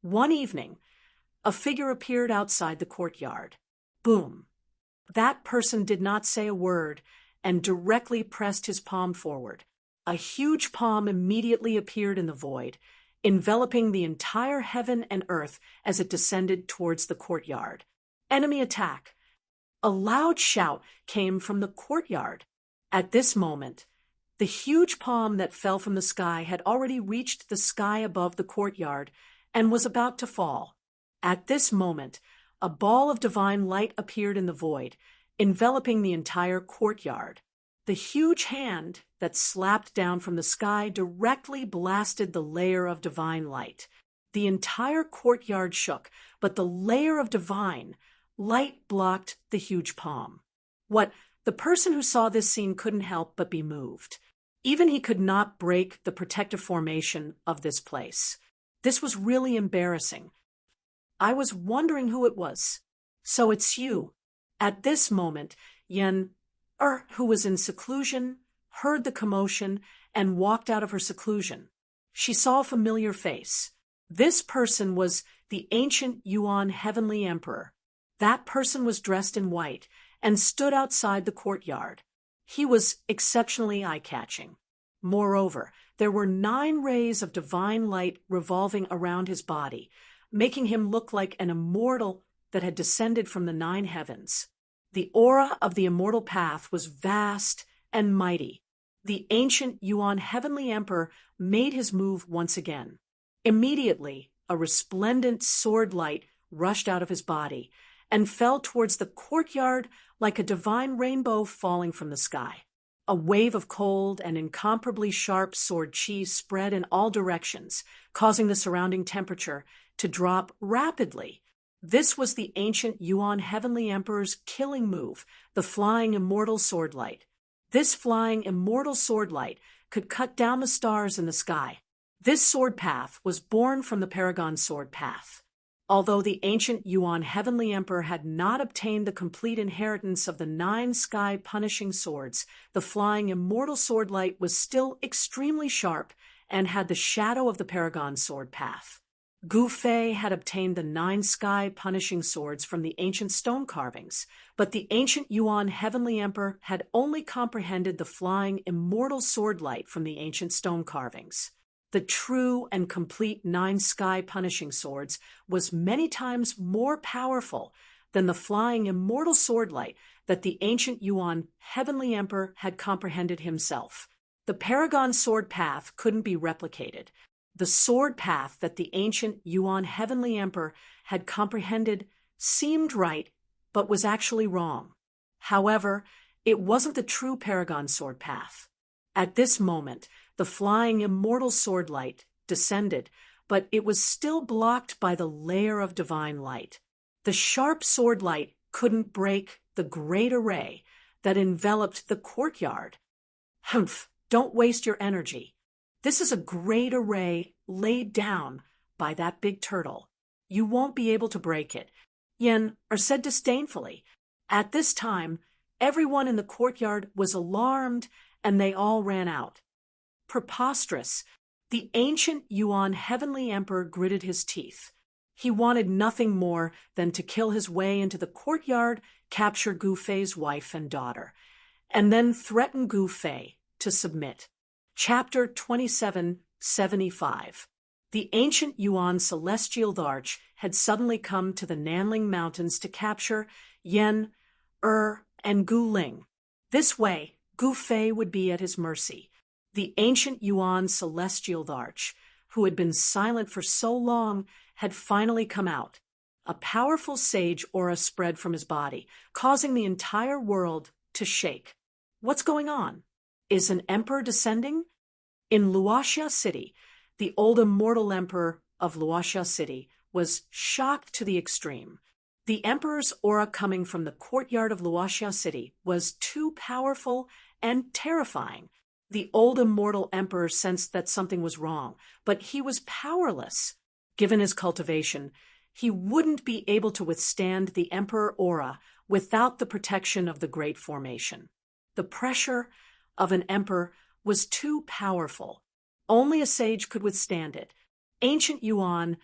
One evening, a figure appeared outside the courtyard. Boom! That person did not say a word and directly pressed his palm forward. A huge palm immediately appeared in the void, enveloping the entire heaven and earth as it descended towards the courtyard. Enemy attack! A loud shout came from the courtyard. At this moment, the huge palm that fell from the sky had already reached the sky above the courtyard and was about to fall. At this moment, a ball of divine light appeared in the void, enveloping the entire courtyard. The huge hand that slapped down from the sky directly blasted the layer of divine light. The entire courtyard shook, but the layer of divine light blocked the huge palm. The person who saw this scene couldn't help but be moved. Even he could not break the protective formation of this place. This was really embarrassing. I was wondering who it was. So it's you. At this moment, Yen, who was in seclusion, heard the commotion and walked out of her seclusion. She saw a familiar face. This person was the ancient Yuan Heavenly Emperor. That person was dressed in white and stood outside the courtyard. He was exceptionally eye-catching. Moreover, there were 9 rays of divine light revolving around his body, making him look like an immortal that had descended from the 9 heavens. The aura of the immortal path was vast and mighty. The ancient Yuan Heavenly Emperor made his move once again. Immediately, a resplendent sword light rushed out of his body and fell towards the courtyard like a divine rainbow falling from the sky. A wave of cold and incomparably sharp sword chi spread in all directions, causing the surrounding temperature to drop rapidly. This was the ancient Yuan Heavenly Emperor's killing move, the flying immortal sword light. This flying immortal sword light could cut down the stars in the sky. This sword path was born from the Paragon sword path. Although the ancient Yuan Heavenly Emperor had not obtained the complete inheritance of the 9 sky-punishing swords, the flying immortal sword light was still extremely sharp and had the shadow of the Paragon sword path. Gu Fei had obtained the 9 sky-punishing swords from the ancient stone carvings, but the ancient Yuan Heavenly Emperor had only comprehended the flying immortal sword light from the ancient stone carvings. The true and complete 9 sky-punishing swords was many times more powerful than the flying immortal sword light that the ancient Yuan Heavenly Emperor had comprehended himself. The Paragon sword path couldn't be replicated. The sword path that the ancient Yuan Heavenly Emperor had comprehended seemed right, but was actually wrong. However, it wasn't the true Paragon sword path. At this moment, the flying immortal sword light descended, but it was still blocked by the layer of divine light. The sharp sword light couldn't break the great array that enveloped the courtyard. Humph, don't waste your energy. This is a great array laid down by that big turtle. You won't be able to break it. Yen said disdainfully. At this time, everyone in the courtyard was alarmed and they all ran out. Preposterous. The ancient Yuan Heavenly Emperor gritted his teeth. He wanted nothing more than to kill his way into the courtyard, capture Gu Fei's wife and daughter, and then threaten Gu Fei to submit. Chapter 2775. The ancient Yuan Celestial Arch had suddenly come to the Nanling Mountains to capture Yen, and Gu Ling. This way, Gu Fei would be at his mercy. The ancient Yuan Celestial Arch, who had been silent for so long, had finally come out. A powerful sage aura spread from his body, causing the entire world to shake. What's going on? Is an emperor descending? In Luoxia City, the old immortal emperor of Luoxia City was shocked to the extreme. The emperor's aura coming from the courtyard of Luoxia City was too powerful and terrifying. The old immortal emperor sensed that something was wrong, but he was powerless. Given his cultivation, he wouldn't be able to withstand the emperor aura without the protection of the Great Formation. The pressure of an emperor was too powerful. Only a sage could withstand it. Ancient Yuan,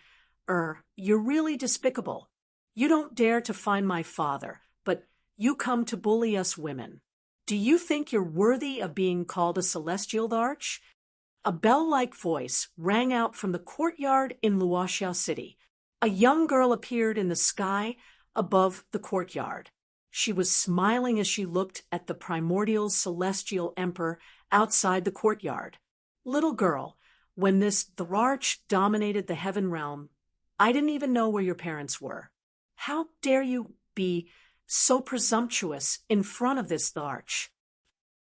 you're really despicable. You don't dare to find my father, but you come to bully us women. Do you think you're worthy of being called a celestial arch? A bell-like voice rang out from the courtyard in Luoxia City. A young girl appeared in the sky above the courtyard. She was smiling as she looked at the primordial celestial emperor outside the courtyard. Little girl, when this Thararch dominated the heaven realm, I didn't even know where your parents were. How dare you be so presumptuous in front of this Tharch?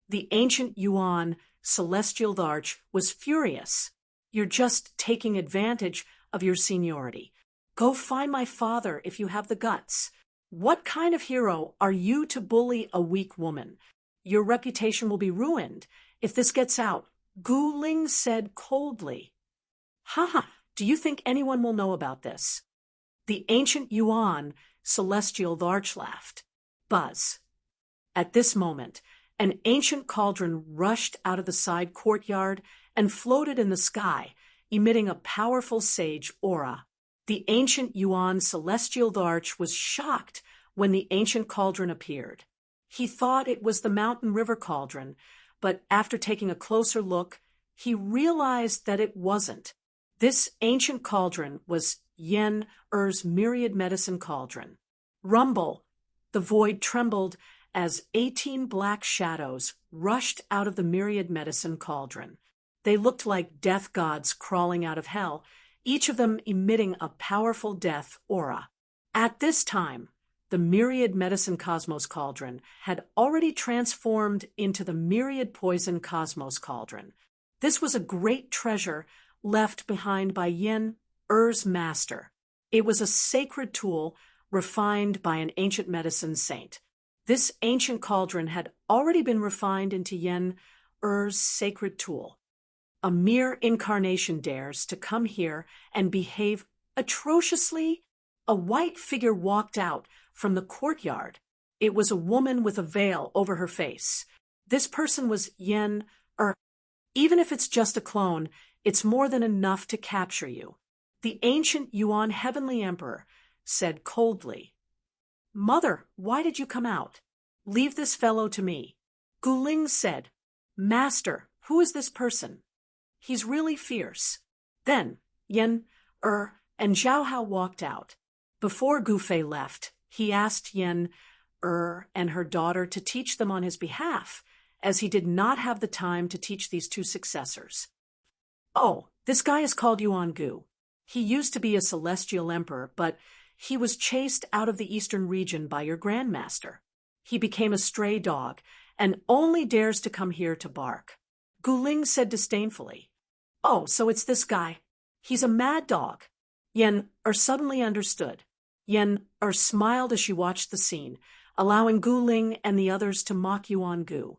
The ancient Yuan, celestial Tharch, was furious. You're just taking advantage of your seniority. Go find my father if you have the guts. What kind of hero are you to bully a weak woman? Your reputation will be ruined if this gets out, Gu Ling said coldly. Ha! Do you think anyone will know about this? The ancient Yuan, celestial Tharch, laughed. Buzz. At this moment, an ancient cauldron rushed out of the side courtyard and floated in the sky, emitting a powerful sage aura. The ancient Yuan, celestial Tharch, was shocked when the ancient cauldron appeared. He thought it was the mountain river cauldron, but after taking a closer look, he realized that it wasn't. This ancient cauldron was Yen Er's myriad medicine cauldron. Rumble! The void trembled as 18 black shadows rushed out of the myriad medicine cauldron. They looked like death gods crawling out of hell, each of them emitting a powerful death aura. At this time, the myriad medicine cosmos cauldron had already transformed into the myriad poison cosmos cauldron. This was a great treasure left behind by Yen Er's master. It was a sacred tool refined by an ancient medicine saint. This ancient cauldron had already been refined into Yen Er's sacred tool. A mere incarnation dares to come here and behave atrociously? A white figure walked out from the courtyard. It was a woman with a veil over her face. This person was Yen Er. Even if it's just a clone, it's more than enough to capture you. The ancient Yuan Heavenly Emperor said coldly. Mother, why did you come out? Leave this fellow to me. Gu Ling said, Master, who is this person? He's really fierce. Then Yen Er and Zhao Hao walked out. Before Gu Fei left, he asked Yen Er and her daughter to teach them on his behalf, as he did not have the time to teach these two successors. Oh, this guy is called Yuan Gu. He used to be a celestial emperor, but he was chased out of the eastern region by your grandmaster. He became a stray dog and only dares to come here to bark. Gu Ling said disdainfully. Oh, so it's this guy. He's a mad dog. Yen Er suddenly understood. Yen Er smiled as she watched the scene, allowing Gu Ling and the others to mock Yuan Gu.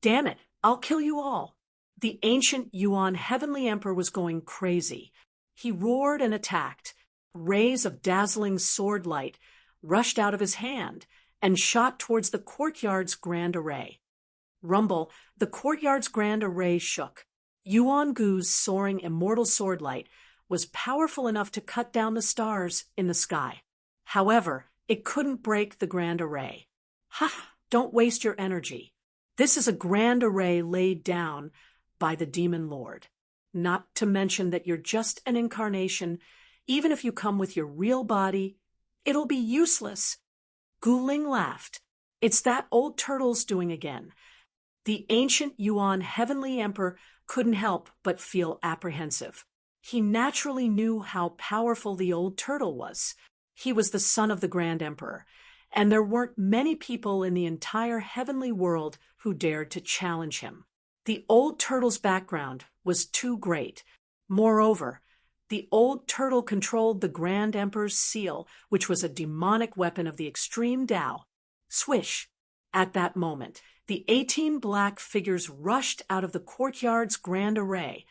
Damn it, I'll kill you all. The ancient Yuan Heavenly Emperor was going crazy. He roared and attacked. Rays of dazzling sword light rushed out of his hand and shot towards the courtyard's grand array. Rumble, the courtyard's grand array shook. Yuan Gu's soaring immortal sword light was powerful enough to cut down the stars in the sky. However, it couldn't break the grand array. Ha! Don't waste your energy. This is a grand array laid down by the Demon Lord. Not to mention that you're just an incarnation. Even if you come with your real body, it'll be useless. Gu Ling laughed. It's that old turtle's doing again. The ancient Yuan Heavenly Emperor couldn't help but feel apprehensive. He naturally knew how powerful the old turtle was. He was the son of the Grand Emperor, and there weren't many people in the entire heavenly world who dared to challenge him. The old turtle's background was too great. Moreover, the old turtle controlled the Grand Emperor's seal, which was a demonic weapon of the extreme Tao. Swish! At that moment, the 18 black figures rushed out of the courtyard's grand array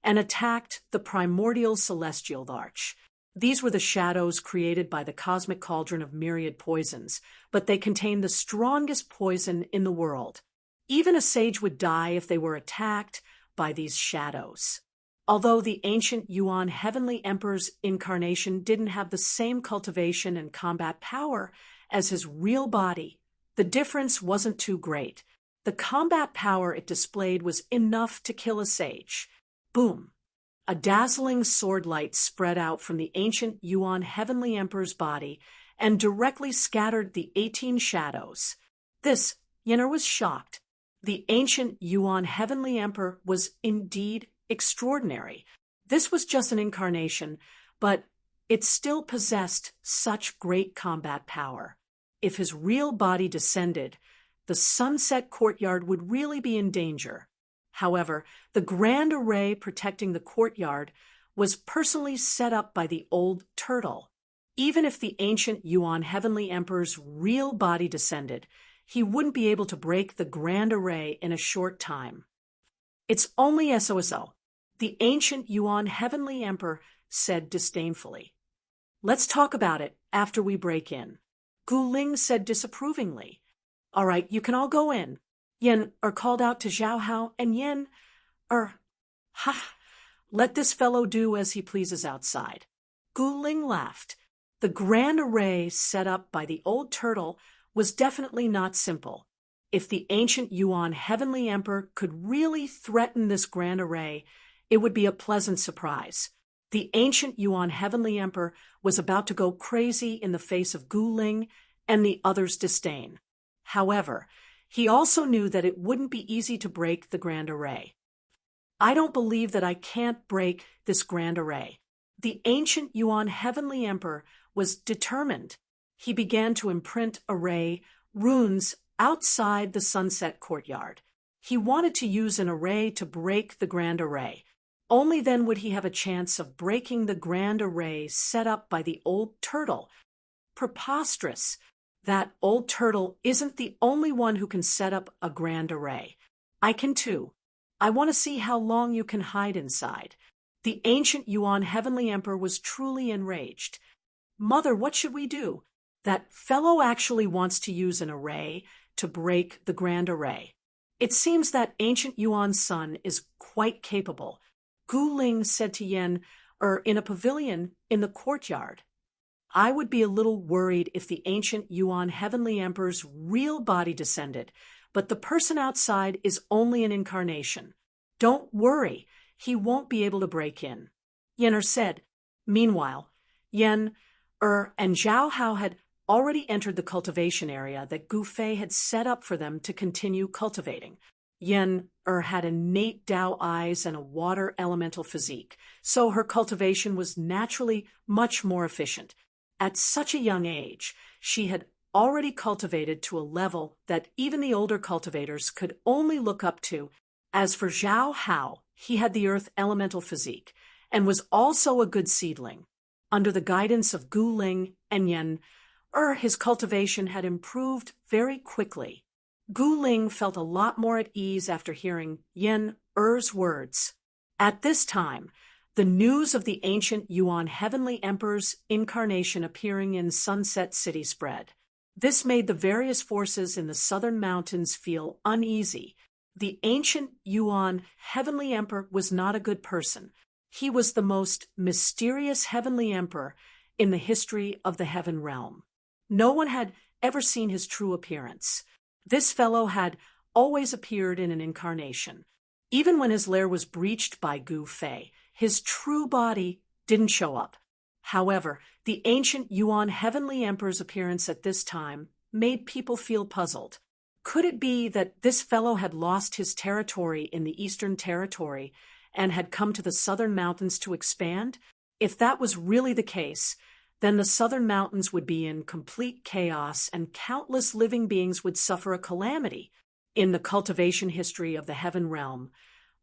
and attacked the primordial celestial Tharch. These were the shadows created by the cosmic cauldron of myriad poisons, but they contained the strongest poison in the world. Even a sage would die if they were attacked by these shadows. Although the ancient Yuan Heavenly Emperor's incarnation didn't have the same cultivation and combat power as his real body, the difference wasn't too great. The combat power it displayed was enough to kill a sage. Boom! A dazzling sword light spread out from the ancient Yuan Heavenly Emperor's body and directly scattered the 18 shadows. This, Yenner was shocked. The ancient Yuan Heavenly Emperor was indeed extraordinary. This was just an incarnation, but it still possessed such great combat power. If his real body descended, the sunset courtyard would really be in danger. However, the grand array protecting the courtyard was personally set up by the old turtle. Even if the ancient Yuan Heavenly Emperor's real body descended, he wouldn't be able to break the grand array in a short time. It's only SOSO, the ancient Yuan Heavenly Emperor said disdainfully. Let's talk about it after we break in. Gu Ling said disapprovingly. All right, you can all go in. Yen called out to Zhao Hao, and Yen let this fellow do as he pleases outside. Gu Ling laughed. The grand array set up by the old turtle was definitely not simple. If the ancient Yuan Heavenly Emperor could really threaten this grand array, it would be a pleasant surprise. The ancient Yuan Heavenly Emperor was about to go crazy in the face of Gu Ling and the others' disdain. However, he also knew that it wouldn't be easy to break the grand array. I don't believe that I can't break this grand array. The ancient Yuan Heavenly Emperor was determined. He began to imprint array runes outside the sunset courtyard. He wanted to use an array to break the grand array. Only then would he have a chance of breaking the grand array set up by the old turtle. Preposterous! That old turtle isn't the only one who can set up a grand array. I can too. I want to see how long you can hide inside. The ancient Yuan Heavenly Emperor was truly enraged. Mother, what should we do? That fellow actually wants to use an array to break the grand array. It seems that ancient Yuan's son is quite capable. Gu Ling said to Yen, in a pavilion in the courtyard. I would be a little worried if the ancient Yuan Heavenly Emperor's real body descended, but the person outside is only an incarnation. Don't worry, he won't be able to break in. Yen said. Meanwhile, Yen and Zhao Hao had already entered the cultivation area that Gu Fei had set up for them to continue cultivating. Yen had innate Dao eyes and a water elemental physique, so her cultivation was naturally much more efficient. At such a young age, she had already cultivated to a level that even the older cultivators could only look up to. As for Zhao Hao, he had the earth elemental physique and was also a good seedling. Under the guidance of Gu Ling and Yen, his cultivation had improved very quickly. Gu Ling felt a lot more at ease after hearing Yen-er's words. At this time, the news of the ancient Yuan Heavenly Emperor's incarnation appearing in Sunset City spread. This made the various forces in the southern mountains feel uneasy. The ancient Yuan Heavenly Emperor was not a good person. He was the most mysterious Heavenly Emperor in the history of the Heaven Realm. No one had ever seen his true appearance. This fellow had always appeared in an incarnation. Even when his lair was breached by Gu Fei, his true body didn't show up. However, the ancient Yuan Heavenly Emperor's appearance at this time made people feel puzzled. Could it be that this fellow had lost his territory in the Eastern Territory and had come to the southern mountains to expand? If that was really the case, then the southern mountains would be in complete chaos and countless living beings would suffer a calamity. In the cultivation history of the Heaven Realm,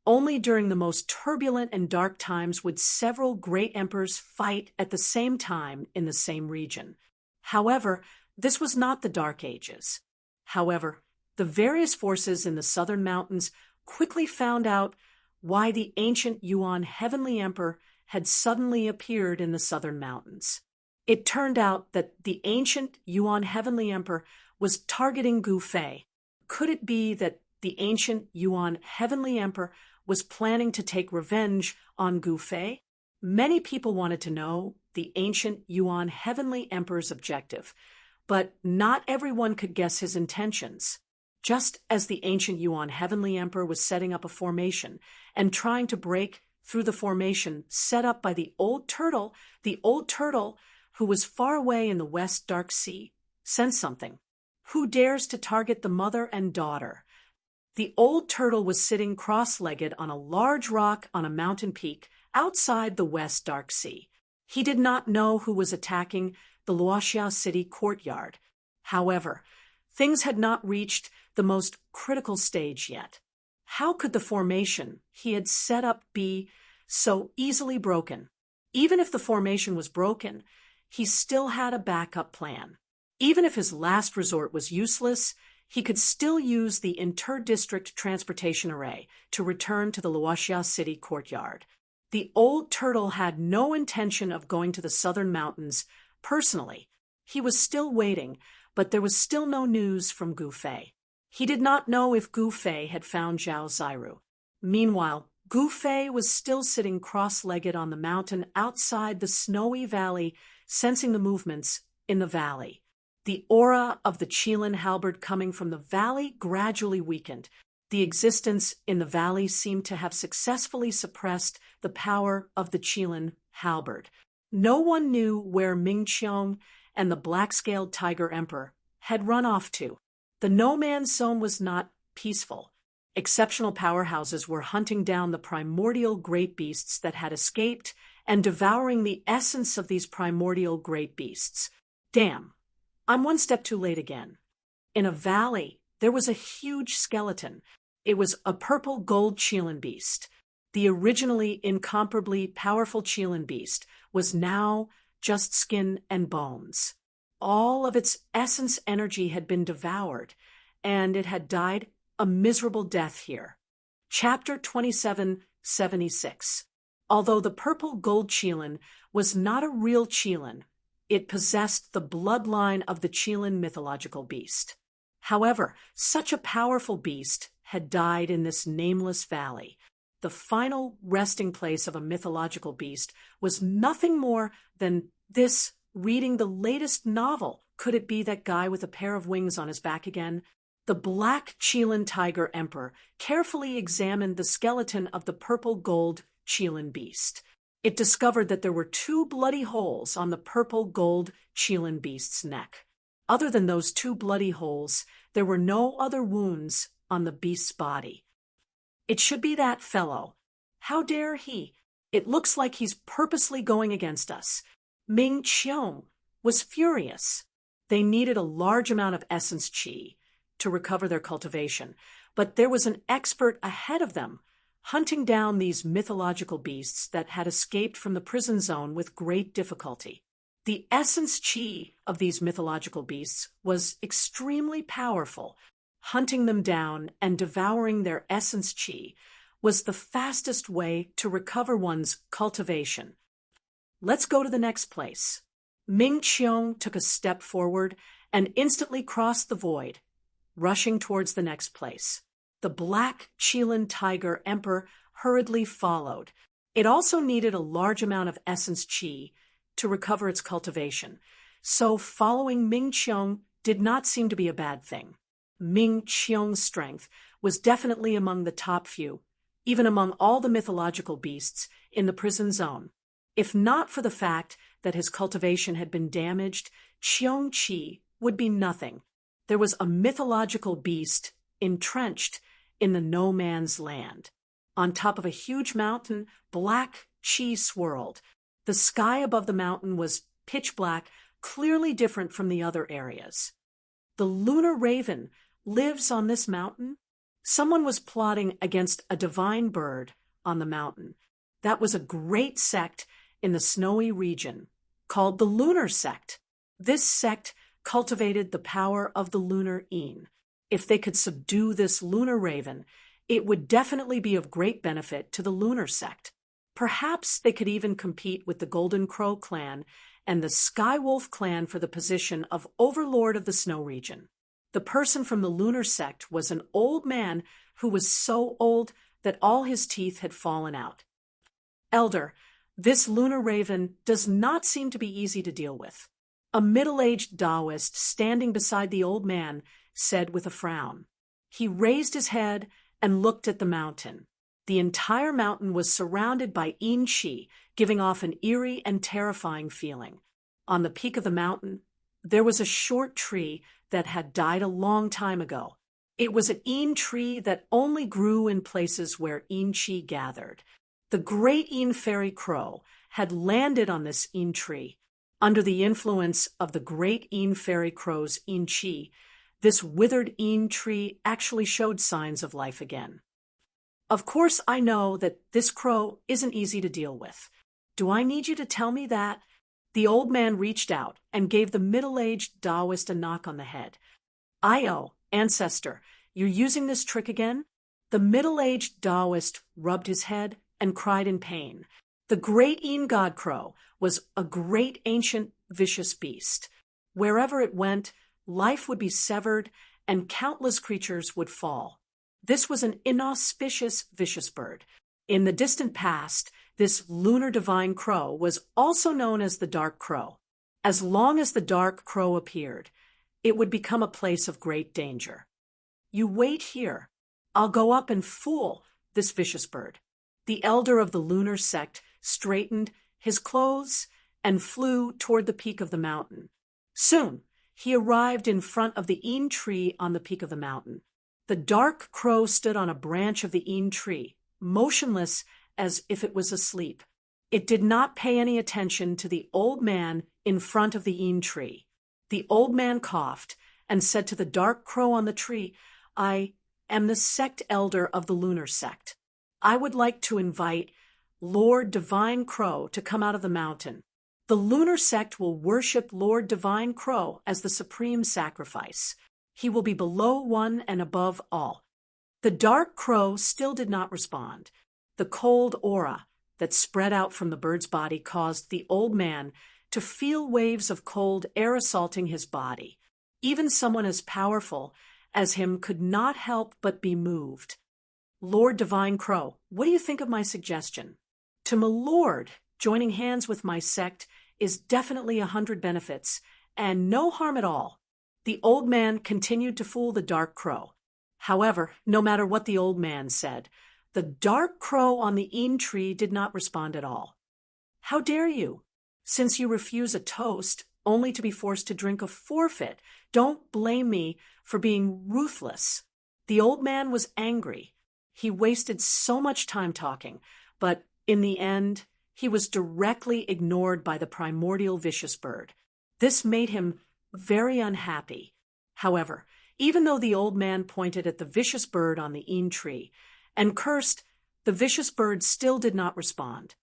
only during the most turbulent and dark times would several great emperors fight at the same time in the same region. However, this was not the Dark Ages. However, the various forces in the southern mountains quickly found out why the ancient Yuan Heavenly Emperor had suddenly appeared in the southern mountains. It turned out that the ancient Yuan Heavenly Emperor was targeting Gu Fei. Could it be that the ancient Yuan Heavenly Emperor was planning to take revenge on Gu Fei? Many people wanted to know the ancient Yuan Heavenly Emperor's objective, but not everyone could guess his intentions. Just as the ancient Yuan Heavenly Emperor was setting up a formation and trying to break through the formation set up by the old turtle, who was far away in the West Dark Sea, sensed something. Who dares to target the mother and daughter? The old turtle was sitting cross-legged on a large rock on a mountain peak outside the West Dark Sea. He did not know who was attacking the Luoxia city courtyard. However, things had not reached the most critical stage yet. How could the formation he had set up be so easily broken? Even if the formation was broken, he still had a backup plan. Even if his last resort was useless, he could still use the inter-district transportation array to return to the Luoxia city courtyard. The old turtle had no intention of going to the southern mountains personally. He was still waiting, but there was still no news from Gu Fei. He did not know if Gu Fei had found Zhao Ziru. Meanwhile, Gu Fei was still sitting cross-legged on the mountain outside the snowy valley, sensing the movements in the valley. The aura of the Qilin halberd coming from the valley gradually weakened. The existence in the valley seemed to have successfully suppressed the power of the Qilin halberd. No one knew where Ming Qiong and the black-scaled tiger emperor had run off to. The no-man's zone was not peaceful. Exceptional powerhouses were hunting down the primordial great beasts that had escaped and devouring the essence of these primordial great beasts. Damn, I'm one step too late again. In a valley, there was a huge skeleton. It was a purple gold Qilin beast. The originally incomparably powerful Qilin beast was now just skin and bones. All of its essence energy had been devoured, and it had died a miserable death here. Chapter 2776. Although the purple gold Qilin was not a real Qilin, it possessed the bloodline of the Qilin mythological beast. However, such a powerful beast had died in this nameless valley. The final resting place of a mythological beast was nothing more than this reading the latest novel. Could it be that guy with a pair of wings on his back again? The black Qilin tiger emperor carefully examined the skeleton of the purple gold Qilin beast. It discovered that there were 2 bloody holes on the purple gold Qilin beast's neck. Other than those 2 bloody holes, there were no other wounds on the beast's body. It should be that fellow. How dare he? It looks like he's purposely going against us. Ming Qiong was furious. They needed a large amount of essence qi to recover their cultivation, but there was an expert ahead of them, hunting down these mythological beasts that had escaped from the prison zone with great difficulty. The essence qi of these mythological beasts was extremely powerful. Hunting them down and devouring their essence qi was the fastest way to recover one's cultivation. Let's go to the next place. Ming Qiong took a step forward and instantly crossed the void, rushing towards the next place. The black Qilin tiger emperor hurriedly followed. It also needed a large amount of essence qi to recover its cultivation, so following Ming Qiong did not seem to be a bad thing. Ming Qiong's strength was definitely among the top few, even among all the mythological beasts in the prison zone. If not for the fact that his cultivation had been damaged, Qiong Qi would be nothing. There was a mythological beast entrenched in the no man's land. On top of a huge mountain, black qi swirled. The sky above the mountain was pitch black, clearly different from the other areas. The lunar raven lives on this mountain? Someone was plotting against a divine bird on the mountain. That was a great sect in the snowy region called the Lunar Sect. This sect cultivated the power of the lunar een. If they could subdue this lunar raven, it would definitely be of great benefit to the Lunar Sect. Perhaps they could even compete with the Golden Crow clan and the Skywolf clan for the position of Overlord of the Snow region. The person from the Lunar Sect was an old man who was so old that all his teeth had fallen out. Elder, this lunar raven does not seem to be easy to deal with. A middle-aged Taoist standing beside the old man said with a frown. He raised his head and looked at the mountain. The entire mountain was surrounded by Yin Qi, giving off an eerie and terrifying feeling. On the peak of the mountain, there was a short tree that had died a long time ago. It was an Yin tree that only grew in places where Yin Qi gathered. The great een fairy crow had landed on this een tree. Under the influence of the great een fairy crow's een chi, this withered een tree actually showed signs of life again. Of course, I know that this crow isn't easy to deal with. Do I need you to tell me that? The old man reached out and gave the middle-aged Taoist a knock on the head. "Io, ancestor, you're using this trick again?" The middle-aged Taoist rubbed his head and cried in pain. The great een god crow was a great ancient vicious beast. Wherever it went, life would be severed and countless creatures would fall. This was an inauspicious vicious bird. In the distant past, this lunar divine crow was also known as the dark crow. As long as the dark crow appeared, it would become a place of great danger. "You wait here. I'll go up and fool this vicious bird." The elder of the lunar sect straightened his clothes and flew toward the peak of the mountain. Soon, he arrived in front of the een tree on the peak of the mountain. The dark crow stood on a branch of the een tree, motionless as if it was asleep. It did not pay any attention to the old man in front of the een tree. The old man coughed and said to the dark crow on the tree, "I am the sect elder of the lunar sect. I would like to invite Lord Divine Crow to come out of the mountain. The lunar sect will worship Lord Divine Crow as the supreme sacrifice. He will be below one and above all." The dark crow still did not respond. The cold aura that spread out from the bird's body caused the old man to feel waves of cold air assaulting his body. Even someone as powerful as him could not help but be moved. "Lord Divine Crow, what do you think of my suggestion?" "To my lord, joining hands with my sect is definitely 100 benefits, and no harm at all." The old man continued to fool the dark crow. However, no matter what the old man said, the dark crow on the een tree did not respond at all. "How dare you? Since you refuse a toast, only to be forced to drink a forfeit, don't blame me for being ruthless." The old man was angry. He wasted so much time talking, but in the end, he was directly ignored by the primordial vicious bird. This made him very unhappy. However, even though the old man pointed at the vicious bird on the een tree and cursed, the vicious bird still did not respond.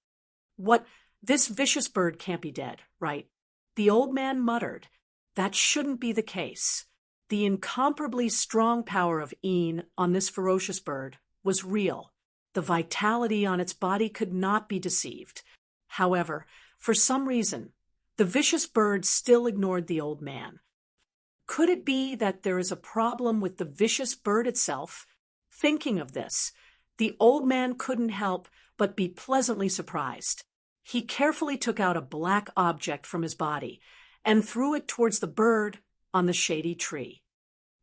"What? This vicious bird can't be dead, right?" The old man muttered. That shouldn't be the case. The incomparably strong power of een on this ferocious bird was real. The vitality on its body could not be deceived. However, for some reason, the vicious bird still ignored the old man. Could it be that there is a problem with the vicious bird itself? Thinking of this, the old man couldn't help but be pleasantly surprised. He carefully took out a black object from his body and threw it towards the bird on the shady tree.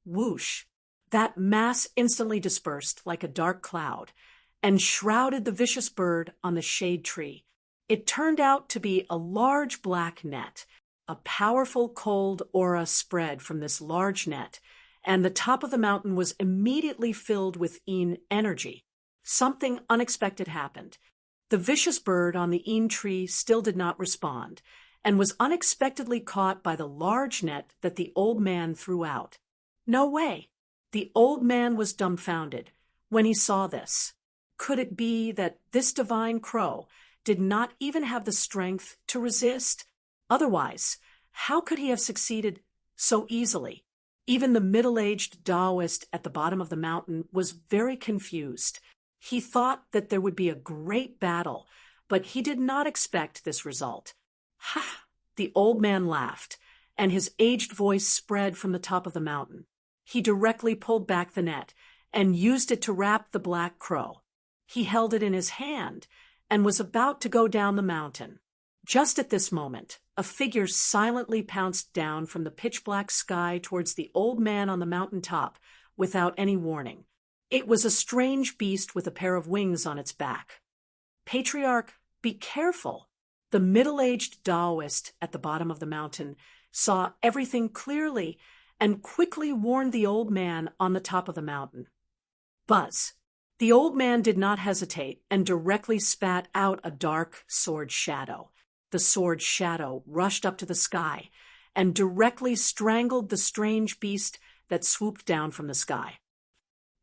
Whoosh! That mass instantly dispersed like a dark cloud and shrouded the vicious bird on the shade tree. It turned out to be a large black net. A powerful cold aura spread from this large net, and the top of the mountain was immediately filled with een energy. Something unexpected happened. The vicious bird on the een tree still did not respond, and was unexpectedly caught by the large net that the old man threw out. No way! The old man was dumbfounded when he saw this. Could it be that this divine crow did not even have the strength to resist? Otherwise, how could he have succeeded so easily? Even the middle-aged Taoist at the bottom of the mountain was very confused. He thought that there would be a great battle, but he did not expect this result. "Ha!" The old man laughed, and his aged voice spread from the top of the mountain. He directly pulled back the net and used it to wrap the black crow. He held it in his hand and was about to go down the mountain. Just at this moment, a figure silently pounced down from the pitch-black sky towards the old man on the mountain top without any warning. It was a strange beast with a pair of wings on its back. "Patriarch, be careful!" The middle-aged Taoist at the bottom of the mountain saw everything clearly and quickly warned the old man on the top of the mountain. Buzz! The old man did not hesitate and directly spat out a dark sword shadow. The sword shadow rushed up to the sky and directly strangled the strange beast that swooped down from the sky.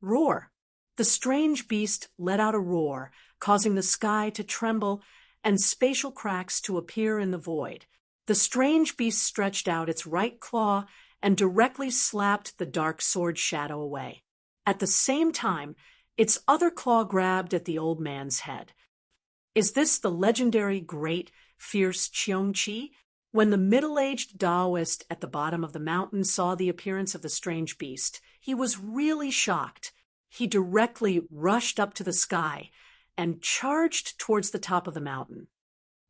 Roar! The strange beast let out a roar, causing the sky to tremble and spatial cracks to appear in the void. The strange beast stretched out its right claw and directly slapped the dark sword shadow away. At the same time, its other claw grabbed at the old man's head. Is this the legendary great, fierce Cheongqi? When the middle-aged Taoist at the bottom of the mountain saw the appearance of the strange beast, he was really shocked. He directly rushed up to the sky and charged towards the top of the mountain.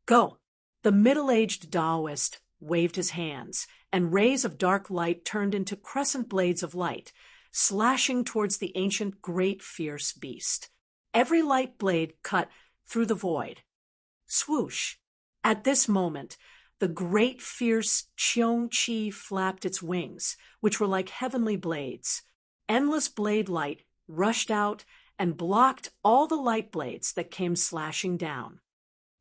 Go! The middle-aged Taoist waved his hands, and rays of dark light turned into crescent blades of light, slashing towards the ancient great fierce beast. Every light blade cut through the void. Swoosh! At this moment, the great fierce Cheongqi flapped its wings, which were like heavenly blades. Endless blade light rushed out and blocked all the light blades that came slashing down.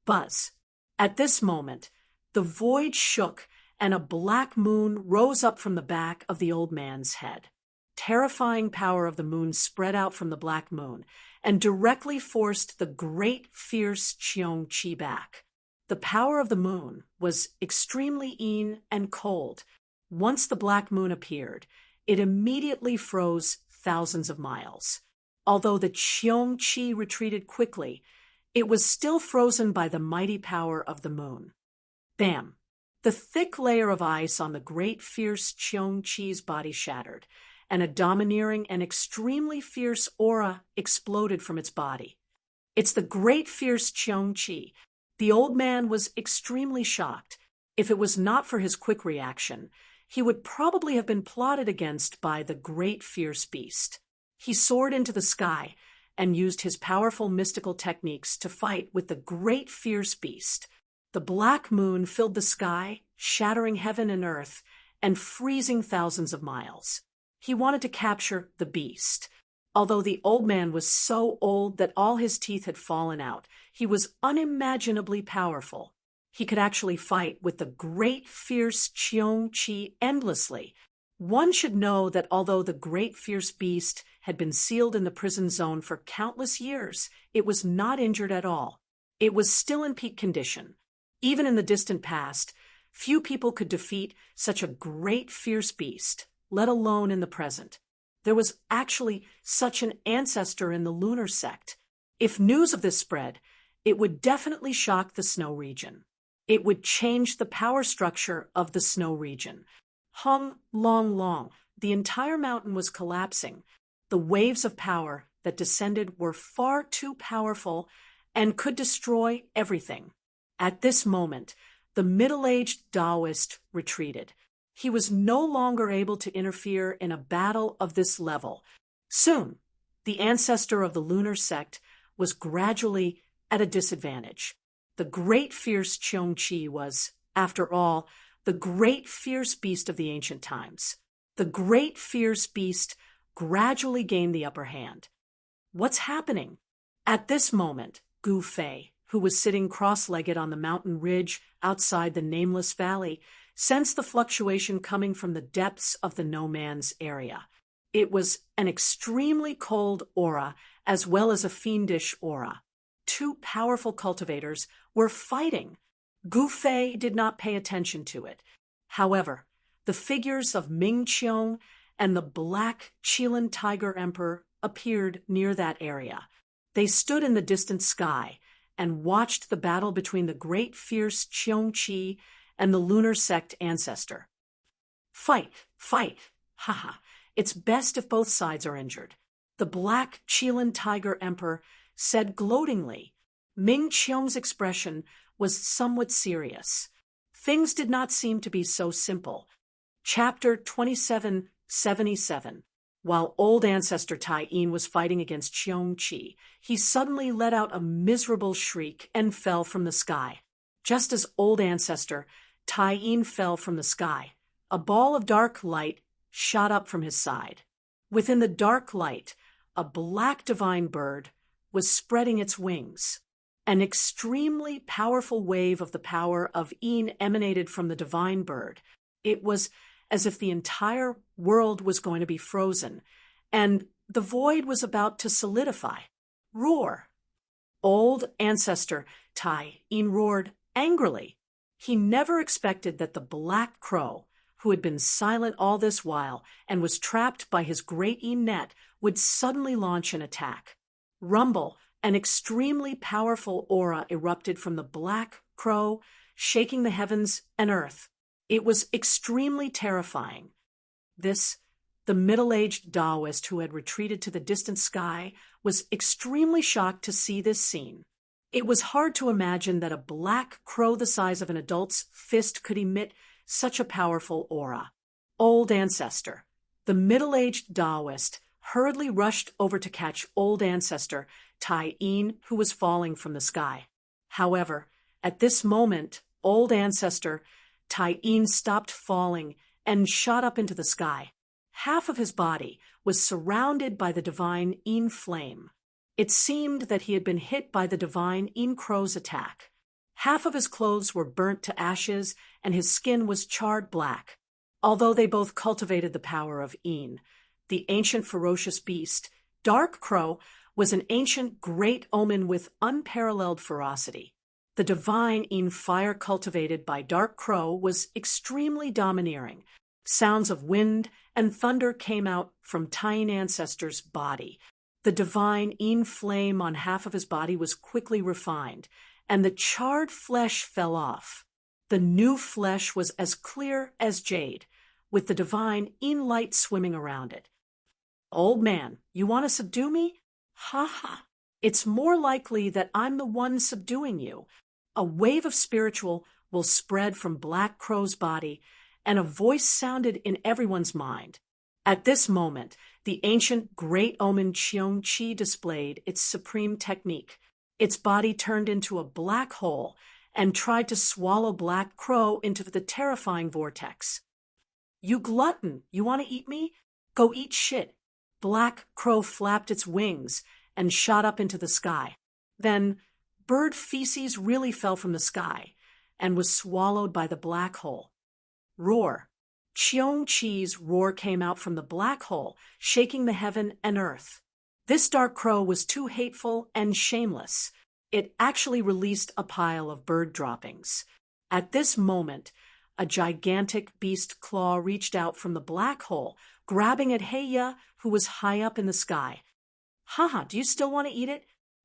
Buzz! At this moment, the void shook and a black moon rose up from the back of the old man's head. Terrifying power of the moon spread out from the black moon and directly forced the great fierce Cheongqi back. The power of the moon was extremely and cold. Once the black moon appeared, it immediately froze thousands of miles. Although the Cheongqi retreated quickly, it was still frozen by the mighty power of the moon. Bam! The thick layer of ice on the great fierce Cheongqi's body shattered, and a domineering and extremely fierce aura exploded from its body. It's the great fierce Cheongqi. The old man was extremely shocked. If it was not for his quick reaction, he would probably have been plotted against by the great fierce beast. He soared into the sky and used his powerful mystical techniques to fight with the great fierce beast. The black moon filled the sky, shattering heaven and earth and freezing thousands of miles. He wanted to capture the beast. Although the old man was so old that all his teeth had fallen out, he was unimaginably powerful. He could actually fight with the great fierce Cheongqi endlessly. One should know that although the great fierce beast had been sealed in the prison zone for countless years, it was not injured at all. It was still in peak condition. Even in the distant past, few people could defeat such a great fierce beast, let alone in the present. There was actually such an ancestor in the lunar sect. If news of this spread, it would definitely shock the snow region. It would change the power structure of the snow region. Long. The entire mountain was collapsing. The waves of power that descended were far too powerful and could destroy everything. At this moment, the middle-aged Taoist retreated. He was no longer able to interfere in a battle of this level. Soon, the ancestor of the lunar sect was gradually at a disadvantage. The great fierce Cheongqi was, after all, the great fierce beast of the ancient times. The great fierce beast gradually gained the upper hand. What's happening? At this moment, Gu Fei, who was sitting cross-legged on the mountain ridge outside the nameless valley, sensed the fluctuation coming from the depths of the no man's area. It was an extremely cold aura as well as a fiendish aura. Two powerful cultivators were fighting. Gu Fei did not pay attention to it. However, the figures of Ming Qiong and the black Qilin Tiger Emperor appeared near that area. They stood in the distant sky and watched the battle between the great fierce Cheongqi and the lunar sect ancestor. Fight! Haha, it's best if both sides are injured. The black Qilin Tiger Emperor said gloatingly. Ming Qiong's expression was somewhat serious. Things did not seem to be so simple. Chapter 2777. While old ancestor Tai Yin was fighting against Cheongqi, he suddenly let out a miserable shriek and fell from the sky. Just as old ancestor Tai Yin fell from the sky, a ball of dark light shot up from his side. Within the dark light, a black divine bird was spreading its wings. An extremely powerful wave of the power of Een emanated from the divine bird. It was as if the entire world was going to be frozen, and the void was about to solidify. Roar! Old ancestor Tai Een roared angrily. He never expected that the black crow, who had been silent all this while and was trapped by his great Een net, would suddenly launch an attack. Rumble, an extremely powerful aura erupted from the black crow, shaking the heavens and earth. It was extremely terrifying. The middle-aged Taoist who had retreated to the distant sky was extremely shocked to see this scene. It was hard to imagine that a black crow the size of an adult's fist could emit such a powerful aura. Old ancestor. The middle-aged Taoist hurriedly rushed over to catch old ancestor Tai Een, who was falling from the sky. However, at this moment, old ancestor Tai Een stopped falling and shot up into the sky. Half of his body was surrounded by the divine Een flame. It seemed that he had been hit by the divine Een crow's attack. Half of his clothes were burnt to ashes, and his skin was charred black. Although they both cultivated the power of Een, the ancient ferocious beast, Dark Crow was an ancient great omen with unparalleled ferocity. The divine Een fire cultivated by Dark Crow was extremely domineering. Sounds of wind and thunder came out from Tai Een ancestor's body. The divine Een flame on half of his body was quickly refined, and the charred flesh fell off. The new flesh was as clear as jade, with the divine Een light swimming around it. Old man, you want to subdue me? Ha ha. It's more likely that I'm the one subduing you. A wave of spiritual will spread from Black Crow's body, and a voice sounded in everyone's mind. At this moment, the ancient great omen Cheong Chi displayed its supreme technique. Its body turned into a black hole and tried to swallow Black Crow into the terrifying vortex. You glutton, you want to eat me? Go eat shit. Black Crow flapped its wings and shot up into the sky. Then, bird feces really fell from the sky and was swallowed by the black hole. Roar. Cheong Chi's roar came out from the black hole, shaking the heaven and earth. This Dark Crow was too hateful and shameless. It actually released a pile of bird droppings. At this moment, a gigantic beast claw reached out from the black hole, grabbing at Heya, who was high up in the sky. Haha, do you still want to eat it?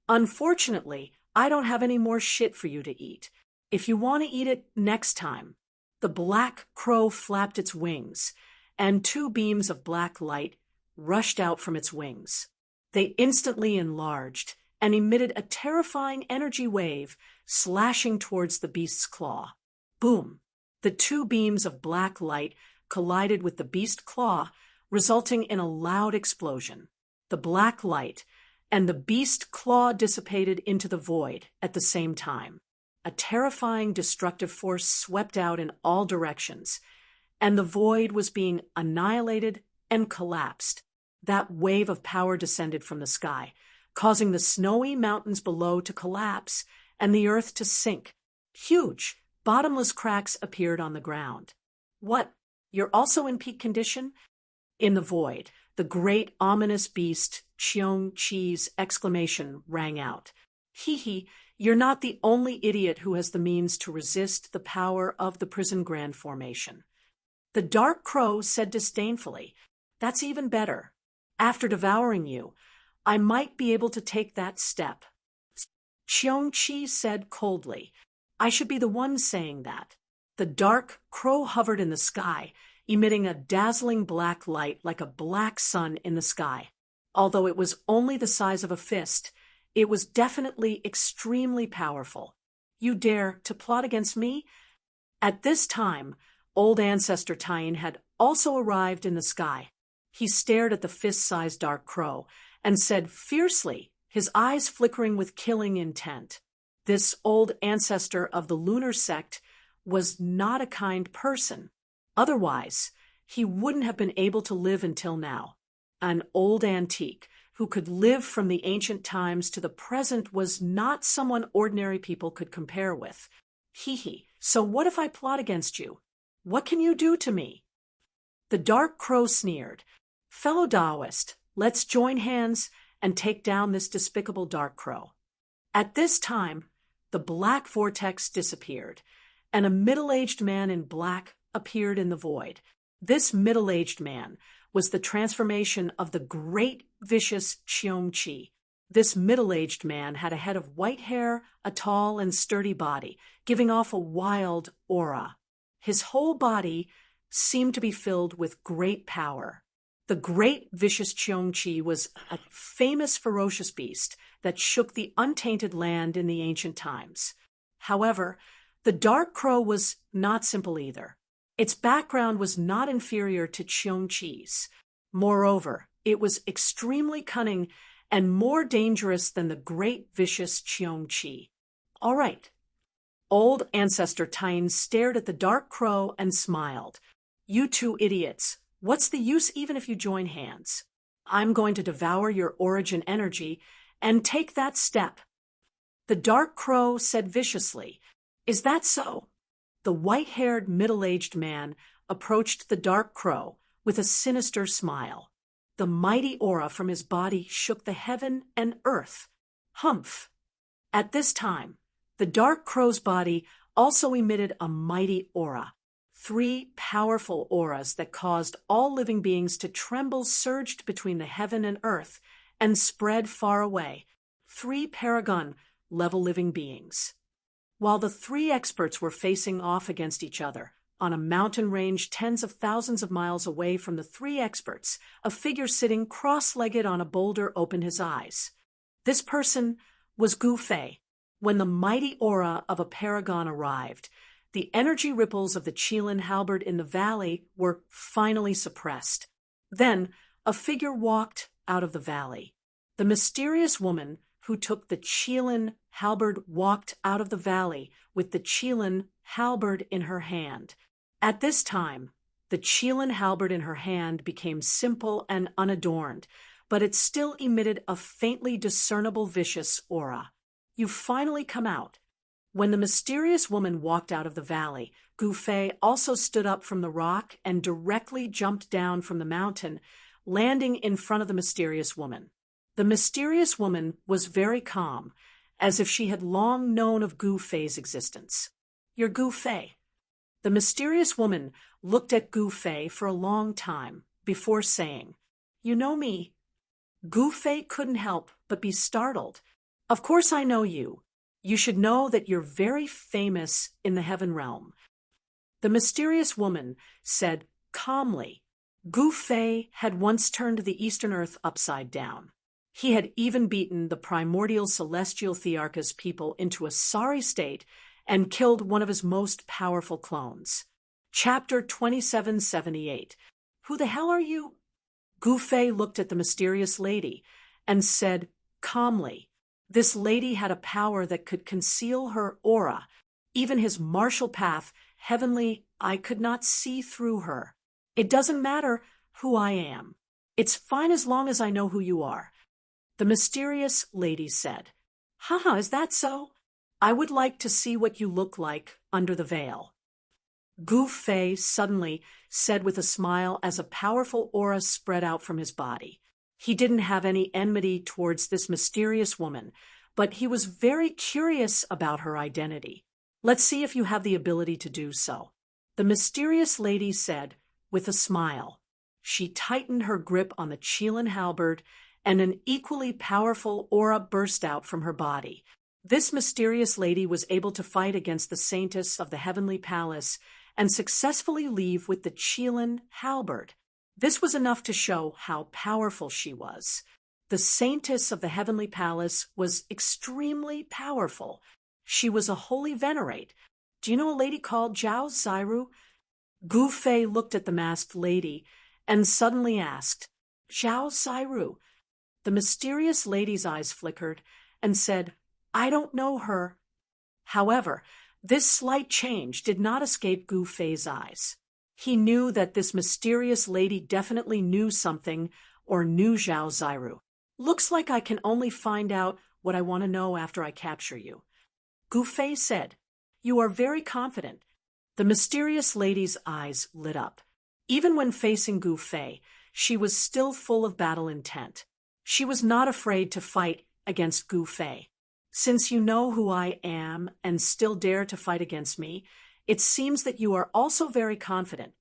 Unfortunately, I don't have any more shit for you to eat. If you want to eat it next time. The Black Crow flapped its wings, and two beams of black light rushed out from its wings. They instantly enlarged and emitted a terrifying energy wave, slashing towards the beast's claw. Boom! The two beams of black light collided with the beast's claw, resulting in a loud explosion. The black light and the beast's claw dissipated into the void at the same time. A terrifying destructive force swept out in all directions, and the void was being annihilated and collapsed. That wave of power descended from the sky, causing the snowy mountains below to collapse and the earth to sink. Huge, bottomless cracks appeared on the ground. What? You're also in peak condition? In the void, the great ominous beast Cheong Chi's exclamation rang out. Hee hee. You're not the only idiot who has the means to resist the power of the prison grand formation. The Dark Crow said disdainfully, That's even better. After devouring you, I might be able to take that step. Cheong Chi said coldly, I should be the one saying that. The Dark Crow hovered in the sky, emitting a dazzling black light like a black sun in the sky. Although it was only the size of a fist, it was definitely extremely powerful. You dare to plot against me? At this time, old ancestor Tai Een had also arrived in the sky. He stared at the fist-sized Dark Crow and said fiercely, his eyes flickering with killing intent. This old ancestor of the lunar sect was not a kind person. Otherwise, he wouldn't have been able to live until now. An old antique, who could live from the ancient times to the present was not someone ordinary people could compare with. Hee hee, so what if I plot against you? What can you do to me? The dark crow sneered. Fellow Taoist, let's join hands and take down this despicable dark crow. At this time, the black vortex disappeared, and a middle-aged man in black appeared in the void. This middle-aged man was the transformation of the great vicious Cheong-chi. This middle-aged man had a head of white hair, a tall and sturdy body, giving off a wild aura. His whole body seemed to be filled with great power. The great vicious Cheong-chi was a famous ferocious beast that shook the untainted land in the ancient times. However, the dark crow was not simple either. Its background was not inferior to Cheong-chi's. Moreover, it was extremely cunning and more dangerous than the great vicious Cheong-chi. All right. Old Ancestor Tyne stared at the dark crow and smiled. You two idiots. What's the use even if you join hands? I'm going to devour your origin energy and take that step. The dark crow said viciously, Is that so? The white-haired, middle-aged man approached the dark crow with a sinister smile. The mighty aura from his body shook the heaven and earth. Humph! At this time, the dark crow's body also emitted a mighty aura. 3 powerful auras that caused all living beings to tremble surged between the heaven and earth and spread far away. 3 paragon-level living beings. While the 3 experts were facing off against each other, on a mountain range tens of thousands of miles away from the 3 experts, a figure sitting cross-legged on a boulder opened his eyes. This person was Gu Fei. When the mighty aura of a paragon arrived, the energy ripples of the Qilin halberd in the valley were finally suppressed. Then, a figure walked out of the valley. The mysterious woman who took the Qilin halberd walked out of the valley with the Qilin halberd in her hand. At this time, the Qilin halberd in her hand became simple and unadorned, but it still emitted a faintly discernible vicious aura. You've finally come out. When the mysterious woman walked out of the valley, Gu Fei also stood up from the rock and directly jumped down from the mountain, landing in front of the mysterious woman. The mysterious woman was very calm, as if she had long known of Gu Fei's existence. You're Gu Fei. The mysterious woman looked at Gu Fei for a long time before saying, You know me. Gu Fei couldn't help but be startled. Of course I know you. You should know that you're very famous in the heaven realm. The mysterious woman said calmly, Gu Fei had once turned the Eastern Earth upside down. He had even beaten the primordial celestial Thearchus people into a sorry state and killed one of his most powerful clones. Chapter 2778. Who the hell are you? Gu Fei looked at the mysterious lady and said calmly, This lady had a power that could conceal her aura. Even his martial path, heavenly, I could not see through her. It doesn't matter who I am. It's fine as long as I know who you are. The mysterious lady said, Haha, is that so? I would like to see what you look like under the veil. Gu Fei suddenly said with a smile as a powerful aura spread out from his body. He didn't have any enmity towards this mysterious woman, but he was very curious about her identity. Let's see if you have the ability to do so. The mysterious lady said with a smile. She tightened her grip on the Qilin halberd, and an equally powerful aura burst out from her body. This mysterious lady was able to fight against the saintess of the heavenly palace and successfully leave with the Qilin halberd. This was enough to show how powerful she was. The saintess of the heavenly palace was extremely powerful. She was a holy venerate. Do you know a lady called Zhao Zairu? Gu Fei looked at the masked lady and suddenly asked, Zhao Zairu? The mysterious lady's eyes flickered and said, I don't know her. However, this slight change did not escape Gu Fei's eyes. He knew that this mysterious lady definitely knew something or knew Zhao Zairu. Looks like I can only find out what I want to know after I capture you. Gu Fei said, "You are very confident." The mysterious lady's eyes lit up. Even when facing Gu Fei, she was still full of battle intent. She was not afraid to fight against Gu Fei. "Since you know who I am and still dare to fight against me, it seems that you are also very confident."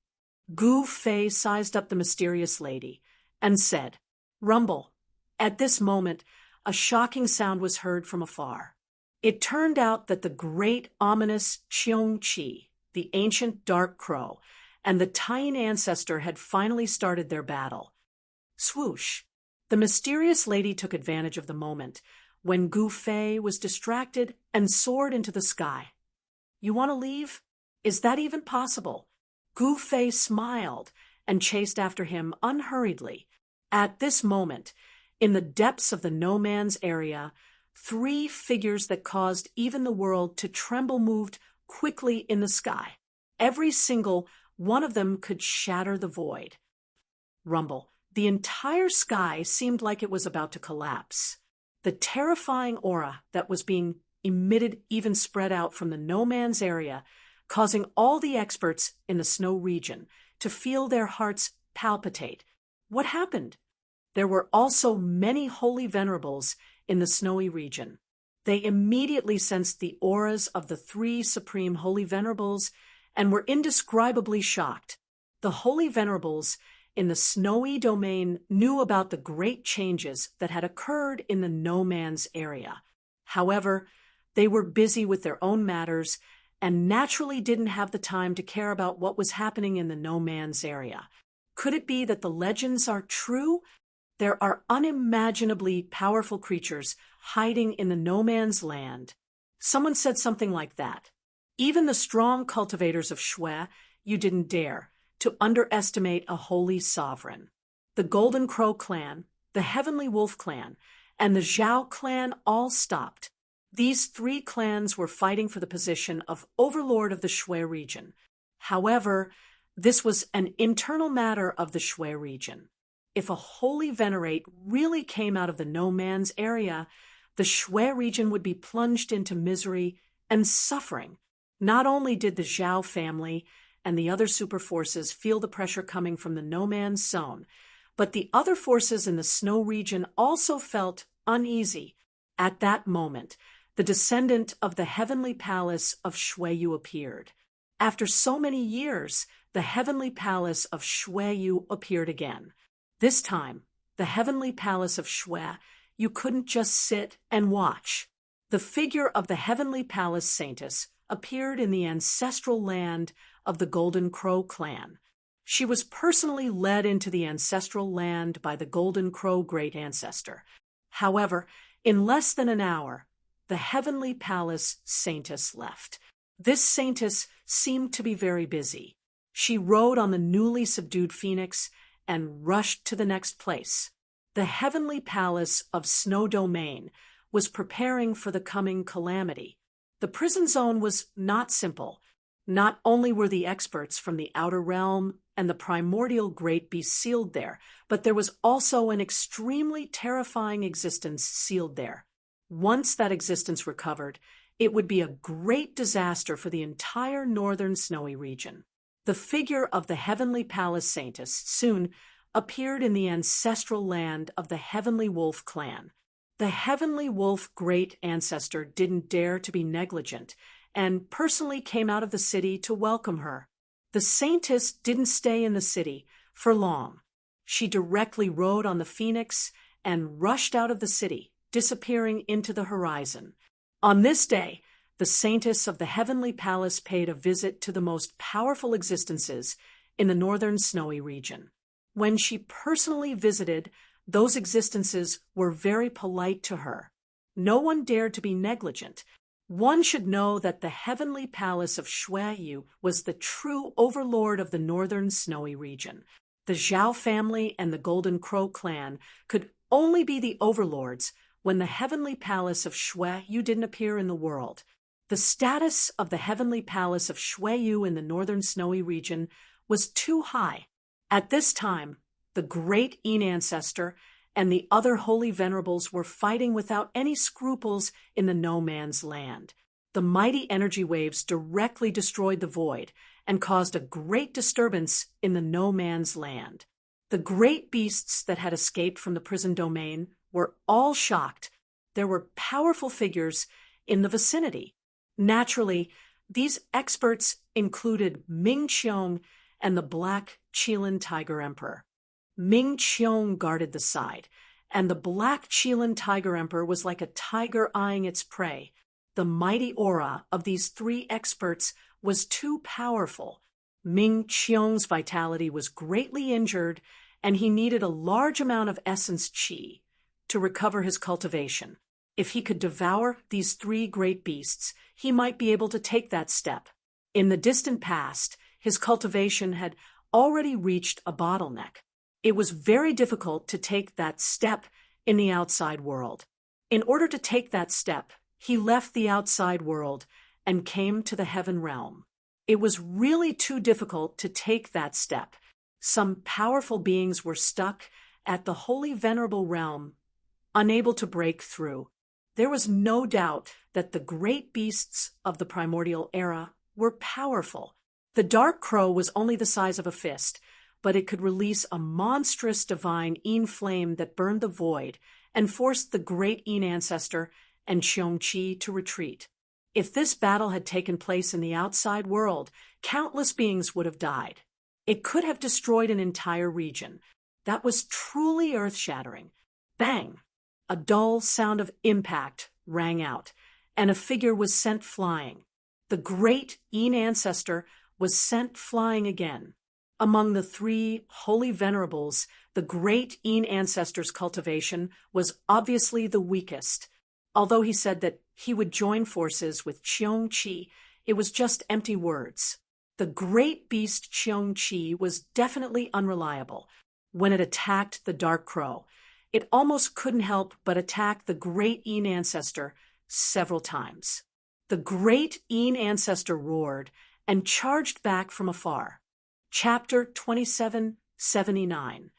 Gu Fei sized up the mysterious lady and said, "Rumble." At this moment, a shocking sound was heard from afar. It turned out that the great ominous Cheong-chi, the ancient dark crow, and the Tying ancestor had finally started their battle. Swoosh! The mysterious lady took advantage of the moment when Gu Fei was distracted and soared into the sky. "You want to leave? Is that even possible?" Gu Fei smiled and chased after him unhurriedly. At this moment, in the depths of the no-man's area, 3 figures that caused even the world to tremble moved quickly in the sky. Every single one of them could shatter the void. Rumble. The entire sky seemed like it was about to collapse. The terrifying aura that was being emitted even spread out from the no-man's area, causing all the experts in the snow region to feel their hearts palpitate. What happened? There were also many holy venerables in the snowy region. They immediately sensed the auras of the 3 supreme holy venerables and were indescribably shocked. The holy venerables in the snowy domain knew about the great changes that had occurred in the no-man's area. However, they were busy with their own matters and naturally didn't have the time to care about what was happening in the no-man's area. Could it be that the legends are true? There are unimaginably powerful creatures hiding in the no-man's land. Someone said something like that. Even the strong cultivators of Shui, you didn't dare to underestimate a holy sovereign. The Golden Crow clan, the Heavenly Wolf clan, and the Zhao clan all stopped. These 3 clans were fighting for the position of overlord of the Shui region. However, this was an internal matter of the Shui region. If a holy venerate really came out of the no-man's area, the Shui region would be plunged into misery and suffering. Not only did the Zhao family and the other super forces feel the pressure coming from the no-man's zone, but the other forces in the snow region also felt uneasy. At that moment, the descendant of the heavenly palace of Shuiyu appeared. After so many years, the heavenly palace of Shuiyu appeared again. This time, the heavenly palace of Shui, you couldn't just sit and watch. The figure of the heavenly palace saintess appeared in the ancestral land of the Golden Crow clan. She was personally led into the ancestral land by the Golden Crow great ancestor. However, in less than an hour, the heavenly palace saintess left. This saintess seemed to be very busy. She rode on the newly subdued phoenix and rushed to the next place. The heavenly palace of Snow Domain was preparing for the coming calamity. The prison zone was not simple. Not only were the experts from the outer realm and the primordial great beast sealed there, but there was also an extremely terrifying existence sealed there. Once that existence recovered, it would be a great disaster for the entire northern snowy region. The figure of the heavenly palace saintess soon appeared in the ancestral land of the Heavenly Wolf clan. The Heavenly Wolf great ancestor didn't dare to be negligent and personally came out of the city to welcome her. The saintess didn't stay in the city for long. She directly rode on the phoenix and rushed out of the city, disappearing into the horizon. On this day, the saintess of the heavenly palace paid a visit to the most powerful existences in the northern snowy region. When she personally visited, those existences were very polite to her. No one dared to be negligent. One should know that the heavenly palace of Shuiyu was the true overlord of the northern snowy region. The Zhao family and the Golden Crow clan could only be the overlords when the heavenly palace of Shuiyu didn't appear in the world. The status of the heavenly palace of Shuiyu in the northern snowy region was too high. At this time, the great Yin ancestor and the other holy venerables were fighting without any scruples in the no man's land. The mighty energy waves directly destroyed the void and caused a great disturbance in the no man's land. The great beasts that had escaped from the prison domain were all shocked. There were powerful figures in the vicinity. Naturally, these experts included Ming Qiong and the Black Qilin Tiger Emperor. Ming Qiong guarded the side, and the Black Qilin Tiger Emperor was like a tiger eyeing its prey. The mighty aura of these three experts was too powerful. Ming Qiong's vitality was greatly injured, and he needed a large amount of essence qi to recover his cultivation. If he could devour these three great beasts, he might be able to take that step. In the distant past, his cultivation had already reached a bottleneck. It was very difficult to take that step in the outside world. In order to take that step, he left the outside world and came to the heaven realm. It was really too difficult to take that step. Some powerful beings were stuck at the holy venerable realm, unable to break through. There was no doubt that the great beasts of the primordial era were powerful. The dark crow was only the size of a fist, but it could release a monstrous divine Yin flame that burned the void and forced the great Yin ancestor and Qiong-Qi to retreat. If this battle had taken place in the outside world, countless beings would have died. It could have destroyed an entire region. That was truly earth-shattering. Bang! A dull sound of impact rang out, and a figure was sent flying. The great Yin ancestor was sent flying again. Among the three holy venerables, the great Yin ancestor's cultivation was obviously the weakest. Although he said that he would join forces with Qiong-Qi, it was just empty words. The great beast Qiong-Qi was definitely unreliable. When it attacked the dark crow, it almost couldn't help but attack the great Yin ancestor several times. The great Yin ancestor roared and charged back from afar. Chapter 2779.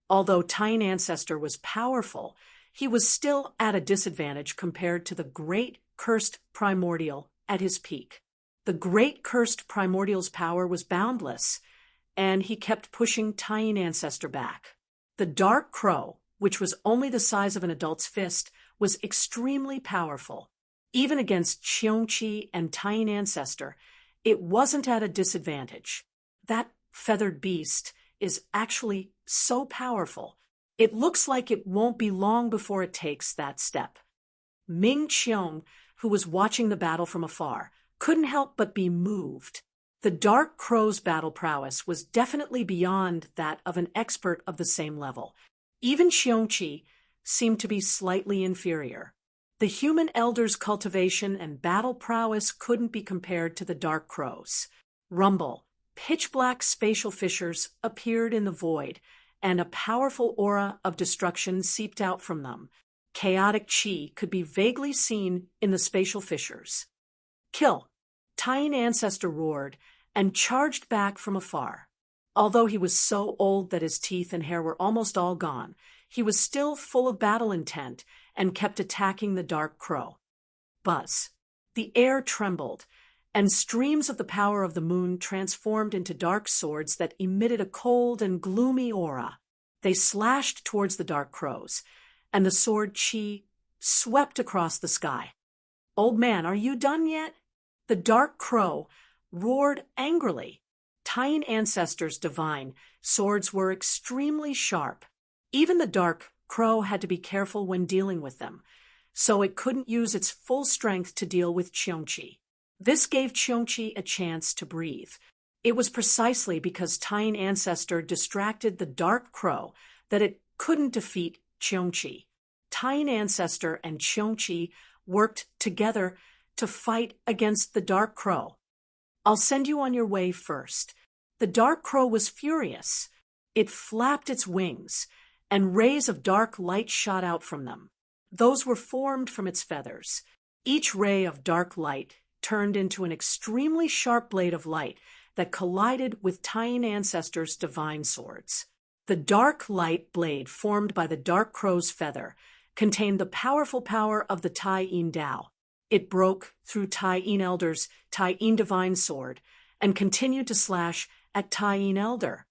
Although Tine ancestor was powerful, he was still at a disadvantage compared to the great cursed primordial at his peak. The great cursed primordial's power was boundless, and he kept pushing Tine ancestor back. The dark crow, which was only the size of an adult's fist, was extremely powerful. Even against Qiong-Qi and Tine ancestor, it wasn't at a disadvantage. That feathered beast is actually so powerful. It looks like it won't be long before it takes that step. Ming Qiong, who was watching the battle from afar, couldn't help but be moved. The dark crow's battle prowess was definitely beyond that of an expert of the same level. Even Qiong-Qi seemed to be slightly inferior. The human elder's cultivation and battle prowess couldn't be compared to the dark crow's. Rumble, pitch-black spatial fissures appeared in the void, and a powerful aura of destruction seeped out from them. Chaotic qi could be vaguely seen in the spatial fissures. Kill! Tine ancestor roared and charged back from afar. Although he was so old that his teeth and hair were almost all gone, he was still full of battle intent and kept attacking the dark crow. Buzz! The air trembled, and streams of the power of the moon transformed into dark swords that emitted a cold and gloomy aura. They slashed towards the dark crows, and the sword qi swept across the sky. "Old man, are you done yet?" The dark crow roared angrily. Tine ancestors divine swords were extremely sharp. Even the dark crow had to be careful when dealing with them, so it couldn't use its full strength to deal with Qiong-Qi. This gave Qiong-Qi a chance to breathe. It was precisely because Tine ancestor distracted the dark crow that it couldn't defeat Qiong-Qi. Tine ancestor and Qiong-Qi worked together to fight against the dark crow. "I'll send you on your way first." The dark crow was furious. It flapped its wings, and rays of dark light shot out from them. Those were formed from its feathers. Each ray of dark light turned into an extremely sharp blade of light that collided with Tine ancestors' divine swords. The dark light blade formed by the dark crow's feather contained the powerful power of the Tai Yin Dao. It broke through Tai Yin Elder's Tai Yin Divine Sword and continued to slash at Tai Yin Elder.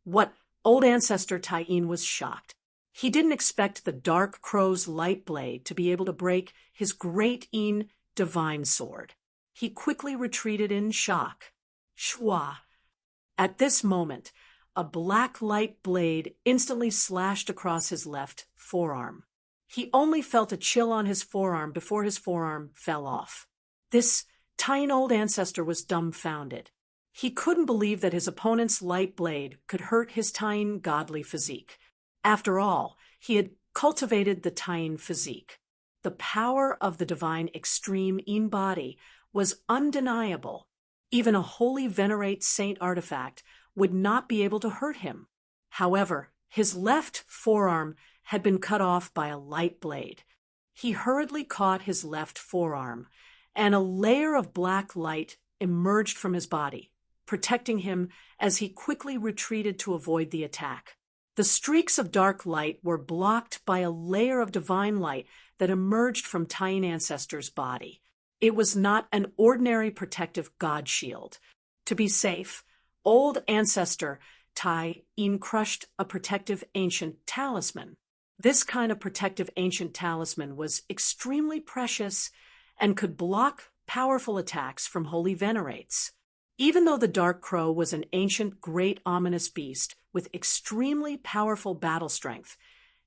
What old ancestor Tai Yin was shocked. He didn't expect the dark crow's light blade to be able to break his great Yin Divine Sword. He quickly retreated in shock. Shwa. At this moment, a black light blade instantly slashed across his left forearm. He only felt a chill on his forearm before his forearm fell off. This tiny old ancestor was dumbfounded. He couldn't believe that his opponent's light blade could hurt his tiny godly physique. After all, he had cultivated the tiny physique. The power of the divine extreme Yin body was undeniable. Even a holy venerate saint artifact would not be able to hurt him. However, his left forearm had been cut off by a light blade. He hurriedly caught his left forearm, and a layer of black light emerged from his body, protecting him as he quickly retreated to avoid the attack. The streaks of dark light were blocked by a layer of divine light that emerged from Tai Yin Ancestor's body. It was not an ordinary protective god shield. To be safe, old ancestor Tai Yin crushed a protective ancient talisman. This kind of protective ancient talisman was extremely precious and could block powerful attacks from holy venerates. Even though the Dark Crow was an ancient, great, ominous beast with extremely powerful battle strength,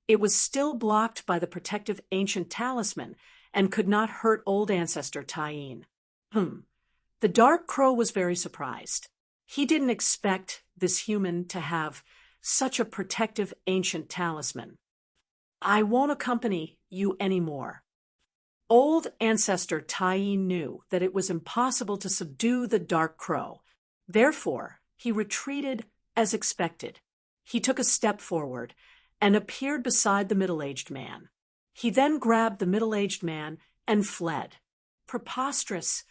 it was still blocked by the protective ancient talisman and could not hurt old ancestor Tai Yin. The Dark Crow was very surprised. He didn't expect this human to have such a protective ancient talisman. I won't accompany you anymore. Old ancestor Tai Yin knew that it was impossible to subdue the Dark Crow. Therefore, he retreated as expected. He took a step forward and appeared beside the middle-aged man. He then grabbed the middle-aged man and fled. Preposterous.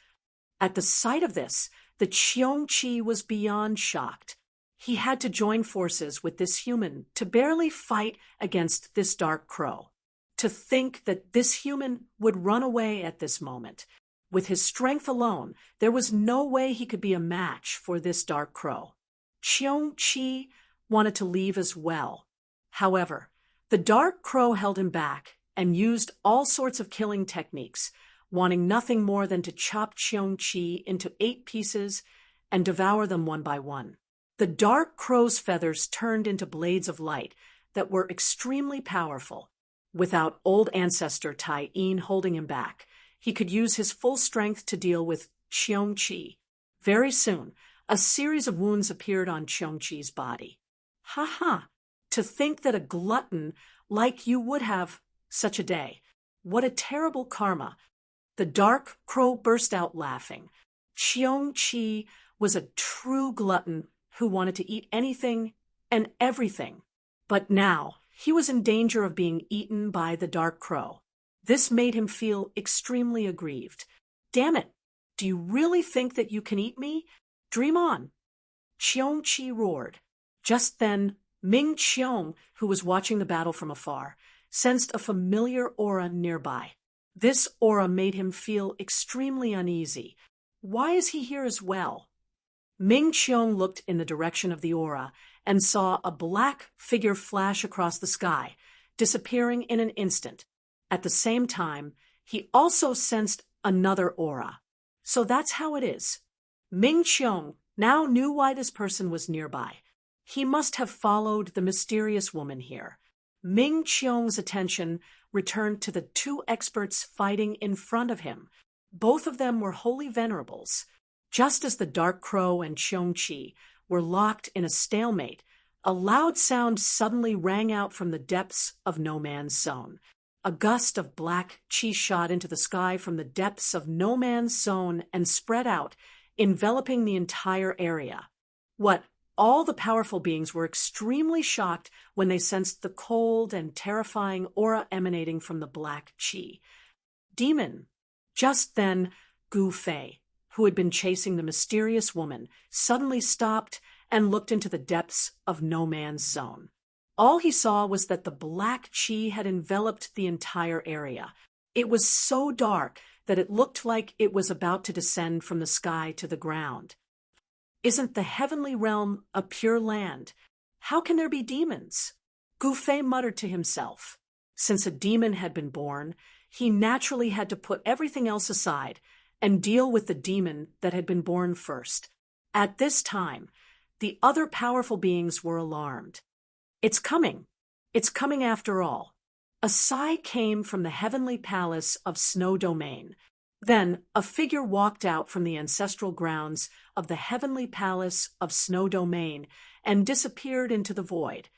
At the sight of this, the Qiongqi was beyond shocked. He had to join forces with this human to barely fight against this Dark Crow. To think that this human would run away at this moment. With his strength alone, there was no way he could be a match for this Dark Crow. Qiongqi wanted to leave as well. However, the Dark Crow held him back and used all sorts of killing techniques, wanting nothing more than to chop Qiongqi into 8 pieces and devour them one by one. The Dark Crow's feathers turned into blades of light that were extremely powerful. Without old ancestor Tai Yin holding him back, he could use his full strength to deal with Qiongqi. Very soon, a series of wounds appeared on Qiongqi's body. Ha ha! To think that a glutton like you would have such a day. What a terrible karma. The Dark Crow burst out laughing. Qiongqi was a true glutton who wanted to eat anything and everything. But now, he was in danger of being eaten by the Dark Crow. This made him feel extremely aggrieved. Damn it! Do you really think that you can eat me? Dream on! Qiongqi roared. Just then, Ming Qiong, who was watching the battle from afar, sensed a familiar aura nearby. This aura made him feel extremely uneasy. Why is he here as well? Ming Qiong looked in the direction of the aura and saw a black figure flash across the sky, disappearing in an instant. At the same time, he also sensed another aura. So that's how it is. Ming Qiong now knew why this person was nearby. He must have followed the mysterious woman here. Ming Qiong's attention returned to the 2 experts fighting in front of him. Both of them were holy venerables. Just as the Dark Crow and Qiongqi were locked in a stalemate, a loud sound suddenly rang out from the depths of No Man's Zone. A gust of black qi shot into the sky from the depths of No Man's Zone and spread out, enveloping the entire area. All the powerful beings were extremely shocked when they sensed the cold and terrifying aura emanating from the black qi. Demon. Just then, Gu Fei, who had been chasing the mysterious woman, suddenly stopped and looked into the depths of no man's zone. All he saw was that the black chi had enveloped the entire area. It was so dark that it looked like it was about to descend from the sky to the ground. Isn't the heavenly realm a pure land? How can there be demons? Gu Fei muttered to himself. Since a demon had been born, he naturally had to put everything else aside and deal with the demon that had been born first. At this time, the other powerful beings were alarmed. It's coming. It's coming after all. A sigh came from the heavenly palace of Snow Domain. Then a figure walked out from the ancestral grounds of the heavenly palace of Snow Domain and disappeared into the void.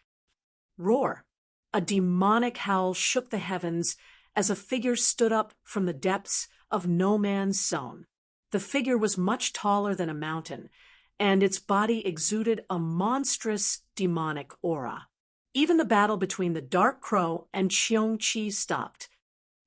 Roar! A demonic howl shook the heavens as a figure stood up from the depths of no man's zone. The figure was much taller than a mountain, and its body exuded a monstrous demonic aura. Even the battle between the Dark Crow and Qiong Qi stopped.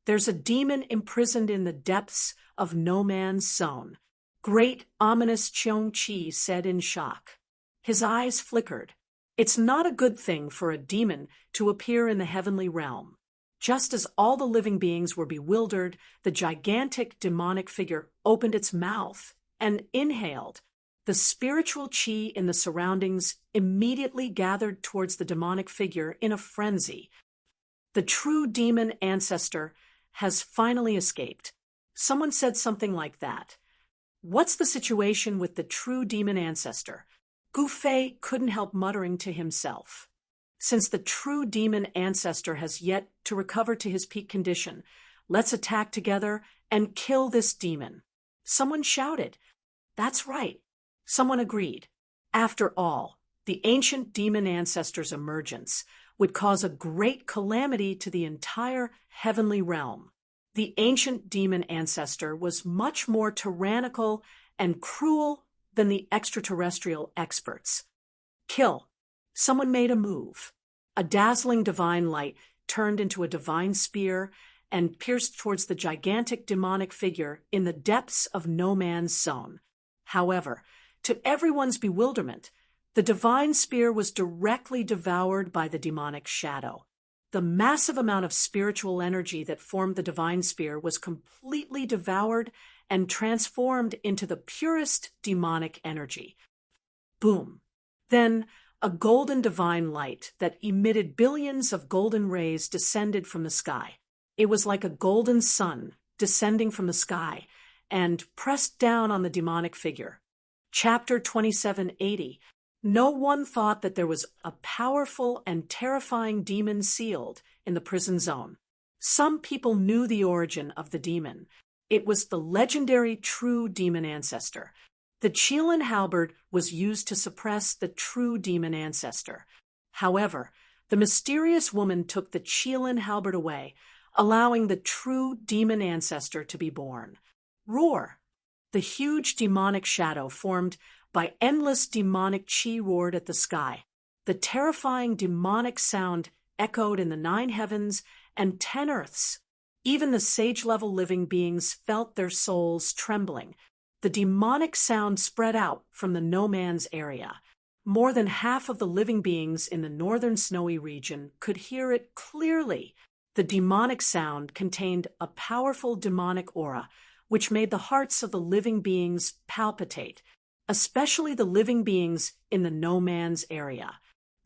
There's a demon imprisoned in the depths of no man's zone. Great, ominous Qiong Qi said in shock. His eyes flickered. It's not a good thing for a demon to appear in the heavenly realm. Just as all the living beings were bewildered, the gigantic demonic figure opened its mouth and inhaled. The spiritual chi in the surroundings immediately gathered towards the demonic figure in a frenzy. The true demon ancestor has finally escaped. Someone said something like that. What's the situation with the true demon ancestor? Gu Fei couldn't help muttering to himself. Since the true demon ancestor has yet to recover to his peak condition, let's attack together and kill this demon. Someone shouted. That's right. Someone agreed. After all, the ancient demon ancestor's emergence would cause a great calamity to the entire heavenly realm. The ancient demon ancestor was much more tyrannical and cruel than the extraterrestrial experts. Kill. Someone made a move. A dazzling divine light turned into a divine spear and pierced towards the gigantic demonic figure in the depths of no man's zone. However, to everyone's bewilderment, the divine spear was directly devoured by the demonic shadow. The massive amount of spiritual energy that formed the divine spear was completely devoured and transformed into the purest demonic energy. Boom! Then, a golden divine light that emitted billions of golden rays descended from the sky. It was like a golden sun descending from the sky and pressed down on the demonic figure. Chapter 2780. No one thought that there was a powerful and terrifying demon sealed in the prison zone. Some people knew the origin of the demon. It was the legendary true demon ancestor. The Qilin halberd was used to suppress the true demon ancestor. However, the mysterious woman took the Qilin halberd away, allowing the true demon ancestor to be born. Roar! The huge demonic shadow formed by endless demonic chi roared at the sky. The terrifying demonic sound echoed in the 9 heavens and 10 earths. Even the sage-level living beings felt their souls trembling. The demonic sound spread out from the no man's area. More than half of the living beings in the northern snowy region could hear it clearly. The demonic sound contained a powerful demonic aura, which made the hearts of the living beings palpitate, especially the living beings in the no man's area.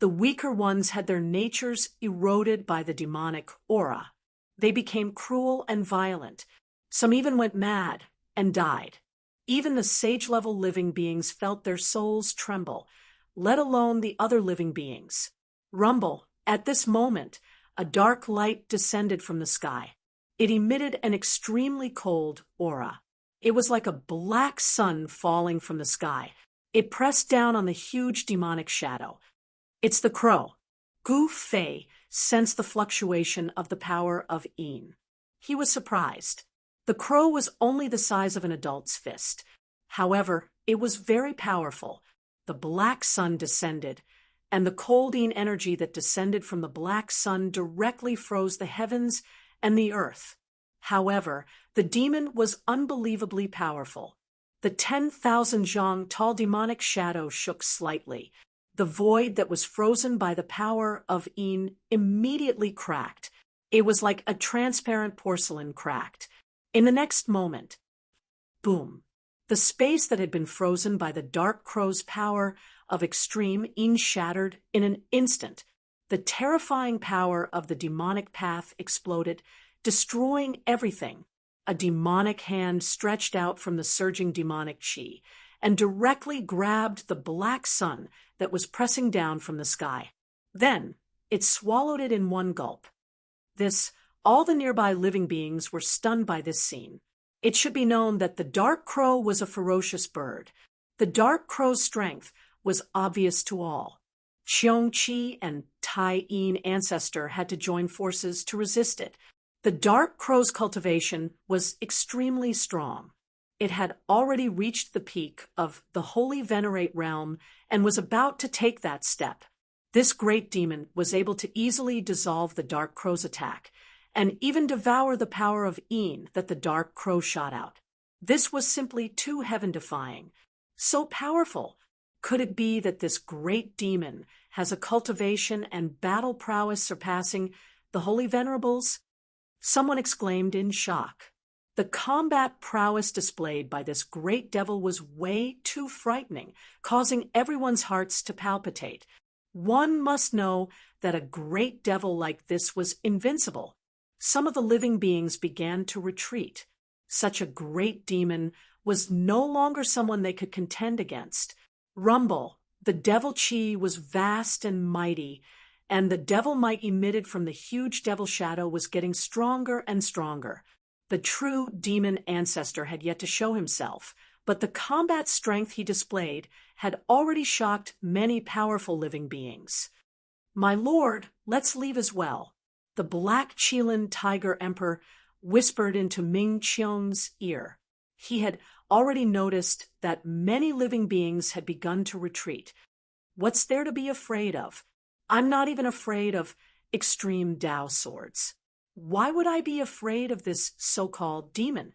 The weaker ones had their natures eroded by the demonic aura. They became cruel and violent. Some even went mad and died. Even the sage-level living beings felt their souls tremble, let alone the other living beings. Rumble, at this moment, a dark light descended from the sky. It emitted an extremely cold aura. It was like a black sun falling from the sky. It pressed down on the huge demonic shadow. It's the crow. Gu Fei sensed the fluctuation of the power of Yin. He was surprised. The crow was only the size of an adult's fist. However, it was very powerful. The black sun descended, and the cold Yin energy that descended from the black sun directly froze the heavens and the earth. However, the demon was unbelievably powerful. The 10,000 zhang tall demonic shadow shook slightly. The void that was frozen by the power of Yin immediately cracked. It was like a transparent porcelain cracked. In the next moment, boom! The space that had been frozen by the dark crow's power of extreme Yin shattered in an instant. The terrifying power of the demonic path exploded, destroying everything. A demonic hand stretched out from the surging demonic chi and directly grabbed the black sun that was pressing down from the sky. Then it swallowed it in one gulp. All the nearby living beings were stunned by this scene. It should be known that the dark crow was a ferocious bird. The dark crow's strength was obvious to all. Qiong Qi and Tai Yin ancestor had to join forces to resist it. The dark crow's cultivation was extremely strong. It had already reached the peak of the Holy Venerate realm and was about to take that step. This great demon was able to easily dissolve the dark crow's attack and even devour the power of Yin that the dark crow shot out. This was simply too heaven-defying. So powerful. Could it be that this great demon has a cultivation and battle prowess surpassing the Holy Venerables? Someone exclaimed in shock. The combat prowess displayed by this great devil was way too frightening, causing everyone's hearts to palpitate. One must know that a great devil like this was invincible. Some of the living beings began to retreat. Such a great demon was no longer someone they could contend against. Rumble, the devil chi was vast and mighty, and the devil might emitted from the huge devil shadow was getting stronger and stronger. The true demon ancestor had yet to show himself, but the combat strength he displayed had already shocked many powerful living beings. "My lord, let's leave as well," the black Qilin tiger emperor whispered into Ming Qiong's ear. He had already noticed that many living beings had begun to retreat. What's there to be afraid of? I'm not even afraid of extreme Dao swords. Why would I be afraid of this so-called demon?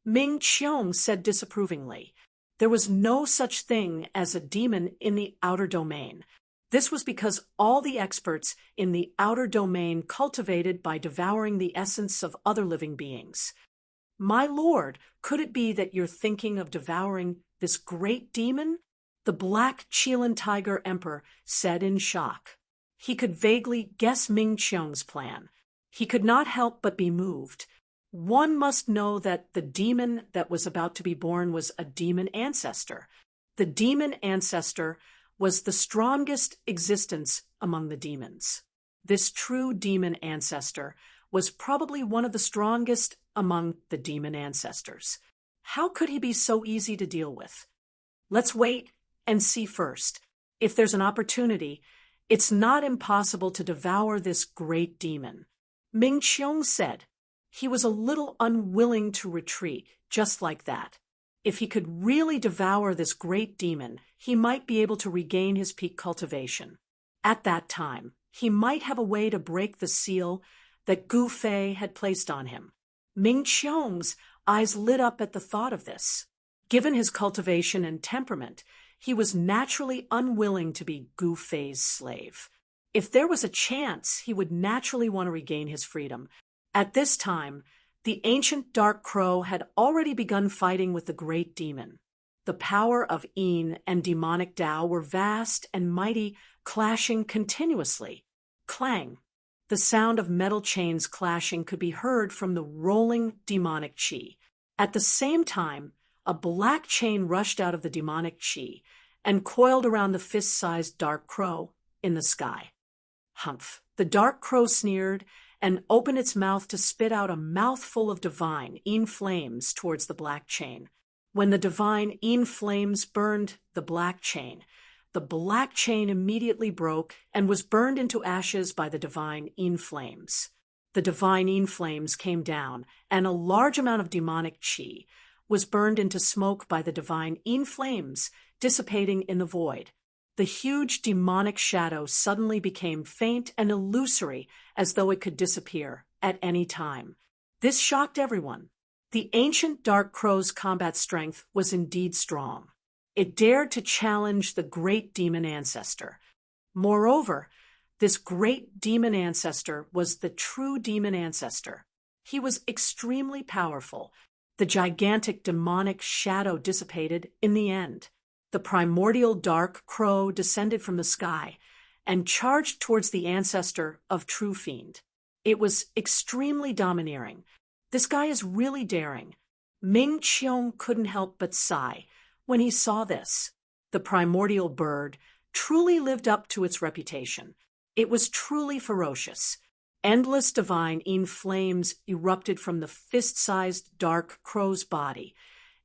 Ming Qiong said disapprovingly. There was no such thing as a demon in the outer domain. This was because all the experts in the outer domain cultivated by devouring the essence of other living beings. "My lord, could it be that you're thinking of devouring this great demon?" the black Qilin tiger emperor said in shock. He could vaguely guess Ming Qiong's plan. He could not help but be moved. One must know that the demon that was about to be born was a demon ancestor. The demon ancestor was the strongest existence among the demons. This true demon ancestor was probably one of the strongest among the demon ancestors. How could he be so easy to deal with? Let's wait and see first. If there's an opportunity, it's not impossible to devour this great demon. Ming Qiong said. He was a little unwilling to retreat, just like that. If he could really devour this great demon, he might be able to regain his peak cultivation. At that time, he might have a way to break the seal that Gu Fei had placed on him. Ming Qiong's eyes lit up at the thought of this. Given his cultivation and temperament, he was naturally unwilling to be Gu Fei's slave. If there was a chance, he would naturally want to regain his freedom. At this time, the ancient dark crow had already begun fighting with the great demon. The power of Yin and demonic Tao were vast and mighty, clashing continuously. Clang! The sound of metal chains clashing could be heard from the rolling demonic chi. At the same time, a black chain rushed out of the demonic chi and coiled around the fist-sized dark crow in the sky. Humph! The dark crow sneered and opened its mouth to spit out a mouthful of divine Yin flames towards the black chain. When the divine Yin flames burned the black chain immediately broke and was burned into ashes by the divine Yin flames. The divine Yin flames came down, and a large amount of demonic chi was burned into smoke by the divine Yin flames, dissipating in the void. The huge demonic shadow suddenly became faint and illusory, as though it could disappear at any time. This shocked everyone. The ancient dark crow's combat strength was indeed strong. It dared to challenge the great demon ancestor. Moreover, this great demon ancestor was the true demon ancestor. He was extremely powerful. The gigantic demonic shadow dissipated in the end. The primordial dark crow descended from the sky and charged towards the ancestor of True Fiend. It was extremely domineering. This guy is really daring. Ming Qiong couldn't help but sigh when he saw this. The primordial bird truly lived up to its reputation. It was truly ferocious. Endless divine flames erupted from the fist-sized dark crow's body,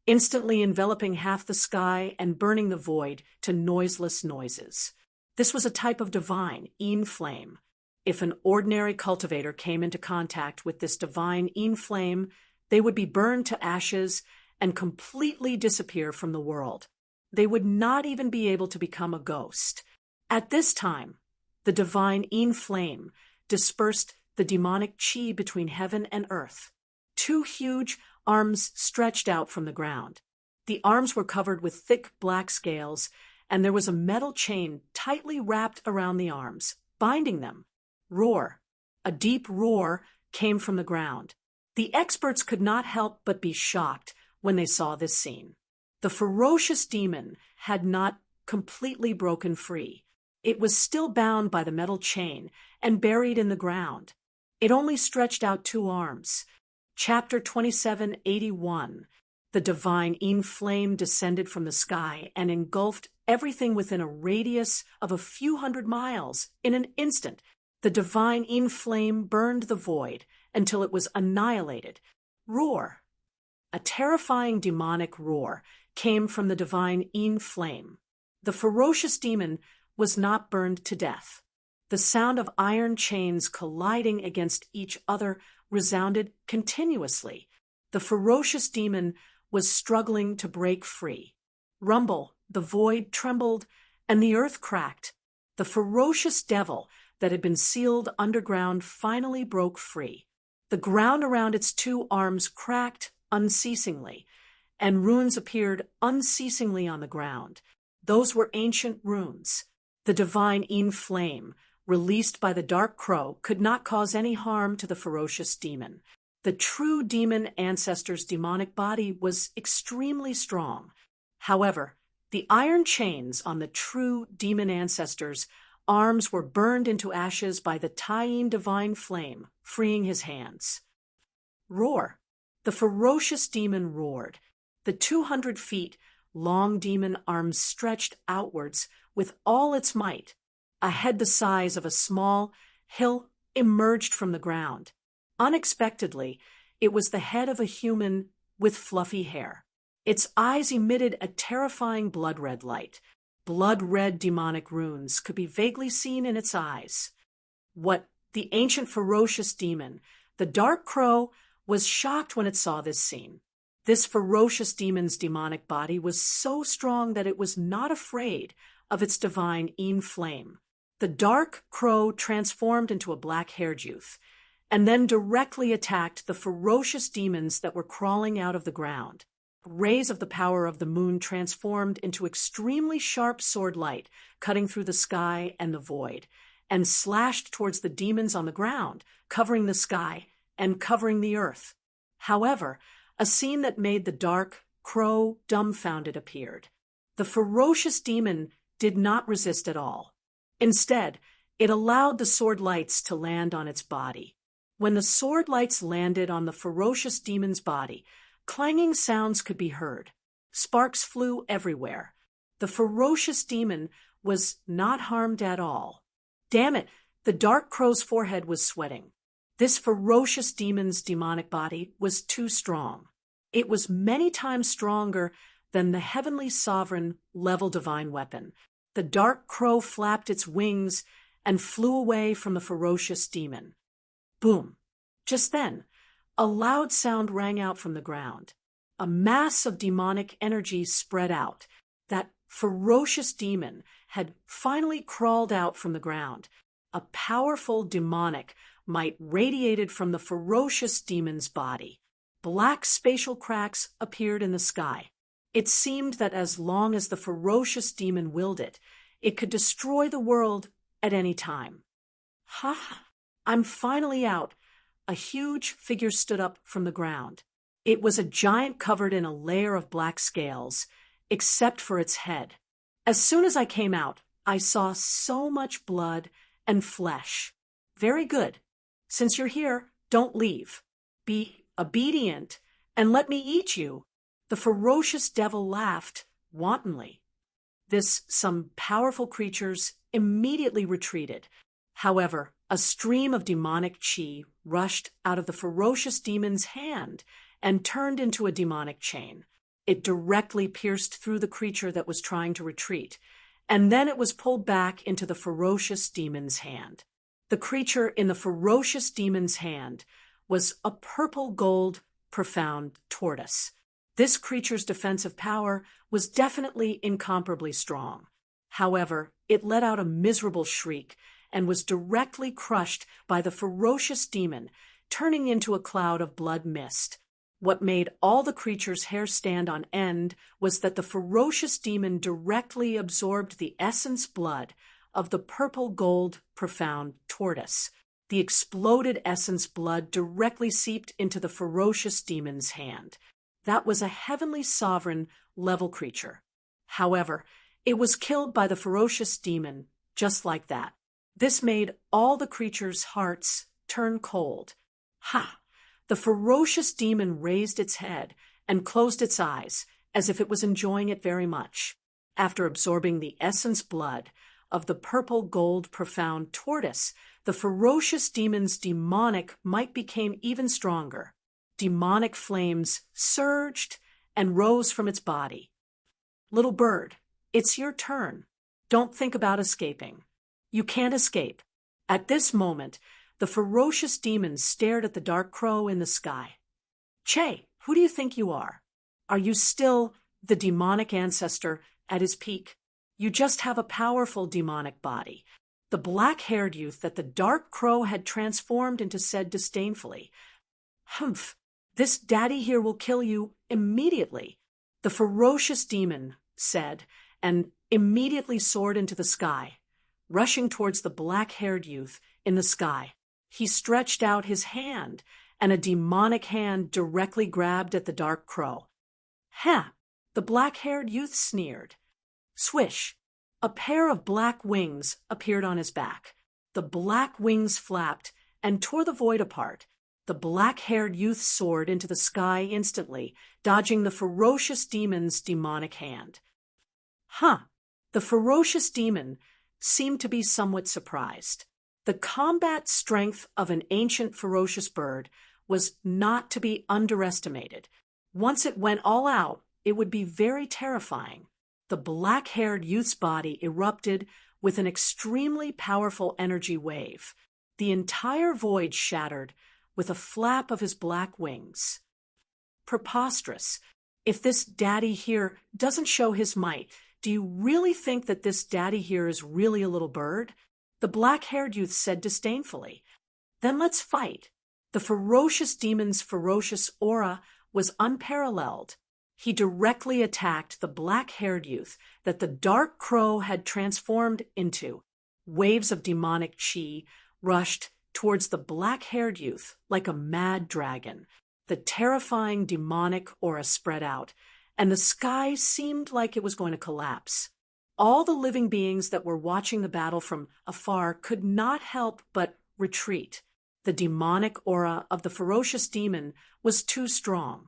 instantly enveloping half the sky and burning the void to noiseless noises. This was a type of divine flame. If an ordinary cultivator came into contact with this divine flame, they would be burned to ashes and completely disappear from the world. They would not even be able to become a ghost. At this time, the divine flame dispersed the demonic chi between heaven and earth. Two huge arms stretched out from the ground. The arms were covered with thick black scales, and there was a metal chain tightly wrapped around the arms, binding them. Roar. A deep roar came from the ground. The experts could not help but be shocked when they saw this scene. The ferocious demon had not completely broken free. It was still bound by the metal chain and buried in the ground. It only stretched out two arms. Chapter 2781. The divine flame descended from the sky and engulfed everything within a radius of a few hundred miles. In an instant, the divine flame burned the void until it was annihilated. Roar. A terrifying demonic roar came from the divine flame. The ferocious demon was not burned to death. The sound of iron chains colliding against each other resounded continuously. The ferocious demon was struggling to break free. Rumble, the void trembled, and the earth cracked. The ferocious devil that had been sealed underground finally broke free. The ground around its two arms cracked unceasingly, and runes appeared unceasingly on the ground. Those were ancient runes. The divine flame, released by the dark crow, could not cause any harm to the ferocious demon. The true demon ancestor's demonic body was extremely strong. However, the iron chains on the true demon ancestor's arms were burned into ashes by the Taiyin divine flame, freeing his hands. Roar. The ferocious demon roared. The 200 feet long demon arms stretched outwards with all its might. A head the size of a small hill emerged from the ground. Unexpectedly, it was the head of a human with fluffy hair. Its eyes emitted a terrifying blood-red light. Blood-red demonic runes could be vaguely seen in its eyes. What the ancient ferocious demon, the dark crow, was shocked when it saw this scene. This ferocious demon's demonic body was so strong that it was not afraid of its divine flame. The dark crow transformed into a black-haired youth, and then directly attacked the ferocious demons that were crawling out of the ground. Rays of the power of the moon transformed into extremely sharp sword light, cutting through the sky and the void, and slashed towards the demons on the ground, covering the sky and covering the earth. However, a scene that made the dark crow dumbfounded appeared. The ferocious demon did not resist at all. Instead, it allowed the sword lights to land on its body. When the sword lights landed on the ferocious demon's body, clanging sounds could be heard. Sparks flew everywhere. The ferocious demon was not harmed at all. Damn it, the dark crow's forehead was sweating. This ferocious demon's demonic body was too strong. It was many times stronger than the heavenly sovereign level divine weapon. The dark crow flapped its wings and flew away from the ferocious demon. Boom! Just then, a loud sound rang out from the ground. A mass of demonic energy spread out. That ferocious demon had finally crawled out from the ground. A powerful demonic might radiated from the ferocious demon's body. Black spatial cracks appeared in the sky. It seemed that as long as the ferocious demon willed it, it could destroy the world at any time. Ha! I'm finally out. A huge figure stood up from the ground. It was a giant covered in a layer of black scales, except for its head. As soon as I came out, I saw so much blood and flesh. Very good. Since you're here, don't leave. Be obedient and let me eat you. The ferocious devil laughed wantonly. Some powerful creatures immediately retreated. However, a stream of demonic chi rushed out of the ferocious demon's hand and turned into a demonic chain. It directly pierced through the creature that was trying to retreat, and then it was pulled back into the ferocious demon's hand. The creature in the ferocious demon's hand was a purple gold profound tortoise. This creature's defensive power was definitely incomparably strong. However, it let out a miserable shriek and was directly crushed by the ferocious demon, turning into a cloud of blood mist. What made all the creature's hair stand on end was that the ferocious demon directly absorbed the essence blood of the purple gold profound tortoise. The exploded essence blood directly seeped into the ferocious demon's hand. That was a heavenly sovereign level creature. However, it was killed by the ferocious demon just like that. This made all the creature's hearts turn cold. Ha! The ferocious demon raised its head and closed its eyes as if it was enjoying it very much. After absorbing the essence blood of the purple gold profound tortoise, the ferocious demon's demonic might became even stronger. Demonic flames surged and rose from its body. Little bird, it's your turn. Don't think about escaping. You can't escape. At this moment, the ferocious demon stared at the dark crow in the sky. Che, who do you think you are? Are you still the demonic ancestor at his peak? You just have a powerful demonic body. The black-haired youth that the dark crow had transformed into said disdainfully, "Humph, this daddy here will kill you immediately," the ferocious demon said, and immediately soared into the sky, rushing towards the black-haired youth in the sky. He stretched out his hand, and a demonic hand directly grabbed at the dark crow. "Huh!" the black-haired youth sneered. Swish! A pair of black wings appeared on his back. The black wings flapped and tore the void apart. The black-haired youth soared into the sky instantly, dodging the ferocious demon's demonic hand. Huh! The ferocious demon seemed to be somewhat surprised. The combat strength of an ancient ferocious bird was not to be underestimated. Once it went all out, it would be very terrifying. The black-haired youth's body erupted with an extremely powerful energy wave. The entire void shattered with a flap of his black wings. Preposterous. If this daddy here doesn't show his might, do you really think that this daddy here is really a little bird? The black-haired youth said disdainfully. Then let's fight. The ferocious demon's ferocious aura was unparalleled. He directly attacked the black-haired youth that the dark crow had transformed into. Waves of demonic chi rushed towards the black-haired youth like a mad dragon. The terrifying demonic aura spread out, and the sky seemed like it was going to collapse. All the living beings that were watching the battle from afar could not help but retreat. The demonic aura of the ferocious demon was too strong.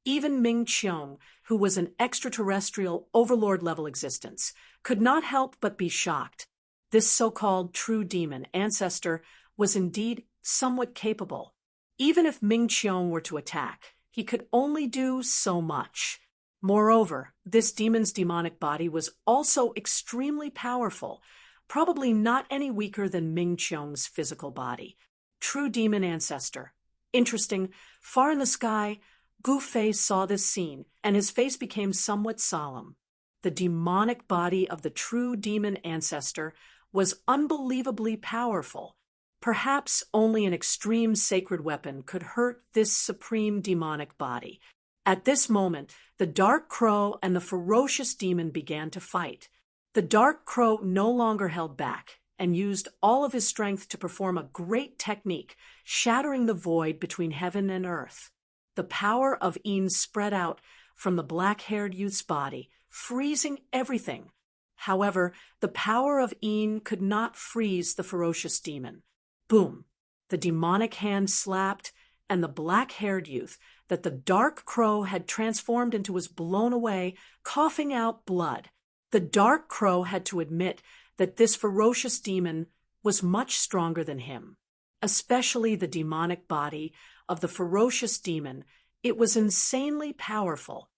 Even Ming Qiong, who was an extraterrestrial overlord-level existence, could not help but be shocked. This so-called true demon ancestor was indeed somewhat capable. Even if Ming Qiong were to attack, he could only do so much. Moreover, this demon's demonic body was also extremely powerful, probably not any weaker than Ming Qiong's physical body. True demon ancestor. Interesting. Far in the sky, Gu Fei saw this scene, and his face became somewhat solemn. The demonic body of the true demon ancestor was unbelievably powerful. Perhaps only an extreme sacred weapon could hurt this supreme demonic body. At this moment, the dark crow and the ferocious demon began to fight. The dark crow no longer held back and used all of his strength to perform a great technique, shattering the void between heaven and earth. The power of En spread out from the black-haired youth's body, freezing everything. However, the power of En could not freeze the ferocious demon. Boom! The demonic hand slapped, and the black-haired youth that the dark crow had transformed into was blown away, coughing out blood. The dark crow had to admit that this ferocious demon was much stronger than him, especially the demonic body of the ferocious demon. It was insanely powerful.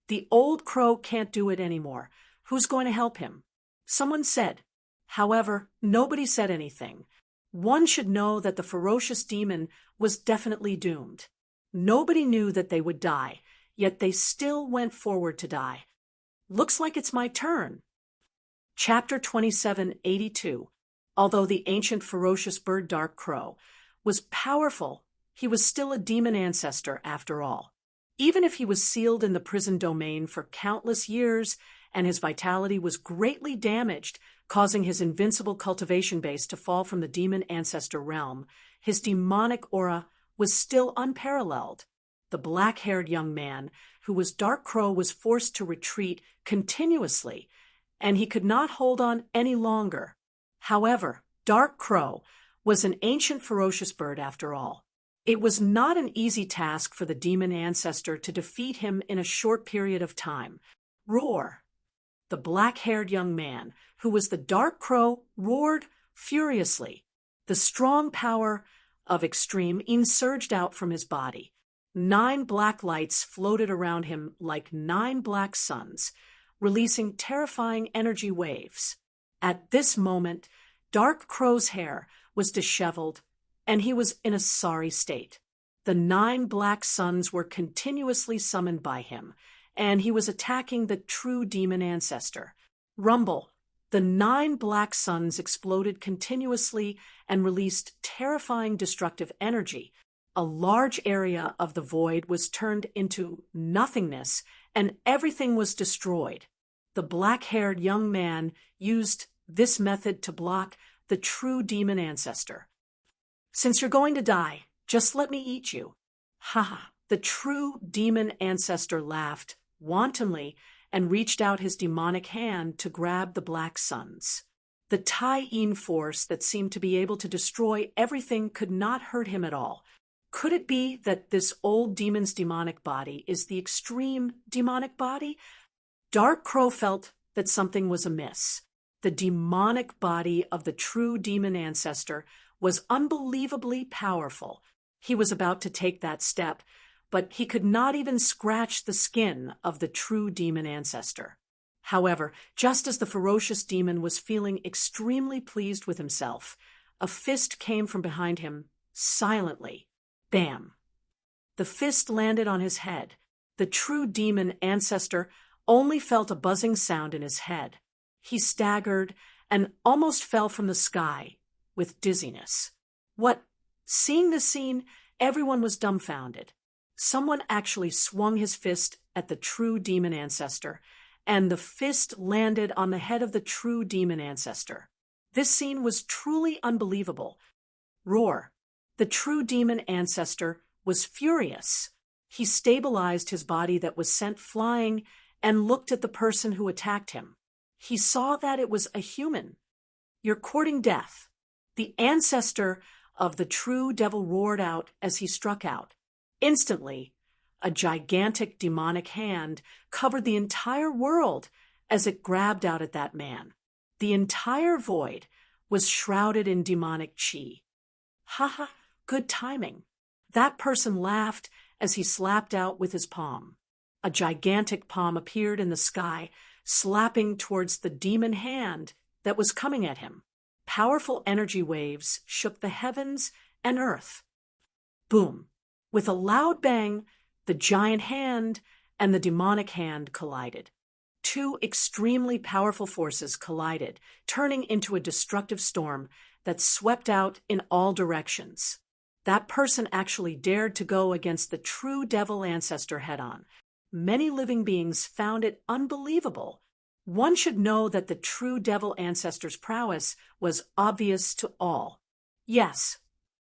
The old crow can't do it anymore. Who's going to help him? Someone said. However, nobody said anything. One should know that the ferocious demon was definitely doomed. Nobody knew that they would die, yet they still went forward to die. Looks like it's my turn. Chapter 2782. Although the ancient ferocious bird Dark Crow was powerful, he was still a demon ancestor after all. Even if he was sealed in the prison domain for countless years and his vitality was greatly damaged, causing his invincible cultivation base to fall from the demon ancestor realm, his demonic aura was still unparalleled. The black-haired young man who was Dark Crow was forced to retreat continuously, and he could not hold on any longer. However, Dark Crow was an ancient ferocious bird after all. It was not an easy task for the demon ancestor to defeat him in a short period of time. Roar! The black-haired young man, who was the Dark Crow, roared furiously. The strong power of extreme En surged out from his body. 9 black lights floated around him like 9 black suns, releasing terrifying energy waves. At this moment, Dark Crow's hair was disheveled, and he was in a sorry state. The 9 black suns were continuously summoned by him, and he was attacking the true demon ancestor. Rumble! The 9 black suns exploded continuously and released terrifying destructive energy. A large area of the void was turned into nothingness, and everything was destroyed. The black-haired young man used this method to block the true demon ancestor. Since you're going to die, just let me eat you. Ha ha! The true demon ancestor laughed wantonly and reached out his demonic hand to grab the black suns. The Tai-En force that seemed to be able to destroy everything could not hurt him at all. Could it be that this old demon's demonic body is the extreme demonic body? Dark Crow felt that something was amiss. The demonic body of the true demon ancestor was unbelievably powerful. He was about to take that step, but he could not even scratch the skin of the true demon ancestor. However, just as the ferocious demon was feeling extremely pleased with himself, a fist came from behind him, silently. Bam! The fist landed on his head. The true demon ancestor only felt a buzzing sound in his head. He staggered and almost fell from the sky with dizziness. What? Seeing this scene, everyone was dumbfounded. Someone actually swung his fist at the true demon ancestor, and the fist landed on the head of the true demon ancestor. This scene was truly unbelievable. Roar! The true demon ancestor was furious. He stabilized his body that was sent flying and looked at the person who attacked him. He saw that it was a human. You're courting death. The ancestor of the true devil roared out as he struck out. Instantly, a gigantic demonic hand covered the entire world as it grabbed out at that man. The entire void was shrouded in demonic chi. Ha ha, good timing. That person laughed as he slapped out with his palm. A gigantic palm appeared in the sky, slapping towards the demon hand that was coming at him. Powerful energy waves shook the heavens and earth. Boom! With a loud bang, the giant hand and the demonic hand collided. two extremely powerful forces collided, turning into a destructive storm that swept out in all directions. That person actually dared to go against the true devil ancestor head-on. Many living beings found it unbelievable. One should know that the true devil ancestor's prowess was obvious to all. Yes,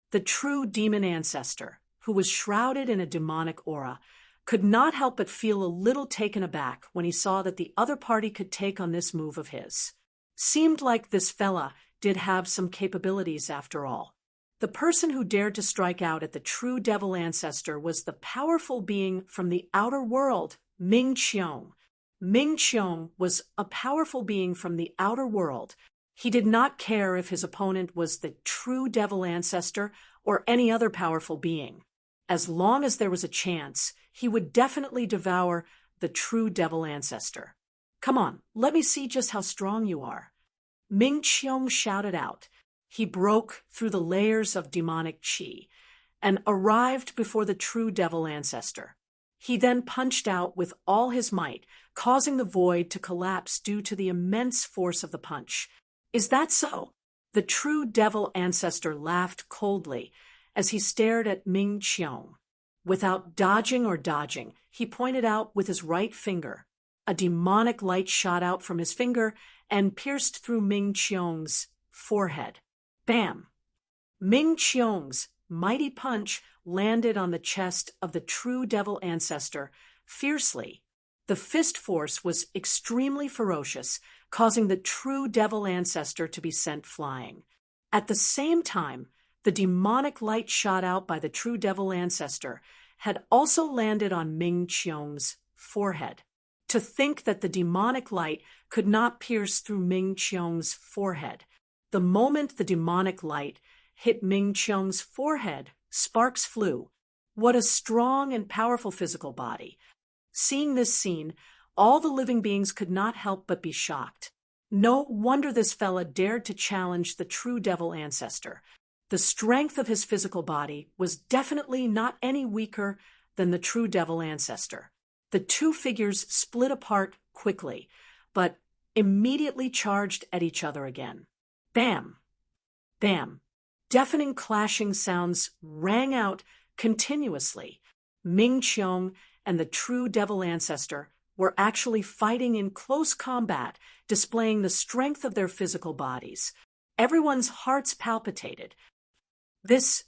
the true demon ancestor, who was shrouded in a demonic aura, could not help but feel a little taken aback when he saw that the other party could take on this move of his. Seemed like this fella did have some capabilities after all. The person who dared to strike out at the true devil ancestor was the powerful being from the outer world, Ming Qiong. Ming Qiong was a powerful being from the outer world. He did not care if his opponent was the true devil ancestor or any other powerful being. As long as there was a chance, he would definitely devour the true devil ancestor. Come on, let me see just how strong you are. Ming Qiong shouted out. He broke through the layers of demonic qi and arrived before the true devil ancestor. He then punched out with all his might, causing the void to collapse due to the immense force of the punch. Is that so? The true devil ancestor laughed coldly as he stared at Ming Qiong. Without dodging or dodging, he pointed out with his right finger. A demonic light shot out from his finger and pierced through Ming Qiong's forehead. Bam! Ming Qiong's mighty punch landed on the chest of the true devil ancestor fiercely. The fist force was extremely ferocious, causing the true devil ancestor to be sent flying. At the same time, the demonic light shot out by the true devil ancestor had also landed on Ming Qiong's forehead. To think that the demonic light could not pierce through Ming Qiong's forehead. The moment the demonic light hit Ming Qiong's forehead, sparks flew. What a strong and powerful physical body. Seeing this scene, all the living beings could not help but be shocked. No wonder this fella dared to challenge the true devil ancestor. The strength of his physical body was definitely not any weaker than the true devil ancestor. The two figures split apart quickly, but immediately charged at each other again. Bam! Bam! Deafening clashing sounds rang out continuously. Ming Qiong and the true devil ancestor were actually fighting in close combat, displaying the strength of their physical bodies. Everyone's hearts palpitated.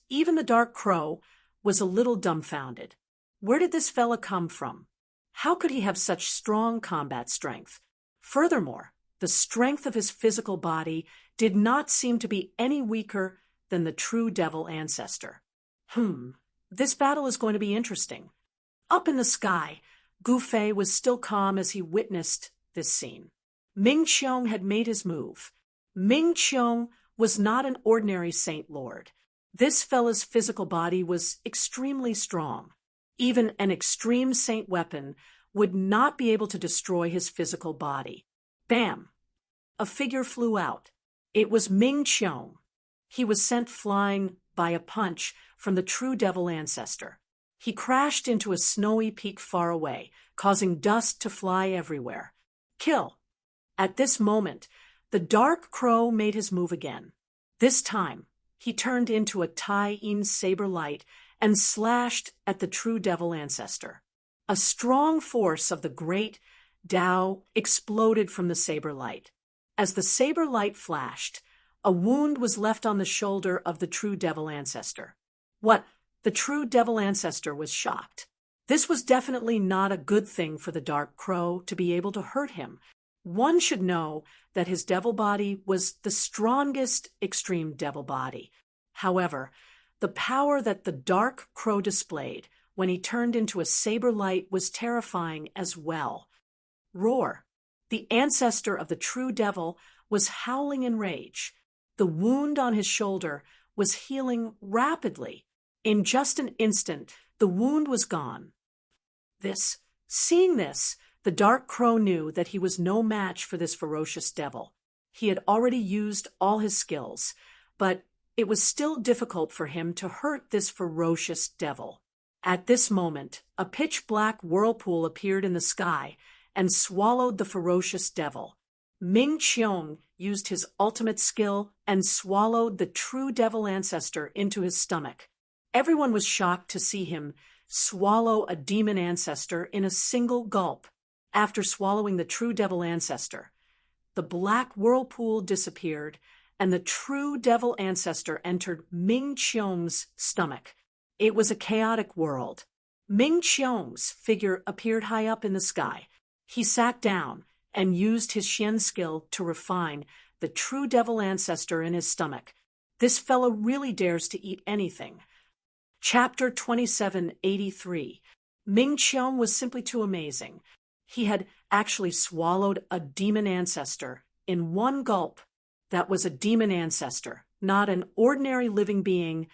Even the Dark Crow was a little dumbfounded. Where did this fella come from? How could he have such strong combat strength? Furthermore, the strength of his physical body did not seem to be any weaker than the true devil ancestor. This battle is going to be interesting. Up in the sky, Gu Fei was still calm as he witnessed this scene. Ming Qiong had made his move. Ming Qiong was not an ordinary Saint Lord. This fella's physical body was extremely strong. Even an extreme saint weapon would not be able to destroy his physical body. Bam! A figure flew out. It was Ming Qiong. He was sent flying by a punch from the true devil ancestor. He crashed into a snowy peak far away, causing dust to fly everywhere. Kill! At this moment, the Dark Crow made his move again. This time, he turned into a Tai-In saber light and slashed at the true devil ancestor. A strong force of the great Tao exploded from the saber light. As the saber light flashed, a wound was left on the shoulder of the true devil ancestor. What? The true devil ancestor was shocked. This was definitely not a good thing for the Dark Crow to be able to hurt him. One should know that his devil body was the strongest extreme devil body. However, the power that the Dark Crow displayed when he turned into a saber light was terrifying as well. Roar! The ancestor of the true devil was howling in rage. The wound on his shoulder was healing rapidly. In just an instant, the wound was gone. Seeing this, the Dark Crow knew that he was no match for this ferocious devil. He had already used all his skills, but it was still difficult for him to hurt this ferocious devil. At this moment, a pitch-black whirlpool appeared in the sky and swallowed the ferocious devil. Ming Qiong used his ultimate skill and swallowed the true devil ancestor into his stomach. Everyone was shocked to see him swallow a demon ancestor in a single gulp. After swallowing the true devil ancestor, the black whirlpool disappeared, and the true devil ancestor entered Ming Qiong's stomach. It was a chaotic world. Ming Qiong's figure appeared high up in the sky. He sat down and used his Xian skill to refine the true devil ancestor in his stomach. This fellow really dares to eat anything. Chapter 2783. Ming Qiong was simply too amazing. He had actually swallowed a demon ancestor in one gulp. That was a demon ancestor, not an ordinary living being,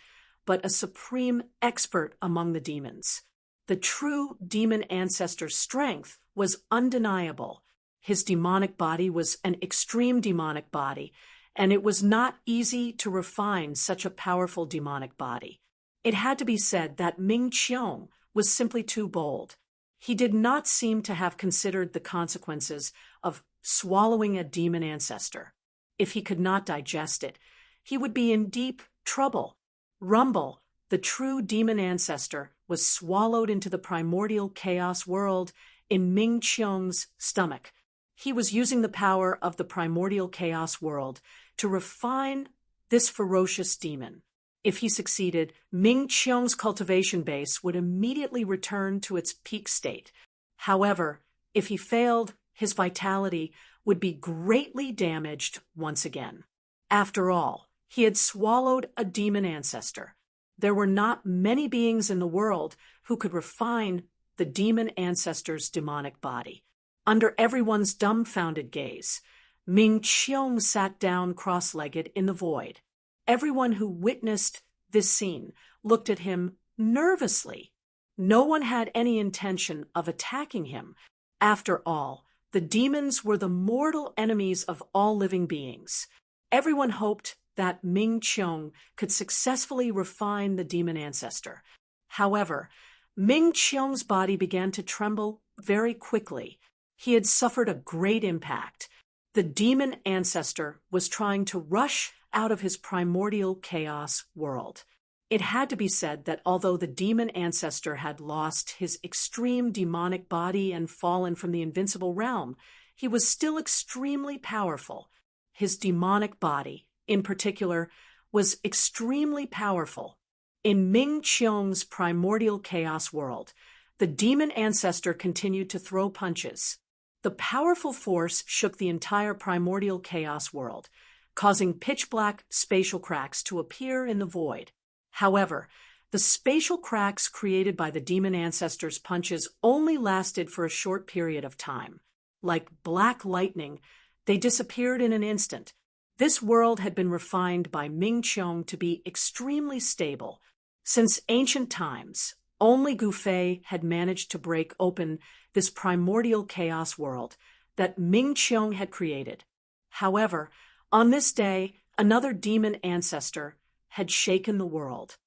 but a supreme expert among the demons. The true demon ancestor's strength was undeniable. His demonic body was an extreme demonic body, and it was not easy to refine such a powerful demonic body. It had to be said that Ming Qiong was simply too bold. He did not seem to have considered the consequences of swallowing a demon ancestor. If he could not digest it, he would be in deep trouble. Rumble, the true demon ancestor, was swallowed into the primordial chaos world in Ming Qiong's stomach. He was using the power of the primordial chaos world to refine this ferocious demon. If he succeeded, Ming Qiong's cultivation base would immediately return to its peak state. However, if he failed, his vitality would be greatly damaged once again. After all, he had swallowed a demon ancestor. There were not many beings in the world who could refine the demon ancestor's demonic body. Under everyone's dumbfounded gaze, Ming Qiong sat down cross-legged in the void. Everyone who witnessed this scene looked at him nervously. No one had any intention of attacking him. After all, the demons were the mortal enemies of all living beings. Everyone hoped that Ming Qiong could successfully refine the demon ancestor. However, Ming Qiong's body began to tremble very quickly. He had suffered a great impact. The demon ancestor was trying to rush out of his primordial chaos world. It had to be said that although the demon ancestor had lost his extreme demonic body and fallen from the invincible realm, he was still extremely powerful. His demonic body, in particular, was extremely powerful. In Ming Qiong's primordial chaos world, the demon ancestor continued to throw punches. The powerful force shook the entire primordial chaos world, causing pitch-black spatial cracks to appear in the void. However, the spatial cracks created by the demon ancestor's punches only lasted for a short period of time. Like black lightning, they disappeared in an instant. This world had been refined by Ming Qiong to be extremely stable. Since ancient times, only Gu Fei had managed to break open this primordial chaos world that Ming Qiong had created. However, on this day, another demon ancestor had shaken the world.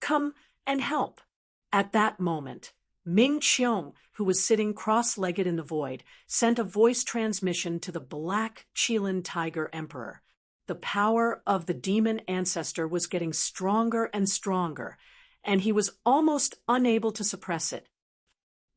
Come and help. At that moment, Ming Qiong, who was sitting cross-legged in the void, sent a voice transmission to the Black Qilin Tiger Emperor. The power of the demon ancestor was getting stronger and stronger, and he was almost unable to suppress it.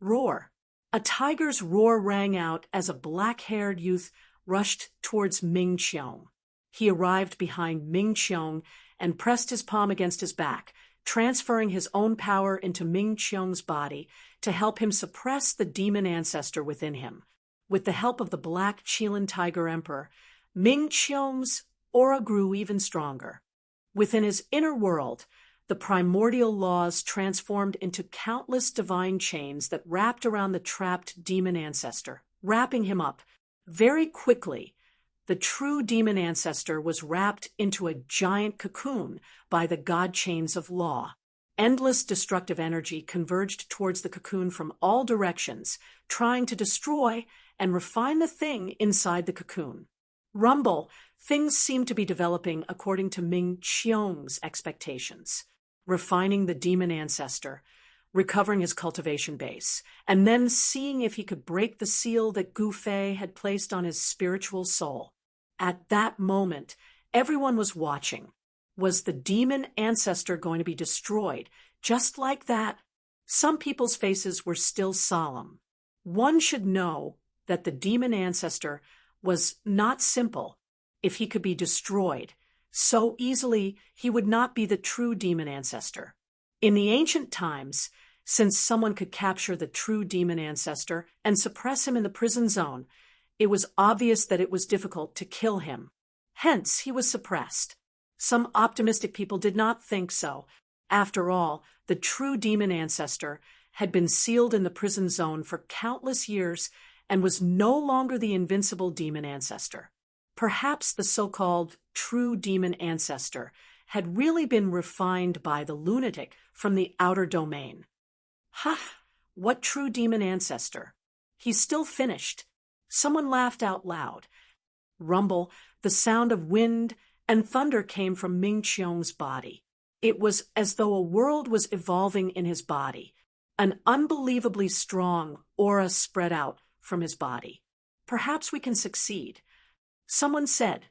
Roar. A tiger's roar rang out as a black-haired youth rushed towards Ming Qiong. He arrived behind Ming Qiong and pressed his palm against his back, transferring his own power into Ming Qiong's body to help him suppress the demon ancestor within him. With the help of the Black Qilin Tiger Emperor, Ming Qiong's aura grew even stronger. Within his inner world, the primordial laws transformed into countless divine chains that wrapped around the trapped demon ancestor, wrapping him up. Very quickly, the true demon ancestor was wrapped into a giant cocoon by the god chains of law. Endless destructive energy converged towards the cocoon from all directions, trying to destroy and refine the thing inside the cocoon. Rumble, things seemed to be developing according to Ming Qiong's expectations. Refining the demon ancestor, recovering his cultivation base, and then seeing if he could break the seal that Gu Fei had placed on his spiritual soul. At that moment, everyone was watching. Was the demon ancestor going to be destroyed? Just like that? Some people's faces were still solemn. One should know that the demon ancestor was not simple. If he could be destroyed so easily, he would not be the true demon ancestor. In the ancient times, since someone could capture the true demon ancestor and suppress him in the prison zone, it was obvious that it was difficult to kill him. Hence, he was suppressed. Some optimistic people did not think so. After all, the true demon ancestor had been sealed in the prison zone for countless years and was no longer the invincible demon ancestor. Perhaps the so-called true demon ancestor had really been refined by the lunatic from the outer domain. Ha! What true demon ancestor? He's still finished. Someone laughed out loud. Rumble, the sound of wind and thunder came from Ming Qiong's body. It was as though a world was evolving in his body. An unbelievably strong aura spread out from his body. Perhaps we can succeed. Someone said.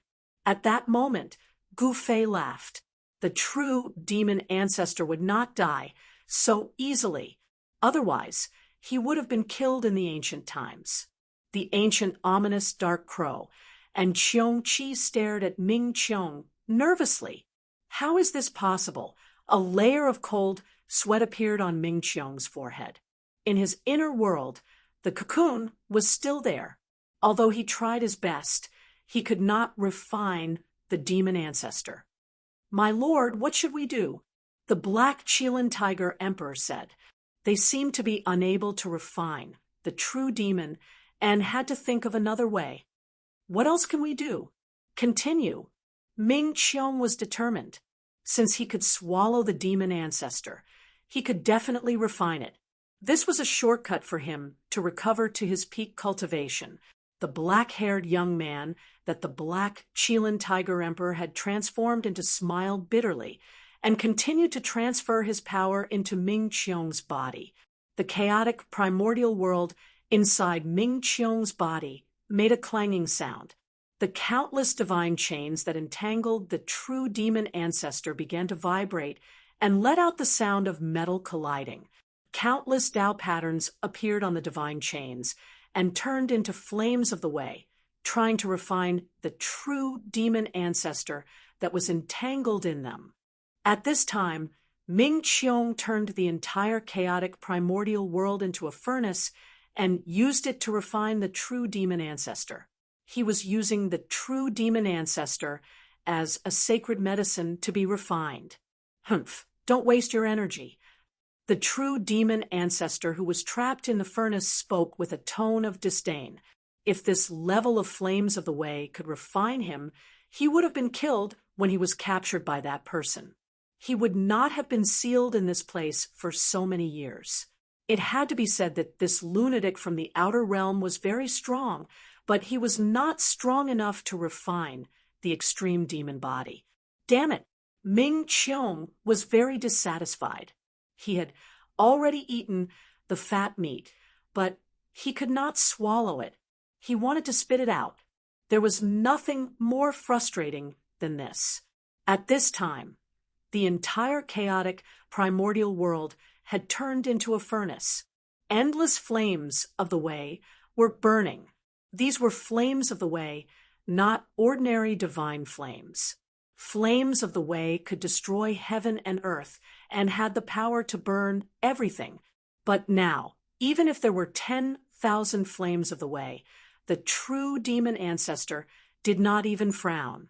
At that moment, Gu Fei laughed. The true demon ancestor would not die so easily. Otherwise, he would have been killed in the ancient times. The ancient ominous dark crow, and Qiong Qi stared at Ming Qiong nervously. How is this possible? A layer of cold sweat appeared on Ming Qiong's forehead. In his inner world, the cocoon was still there. Although he tried his best, he could not refine the demon ancestor. My lord, what should we do? The Black Qilin Tiger Emperor said. They seemed to be unable to refine the true demon and had to think of another way. What else can we do? Continue. Ming Qiong was determined. Since he could swallow the demon ancestor, he could definitely refine it. This was a shortcut for him to recover to his peak cultivation. The black-haired young man that the Black Qilin Tiger Emperor had transformed into smiled bitterly and continued to transfer his power into Ming Qiong's body. The chaotic primordial world inside Ming Qiong's body made a clanging sound. The countless divine chains that entangled the true demon ancestor began to vibrate and let out the sound of metal colliding. Countless Tao patterns appeared on the divine chains and turned into flames of the way, trying to refine the true demon ancestor that was entangled in them. At this time, Ming Qiong turned the entire chaotic primordial world into a furnace and used it to refine the true demon ancestor. He was using the true demon ancestor as a sacred medicine to be refined. Humph, don't waste your energy. The true demon ancestor who was trapped in the furnace spoke with a tone of disdain. If this level of flames of the way could refine him, he would have been killed when he was captured by that person. He would not have been sealed in this place for so many years. It had to be said that this lunatic from the outer realm was very strong, but he was not strong enough to refine the extreme demon body. Damn it! Ming Qiong was very dissatisfied. He had already eaten the fat meat, but he could not swallow it. He wanted to spit it out. There was nothing more frustrating than this. At this time, the entire chaotic primordial world had turned into a furnace. Endless flames of the way were burning. These were flames of the way, not ordinary divine flames. Flames of the way could destroy heaven and earth and had the power to burn everything. But now, even if there were 10,000 flames of the way, the true demon ancestor did not even frown.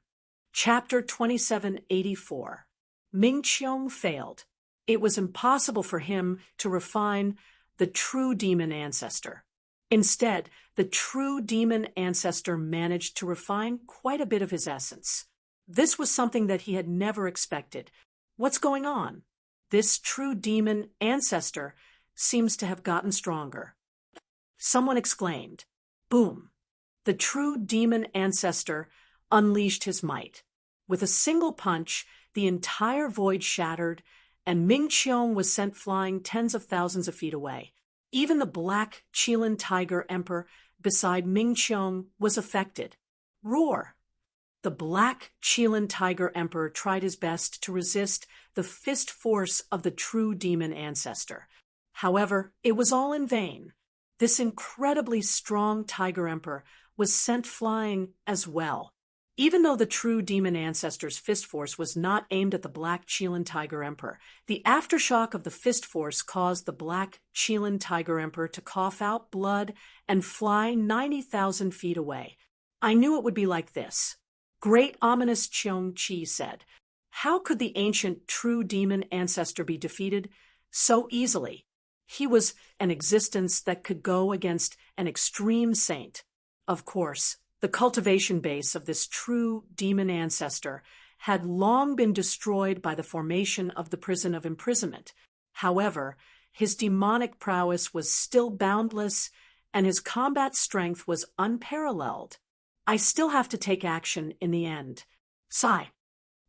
Chapter 2784. Ming Qiong failed. It was impossible for him to refine the true demon ancestor. Instead, the true demon ancestor managed to refine quite a bit of his essence. This was something that he had never expected. What's going on? This true demon ancestor seems to have gotten stronger. Someone exclaimed. Boom! The true demon ancestor unleashed his might. With a single punch, the entire void shattered, and Ming Qiong was sent flying tens of thousands of feet away. Even the black Qilin tiger emperor beside Ming Qiong was affected. Roar! The black Qilin tiger emperor tried his best to resist the fist force of the true demon ancestor. However, it was all in vain. This incredibly strong tiger emperor was sent flying as well. Even though the true demon ancestor's fist force was not aimed at the black Qilin tiger emperor, the aftershock of the fist force caused the black Qilin tiger emperor to cough out blood and fly 90,000 feet away. I knew it would be like this. Great ominous Qiong Qi said, "How could the ancient true demon ancestor be defeated so easily? He was an existence that could go against an extreme saint." Of course, the cultivation base of this true demon ancestor had long been destroyed by the formation of the prison of imprisonment. However, his demonic prowess was still boundless, and his combat strength was unparalleled. I still have to take action in the end. Sigh.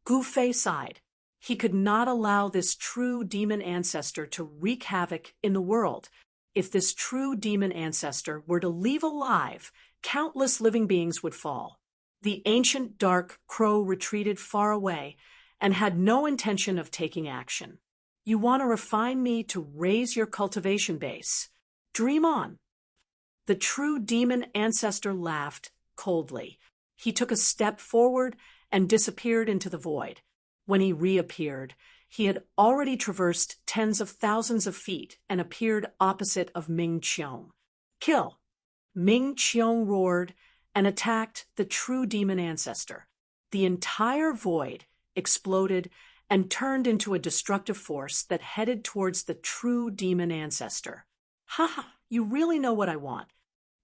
Gu Fei sighed. He could not allow this true demon ancestor to wreak havoc in the world. If this true demon ancestor were to leave alive, countless living beings would fall. The ancient dark crow retreated far away and had no intention of taking action. You want to refine me to raise your cultivation base. Dream on. The true demon ancestor laughed coldly. He took a step forward and disappeared into the void. When he reappeared, he had already traversed tens of thousands of feet and appeared opposite of Ming Qiong. Kill! Ming Qiong roared and attacked the true demon ancestor. The entire void exploded and turned into a destructive force that headed towards the true demon ancestor. "Ha! You really know what I want."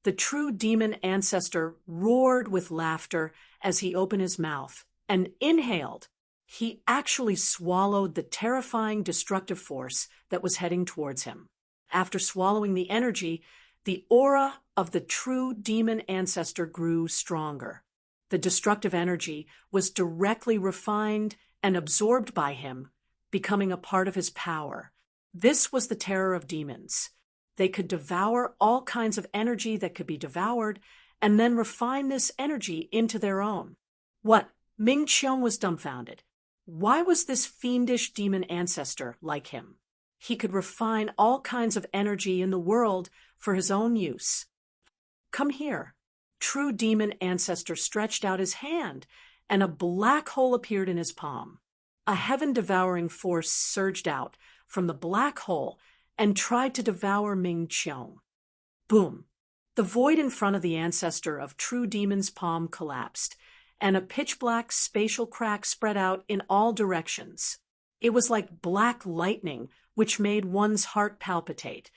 The true demon ancestor roared with laughter as he opened his mouth and inhaled. He actually swallowed the terrifying destructive force that was heading towards him. After swallowing the energy, the aura of the true demon ancestor grew stronger. The destructive energy was directly refined and absorbed by him, becoming a part of his power. This was the terror of demons. They could devour all kinds of energy that could be devoured, and then refine this energy into their own. What? Ming Qiong was dumbfounded. Why was this fiendish demon ancestor like him? He could refine all kinds of energy in the world for his own use. Come here. True demon ancestor stretched out his hand, and a black hole appeared in his palm. A heaven-devouring force surged out from the black hole and tried to devour Ming Qiong. Boom! The void in front of the ancestor of true demon's palm collapsed, and a pitch-black spatial crack spread out in all directions. It was like black lightning, which made one's heart palpitate.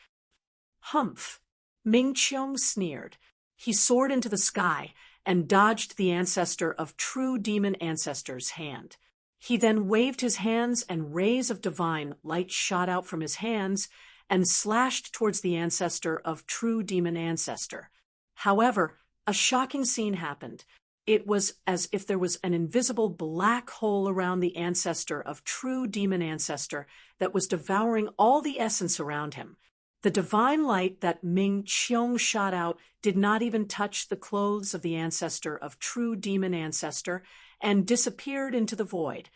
Humph! Ming Qiong sneered. He soared into the sky and dodged the ancestor of true demon ancestor's hand. He then waved his hands, and rays of divine light shot out from his hands and slashed towards the ancestor of true demon ancestor. However, a shocking scene happened. It was as if there was an invisible black hole around the ancestor of true demon ancestor that was devouring all the essence around him. The divine light that Ming Qiong shot out did not even touch the clothes of the ancestor of true demon ancestor and disappeared into the void.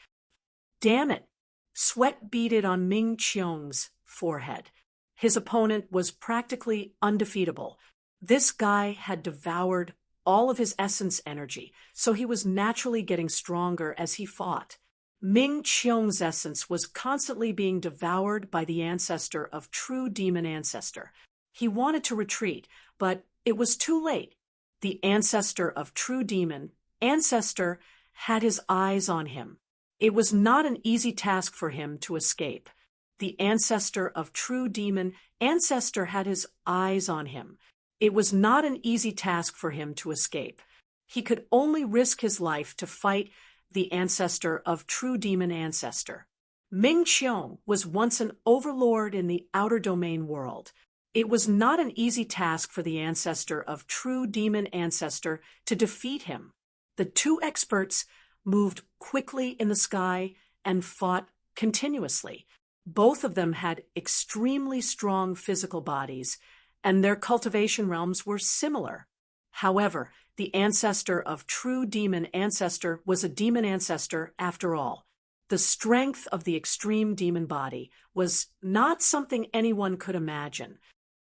Damn it! Sweat beaded on Ming Qiong's forehead. His opponent was practically undefeatable. This guy had devoured all of his essence energy, so he was naturally getting stronger as he fought. Ming Qiong's essence was constantly being devoured by the ancestor of true demon ancestor. He wanted to retreat, but it was too late. The ancestor of true demon ancestor had his eyes on him. It was not an easy task for him to escape. The ancestor of true demon ancestor had his eyes on him. It was not an easy task for him to escape. He could only risk his life to fight the ancestor of true demon ancestor. Ming Qiong was once an overlord in the outer domain world. It was not an easy task for the ancestor of true demon ancestor to defeat him. The two experts moved quickly in the sky and fought continuously. Both of them had extremely strong physical bodies, and their cultivation realms were similar. However, the ancestor of true demon ancestor was a demon ancestor after all. The strength of the extreme demon body was not something anyone could imagine.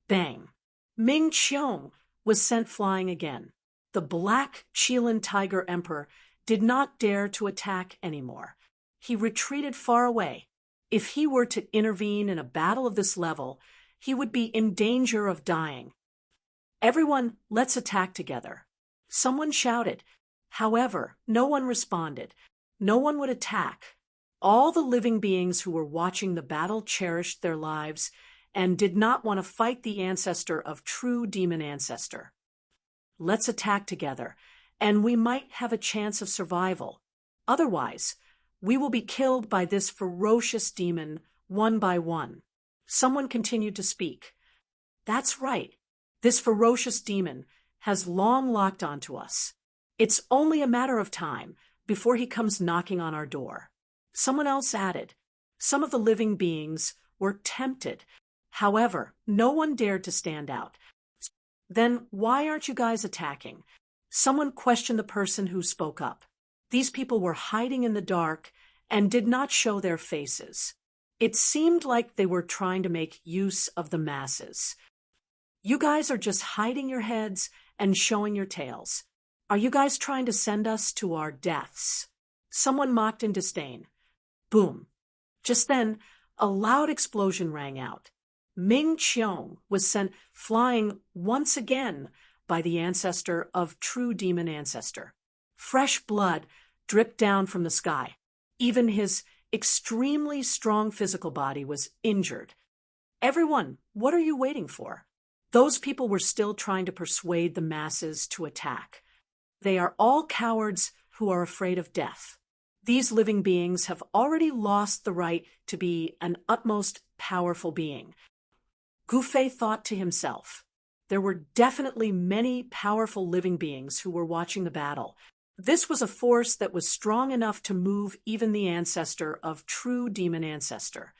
Bang! Ming Qiong was sent flying again. The black Qilin Tiger Emperor did not dare to attack anymore. He retreated far away. If he were to intervene in a battle of this level, he would be in danger of dying. Everyone, let's attack together. Someone shouted. However, no one responded. No one would attack. All the living beings who were watching the battle cherished their lives and did not want to fight the ancestor of true demon ancestor. Let's attack together, and we might have a chance of survival. Otherwise, we will be killed by this ferocious demon one by one. Someone continued to speak. That's right. This ferocious demon has long locked onto us. It's only a matter of time before he comes knocking on our door. Someone else added. Some of the living beings were tempted. However, no one dared to stand out. Then why aren't you guys attacking? Someone questioned the person who spoke up. These people were hiding in the dark and did not show their faces. It seemed like they were trying to make use of the masses. You guys are just hiding your heads and showing your tails. Are you guys trying to send us to our deaths? Someone mocked in disdain. Boom. Just then, a loud explosion rang out. Ming Qiong was sent flying once again by the ancestor of true demon ancestor. Fresh blood dripped down from the sky. Even his extremely strong physical body was injured. Everyone, what are you waiting for? Those people were still trying to persuade the masses to attack. They are all cowards who are afraid of death. These living beings have already lost the right to be an utmost powerful being. Gu Fei thought to himself. There were definitely many powerful living beings who were watching the battle. This was a force that was strong enough to move even the ancestor of true demon ancestor.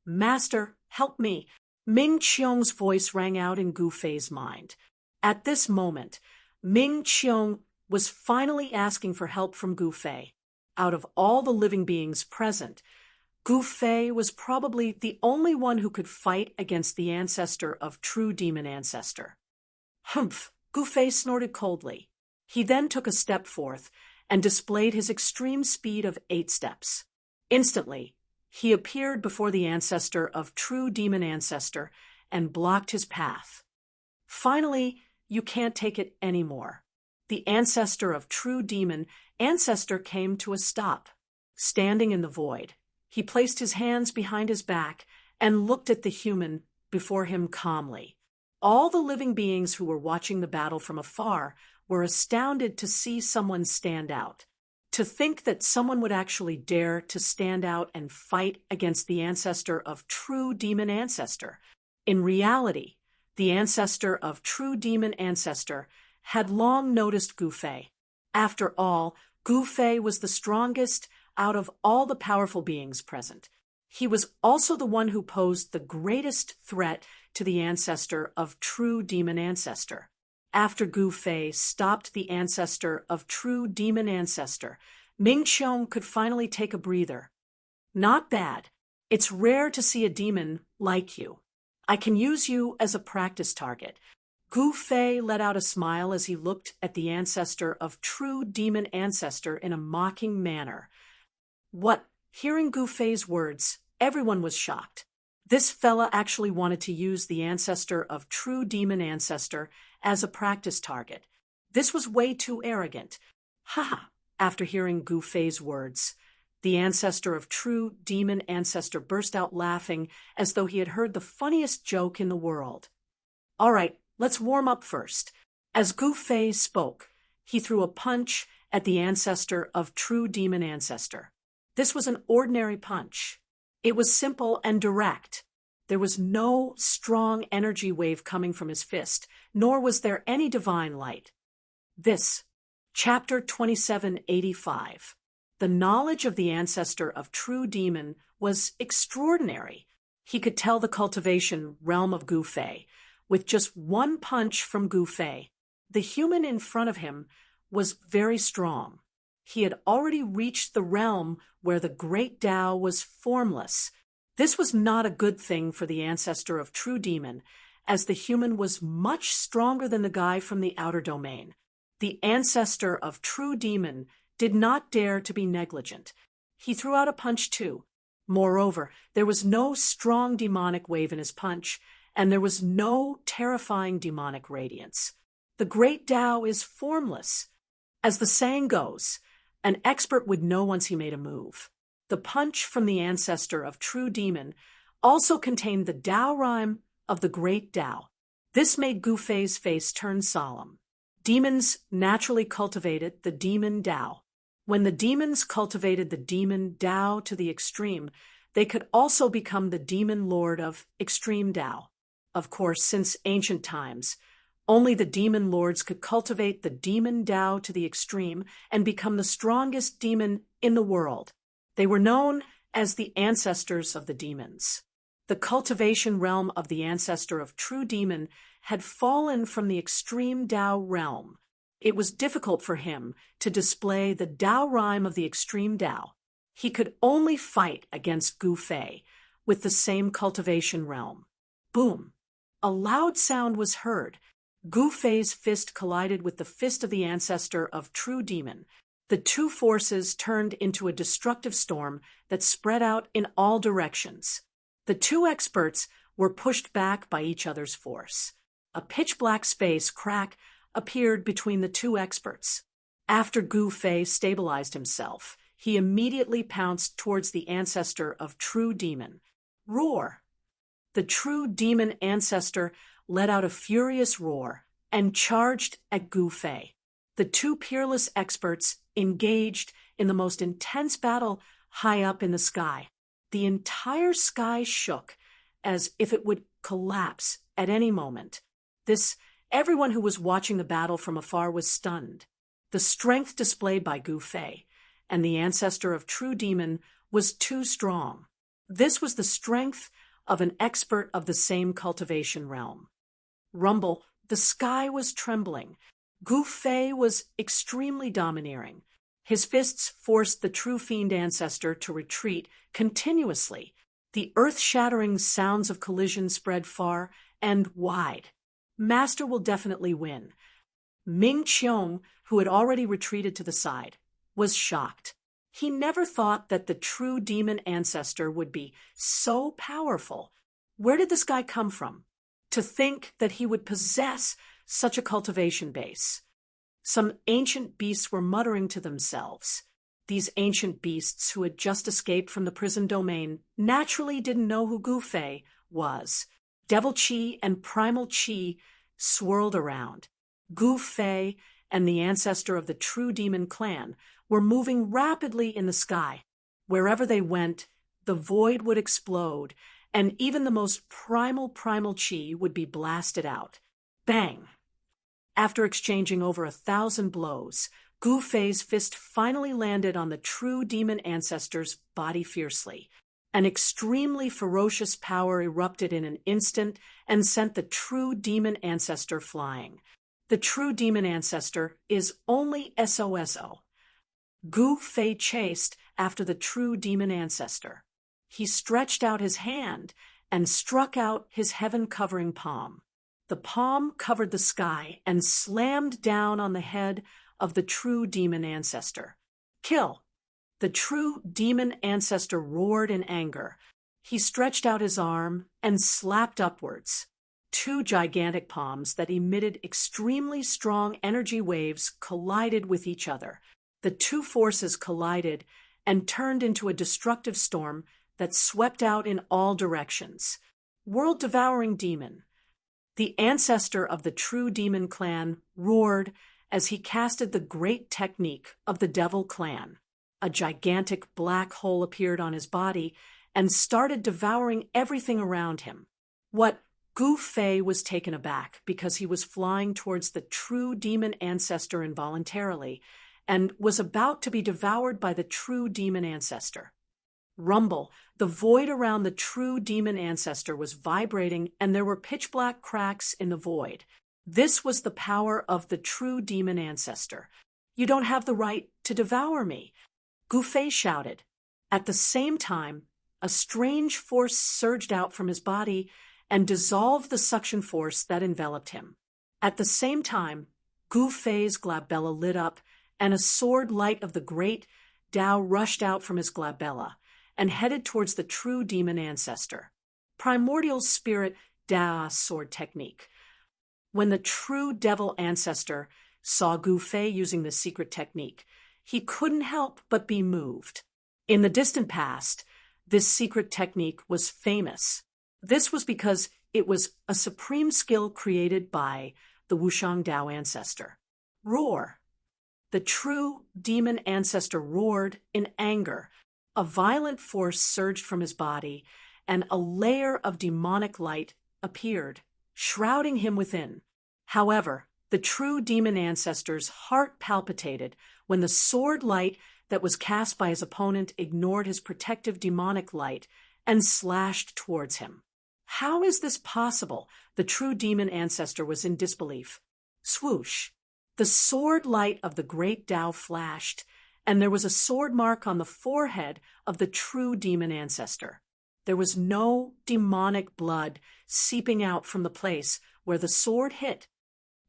Master, help me! Ming Qiong's voice rang out in Gu Fei's mind. At this moment, Ming Qiong was finally asking for help from Gu Fei. Out of all the living beings present, Gu Fei was probably the only one who could fight against the ancestor of true demon ancestor. Humph! Gu Fei snorted coldly. He then took a step forth and displayed his extreme speed of 8 steps. Instantly, he appeared before the ancestor of true demon ancestor and blocked his path. Finally, you can't take it anymore. The ancestor of true demon ancestor came to a stop. Standing in the void, he placed his hands behind his back and looked at the human before him calmly. All the living beings who were watching the battle from afar were astounded to see someone stand out. To think that someone would actually dare to stand out and fight against the ancestor of true demon ancestor. In reality, the ancestor of true demon ancestor had long noticed Gu Fei. After all, Gu Fei was the strongest out of all the powerful beings present. He was also the one who posed the greatest threat to the ancestor of true demon ancestor. After Gu Fei stopped the ancestor of true demon ancestor, Ming Qiong could finally take a breather. Not bad. It's rare to see a demon like you. I can use you as a practice target. Gu Fei let out a smile as he looked at the ancestor of true demon ancestor in a mocking manner. What? Hearing Gu Fei's words, everyone was shocked. This fella actually wanted to use the ancestor of true demon ancestor as a practice target. This was way too arrogant. Ha! After hearing Gu Fei's words, the ancestor of true demon ancestor burst out laughing as though he had heard the funniest joke in the world. All right, let's warm up first. As Gu Fei spoke, he threw a punch at the ancestor of true demon ancestor. This was an ordinary punch. It was simple and direct. There was no strong energy wave coming from his fist, nor was there any divine light. This, Chapter 2785. The knowledge of the ancestor of true demon was extraordinary. He could tell the cultivation realm of Gu Fei with just one punch from Gu Fei. The human in front of him was very strong. He had already reached the realm where the great Tao was formless. This was not a good thing for the ancestor of True Demon, as the human was much stronger than the guy from the outer domain. The ancestor of True Demon did not dare to be negligent. He threw out a punch too. Moreover, there was no strong demonic wave in his punch, and there was no terrifying demonic radiance. The great Tao is formless. As the saying goes, an expert would know once he made a move. The punch from the ancestor of True Demon also contained the Tao rhyme of the great Tao. This made Gu Fei's face turn solemn. Demons naturally cultivated the demon Tao. When the demons cultivated the demon Tao to the extreme, they could also become the demon lord of extreme Tao. Of course, since ancient times, only the demon lords could cultivate the demon Tao to the extreme and become the strongest demon in the world. They were known as the ancestors of the demons. The cultivation realm of the ancestor of True Demon had fallen from the extreme Tao realm. It was difficult for him to display the Tao rhyme of the extreme Tao. He could only fight against Gu Fei with the same cultivation realm. Boom! A loud sound was heard. Gu Fei's fist collided with the fist of the ancestor of True Demon. The two forces turned into a destructive storm that spread out in all directions. The two experts were pushed back by each other's force. A pitch-black space crack appeared between the two experts. After Gu Fei stabilized himself, he immediately pounced towards the ancestor of True Demon. Roar! The True Demon ancestor let out a furious roar and charged at Gu Fei. The two peerless experts engaged in the most intense battle high up in the sky. The entire sky shook as if it would collapse at any moment. Everyone who was watching the battle from afar was stunned. The strength displayed by Gu Fei and the ancestor of True Demon was too strong. This was the strength of an expert of the same cultivation realm. Rumble, the sky was trembling. Gu Fei was extremely domineering. His fists forced the True Fiend ancestor to retreat continuously. The earth-shattering sounds of collision spread far and wide. Master will definitely win. Ming Qiong, who had already retreated to the side, was shocked. He never thought that the True Demon ancestor would be so powerful. Where did this guy come from? To think that he would possess such a cultivation base. Some ancient beasts were muttering to themselves. These ancient beasts who had just escaped from the prison domain naturally didn't know who Gu Fei was. Devil Qi and Primal Qi swirled around. Gu Fei and the ancestor of the True Demon clan were moving rapidly in the sky. Wherever they went, the void would explode, and even the most primal Qi would be blasted out. Bang! After exchanging over 1,000 blows, Gu Fei's fist finally landed on the True Demon ancestor's body fiercely. An extremely ferocious power erupted in an instant and sent the True Demon ancestor flying. The True Demon ancestor is only SOSO. Gu Fei chased after the True Demon ancestor. He stretched out his hand and struck out his heaven-covering palm. The palm covered the sky and slammed down on the head of the True Demon ancestor. Kill! The True Demon ancestor roared in anger. He stretched out his arm and slapped upwards. Two gigantic palms that emitted extremely strong energy waves collided with each other. The two forces collided and turned into a destructive storm that swept out in all directions. World-devouring demon. The ancestor of the True Demon clan roared as he casted the great technique of the Devil clan. A gigantic black hole appeared on his body and started devouring everything around him. Gu Fei was taken aback because he was flying towards the True Demon ancestor involuntarily and was about to be devoured by the True Demon ancestor. Rumble, the void around the true demon ancestor was vibrating, and there were pitch-black cracks in the void. This was the power of the true demon ancestor. "You don't have the right to devour me," Gu Fei shouted. At the same time, a strange force surged out from his body and dissolved the suction force that enveloped him. At the same time, Gu Fei's glabella lit up, and a sword light of the great Tao rushed out from his glabella and headed towards the true demon ancestor. Primordial spirit Tao sword technique. When the true devil ancestor saw Gu Fei using the secret technique, he couldn't help but be moved. In the distant past, this secret technique was famous. This was because it was a supreme skill created by the Wushang Tao ancestor. Roar. The true demon ancestor roared in anger. A violent force surged from his body, and a layer of demonic light appeared, shrouding him within. However, the true demon ancestor's heart palpitated when the sword light that was cast by his opponent ignored his protective demonic light and slashed towards him. How is this possible? The true demon ancestor was in disbelief. Swoosh! The sword light of the great Tao flashed, and there was a sword mark on the forehead of the true demon ancestor. There was no demonic blood seeping out from the place where the sword hit.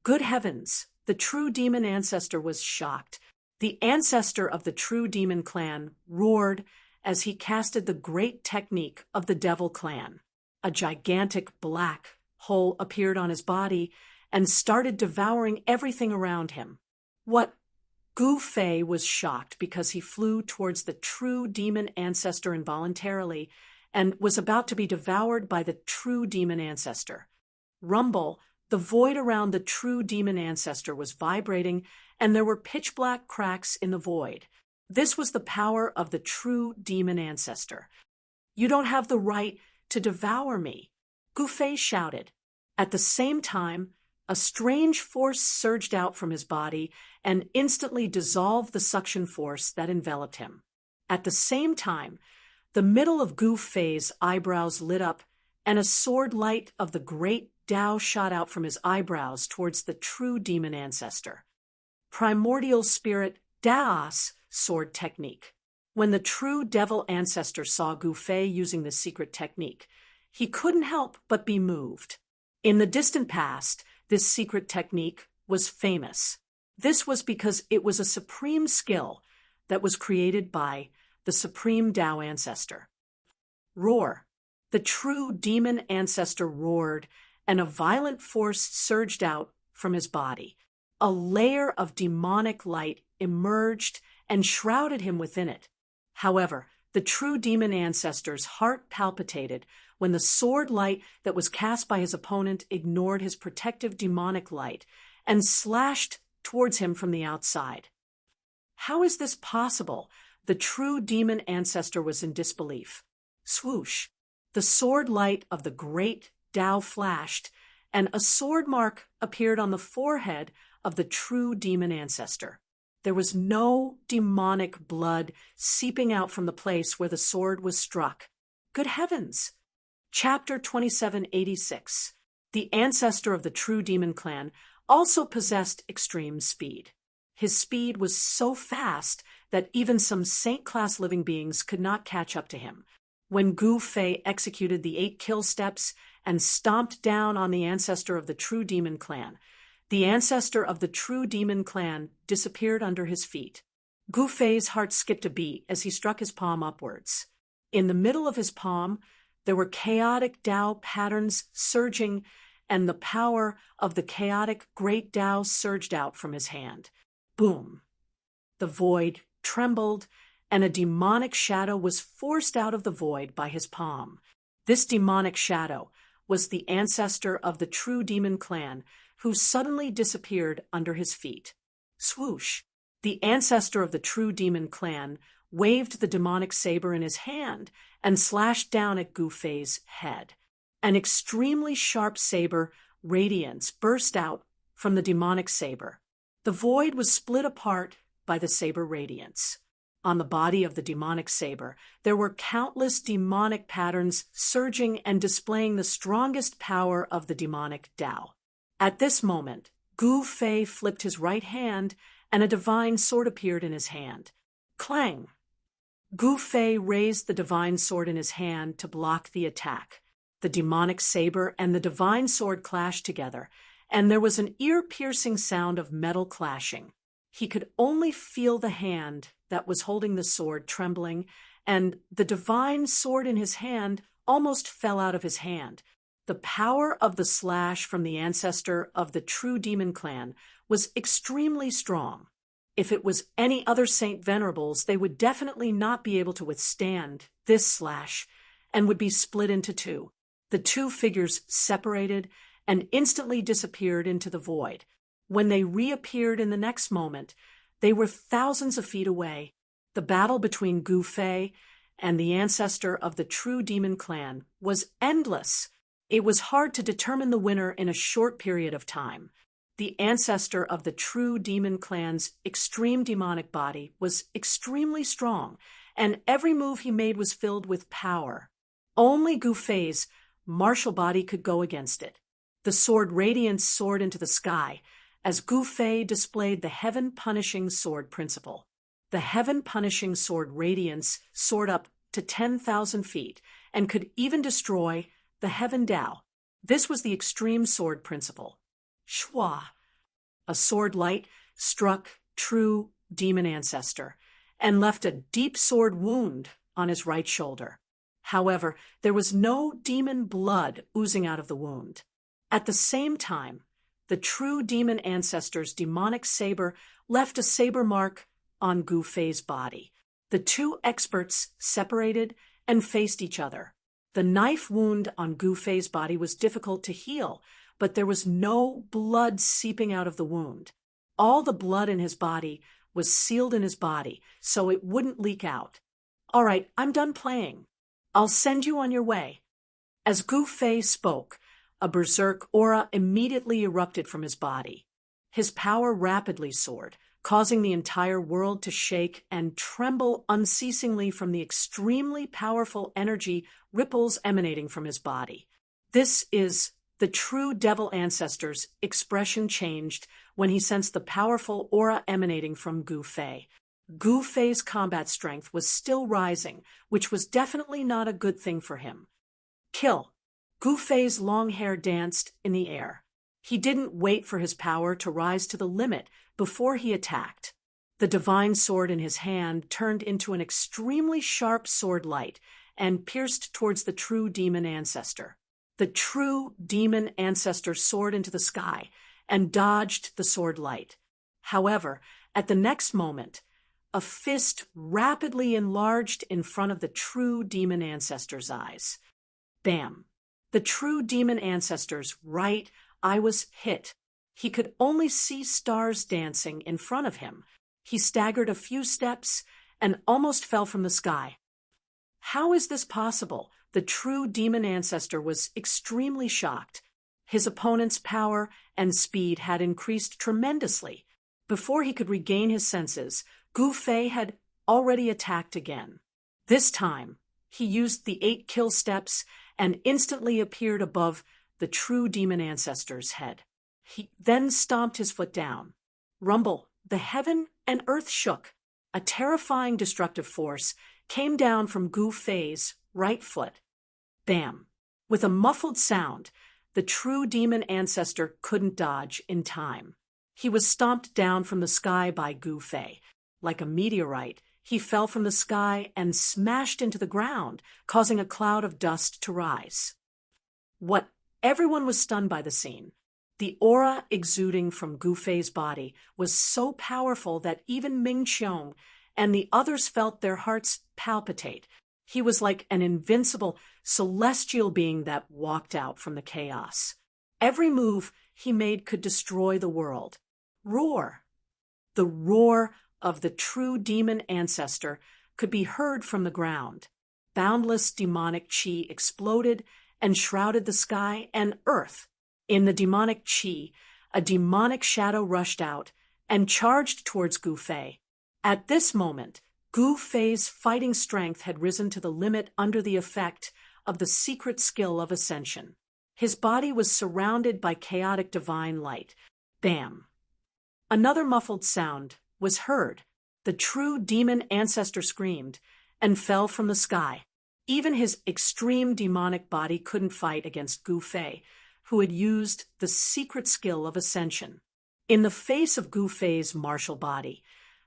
Good heavens! The true demon ancestor was shocked. The ancestor of the true demon clan roared as he casted the great technique of the devil clan. A gigantic black hole appeared on his body and started devouring everything around him. What? Gu Fei was shocked because he flew towards the true demon ancestor involuntarily and was about to be devoured by the true demon ancestor. Rumble, the void around the true demon ancestor was vibrating, and there were pitch-black cracks in the void. This was the power of the true demon ancestor. "You don't have the right to devour me," Gu Fei shouted. At the same time, a strange force surged out from his body and instantly dissolved the suction force that enveloped him. At the same time, the middle of Gu Fei's eyebrows lit up, and a sword light of the great Tao shot out from his eyebrows towards the true demon ancestor. Primordial spirit Tao's sword technique. When the true devil ancestor saw Gu Fei using the secret technique, he couldn't help but be moved. In the distant past, this secret technique was famous. This was because it was a supreme skill that was created by the supreme Tao ancestor. Roar. The true demon ancestor roared, and a violent force surged out from his body. A layer of demonic light emerged and shrouded him within it. However, the true demon ancestor's heart palpitated when the sword light that was cast by his opponent ignored his protective demonic light and slashed towards him from the outside. How is this possible? The true demon ancestor was in disbelief. Swoosh! The sword light of the great Tao flashed, and a sword mark appeared on the forehead of the true demon ancestor. There was no demonic blood seeping out from the place where the sword was struck. Good heavens! Chapter 2786. The ancestor of the true demon clan also possessed extreme speed. His speed was so fast that even some saint-class living beings could not catch up to him. When Gu Fei executed the 8 kill steps and stomped down on the ancestor of the true demon clan, the ancestor of the true demon clan disappeared under his feet. Gu Fei's heart skipped a beat as he struck his palm upwards. In the middle of his palm, there were chaotic Tao patterns surging, and the power of the chaotic great Tao surged out from his hand. Boom! The void trembled, and a demonic shadow was forced out of the void by his palm. This demonic shadow was the ancestor of the true demon clan, who suddenly disappeared under his feet. Swoosh! The ancestor of the true demon clan waved the demonic saber in his hand and slashed down at Gu Fei's head. An extremely sharp saber radiance burst out from the demonic saber. The void was split apart by the saber radiance. On the body of the demonic saber, there were countless demonic patterns surging and displaying the strongest power of the demonic Tao. At this moment, Gu Fei flipped his right hand, and a divine sword appeared in his hand. Clang! Gu Fei raised the divine sword in his hand to block the attack. The demonic saber and the divine sword clashed together, and there was an ear-piercing sound of metal clashing. He could only feel the hand that was holding the sword trembling, and the divine sword in his hand almost fell out of his hand. The power of the slash from the ancestor of the true demon clan was extremely strong. If it was any other Saint Venerables, they would definitely not be able to withstand this slash and would be split into two. The two figures separated and instantly disappeared into the void. When they reappeared in the next moment, they were thousands of feet away. The battle between Gu Fei and the ancestor of the true demon clan was endless. It was hard to determine the winner in a short period of time. The ancestor of the true demon clan's extreme demonic body was extremely strong, and every move he made was filled with power. Only Gu Fei's martial body could go against it. The sword radiance soared into the sky as Gu Fei displayed the heaven-punishing sword principle. The heaven-punishing sword radiance soared up to 10,000 feet and could even destroy the heaven Tao. This was the extreme sword principle. Shua, a sword light, struck true demon ancestor and left a deep sword wound on his right shoulder. However, there was no demon blood oozing out of the wound. At the same time, the true demon ancestor's demonic saber left a saber mark on Gu Fei's body. The two experts separated and faced each other. The knife wound on Gu Fei's body was difficult to heal, but there was no blood seeping out of the wound. All the blood in his body was sealed in his body, so it wouldn't leak out. "All right, I'm done playing. I'll send you on your way." As Gu Fei spoke, a berserk aura immediately erupted from his body. His power rapidly soared, causing the entire world to shake and tremble unceasingly from the extremely powerful energy ripples emanating from his body. This is the true devil ancestor's expression changed when he sensed the powerful aura emanating from Gu Fei. Gu Fei's combat strength was still rising, which was definitely not a good thing for him. Kill. Gu Fei's long hair danced in the air. He didn't wait for his power to rise to the limit before he attacked. The divine sword in his hand turned into an extremely sharp sword light and pierced towards the true demon ancestor. The true demon ancestor soared into the sky and dodged the sword light. However, at the next moment, a fist rapidly enlarged in front of the true demon ancestor's eyes. Bam! The true demon ancestor's right eye was hit. He could only see stars dancing in front of him. He staggered a few steps and almost fell from the sky. How is this possible? The true demon ancestor was extremely shocked. His opponent's power and speed had increased tremendously. Before he could regain his senses, Gu Fei had already attacked again. This time, he used the 8 kill steps and instantly appeared above the true demon ancestor's head. He then stomped his foot down. Rumble, the heaven and earth shook. A terrifying destructive force came down from Gu Fei's right foot. Bam! With a muffled sound, the true demon ancestor couldn't dodge in time. He was stomped down from the sky by Gu Fei. Like a meteorite, he fell from the sky and smashed into the ground, causing a cloud of dust to rise. Everyone was stunned by the scene. The aura exuding from Gu Fei's body was so powerful that even Ming Qiong and the others felt their hearts palpitate. He was like an invincible, celestial being that walked out from the chaos. Every move he made could destroy the world. Roar! The roar of the true demon ancestor could be heard from the ground. Boundless demonic chi exploded and shrouded the sky and earth. In the demonic chi, a demonic shadow rushed out and charged towards Gu Fei. At this moment, Gu Fei's fighting strength had risen to the limit under the effect of the secret skill of ascension. His body was surrounded by chaotic divine light. Bam! Another muffled sound was heard. The true demon ancestor screamed and fell from the sky. Even his extreme demonic body couldn't fight against Gu Fei, who had used the secret skill of ascension. In the face of Gu Fei's martial body,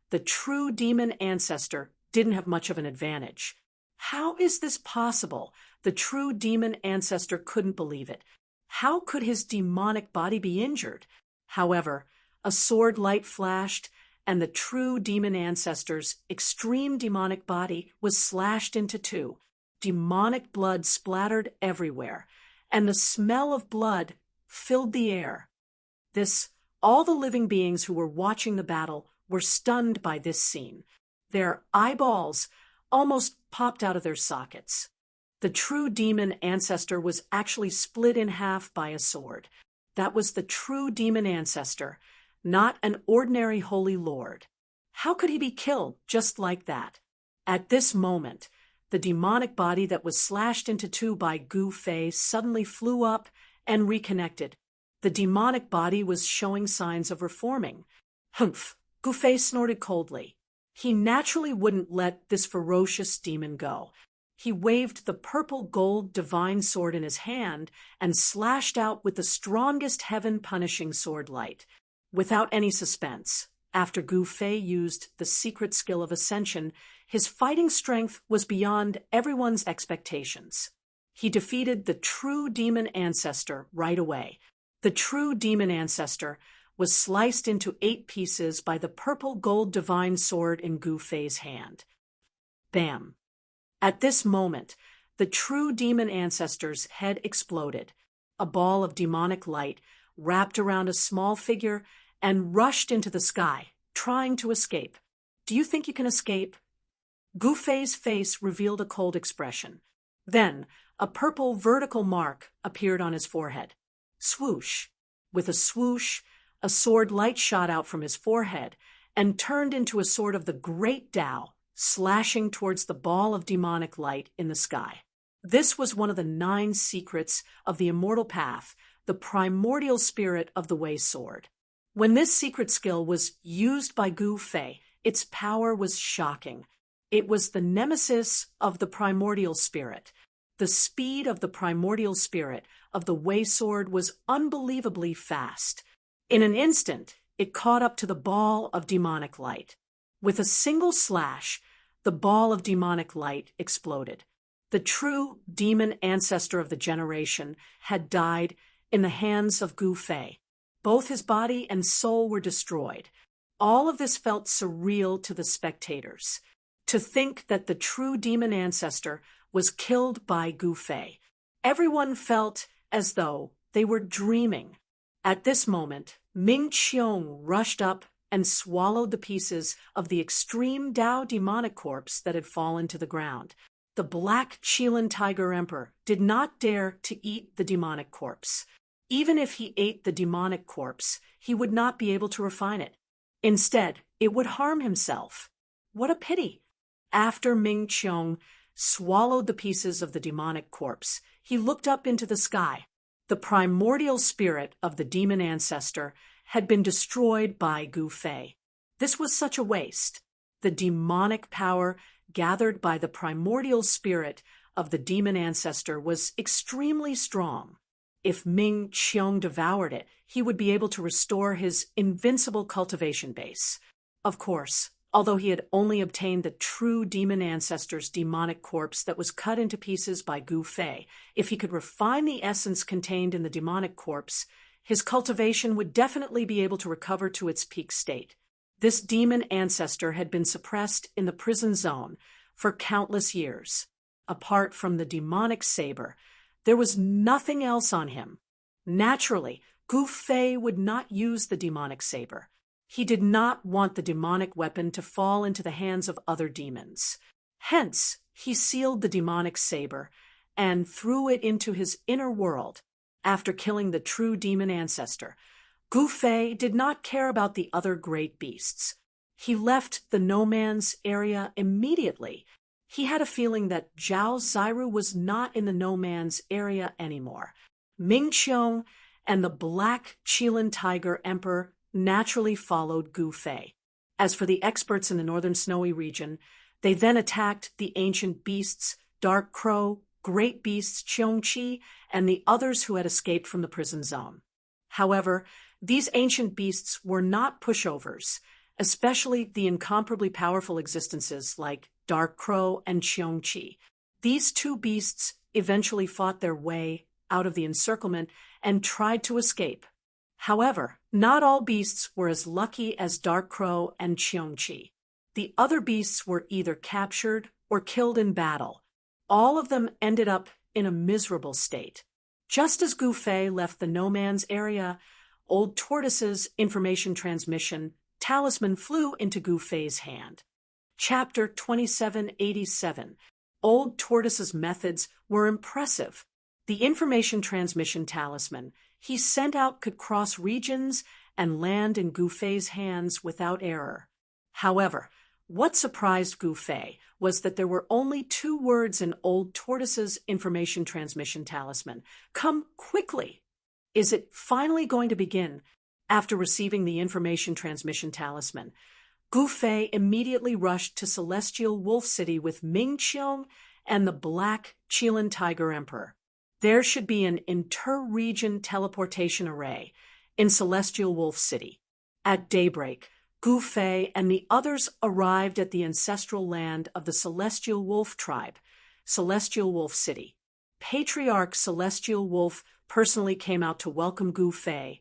the true demon ancestor didn't have much of an advantage. How is this possible? The true demon ancestor couldn't believe it. How could his demonic body be injured? However, a sword light flashed, and the true demon ancestor's extreme demonic body was slashed into two. Demonic blood splattered everywhere, and the smell of blood filled the air. All the living beings who were watching the battle were stunned by this scene. Their eyeballs almost popped out of their sockets. The true demon ancestor was actually split in half by a sword. That was the true demon ancestor, not an ordinary holy lord. How could he be killed just like that? At this moment, the demonic body that was slashed into two by Gu Fei suddenly flew up and reconnected. The demonic body was showing signs of reforming. Humph! Gu Fei snorted coldly. He naturally wouldn't let this ferocious demon go. He waved the purple-gold divine sword in his hand and slashed out with the strongest heaven-punishing sword light. Without any suspense, after Gu Fei used the secret skill of ascension, his fighting strength was beyond everyone's expectations. He defeated the true demon ancestor right away. The true demon ancestor was sliced into 8 pieces by the purple-gold divine sword in Gu Fei's hand. Bam! At this moment, the true demon ancestor's head exploded. A ball of demonic light wrapped around a small figure and rushed into the sky, trying to escape. Do you think you can escape? Gu Fei's face revealed a cold expression. Then, a purple vertical mark appeared on his forehead. Swoosh! With a swoosh, a sword light shot out from his forehead and turned into a sword of the Great Tao, slashing towards the ball of demonic light in the sky. This was one of the 9 secrets of the immortal path, the primordial spirit of the Wei sword. When this secret skill was used by Gu Fei, its power was shocking. It was the nemesis of the primordial spirit. The speed of the primordial spirit of the Wei sword was unbelievably fast. In an instant, it caught up to the ball of demonic light. With a single slash, the ball of demonic light exploded. The true demon ancestor of the generation had died in the hands of Gu Fei. Both his body and soul were destroyed. All of this felt surreal to the spectators. To think that the true demon ancestor was killed by Gu Fei. Everyone felt as though they were dreaming. At this moment, Ming Qiong rushed up and swallowed the pieces of the extreme Tao demonic corpse that had fallen to the ground. The black Qilin tiger emperor did not dare to eat the demonic corpse. Even if he ate the demonic corpse, he would not be able to refine it. Instead, it would harm himself. What a pity! After Ming Qiong swallowed the pieces of the demonic corpse, he looked up into the sky. The primordial spirit of the demon ancestor had been destroyed by Gu Fei. This was such a waste. The demonic power gathered by the primordial spirit of the demon ancestor was extremely strong. If Ming Qiong devoured it, he would be able to restore his invincible cultivation base. Of course, although he had only obtained the true demon ancestor's demonic corpse that was cut into pieces by Gu Fei, if he could refine the essence contained in the demonic corpse, his cultivation would definitely be able to recover to its peak state. This demon ancestor had been suppressed in the prison zone for countless years. Apart from the demonic saber, there was nothing else on him. Naturally, Gu Fei would not use the demonic saber. He did not want the demonic weapon to fall into the hands of other demons. Hence, he sealed the demonic saber and threw it into his inner world. After killing the true demon ancestor, Gu Fei did not care about the other great beasts. He left the no-man's area immediately. He had a feeling that Zhao Ziru was not in the no-man's area anymore. Ming Qiong and the Black Qilin Tiger Emperor naturally followed Gu Fei. As for the experts in the northern snowy region, they then attacked the ancient beasts, Dark Crow, Great Beasts Qiongqi, and the others who had escaped from the prison zone. However, these ancient beasts were not pushovers, especially the incomparably powerful existences like Dark Crow and Qiongqi. These two beasts eventually fought their way out of the encirclement and tried to escape. However, not all beasts were as lucky as Dark Crow and Qiongqi. The other beasts were either captured or killed in battle. All of them ended up in a miserable state. Just as Gu Fei left the no-man's area, Old Tortoise's information transmission talisman flew into Gu Fei's hand. Chapter 2787. Old Tortoise's methods were impressive. The information transmission talisman he sent out could cross regions and land in Gu Fei's hands without error. However, what surprised Gu Fei was that there were only 2 words in Old Tortoise's information transmission talisman. Come quickly! Is it finally going to begin? After receiving the information transmission talisman, Gu Fei immediately rushed to Celestial Wolf City with Ming Qiong and the Black Qilin Tiger Emperor. There should be an inter-region teleportation array in Celestial Wolf City. At daybreak, Gu Fei and the others arrived at the ancestral land of the Celestial Wolf tribe, Celestial Wolf City. Patriarch Celestial Wolf personally came out to welcome Gu Fei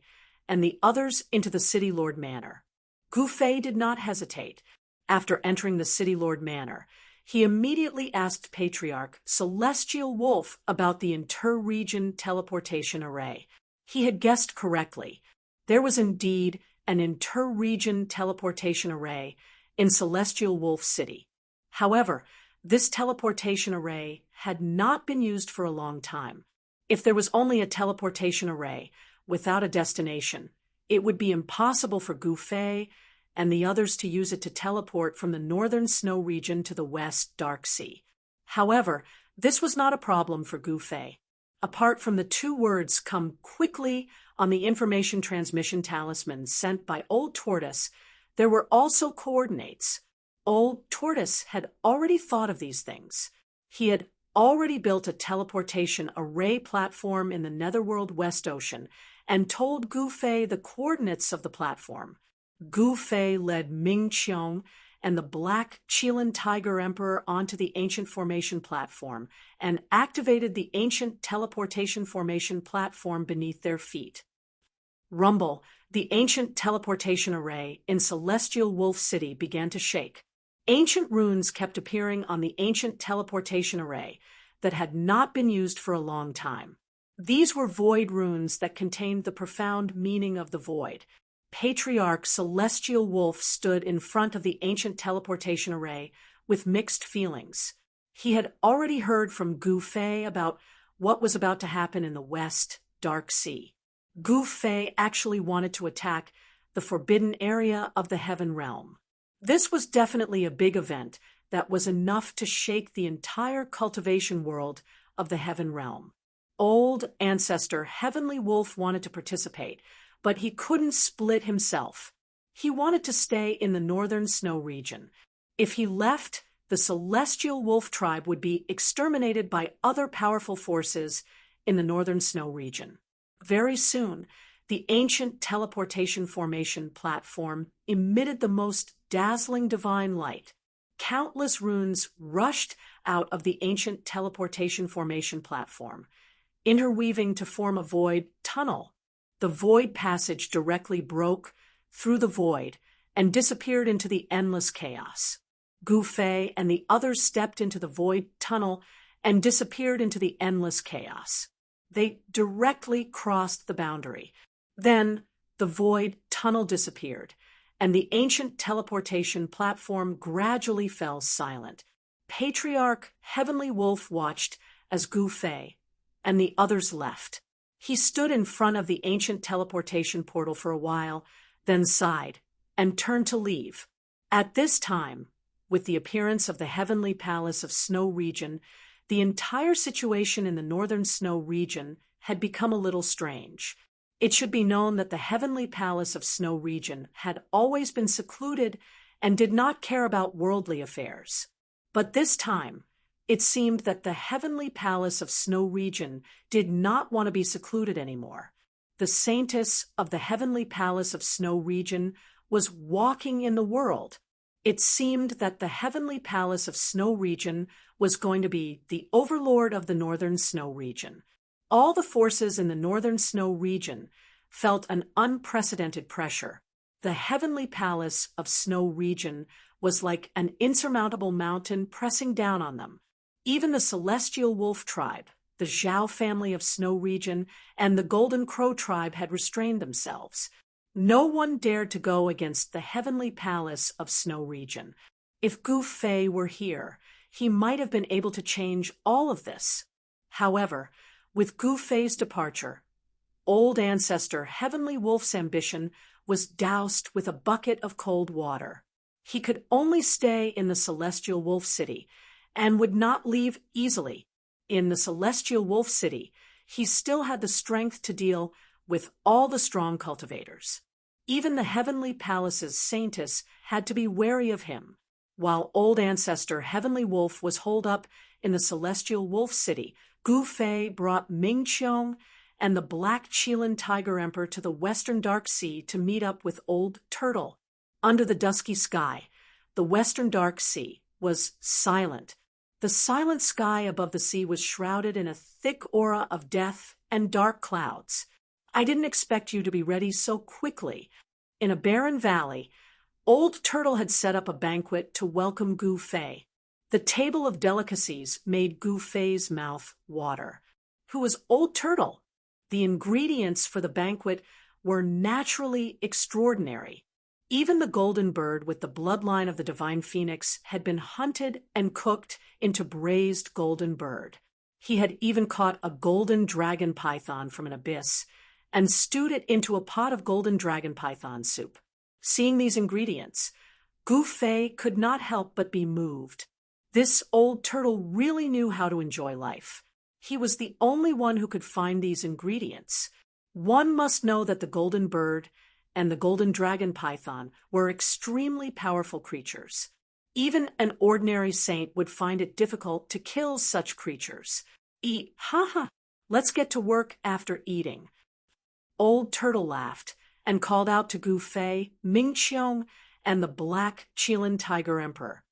and the others into the City Lord Manor. Gu Fei did not hesitate. After entering the City Lord Manor, he immediately asked Patriarch Celestial Wolf about the inter-region teleportation array. He had guessed correctly. There was indeed an inter-region teleportation array in Celestial Wolf City. However, this teleportation array had not been used for a long time. If there was only a teleportation array without a destination, it would be impossible for Gu Fei and the others to use it to teleport from the northern snow region to the west Dark Sea. However, this was not a problem for Gu Fei. Apart from the 2 words "come quickly" on the information transmission talisman sent by Old Tortoise, there were also coordinates. Old Tortoise had already thought of these things. He had already built a teleportation array platform in the Netherworld West Ocean and told Gu Fei the coordinates of the platform. Gu Fei led Ming Qiong and the Black Qilin Tiger Emperor onto the ancient formation platform and activated the ancient teleportation formation platform beneath their feet. Rumble, the ancient teleportation array in Celestial Wolf City, began to shake. Ancient runes kept appearing on the ancient teleportation array that had not been used for a long time. These were void runes that contained the profound meaning of the void. Patriarch Celestial Wolf stood in front of the ancient teleportation array with mixed feelings. He had already heard from Gu Fei about what was about to happen in the West Dark Sea. Gu Fei actually wanted to attack the forbidden area of the Heaven Realm. This was definitely a big event that was enough to shake the entire cultivation world of the Heaven Realm. Old ancestor Heavenly Wolf wanted to participate, but he couldn't split himself. He wanted to stay in the northern snow region. If he left, the Celestial Wolf tribe would be exterminated by other powerful forces in the northern snow region. Very soon, the ancient teleportation formation platform emitted the most dazzling divine light. Countless runes rushed out of the ancient teleportation formation platform, interweaving to form a void tunnel. The void passage directly broke through the void and disappeared into the endless chaos. Gu Fei and the others stepped into the void tunnel and disappeared into the endless chaos. They directly crossed the boundary. Then the void tunnel disappeared, and the ancient teleportation platform gradually fell silent. Patriarch Heavenly Wolf watched as Gu Fei and the others left. He stood in front of the ancient teleportation portal for a while, then sighed and turned to leave. At this time, with the appearance of the heavenly palace of Snow region, the entire situation in the northern Snow region had become a little strange. It should be known that the heavenly palace of Snow region had always been secluded and did not care about worldly affairs. But this time, it seemed that the heavenly palace of Snow region did not want to be secluded anymore. The saintess of the heavenly palace of Snow region was walking in the world. It seemed that the heavenly palace of Snow region was going to be the overlord of the northern Snow region. All the forces in the northern Snow region felt an unprecedented pressure. The heavenly palace of Snow region was like an insurmountable mountain pressing down on them. Even the celestial wolf tribe, the Zhao family of Snow region, and the golden crow tribe had restrained themselves. No one dared to go against the heavenly palace of Snow region. If Gu Fei were here, he might have been able to change all of this. However, with Gu Fei's departure, old ancestor Heavenly Wolf's ambition was doused with a bucket of cold water. He could only stay in the Celestial Wolf City and would not leave easily. In the Celestial Wolf City, he still had the strength to deal with all the strong cultivators. Even the Heavenly Palace's saintess had to be wary of him. While old ancestor Heavenly Wolf was holed up in the Celestial Wolf City, Gu Fei brought Ming Qiong and the Black Qilin Tiger Emperor to the Western Dark Sea to meet up with Old Turtle. Under the dusky sky, the Western Dark Sea was silent. The silent sky above the sea was shrouded in a thick aura of death and dark clouds. I didn't expect you to be ready so quickly. In a barren valley, Old Turtle had set up a banquet to welcome Gu Fei. The table of delicacies made Gu Fei's mouth water. Who was Old Turtle? The ingredients for the banquet were naturally extraordinary. Even the golden bird with the bloodline of the divine phoenix had been hunted and cooked into braised golden bird. He had even caught a golden dragon python from an abyss and stewed it into a pot of golden dragon python soup. Seeing these ingredients, Gu Fei could not help but be moved. This Old Turtle really knew how to enjoy life. He was the only one who could find these ingredients. One must know that the golden bird and the golden dragon python were extremely powerful creatures. Even an ordinary saint would find it difficult to kill such creatures. Let's get to work after eating. Old Turtle laughed and called out to Gu Fei, Ming Qiong, and the Black Qilin Tiger Emperor.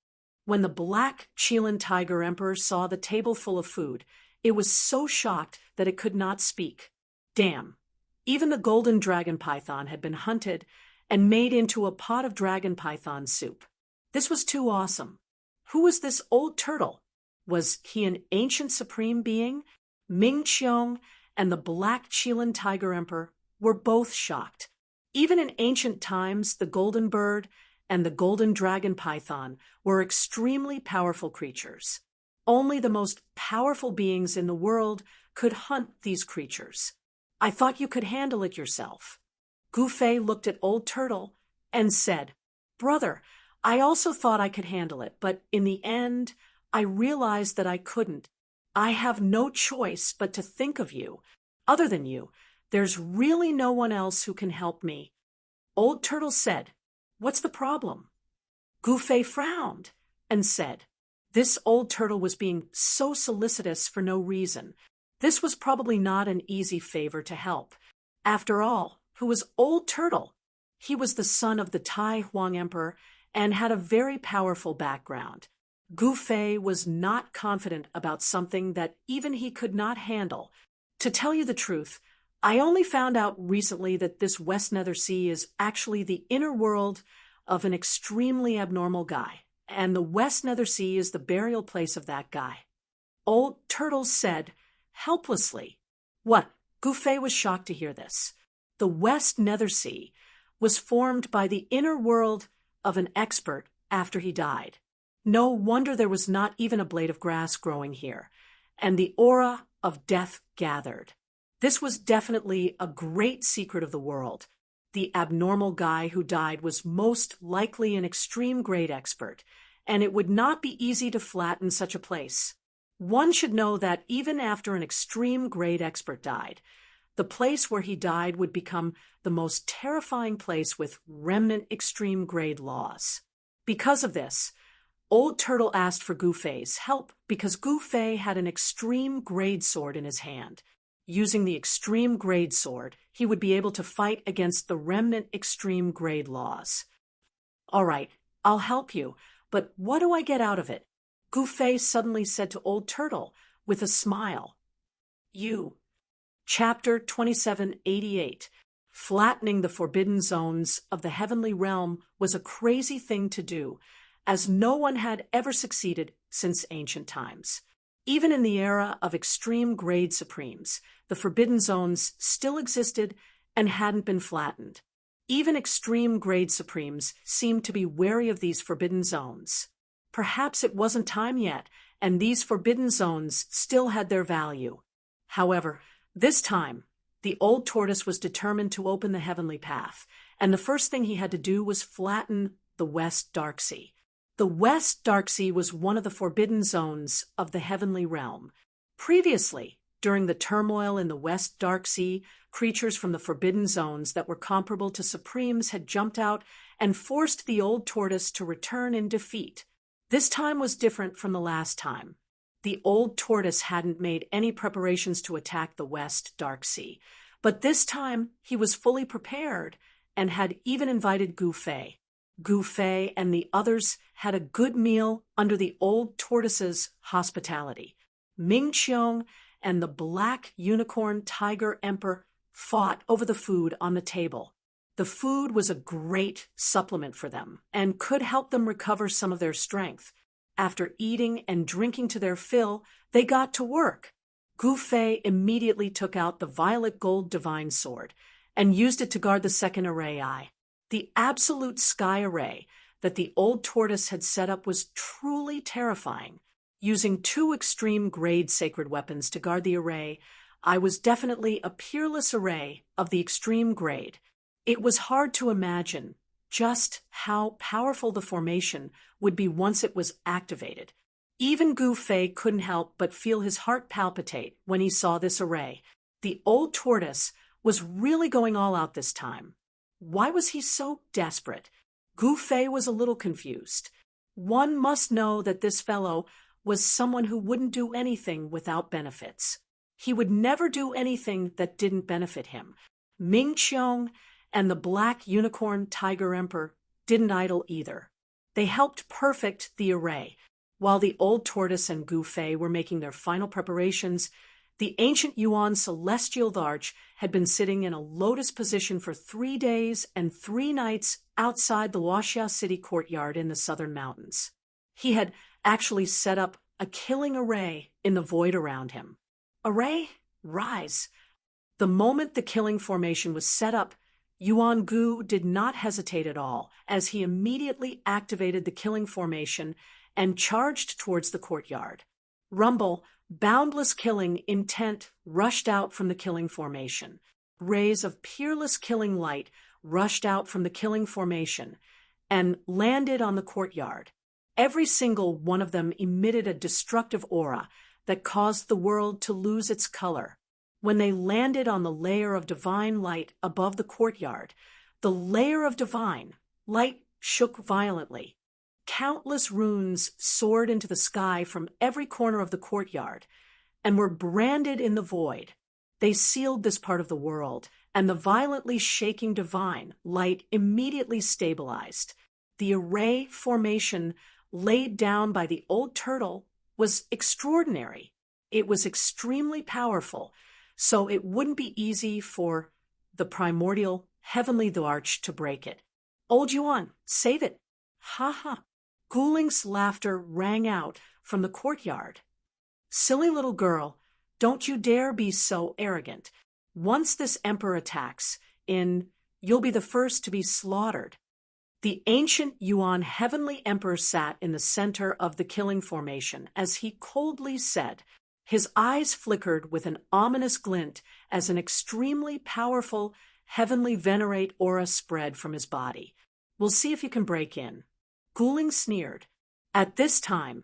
When the Black Qilin Tiger Emperor saw the table full of food, it was so shocked that it could not speak. Damn! Even the golden dragon python had been hunted and made into a pot of dragon python soup. This was too awesome. Who was this Old Turtle? Was he an ancient supreme being? Ming Qiong and the Black Qilin Tiger Emperor were both shocked. Even in ancient times, the golden bird and the golden dragon python were extremely powerful creatures. Only the most powerful beings in the world could hunt these creatures. I thought you could handle it yourself. Gu Fei looked at Old Turtle and said, Brother, I also thought I could handle it, but in the end, I realized that I couldn't. I have no choice but to think of you. Other than you, there's really no one else who can help me. Old Turtle said, What's the problem? Gu Fei frowned and said, This Old Turtle was being so solicitous for no reason. This was probably not an easy favor to help. After all, who was Old Turtle? He was the son of the Tai Huang Emperor and had a very powerful background. Gu Fei was not confident about something that even he could not handle. To tell you the truth, I only found out recently that this West Nether Sea is actually the inner world of an extremely abnormal guy, and the West Nether Sea is the burial place of that guy. Old Turtle said, helplessly. What? Gu Fei was shocked to hear this. The West Nether Sea was formed by the inner world of an expert after he died. No wonder there was not even a blade of grass growing here, and the aura of death gathered. This was definitely a great secret of the world. The abnormal guy who died was most likely an extreme grade expert, and it would not be easy to flatten such a place. One should know that even after an extreme grade expert died, the place where he died would become the most terrifying place with remnant extreme grade laws. Because of this, Old Turtle asked for Goofei's help because Goofei had an extreme grade sword in his hand. Using the extreme grade sword, he would be able to fight against the remnant extreme grade laws. All right, I'll help you, but what do I get out of it? Goofei suddenly said to Old Turtle with a smile. You. Chapter 2788. Flattening the forbidden zones of the heavenly realm was a crazy thing to do, as no one had ever succeeded since ancient times. Even in the era of extreme grade supremes, the forbidden zones still existed and hadn't been flattened. Even extreme grade supremes seemed to be wary of these forbidden zones. Perhaps it wasn't time yet, and these forbidden zones still had their value. However, this time, the old tortoise was determined to open the heavenly path, and the first thing he had to do was flatten the West Darksea. The West Darksea was one of the forbidden zones of the heavenly realm. Previously, during the turmoil in the West Darksea, creatures from the forbidden zones that were comparable to supremes had jumped out and forced the old tortoise to return in defeat. This time was different from the last time. The old tortoise hadn't made any preparations to attack the West Darksea, but this time he was fully prepared and had even invited Goofei. Goofei and the others had a good meal under the old tortoise's hospitality. Ming Qiong and the Black Unicorn Tiger Emperor fought over the food on the table. The food was a great supplement for them and could help them recover some of their strength. After eating and drinking to their fill, they got to work. Goofei immediately took out the violet gold divine sword and used it to guard the second array eye. The absolute sky array that the old tortoise had set up was truly terrifying. Using 2 extreme grade sacred weapons to guard the array, I was definitely a peerless array of the extreme grade. It was hard to imagine just how powerful the formation would be once it was activated. Even Goofei couldn't help but feel his heart palpitate when he saw this array. The old tortoise was really going all out this time. Why was he so desperate? Goofei was a little confused. One must know that this fellow was someone who wouldn't do anything without benefits. He would never do anything that didn't benefit him. Ming Qiong and the Black Unicorn Tiger Emperor didn't idle either. They helped perfect the array. While the old tortoise and Goofei were making their final preparations, the ancient Yuan celestial arch had been sitting in a lotus position for 3 days and 3 nights outside the Luoxia city courtyard in the southern mountains. He had actually set up a killing array in the void around him. Array, rise. The moment the killing formation was set up, Yuan Gu did not hesitate at all, as he immediately activated the killing formation and charged towards the courtyard. Rumble, boundless killing intent, rushed out from the killing formation. Rays of peerless killing light rushed out from the killing formation and landed on the courtyard. Every single one of them emitted a destructive aura that caused the world to lose its color. When they landed on the layer of divine light above the courtyard, the layer of divine light shook violently. Countless runes soared into the sky from every corner of the courtyard and were branded in the void. They sealed this part of the world, and the violently shaking divine light immediately stabilized. The array formation laid down by the old turtle was extraordinary. It was extremely powerful, so it wouldn't be easy for the primordial heavenly arch to break it. Old Yuan, save it. Ha ha. Guling's laughter rang out from the courtyard. Silly little girl, don't you dare be so arrogant. Once this emperor attacks, you'll be the first to be slaughtered. The ancient Yuan heavenly emperor sat in the center of the killing formation as he coldly said. His eyes flickered with an ominous glint as an extremely powerful heavenly venerate aura spread from his body. We'll see if you can break in. Guling sneered. At this time,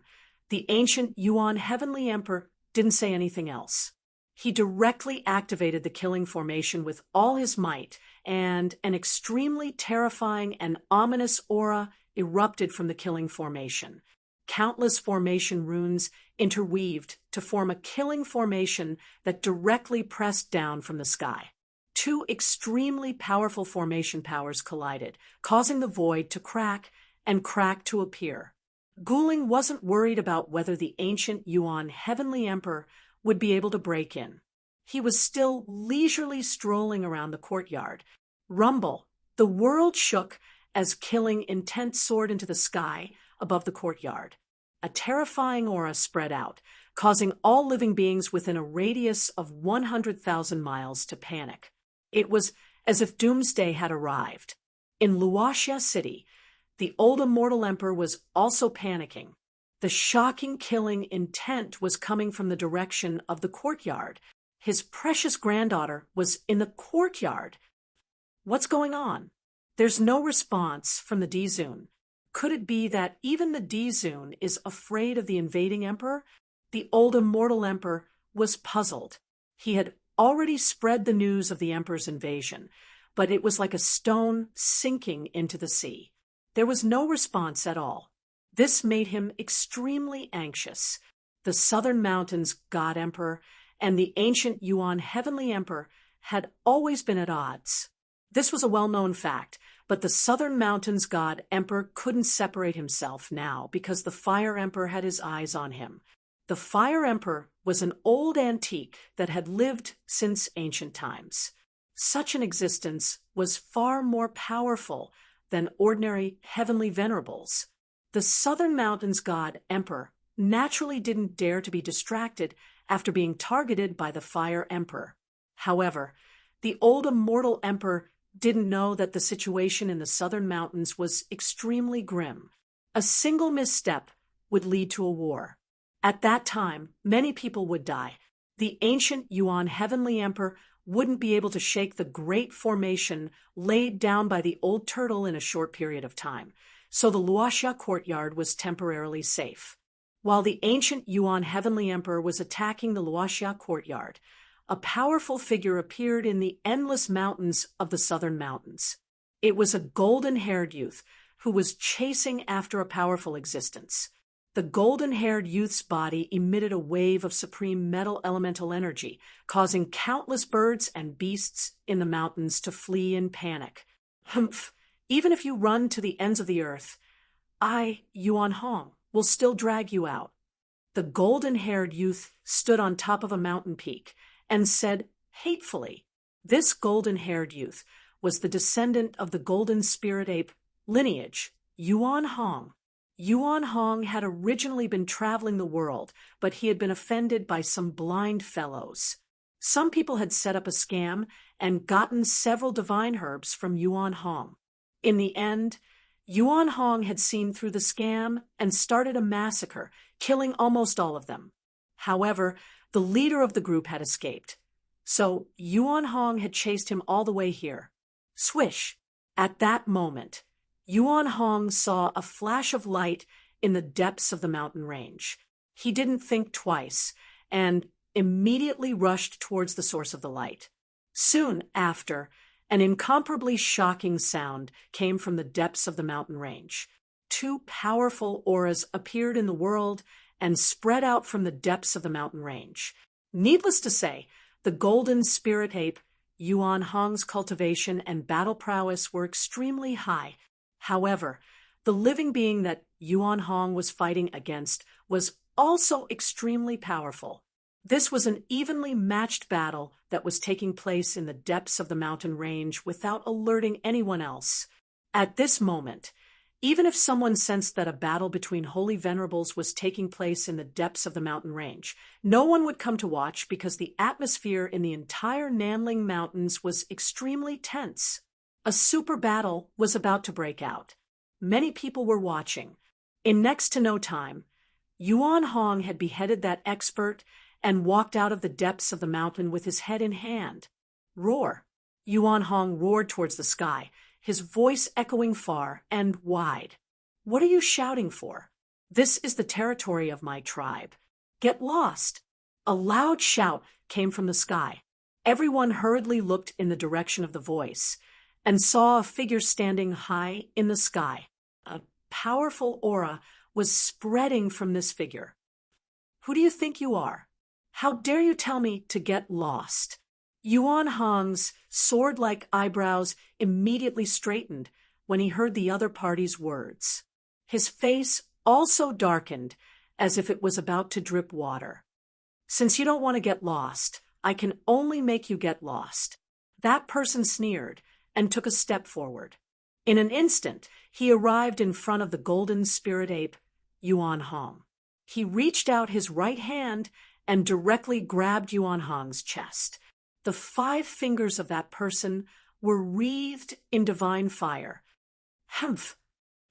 the ancient Yuan heavenly emperor didn't say anything else. He directly activated the killing formation with all his might, and an extremely terrifying and ominous aura erupted from the killing formation. Countless formation runes interweaved to form a killing formation that directly pressed down from the sky. Two extremely powerful formation powers collided, causing the void to crack and crack to appear. Guling wasn't worried about whether the ancient Yuan heavenly emperor would be able to break in. He was still leisurely strolling around the courtyard. Rumble! The world shook as killing intent soared into the sky above the courtyard. A terrifying aura spread out, causing all living beings within a radius of 100,000 miles to panic. It was as if doomsday had arrived. In Luoxia City, the old immortal emperor was also panicking. The shocking killing intent was coming from the direction of the courtyard. His precious granddaughter was in the courtyard. What's going on? There's no response from the Dizun. Could it be that even the Dizun is afraid of the invading emperor? The old immortal emperor was puzzled. He had already spread the news of the emperor's invasion, but it was like a stone sinking into the sea. There was no response at all. This made him extremely anxious. The Southern Mountains God Emperor and the ancient Yuan Heavenly Emperor had always been at odds. This was a well-known fact, but the Southern Mountains God Emperor couldn't separate himself now because the Fire Emperor had his eyes on him. The Fire Emperor was an old antique that had lived since ancient times. Such an existence was far more powerful than ordinary heavenly venerables. The Southern Mountains God Emperor naturally didn't dare to be distracted after being targeted by the Fire Emperor. However, the old immortal emperor didn't know that the situation in the Southern Mountains was extremely grim. A single misstep would lead to a war. At that time, many people would die. The ancient Yuan Heavenly Emperor wouldn't be able to shake the great formation laid down by the old turtle in a short period of time, so the Luoxia courtyard was temporarily safe. While the ancient Yuan Heavenly Emperor was attacking the Luoxia courtyard, a powerful figure appeared in the endless mountains of the Southern Mountains. It was a golden-haired youth who was chasing after a powerful existence. The golden-haired youth's body emitted a wave of supreme metal elemental energy, causing countless birds and beasts in the mountains to flee in panic. Humph! Even if you run to the ends of the earth, I, Yuan Hong, will still drag you out. The golden-haired youth stood on top of a mountain peak and said hatefully. This golden-haired youth was the descendant of the golden spirit ape lineage, Yuan Hong. Yuan Hong had originally been traveling the world, but he had been offended by some blind fellows. Some people had set up a scam and gotten several divine herbs from Yuan Hong. In the end, Yuan Hong had seen through the scam and started a massacre, killing almost all of them. However, the leader of the group had escaped. So Yuan Hong had chased him all the way here. Swish! At that moment, Yuan Hong saw a flash of light in the depths of the mountain range. He didn't think twice and immediately rushed towards the source of the light. Soon after, an incomparably shocking sound came from the depths of the mountain range. Two powerful auras appeared in the world and spread out from the depths of the mountain range. Needless to say, the golden spirit ape, Yuan Hong's cultivation and battle prowess were extremely high. However, the living being that Yuan Hong was fighting against was also extremely powerful. This was an evenly matched battle that was taking place in the depths of the mountain range without alerting anyone else. At this moment, even if someone sensed that a battle between holy venerables was taking place in the depths of the mountain range, no one would come to watch because the atmosphere in the entire Nanling Mountains was extremely tense. A super battle was about to break out. Many people were watching. In next to no time, Yuan Hong had beheaded that expert and walked out of the depths of the mountain with his head in hand. Roar! Yuan Hong roared towards the sky, his voice echoing far and wide. What are you shouting for? This is the territory of my tribe. Get lost. A loud shout came from the sky. Everyone hurriedly looked in the direction of the voice and saw a figure standing high in the sky. A powerful aura was spreading from this figure. Who do you think you are? How dare you tell me to get lost? Yuan Hong's sword-like eyebrows immediately straightened when he heard the other party's words. His face also darkened as if it was about to drip water. Since you don't want to get lost, I can only make you get lost. That person sneered and took a step forward. In an instant, he arrived in front of the golden spirit ape, Yuan Hong. He reached out his right hand and directly grabbed Yuan Hong's chest. The 5 fingers of that person were wreathed in divine fire. Humph!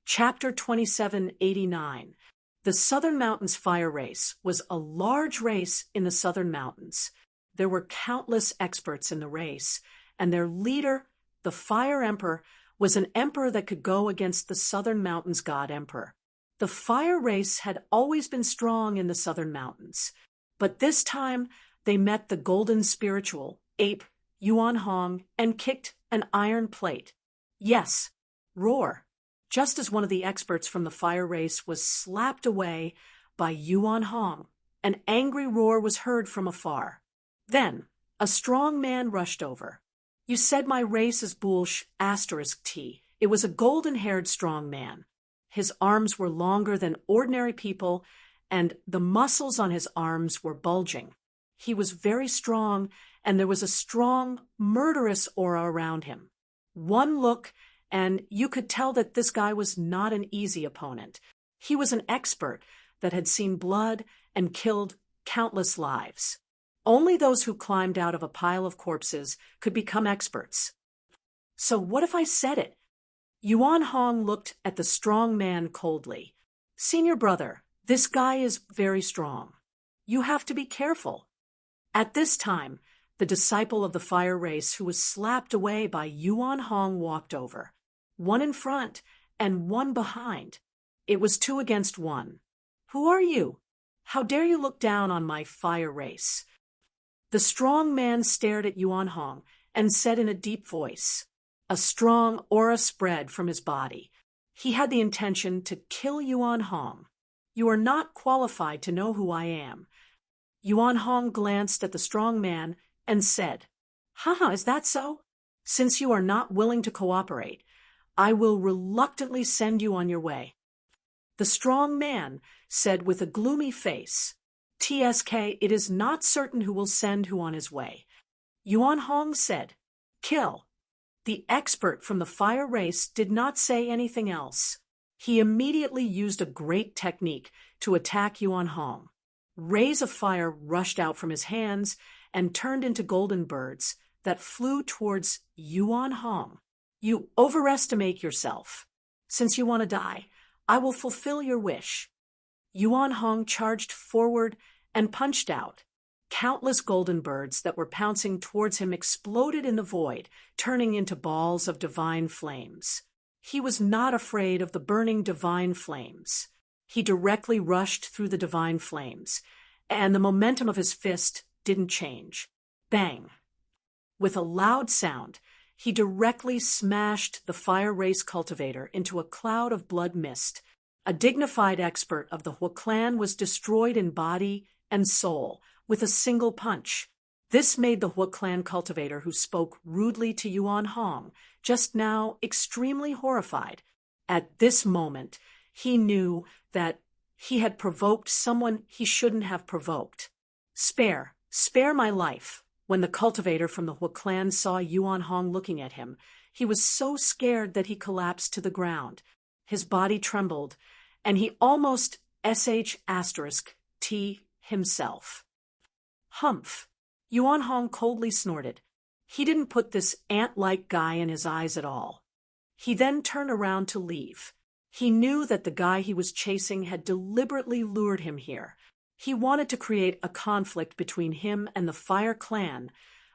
Chapter 2789. The Southern Mountains Fire Race was a large race in the Southern Mountains. There were countless experts in the race, and their leader, the Fire Emperor, was an emperor that could go against the Southern Mountains God Emperor. The fire race had always been strong in the Southern Mountains, but this time they met the golden spiritual ape, Yuan Hong, and kicked an iron plate. Yes, roar. Just as one of the experts from the fire race was slapped away by Yuan Hong, an angry roar was heard from afar. Then, a strong man rushed over. You said my race is Bullsh *T. It was a golden-haired strong man. His arms were longer than ordinary people, and the muscles on his arms were bulging. He was very strong, and there was a strong, murderous aura around him. One look, and you could tell that this guy was not an easy opponent. He was an expert that had seen blood and killed countless lives. Only those who climbed out of a pile of corpses could become experts. So what if I said it? Yuan Hong looked at the strong man coldly. Senior brother, this guy is very strong. You have to be careful. At this time, the disciple of the fire race who was slapped away by Yuan Hong walked over. One in front and one behind. It was 2 against 1. Who are you? How dare you look down on my fire race? The strong man stared at Yuan Hong and said in a deep voice. A strong aura spread from his body. He had the intention to kill Yuan Hong. You are not qualified to know who I am. Yuan Hong glanced at the strong man and said, Haha, is that so? Since you are not willing to cooperate, I will reluctantly send you on your way. The strong man said with a gloomy face, TSK, it is not certain who will send who on his way. Yuan Hong said, Kill. The expert from the fire race did not say anything else. He immediately used a great technique to attack Yuan Hong. Rays of fire rushed out from his hands and turned into golden birds that flew towards Yuan Hong. You overestimate yourself. Since you want to die, I will fulfill your wish. Yuan Hong charged forward and punched out. Countless golden birds that were pouncing towards him exploded in the void, turning into balls of divine flames. He was not afraid of the burning divine flames. He directly rushed through the divine flames, and the momentum of his fist didn't change. Bang! With a loud sound, he directly smashed the fire race cultivator into a cloud of blood mist. A dignified expert of the Hua clan was destroyed in body and soul with a single punch. This made the Hua clan cultivator who spoke rudely to Yuan Hong just now extremely horrified. At this moment, he knew that he had provoked someone he shouldn't have provoked. Spare my life. When the cultivator from the Hua clan saw Yuan Hong looking at him, he was so scared that he collapsed to the ground. His body trembled, and he almost *T himself. Humph! Yuan Hong coldly snorted. He didn't put this ant-like guy in his eyes at all. He then turned around to leave. He knew that the guy he was chasing had deliberately lured him here. He wanted to create a conflict between him and the Fire Clan,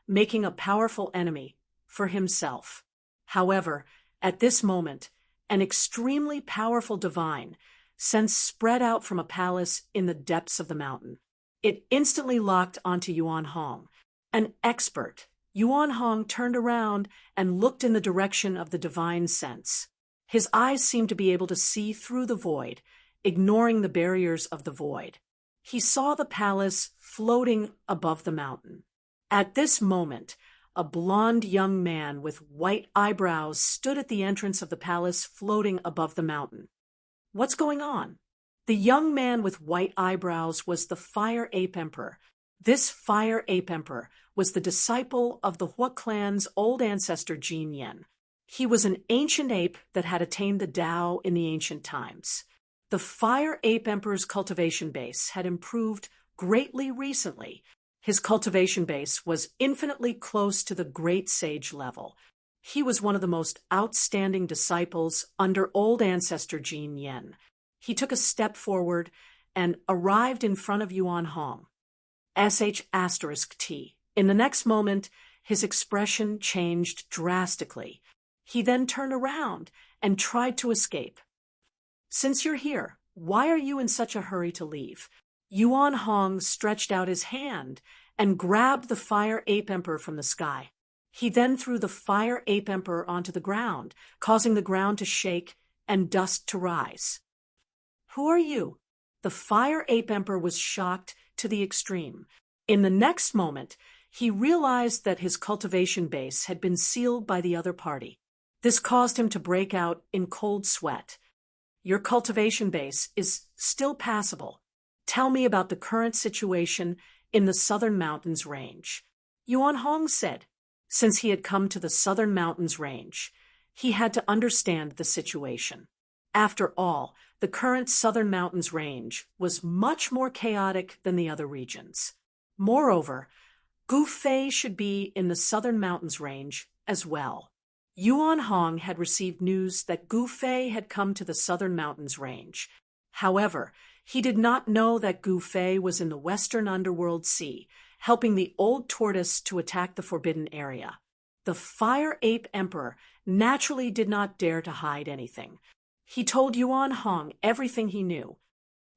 making a powerful enemy for himself. However, at this moment, an extremely powerful divine sense spread out from a palace in the depths of the mountain. It instantly locked onto Yuan Hong. An expert, Yuan Hong turned around and looked in the direction of the divine sense. His eyes seemed to be able to see through the void, ignoring the barriers of the void. He saw the palace floating above the mountain. At this moment, a blond young man with white eyebrows stood at the entrance of the palace floating above the mountain. What's going on? The young man with white eyebrows was the Fire Ape Emperor. This Fire Ape Emperor was the disciple of the Hua clan's old ancestor Jin Yen. He was an ancient ape that had attained the Tao in the ancient times. The Fire Ape Emperor's cultivation base had improved greatly recently. His cultivation base was infinitely close to the Great Sage level. He was one of the most outstanding disciples under old ancestor Jin Yen. He took a step forward and arrived in front of Yuan Hong. *T. In the next moment, his expression changed drastically. He then turned around and tried to escape. Since you're here, why are you in such a hurry to leave? Yuan Hong stretched out his hand and grabbed the Fire Ape Emperor from the sky. He then threw the Fire Ape Emperor onto the ground, causing the ground to shake and dust to rise. Who are you? The Fire Ape Emperor was shocked to the extreme. In the next moment, he realized that his cultivation base had been sealed by the other party. This caused him to break out in cold sweat. Your cultivation base is still passable. Tell me about the current situation in the Southern Mountains Range. Yuan Hong said. Since he had come to the Southern Mountains Range, he had to understand the situation. After all, the current Southern Mountains Range was much more chaotic than the other regions. Moreover, Gu Fei should be in the Southern Mountains Range as well. Yuan Hong had received news that Gu Fei had come to the Southern Mountains Range. However, he did not know that Gu Fei was in the Western Underworld Sea, helping the old tortoise to attack the forbidden area. The Fire Ape Emperor naturally did not dare to hide anything. He told Yuan Hong everything he knew.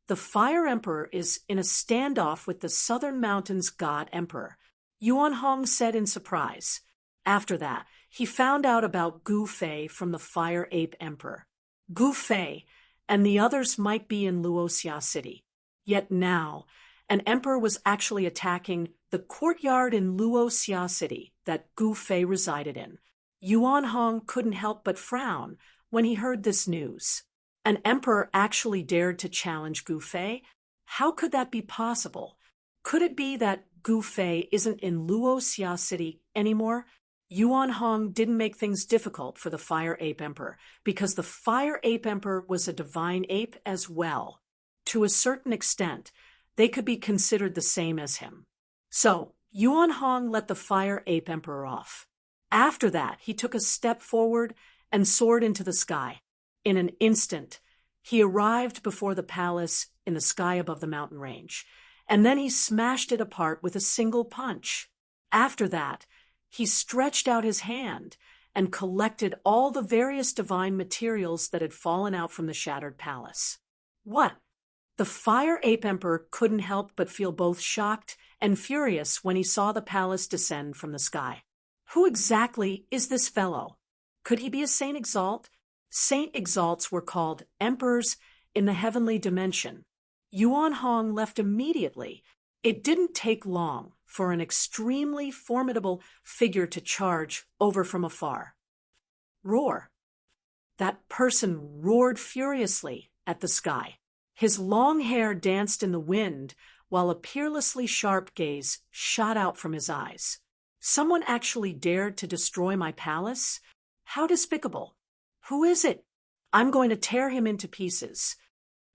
The Fire Emperor is in a standoff with the Southern Mountains God Emperor, Yuan Hong said in surprise. After that, he found out about Gu Fei from the Fire Ape Emperor. Gu Fei and the others might be in Luoxia City. Yet now, an emperor was actually attacking the courtyard in Luoxia City that Gu Fei resided in. Yuan Hong couldn't help but frown when he heard this news. An emperor actually dared to challenge Gu Fei? How could that be possible? Could it be that Gu Fei isn't in Luoxia City anymore? Yuan Hong didn't make things difficult for the Fire Ape Emperor, because the Fire Ape Emperor was a divine ape as well. To a certain extent, they could be considered the same as him. So, Yuan Hong let the Fire Ape Emperor off. After that, he took a step forward and soared into the sky. In an instant, he arrived before the palace in the sky above the mountain range, and then he smashed it apart with a single punch. After that, he stretched out his hand and collected all the various divine materials that had fallen out from the shattered palace. What? The Fire Ape Emperor couldn't help but feel both shocked and furious when he saw the palace descend from the sky. Who exactly is this fellow? Could he be a Saint Exalt? Saint Exalts were called emperors in the heavenly dimension. Yuan Hong left immediately. It didn't take long for an extremely formidable figure to charge over from afar. Roar. That person roared furiously at the sky. His long hair danced in the wind while a peerlessly sharp gaze shot out from his eyes. Someone actually dared to destroy my palace? How despicable. Who is it? I'm going to tear him into pieces.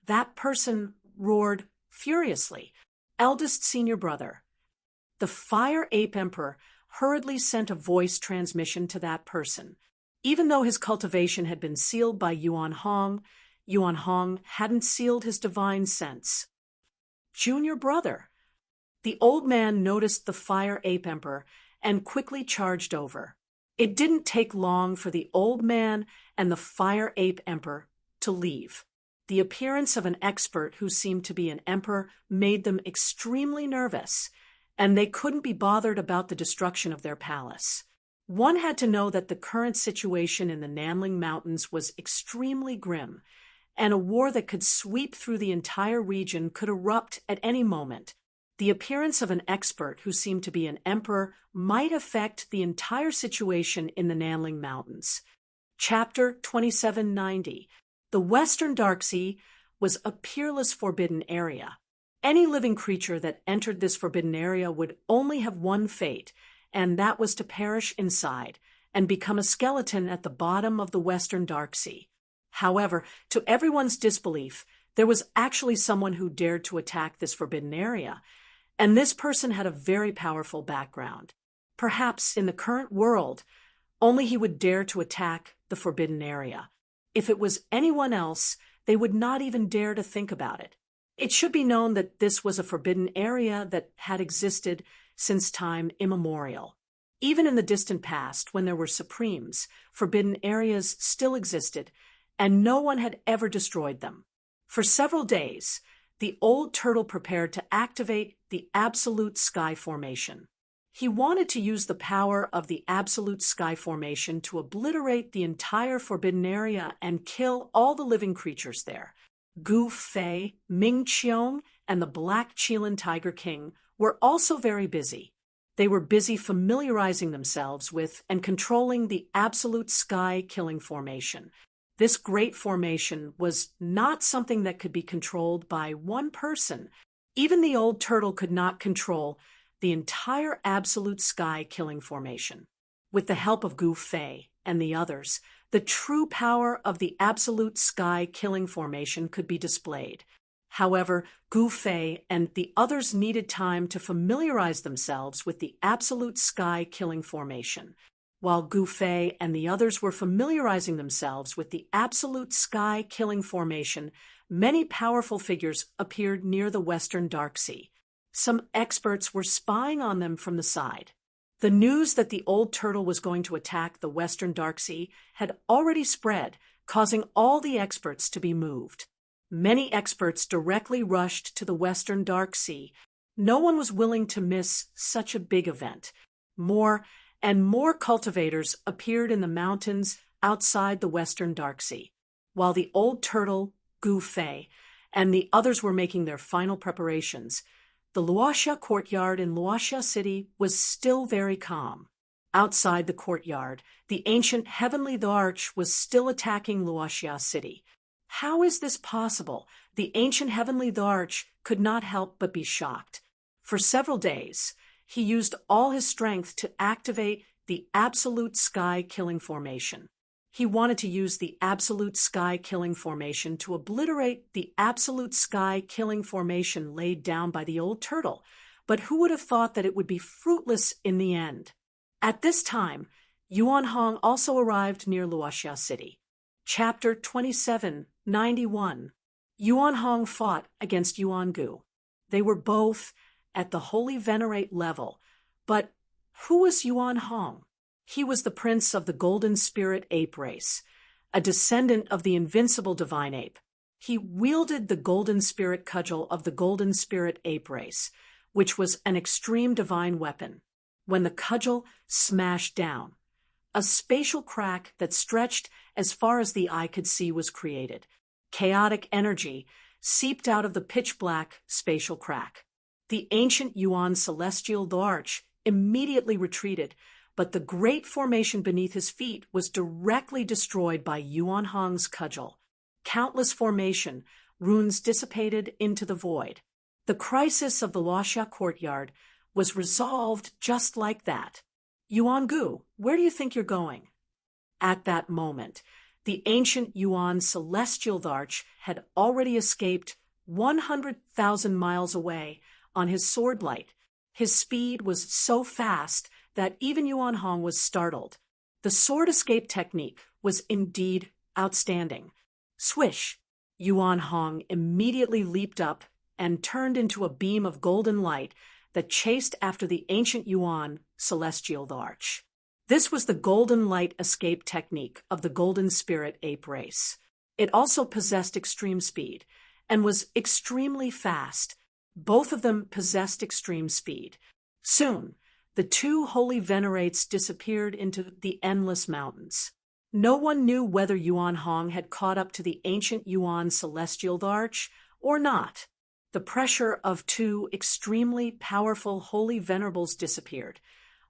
That person roared furiously. Eldest senior brother. The Fire Ape Emperor hurriedly sent a voice transmission to that person. Even though his cultivation had been sealed by Yuan Hong hadn't sealed his divine sense. Junior brother. The old man noticed the Fire Ape Emperor and quickly charged over. It didn't take long for the old man and the fire ape emperor to leave. The appearance of an expert who seemed to be an emperor made them extremely nervous, and they couldn't be bothered about the destruction of their palace. One had to know that the current situation in the Nanling Mountains was extremely grim, and a war that could sweep through the entire region could erupt at any moment. The appearance of an expert who seemed to be an emperor might affect the entire situation in the Nanling Mountains. Chapter 2790. The Western Darksea was a peerless forbidden area. Any living creature that entered this forbidden area would only have one fate, and that was to perish inside and become a skeleton at the bottom of the Western Darksea. However, to everyone's disbelief, there was actually someone who dared to attack this forbidden area, and this person had a very powerful background. Perhaps in the current world, only he would dare to attack the forbidden area. If it was anyone else, they would not even dare to think about it. It should be known that this was a forbidden area that had existed since time immemorial. Even in the distant past, when there were supremes, forbidden areas still existed, and no one had ever destroyed them. For several days, the old turtle prepared to activate the Absolute Sky Formation. He wanted to use the power of the Absolute Sky Formation to obliterate the entire forbidden area and kill all the living creatures there. Gu Fei, Ming Qiong, and the Black Qilin Tiger King were also very busy. They were busy familiarizing themselves with and controlling the Absolute Sky Killing Formation. This great formation was not something that could be controlled by one person. Even the old turtle could not control the entire Absolute Sky Killing Formation. With the help of Gu Fei and the others, the true power of the Absolute Sky Killing Formation could be displayed. However, Gu Fei and the others needed time to familiarize themselves with the Absolute Sky Killing Formation. While Gu Fei and the others were familiarizing themselves with the Absolute Sky Killing Formation, many powerful figures appeared near the Western Darksea. Some experts were spying on them from the side. The news that the old turtle was going to attack the Western Darksea had already spread, causing all the experts to be moved. Many experts directly rushed to the Western Darksea. No one was willing to miss such a big event. More and more cultivators appeared in the mountains outside the Western Darksea. While the old turtle, Gu Fei, and the others were making their final preparations, the Luoxia courtyard in Luoxia City was still very calm. Outside the courtyard, the ancient Heavenly the Arch was still attacking Luoxia City. How is this possible? The ancient Heavenly the Arch could not help but be shocked. For several days, he used all his strength to activate the Absolute Sky Killing Formation. He wanted to use the Absolute Sky Killing Formation to obliterate the Absolute Sky Killing Formation laid down by the old turtle, but who would have thought that it would be fruitless in the end? At this time, Yuan Hong also arrived near Luoxia City. Chapter 2791. Yuan Hong fought against Yuan Gu. They were both at the Holy Venerate level, but who was Yuan Hong? He was the prince of the Golden Spirit Ape race, a descendant of the invincible divine ape. He wielded the Golden Spirit cudgel of the Golden Spirit Ape race, which was an extreme divine weapon. When the cudgel smashed down, a spatial crack that stretched as far as the eye could see was created. Chaotic energy seeped out of the pitch-black spatial crack. The ancient Yuan Celestial the Arch immediately retreated, but the great formation beneath his feet was directly destroyed by Yuan Hong's cudgel. Countless formation runes dissipated into the void. The crisis of the Luoxia courtyard was resolved just like that. Yuan Gu, where do you think you're going? At that moment, the ancient Yuan Celestial the Arch had already escaped 100,000 miles away on his sword light. His speed was so fast that even Yuan Hong was startled. The sword escape technique was indeed outstanding. Swish! Yuan Hong immediately leaped up and turned into a beam of golden light that chased after the ancient Yuan Celestial the Arch. This was the golden light escape technique of the golden spirit ape race. It also possessed extreme speed and was extremely fast. Both of them possessed extreme speed. Soon, the two holy venerates disappeared into the endless mountains. No one knew whether Yuan Hong had caught up to the ancient Yuan celestial arch or not. The pressure of two extremely powerful holy venerables disappeared,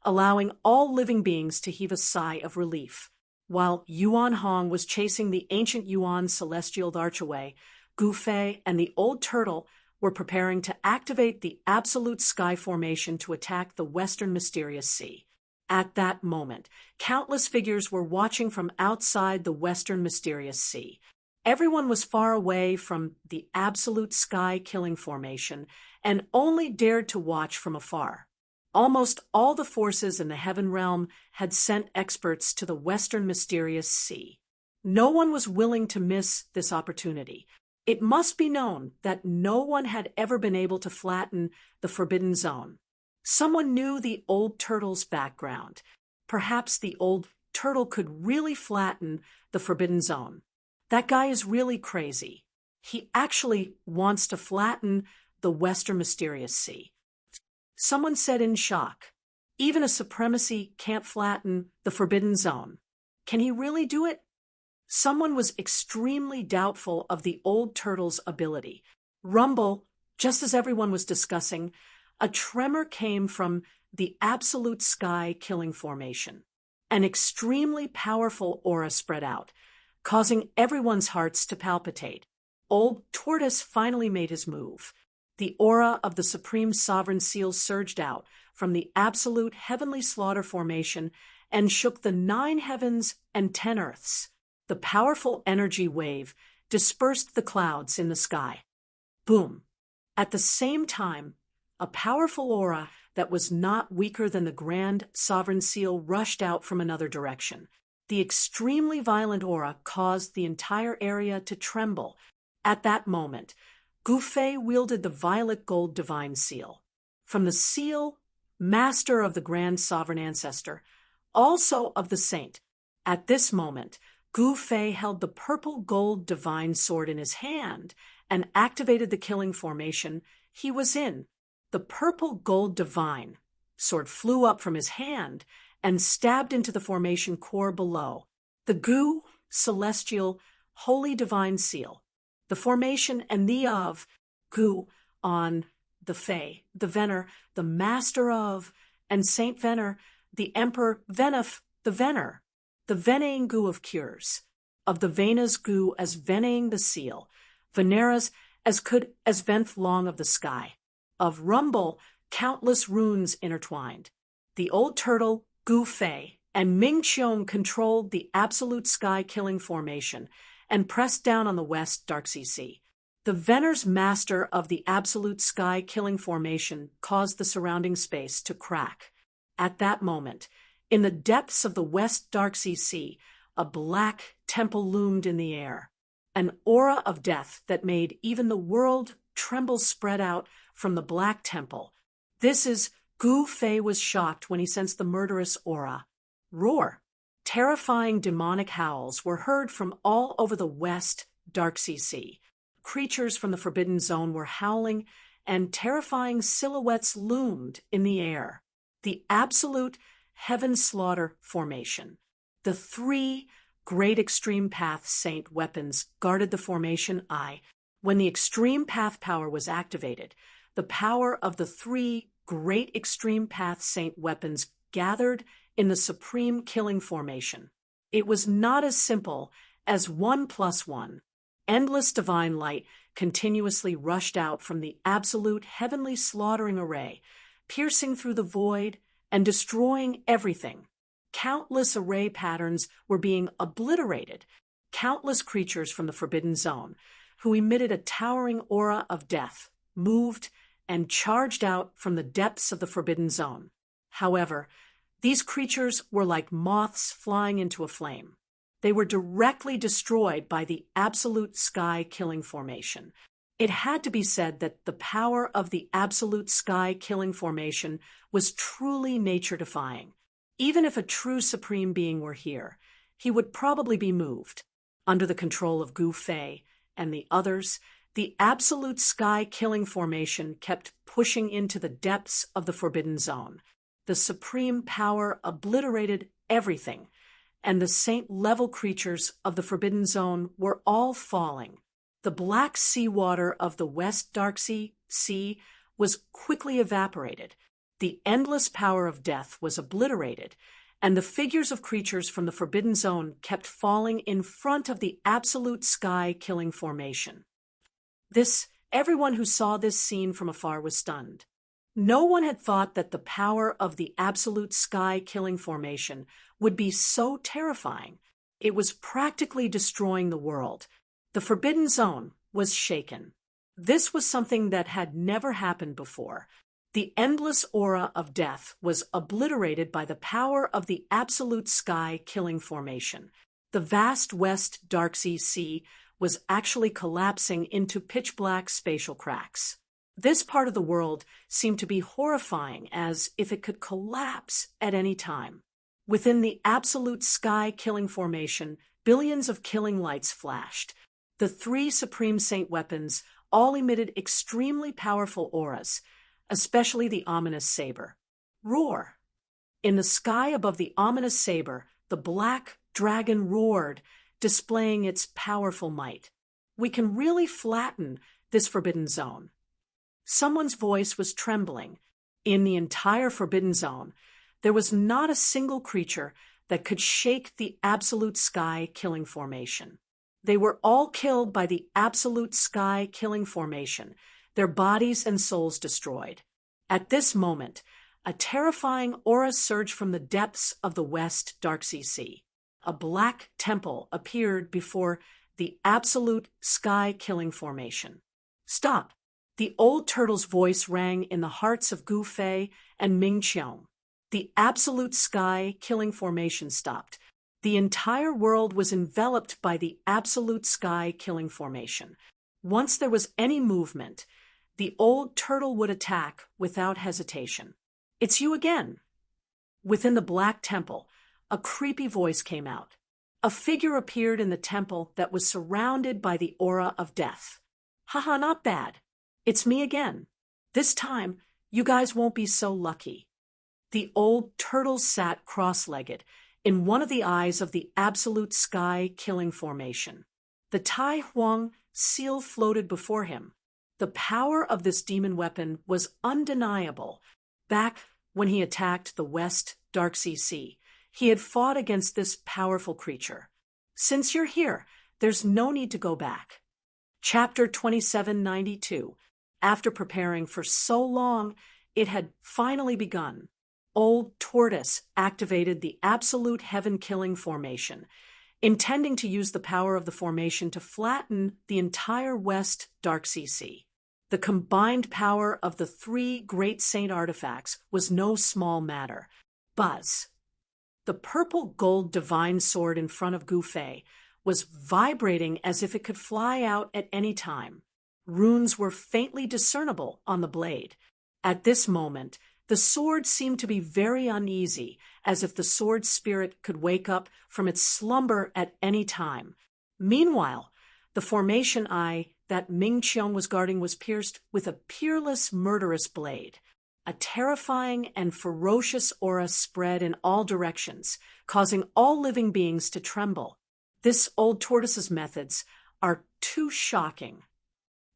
allowing all living beings to heave a sigh of relief. While Yuan Hong was chasing the ancient Yuan celestial arch away, Gu Fei and the old turtle were preparing to activate the absolute sky formation to attack the western mysterious sea. At that moment, countless figures were watching from outside the western mysterious sea. Everyone was far away from the absolute sky-killing formation and only dared to watch from afar. Almost all the forces in the heaven realm had sent experts to the western mysterious sea. No one was willing to miss this opportunity. It must be known that no one had ever been able to flatten the forbidden zone. Someone knew the old turtle's background. Perhaps the old turtle could really flatten the forbidden zone. That guy is really crazy. He actually wants to flatten the western mysterious sea. Someone said in shock, even a supremacy can't flatten the forbidden zone. Can he really do it? Someone was extremely doubtful of the old turtle's ability. Rumble, just as everyone was discussing, a tremor came from the absolute sky-killing formation. An extremely powerful aura spread out, causing everyone's hearts to palpitate. Old Tortoise finally made his move. The aura of the Supreme Sovereign Seal surged out from the absolute heavenly slaughter formation and shook the 9 heavens and 10 earths. The powerful energy wave dispersed the clouds in the sky. Boom! At the same time, a powerful aura that was not weaker than the Grand Sovereign Seal rushed out from another direction. The extremely violent aura caused the entire area to tremble. At that moment, Gu Fei wielded the violet gold divine seal. From the seal, master of the Grand Sovereign Ancestor, also of the saint. At this moment, Gu Fei held the purple gold divine sword in his hand and activated the killing formation he was in. The purple gold divine sword flew up from his hand and stabbed into the formation core below. The Gu celestial holy divine seal. The formation and the of Gu on the Fei, the Vener, the master of, and Saint Vener, the Emperor Venef, the Vener, the Venang Gu of cures, of the Venas Gu as Venang the seal, Veneras as could as Venth long of the sky, of Rumble countless runes intertwined. The old turtle, Gu Fei, and Ming Qiong controlled the absolute sky-killing formation and pressed down on the west Darksea Sea. The Vener's master of the absolute sky-killing formation caused the surrounding space to crack. At that moment, in the depths of the west Darksea Sea, a black temple loomed in the air. An aura of death that made even the world tremble spread out from the black temple. This is Gu Fei was shocked when he sensed the murderous aura. Roar! Terrifying demonic howls were heard from all over the west Darksea Sea. Creatures from the Forbidden Zone were howling, and terrifying silhouettes loomed in the air. The absolute heaven slaughter formation. The 3 great extreme path saint weapons guarded the formation I. When the extreme path power was activated, the power of the 3 great extreme path saint weapons gathered in the supreme killing formation. It was not as simple as 1 + 1. Endless divine light continuously rushed out from the absolute heavenly slaughtering array, piercing through the void and destroying everything. Countless array patterns were being obliterated. Countless creatures from the Forbidden Zone, who emitted a towering aura of death, moved and charged out from the depths of the Forbidden Zone. However, these creatures were like moths flying into a flame. They were directly destroyed by the absolute sky-killing formation. It had to be said that the power of the absolute sky-killing formation was truly nature-defying. Even if a true supreme being were here, he would probably be moved. Under the control of Gu Fei and the others, the absolute sky-killing formation kept pushing into the depths of the Forbidden Zone. The supreme power obliterated everything, and the saint-level creatures of the Forbidden Zone were all falling. The black seawater of the West Darksea Sea was quickly evaporated. The endless power of death was obliterated, and the figures of creatures from the Forbidden Zone kept falling in front of the absolute sky-killing formation. Everyone who saw this scene from afar was stunned. No one had thought that the power of the absolute sky-killing formation would be so terrifying. It was practically destroying the world. The Forbidden Zone was shaken. This was something that had never happened before. The endless aura of death was obliterated by the power of the absolute sky-killing formation. The vast West Darksea Sea was actually collapsing into pitch-black spatial cracks. This part of the world seemed to be horrifying, as if it could collapse at any time. Within the absolute sky-killing formation, billions of killing lights flashed. The three Supreme Saint weapons all emitted extremely powerful auras, especially the ominous saber. Roar! In the sky above the ominous saber, the black dragon roared, displaying its powerful might. We can really flatten this Forbidden Zone. Someone's voice was trembling. In the entire Forbidden Zone, there was not a single creature that could shake the absolute sky-killing formation. They were all killed by the absolute sky-killing formation, their bodies and souls destroyed. At this moment, a terrifying aura surged from the depths of the West Darksea Sea. A black temple appeared before the absolute sky-killing formation. Stop! The old turtle's voice rang in the hearts of Gu Fei and Ming Qiong. The absolute sky-killing formation stopped. The entire world was enveloped by the absolute sky-killing formation. Once there was any movement, the old turtle would attack without hesitation. It's you again! Within the black temple, a creepy voice came out. A figure appeared in the temple that was surrounded by the aura of death. Haha, not bad. It's me again. This time, you guys won't be so lucky. The old turtle sat cross-legged in one of the eyes of the absolute sky-killing formation. The Tai Huang seal floated before him. The power of this demon weapon was undeniable. Back when he attacked the West Darksea Sea, he had fought against this powerful creature. Since you're here, there's no need to go back. Chapter 2792. After preparing for so long, it had finally begun. Old Tortoise activated the absolute heaven-killing formation, intending to use the power of the formation to flatten the entire West Darksea Sea. The combined power of the three great saint artifacts was no small matter. Buzz! The purple-gold divine sword in front of Gu Fei was vibrating as if it could fly out at any time. Runes were faintly discernible on the blade. At this moment, the sword seemed to be very uneasy, as if the sword spirit could wake up from its slumber at any time. Meanwhile, the formation eye that Ming Qiong was guarding was pierced with a peerless, murderous blade. A terrifying and ferocious aura spread in all directions, causing all living beings to tremble. This old tortoise's methods are too shocking.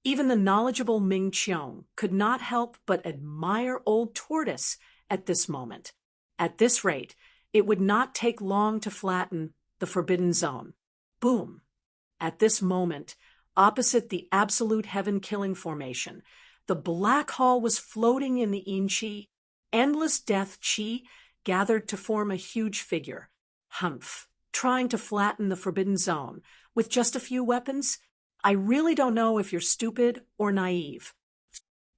Even the knowledgeable Ming Qiong could not help but admire old tortoise at this moment. At this rate, it would not take long to flatten the Forbidden Zone. Boom! At this moment, opposite the absolute heaven-killing formation, the black hall was floating in the Yin Qi. Endless death Qi gathered to form a huge figure. Humph! Trying to flatten the Forbidden Zone with just a few weapons? I really don't know if you're stupid or naive.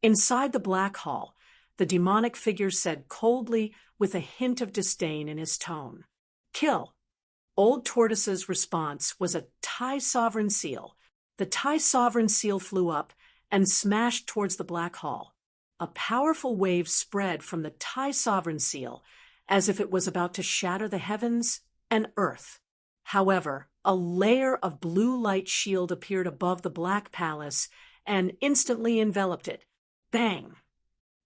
Inside the black hall, the demonic figure said coldly with a hint of disdain in his tone. Kill! Old Tortoise's response was a Tai Sovereign Seal. The Tai Sovereign Seal flew up and smashed towards the black hall. A powerful wave spread from the Tai Sovereign Seal, as if it was about to shatter the heavens and earth. However, a layer of blue light shield appeared above the Black Palace and instantly enveloped it. Bang!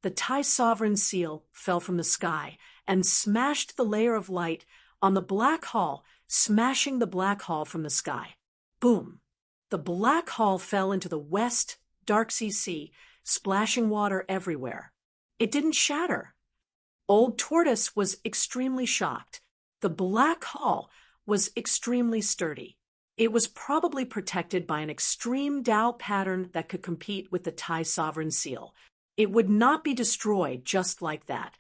The Thai sovereign seal fell from the sky and smashed the layer of light on the Black Hall, smashing the Black Hall from the sky. Boom! The Black Hall fell into the West Darksea Sea, splashing water everywhere. It didn't shatter. Old Tortoise was extremely shocked. The Black Hall was extremely sturdy. It was probably protected by an extreme Tao pattern that could compete with the Thai sovereign seal. It would not be destroyed just like that.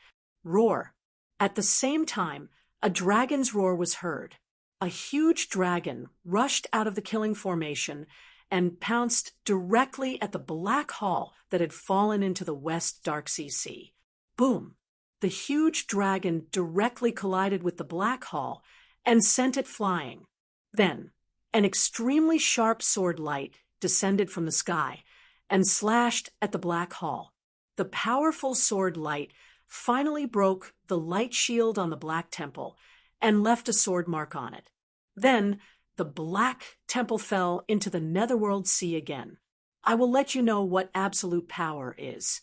Roar. At the same time, a dragon's roar was heard. A huge dragon rushed out of the killing formation and pounced directly at the Black Hall that had fallen into the West Darksea Sea. Boom! The huge dragon directly collided with the Black Hall and sent it flying. Then, an extremely sharp sword light descended from the sky and slashed at the Black Hall. The powerful sword light finally broke the light shield on the Black Temple and left a sword mark on it. Then, the Black Temple fell into the Netherworld Sea again. I will let you know what absolute power is.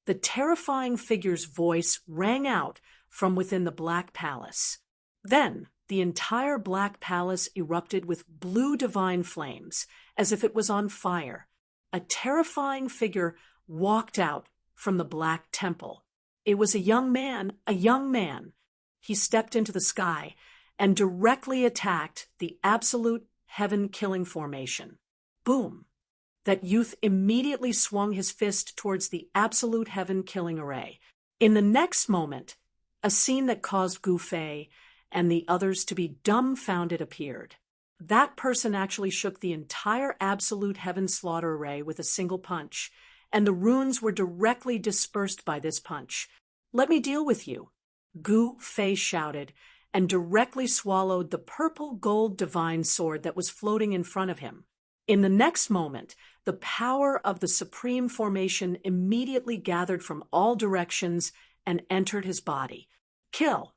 The terrifying figure's voice rang out from within the Black Palace. Then, the entire Black Palace erupted with blue divine flames, as if it was on fire. A terrifying figure walked out from the Black Temple. It was a young man. He stepped into the sky and directly attacked the absolute heaven-killing formation. Boom! That youth immediately swung his fist towards the absolute heaven-killing array. In the next moment, a scene that caused Gu Fei and the others to be dumbfounded appeared. That person actually shook the entire absolute heaven slaughter array with a single punch, and the runes were directly dispersed by this punch. "Let me deal with you," Gu Fei shouted, and directly swallowed the purple gold divine sword that was floating in front of him. In the next moment, the power of the supreme formation immediately gathered from all directions and entered his body. Kill!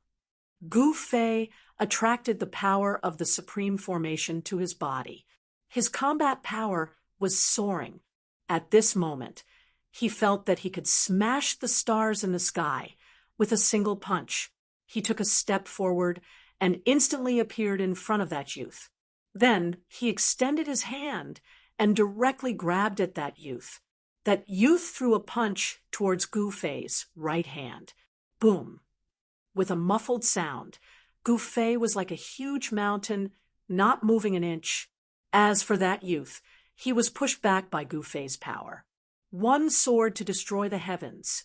Gu Fei attracted the power of the supreme formation to his body. His combat power was soaring. At this moment, he felt that he could smash the stars in the sky with a single punch. He took a step forward and instantly appeared in front of that youth. Then he extended his hand and directly grabbed at that youth. That youth threw a punch towards Gu Fei's right hand. Boom! With a muffled sound, Gu Fei was like a huge mountain, not moving an inch. As for that youth, he was pushed back by Gu Fei's power. One sword to destroy the heavens.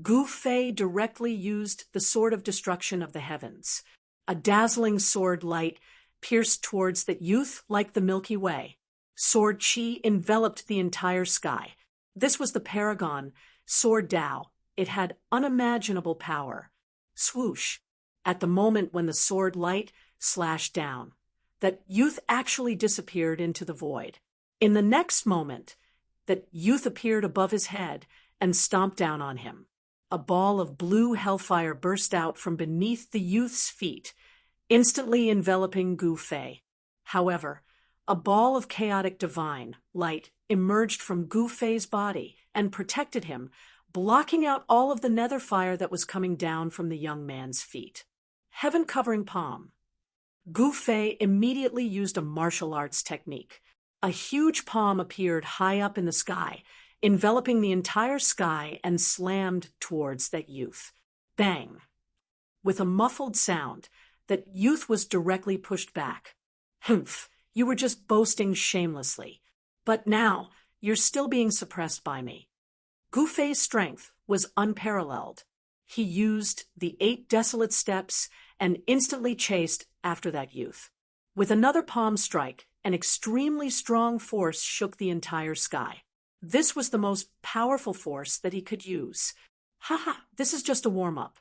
Gu Fei directly used the sword of destruction of the heavens. A dazzling sword light pierced towards that youth like the Milky Way. Sword Qi enveloped the entire sky. This was the paragon, Sword Tao. It had unimaginable power. Swoosh! At the moment when the sword light slashed down, that youth actually disappeared into the void. In the next moment, that youth appeared above his head and stomped down on him. A ball of blue hellfire burst out from beneath the youth's feet, instantly enveloping Gu Fei. However, a ball of chaotic divine light emerged from Gu Fei's body and protected him, blocking out all of the nether fire that was coming down from the young man's feet. Heaven-covering palm. Gu Fei immediately used a martial arts technique. A huge palm appeared high up in the sky, enveloping the entire sky and slammed towards that youth. Bang! With a muffled sound, that youth was directly pushed back. Humph! You were just boasting shamelessly. But now, you're still being suppressed by me. Gu Fei's strength was unparalleled. He used the 8 desolate steps and instantly chased after that youth. With another palm strike, an extremely strong force shook the entire sky. This was the most powerful force that he could use. Ha! This is just a warm-up.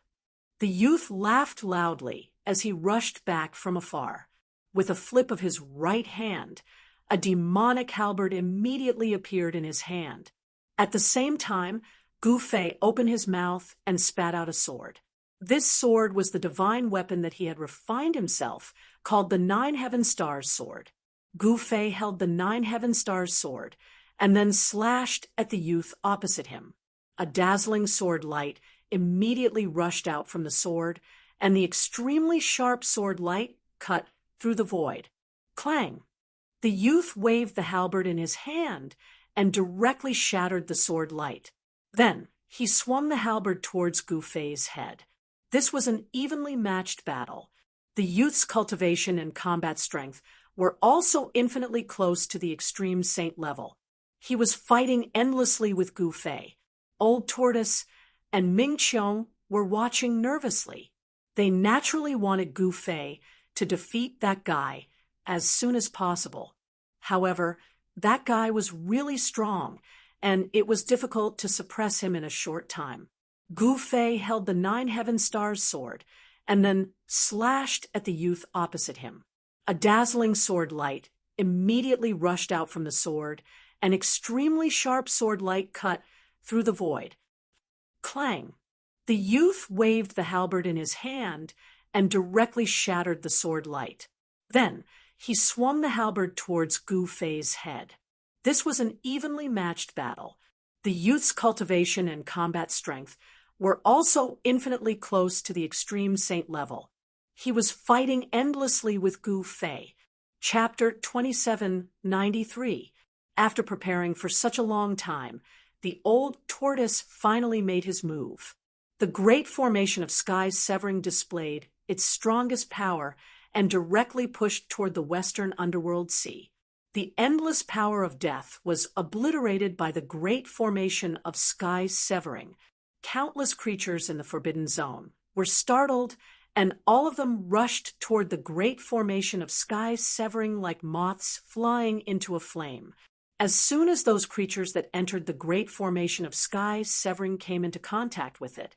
The youth laughed loudly as he rushed back from afar. With a flip of his right hand, a demonic halberd immediately appeared in his hand. At the same time, Gu Fei opened his mouth and spat out a sword. This sword was the divine weapon that he had refined himself, called the Nine Heaven Stars sword. Gu Fei held the Nine Heaven Stars sword and then slashed at the youth opposite him. A dazzling sword light immediately rushed out from the sword, and the extremely sharp sword light cut through the void. Clang! The youth waved the halberd in his hand and directly shattered the sword light. Then he swung the halberd towards Gu Fei's head. This was an evenly matched battle. The youth's cultivation and combat strength were also infinitely close to the extreme saint level. He was fighting endlessly with Gu Fei. Old Tortoise and Ming Qiong were watching nervously. They naturally wanted Gu Fei to defeat that guy as soon as possible. However, that guy was really strong, and it was difficult to suppress him in a short time. Gu Fei held the Nine Heaven Stars sword and then slashed at the youth opposite him. A dazzling sword light immediately rushed out from the sword, an extremely sharp sword light cut through the void. Clang! The youth waved the halberd in his hand and directly shattered the sword light. Then he swung the halberd towards Gu Fei's head. This was an evenly matched battle. The youth's cultivation and combat strength were also infinitely close to the extreme saint level. He was fighting endlessly with Gu Fei. Chapter 2793. After preparing for such a long time, the old tortoise finally made his move. The great formation of sky severing displayed its strongest power and directly pushed toward the western underworld sea. The endless power of death was obliterated by the great formation of sky severing. Countless creatures in the Forbidden Zone were startled, and all of them rushed toward the great formation of sky severing like moths flying into a flame. As soon as those creatures that entered the great formation of sky severing came into contact with it,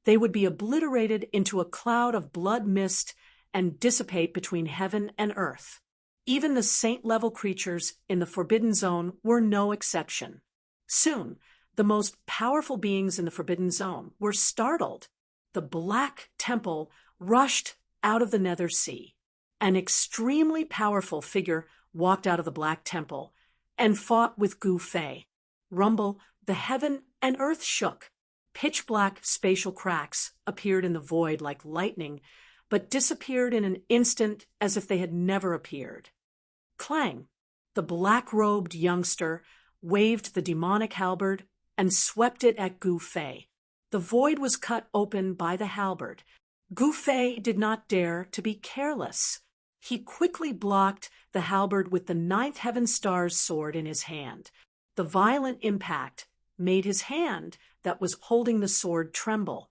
they would be obliterated into a cloud of blood mist and dissipate between heaven and earth. Even the saint-level creatures in the Forbidden Zone were no exception. Soon, the most powerful beings in the Forbidden Zone were startled. The Black Temple rushed out of the Nether Sea. An extremely powerful figure walked out of the Black Temple and fought with Gu Fei. Rumble, the heaven and earth shook. Pitch-black spatial cracks appeared in the void like lightning, but disappeared in an instant as if they had never appeared. Clang! The black-robed youngster waved the demonic halberd and swept it at Gu Fei. The void was cut open by the halberd. Gu Fei did not dare to be careless. He quickly blocked the halberd with the Ninth Heaven Stars sword in his hand. The violent impact made his hand that was holding the sword tremble.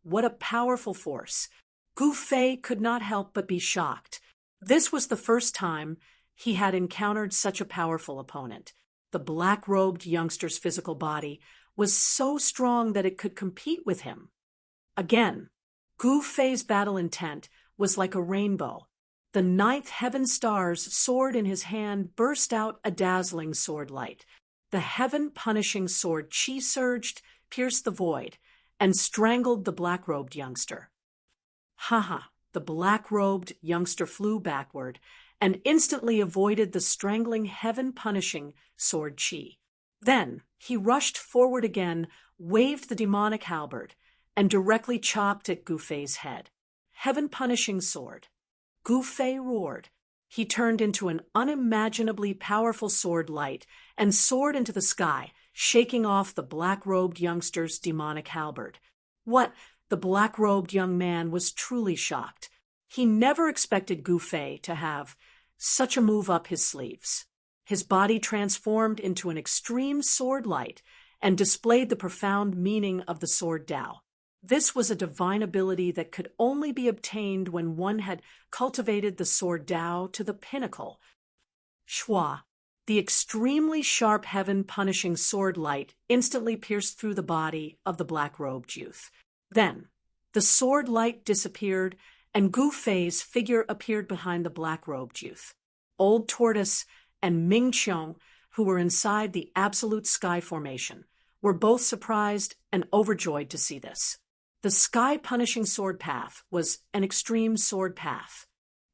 What a powerful force! Gu Fei could not help but be shocked. This was the first time he had encountered such a powerful opponent. The black-robed youngster's physical body was so strong that it could compete with him. Again, Gu Fei's battle intent was like a rainbow. The Ninth Heaven Stars sword in his hand burst out a dazzling sword light. The heaven-punishing sword chi surged, pierced the void, and strangled the black-robed youngster. Ha! The black-robed youngster flew backward and instantly avoided the strangling heaven-punishing sword chi. Then he rushed forward again, waved the demonic halberd, and directly chopped at Gu Fei's head. Heaven-punishing sword. Gu Fei roared. He turned into an unimaginably powerful sword light and soared into the sky, shaking off the black-robed youngster's demonic halberd. What? The black-robed young man was truly shocked. He never expected Gu Fei to have such a move up his sleeves. His body transformed into an extreme sword light and displayed the profound meaning of the sword Dao. This was a divine ability that could only be obtained when one had cultivated the sword Dao to the pinnacle. Shua! The extremely sharp heaven-punishing sword light instantly pierced through the body of the black-robed youth. Then, the sword light disappeared, and Gu Fei's figure appeared behind the black-robed youth. Old Tortoise and Ming Qiong, who were inside the absolute sky formation, were both surprised and overjoyed to see this. The sky-punishing sword path was an extreme sword path.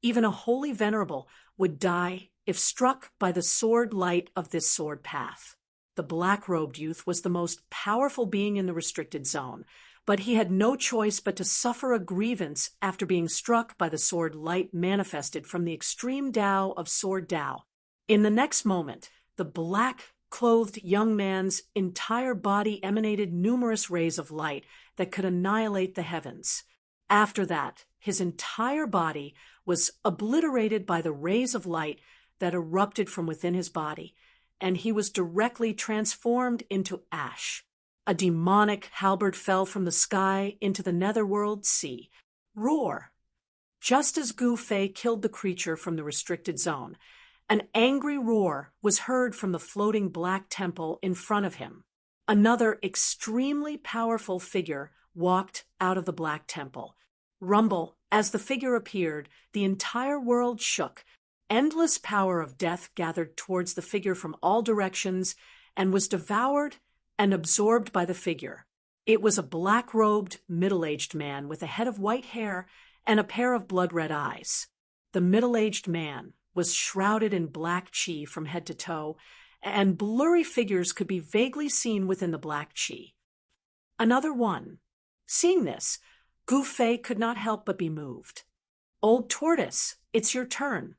Even a holy venerable would die if struck by the sword light of this sword path. The black-robed youth was the most powerful being in the restricted zone, but he had no choice but to suffer a grievance after being struck by the sword light manifested from the extreme Tao of Sword Tao. In the next moment, the black-clothed young man's entire body emanated numerous rays of light that could annihilate the heavens. After that, his entire body was obliterated by the rays of light that erupted from within his body, and he was directly transformed into ash. A demonic halberd fell from the sky into the netherworld sea. Roar! Just as Gu Fei killed the creature from the restricted zone, an angry roar was heard from the floating black temple in front of him. Another extremely powerful figure walked out of the black temple. Rumble, as the figure appeared, the entire world shook. Endless power of death gathered towards the figure from all directions and was devoured and absorbed by the figure. It was a black-robed, middle-aged man with a head of white hair and a pair of blood-red eyes. The middle-aged man was shrouded in black qi from head to toe, and blurry figures could be vaguely seen within the black qi. Another one. Seeing this, Gu Fei could not help but be moved. Old Tortoise, it's your turn.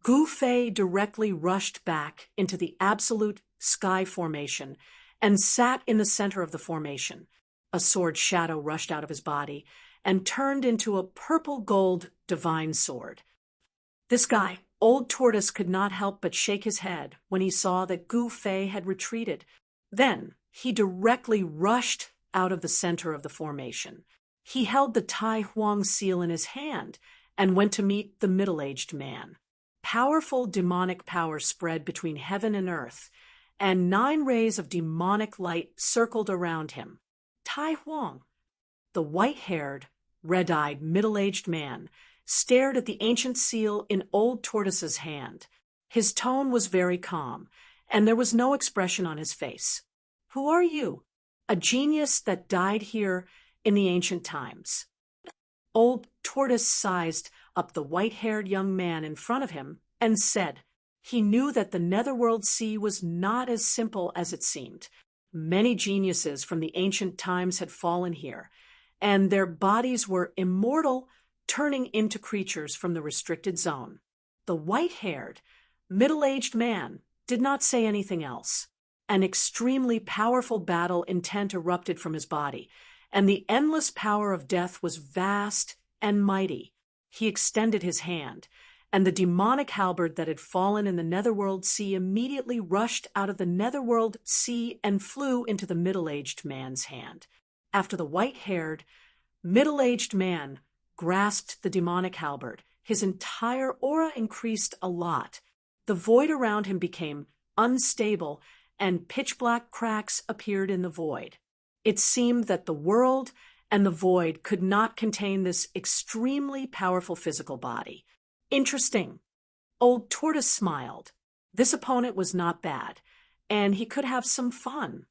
Gu Fei directly rushed back into the absolute sky formation and sat in the center of the formation. A sword shadow rushed out of his body and turned into a purple-gold divine sword. This guy, Old Tortoise, could not help but shake his head when he saw that Gu Fei had retreated. Then he directly rushed out of the center of the formation. He held the Tai Huang seal in his hand and went to meet the middle-aged man. Powerful demonic power spread between heaven and earth, and 9 rays of demonic light circled around him. Tai Huang, the white-haired, red-eyed, middle-aged man, stared at the ancient seal in Old Tortoise's hand. His tone was very calm, and there was no expression on his face. Who are you? A genius that died here in the ancient times. Old Tortoise sized up the white-haired young man in front of him and said he knew that the netherworld sea was not as simple as it seemed. Many geniuses from the ancient times had fallen here, and their bodies were immortal, turning into creatures from the restricted zone. The white-haired, middle-aged man did not say anything else. An extremely powerful battle intent erupted from his body, and the endless power of death was vast and mighty. He extended his hand, and the demonic halberd that had fallen in the netherworld sea immediately rushed out of the netherworld sea and flew into the middle-aged man's hand. After the white-haired, middle-aged man grasped the demonic halberd, his entire aura increased a lot. The void around him became unstable, and pitch-black cracks appeared in the void. It seemed that the world and the void could not contain this extremely powerful physical body. Interesting. Old Tortoise smiled. This opponent was not bad, and he could have some fun.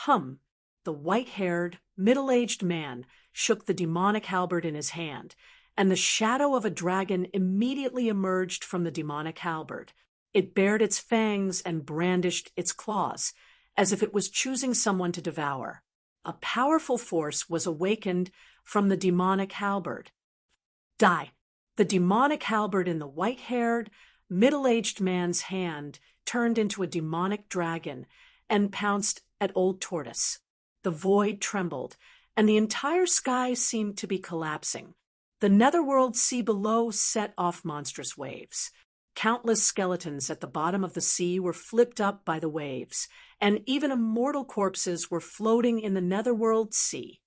The white-haired, middle-aged man shook the demonic halberd in his hand, and the shadow of a dragon immediately emerged from the demonic halberd. It bared its fangs and brandished its claws, as if it was choosing someone to devour. A powerful force was awakened from the demonic halberd. Die! The demonic halberd in the white-haired, middle-aged man's hand turned into a demonic dragon and pounced at Old Tortoise. The void trembled, and the entire sky seemed to be collapsing. The netherworld sea below set off monstrous waves. Countless skeletons at the bottom of the sea were flipped up by the waves, and even immortal corpses were floating in the netherworld sea.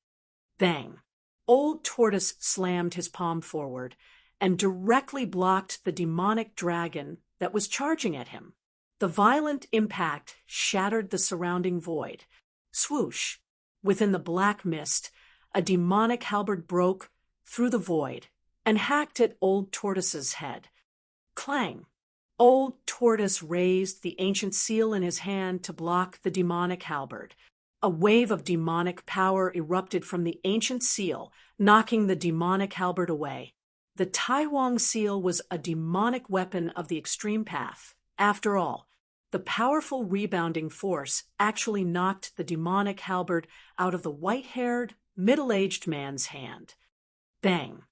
Bang! Old Tortoise slammed his palm forward and directly blocked the demonic dragon that was charging at him. The violent impact shattered the surrounding void. Swoosh! Within the black mist, a demonic halberd broke through the void and hacked at Old Tortoise's head. Clang! Old Tortoise raised the ancient seal in his hand to block the demonic halberd. A wave of demonic power erupted from the ancient seal, knocking the demonic halberd away. The Tai Huang seal was a demonic weapon of the extreme path. After all, the powerful rebounding force actually knocked the demonic halberd out of the white-haired, middle-aged man's hand. Bang!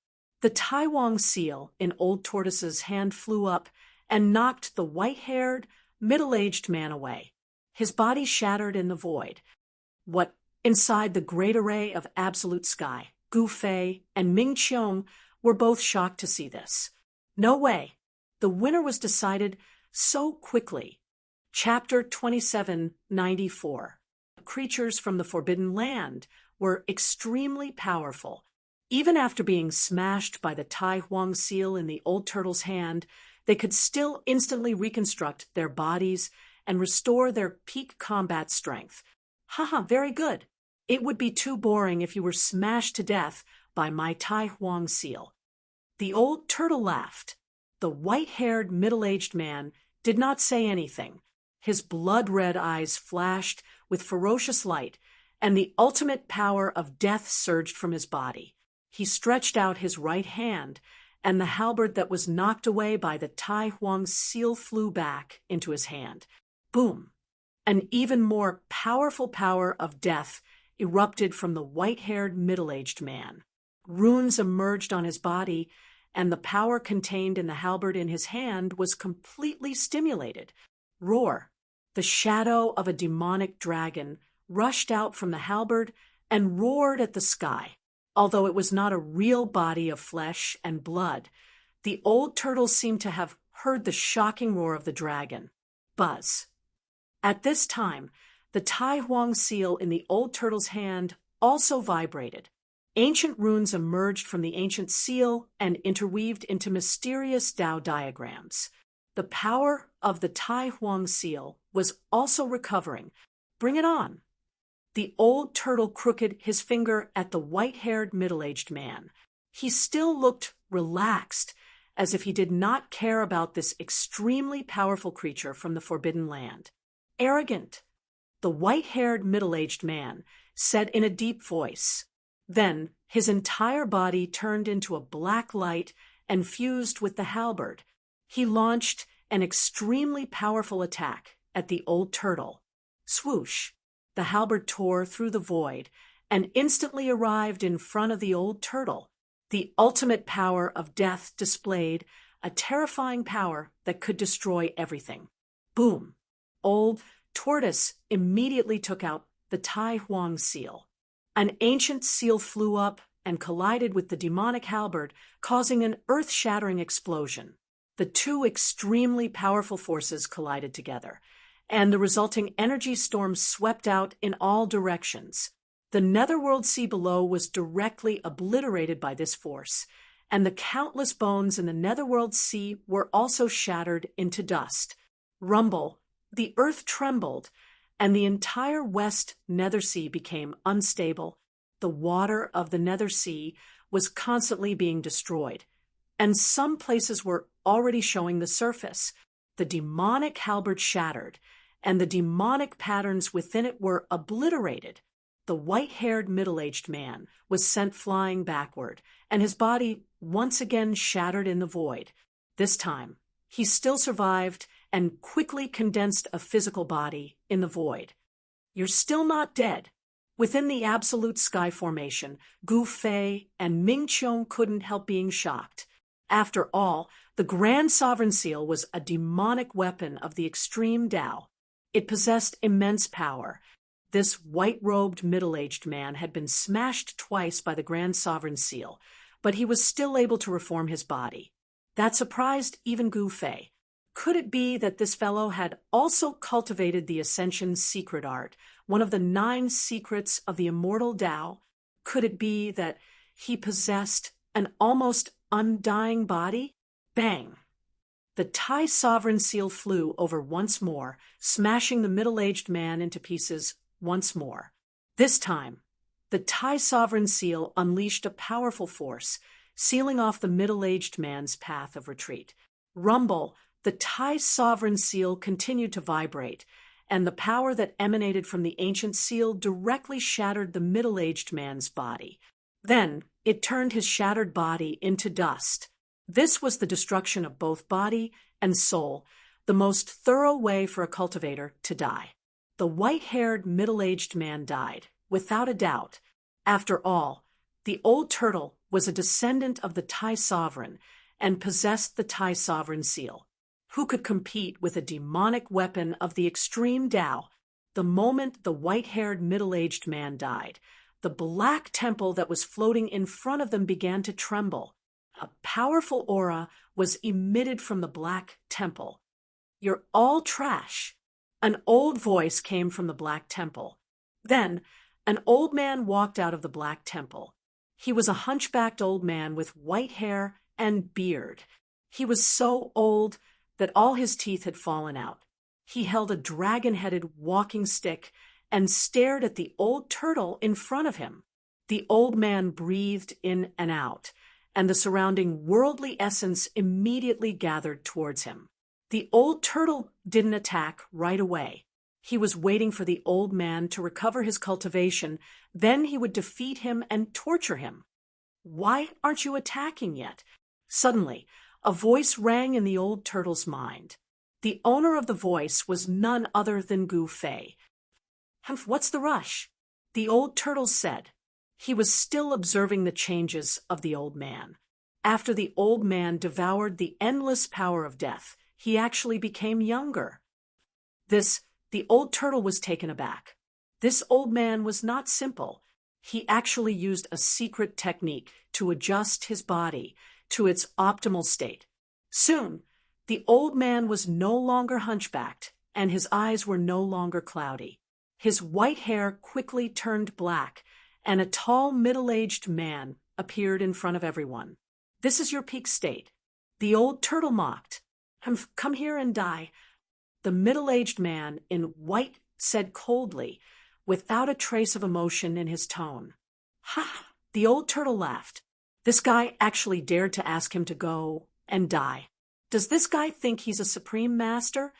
The Tai Huang seal in Old Tortoise's hand flew up and knocked the white-haired, middle-aged man away. His body shattered in the void. What inside the great array of absolute sky, Gu Fei and Ming Qiong were both shocked to see this. No way! The winner was decided so quickly. Chapter 2794. Creatures from the Forbidden Land were extremely powerful. Even after being smashed by the Tai Huang seal in the old turtle's hand, they could still instantly reconstruct their bodies and restore their peak combat strength. Haha, very good. It would be too boring if you were smashed to death by my Tai Huang seal. The old turtle laughed. The white-haired, middle-aged man did not say anything. His blood-red eyes flashed with ferocious light, and the ultimate power of death surged from his body. He stretched out his right hand, and the halberd that was knocked away by the Tai Huang seal flew back into his hand. Boom! An even more powerful power of death erupted from the white-haired, middle-aged man. Runes emerged on his body, and the power contained in the halberd in his hand was completely stimulated. Roar! The shadow of a demonic dragon rushed out from the halberd and roared at the sky. Although it was not a real body of flesh and blood, the old turtle seemed to have heard the shocking roar of the dragon. Buzz! At this time, the Tai Huang seal in the old turtle's hand also vibrated. Ancient runes emerged from the ancient seal and interweaved into mysterious Tao diagrams. The power of the Tai Huang seal was also recovering. Bring it on! The old turtle crooked his finger at the white-haired, middle-aged man. He still looked relaxed, as if he did not care about this extremely powerful creature from the Forbidden Land. Arrogant! The white-haired, middle-aged man said in a deep voice. Then his entire body turned into a black light and fused with the halberd. He launched an extremely powerful attack at the old turtle. Swoosh! The halberd tore through the void and instantly arrived in front of the old turtle. The ultimate power of death displayed, a terrifying power that could destroy everything. Boom! Old Tortoise immediately took out the Tai Huang seal. An ancient seal flew up and collided with the demonic halberd, causing an earth-shattering explosion. The two extremely powerful forces collided together, and the resulting energy storm swept out in all directions. The netherworld sea below was directly obliterated by this force, and the countless bones in the netherworld sea were also shattered into dust. Rumble! The earth trembled, and the entire west nether sea became unstable. The water of the nether sea was constantly being destroyed, and some places were already showing the surface. The demonic halberd shattered, and the demonic patterns within it were obliterated. The white-haired, middle-aged man was sent flying backward, and his body once again shattered in the void. This time, he still survived and quickly condensed a physical body in the void. You're still not dead. Within the absolute sky formation, Gu Fei and Ming Qiong couldn't help being shocked. After all, the Grand Sovereign Seal was a demonic weapon of the extreme Tao. It possessed immense power. This white-robed, middle-aged man had been smashed twice by the Grand Sovereign Seal, but he was still able to reform his body. That surprised even Gu Fei. Could it be that this fellow had also cultivated the Ascension secret art, one of the 9 secrets of the immortal Tao? Could it be that he possessed an almost undying body? Bang! The Tai Sovereign Seal flew over once more, smashing the middle-aged man into pieces once more. This time, the Tai Sovereign Seal unleashed a powerful force, sealing off the middle-aged man's path of retreat. Rumble! The Tai Sovereign Seal continued to vibrate, and the power that emanated from the ancient seal directly shattered the middle-aged man's body. Then, it turned his shattered body into dust. This was the destruction of both body and soul, the most thorough way for a cultivator to die. The white-haired middle-aged man died, without a doubt. After all, the old turtle was a descendant of the Tai sovereign and possessed the Tai sovereign seal. Who could compete with a demonic weapon of the extreme Tao? The moment the white-haired middle-aged man died, the black temple that was floating in front of them began to tremble. A powerful aura was emitted from the black temple. "You're all trash." An old voice came from the black temple. Then, an old man walked out of the black temple. He was a hunchbacked old man with white hair and beard. He was so old that all his teeth had fallen out. He held a dragon-headed walking stick and stared at the old turtle in front of him. The old man breathed in and out, and the surrounding worldly essence immediately gathered towards him. The old turtle didn't attack right away. He was waiting for the old man to recover his cultivation, then he would defeat him and torture him. "Why aren't you attacking yet?" Suddenly, a voice rang in the old turtle's mind. The owner of the voice was none other than Gu Fei. "What's the rush?" the old turtle said. He was still observing the changes of the old man. After the old man devoured the endless power of death, he actually became younger. The old turtle was taken aback. This old man was not simple. He actually used a secret technique to adjust his body to its optimal state. Soon, the old man was no longer hunchbacked, and his eyes were no longer cloudy. His white hair quickly turned black, and a tall middle-aged man appeared in front of everyone. "This is your peak state." The old turtle mocked. "Come here and die." The middle-aged man in white said coldly, without a trace of emotion in his tone. "Ha!" The old turtle laughed. This guy actually dared to ask him to go and die. Does this guy think he's a supreme master?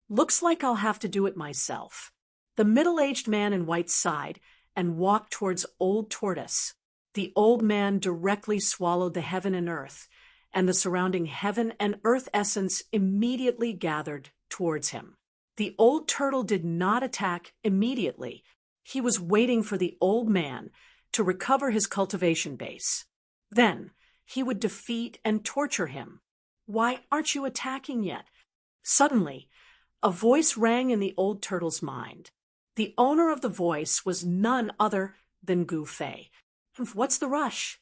Looks like I'll have to do it myself. The middle-aged man in white sighed and walked towards Old Tortoise. The old man directly swallowed the heaven and earth, and the surrounding heaven and earth essence immediately gathered towards him. The old turtle did not attack immediately. He was waiting for the old man to recover his cultivation base. Then he would defeat and torture him. "Why aren't you attacking yet?" Suddenly, a voice rang in the old turtle's mind. The owner of the voice was none other than Gu Fei. "What's the rush?"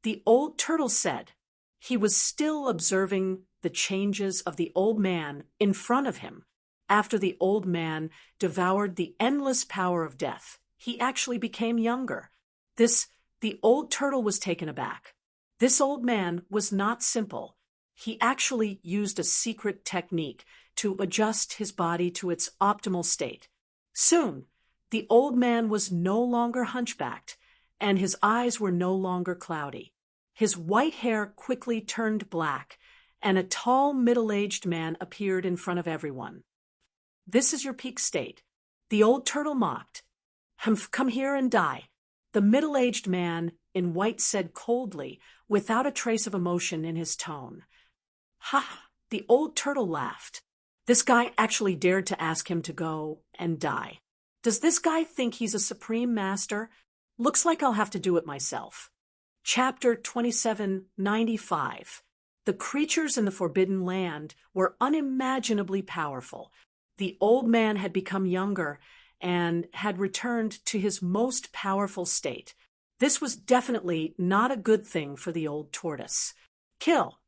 the old turtle said. He was still observing the changes of the old man in front of him. After the old man devoured the endless power of death, he actually became younger. The old turtle was taken aback. This old man was not simple. He actually used a secret technique to adjust his body to its optimal state. Soon, the old man was no longer hunchbacked, and his eyes were no longer cloudy. His white hair quickly turned black, and a tall middle-aged man appeared in front of everyone. "This is your peak state." The old turtle mocked. "Come here and die." The middle-aged man in white said coldly, without a trace of emotion in his tone. "Ha!" the old turtle laughed. This guy actually dared to ask him to go and die. Does this guy think he's a supreme master? Looks like I'll have to do it myself. Chapter 2795. The creatures in the Forbidden Land were unimaginably powerful. The old man had become younger and had returned to his most powerful state. This was definitely not a good thing for the old tortoise. "Kill!"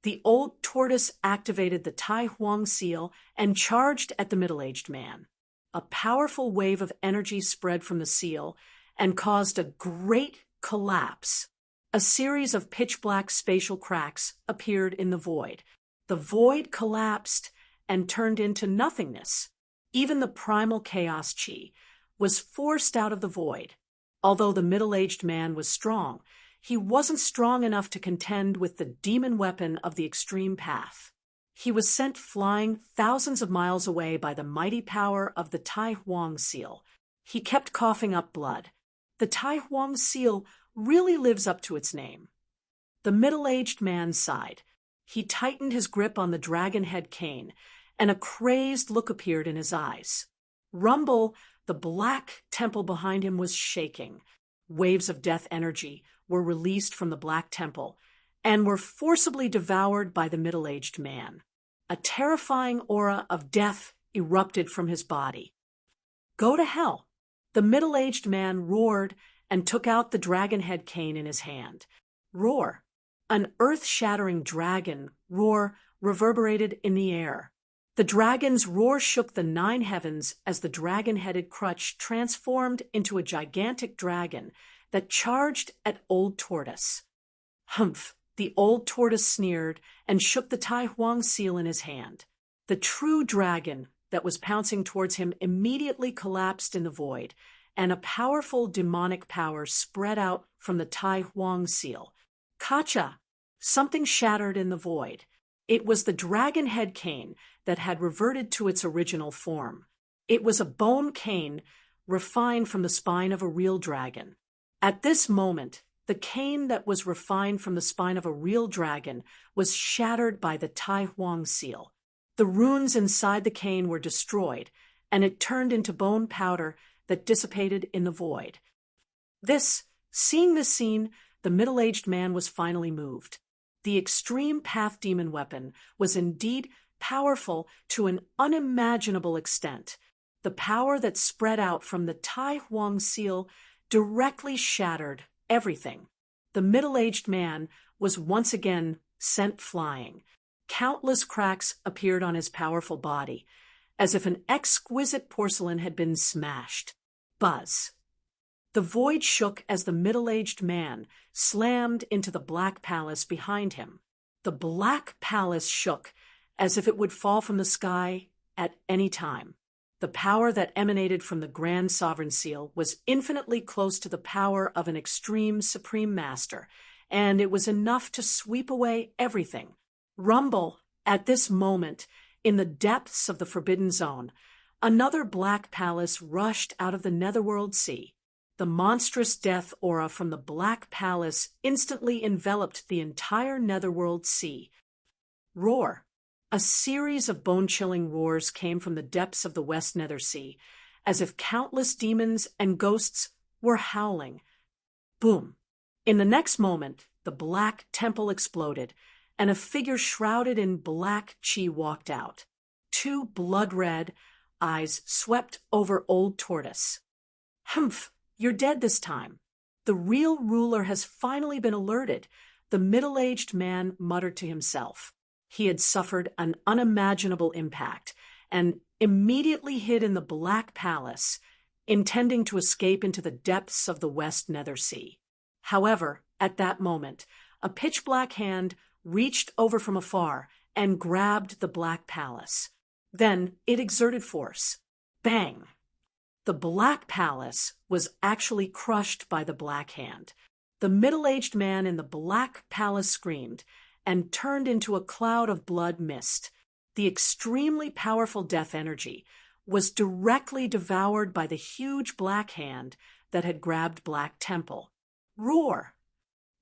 The old tortoise activated the Tai Huang seal and charged at the middle-aged man. A powerful wave of energy spread from the seal and caused a great collapse. A series of pitch-black spatial cracks appeared in the void. The void collapsed and turned into nothingness. Even the primal chaos chi was forced out of the void. Although the middle-aged man was strong, he wasn't strong enough to contend with the demon weapon of the extreme path. He was sent flying thousands of miles away by the mighty power of the Tai Huang seal. He kept coughing up blood. The Tai Huang seal really lives up to its name. The middle-aged man sighed. He tightened his grip on the dragon head cane, and a crazed look appeared in his eyes. Rumble, the black temple behind him, was shaking. Waves of death energy were released from the black temple and were forcibly devoured by the middle-aged man. A terrifying aura of death erupted from his body. "Go to hell!" The middle-aged man roared and took out the dragon head cane in his hand. Roar! An earth-shattering dragon roar reverberated in the air. The dragon's roar shook the 9 heavens as the dragon-headed crutch transformed into a gigantic dragon that charged at Old Tortoise. Humph! The Old Tortoise sneered and shook the Tai Huang seal in his hand. The true dragon that was pouncing towards him immediately collapsed in the void, and a powerful demonic power spread out from the Tai Huang seal. Kacha! Something shattered in the void. It was the dragon head cane that had reverted to its original form. It was a bone cane refined from the spine of a real dragon. At this moment, the cane that was refined from the spine of a real dragon was shattered by the Tai Huang seal. The runes inside the cane were destroyed, and it turned into bone powder that dissipated in the void. Seeing this scene, the middle-aged man was finally moved. The extreme path demon weapon was indeed powerful to an unimaginable extent. The power that spread out from the Tai Huang seal directly shattered everything. The middle-aged man was once again sent flying. Countless cracks appeared on his powerful body, as if an exquisite porcelain had been smashed. Buzz! The void shook as the middle-aged man slammed into the black palace behind him. The black palace shook as if it would fall from the sky at any time. The power that emanated from the Grand Sovereign Seal was infinitely close to the power of an extreme Supreme Master, and it was enough to sweep away everything. Rumble! At this moment, in the depths of the Forbidden Zone, another black palace rushed out of the Netherworld Sea. The monstrous death aura from the Black Palace instantly enveloped the entire Netherworld Sea. Roar! A series of bone-chilling roars came from the depths of the West Nether Sea, as if countless demons and ghosts were howling. Boom! In the next moment, the Black Temple exploded, and a figure shrouded in black chi walked out. 2 blood-red eyes swept over Old Tortoise. Humph! You're dead this time. The real ruler has finally been alerted, the middle-aged man muttered to himself. He had suffered an unimaginable impact and immediately hid in the Black Palace, intending to escape into the depths of the West Nether Sea. However, at that moment, a pitch-black hand reached over from afar and grabbed the Black Palace. Then it exerted force. Bang! The Black Palace was actually crushed by the Black Hand. The middle-aged man in the Black Palace screamed and turned into a cloud of blood mist. The extremely powerful death energy was directly devoured by the huge Black Hand that had grabbed Black Temple. Roar!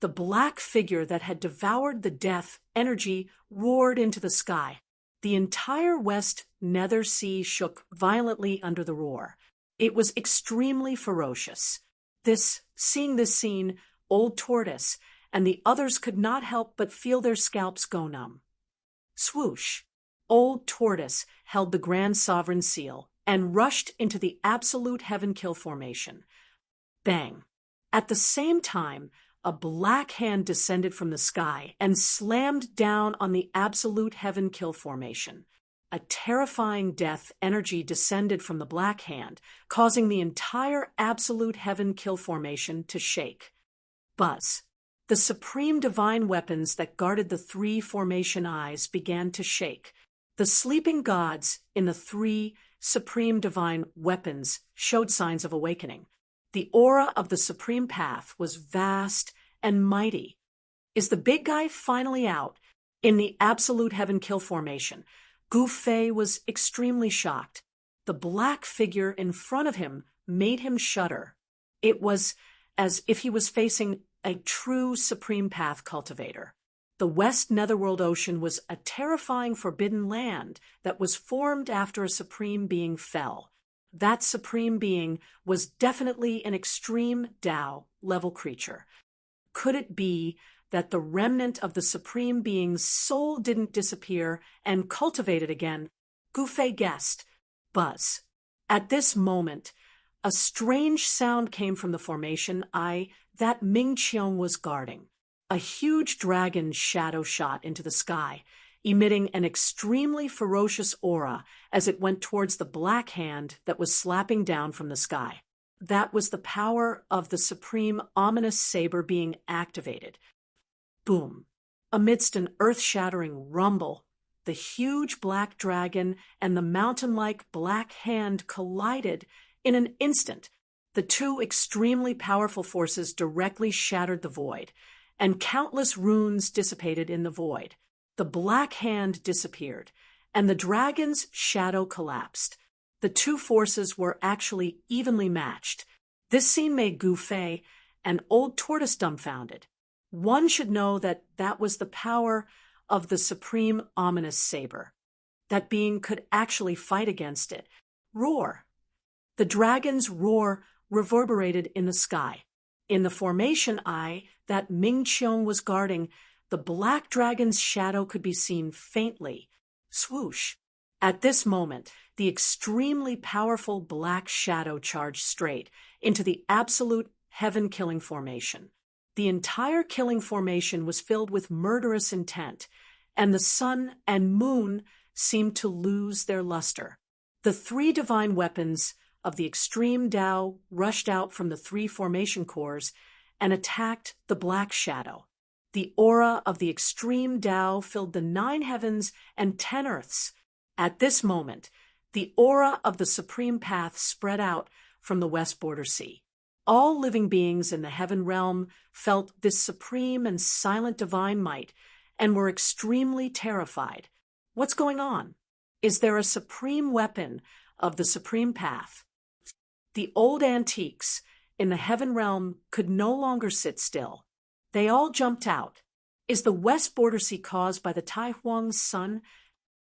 The black figure that had devoured the death energy roared into the sky. The entire West Nether Sea shook violently under the roar. It was extremely ferocious. Seeing this scene, Old Tortoise and the others could not help but feel their scalps go numb. Swoosh! Old Tortoise held the Grand Sovereign Seal and rushed into the Absolute Heaven Kill formation. Bang! At the same time, a black hand descended from the sky and slammed down on the Absolute Heaven Kill formation. A terrifying death energy descended from the black hand, causing the entire Absolute Heaven Kill formation to shake. Buzz! The supreme divine weapons that guarded the 3 formation eyes began to shake. The sleeping gods in the 3 supreme divine weapons showed signs of awakening. The aura of the supreme path was vast and mighty. Is the big guy finally out? In the absolute heaven kill formation, Gu Fei was extremely shocked. The black figure in front of him made him shudder. It was as if he was facing a true Supreme Path cultivator. The West Netherworld Ocean was a terrifying forbidden land that was formed after a Supreme Being fell. That Supreme Being was definitely an extreme Tao-level creature. Could it be that the remnant of the Supreme Being's soul didn't disappear and cultivated again? Gu Fei guessed. Buzz. At this moment, a strange sound came from the formation that Ming Qiong was guarding. A huge dragon shadow shot into the sky, emitting an extremely ferocious aura as it went towards the black hand that was slapping down from the sky. That was the power of the supreme ominous saber being activated. Boom! Amidst an earth-shattering rumble, the huge black dragon and the mountain-like black hand collided in an instant. The two extremely powerful forces directly shattered the void, and countless runes dissipated in the void. The black hand disappeared, and the dragon's shadow collapsed. The two forces were actually evenly matched. This scene made Gu Fei, an old tortoise, dumbfounded. One should know that that was the power of the supreme ominous saber. That being could actually fight against it. Roar! The dragon's roar reverberated in the sky. In the formation that Ming Qiong was guarding, the black dragon's shadow could be seen faintly. Swoosh! At this moment, the extremely powerful black shadow charged straight into the absolute heaven-killing formation. The entire killing formation was filled with murderous intent, and the sun and moon seemed to lose their luster. The three divine weapons of the extreme Tao rushed out from the three formation cores and attacked the black shadow. The aura of the extreme Tao filled the 9 heavens and 10 earths. At this moment, the aura of the Supreme Path spread out from the West Border Sea. All living beings in the heaven realm felt this supreme and silent divine might and were extremely terrified. What's going on? Is there a supreme weapon of the Supreme Path? The old antiques in the heaven realm could no longer sit still. They all jumped out. Is the West Border Sea caused by the Tai Huang's sun?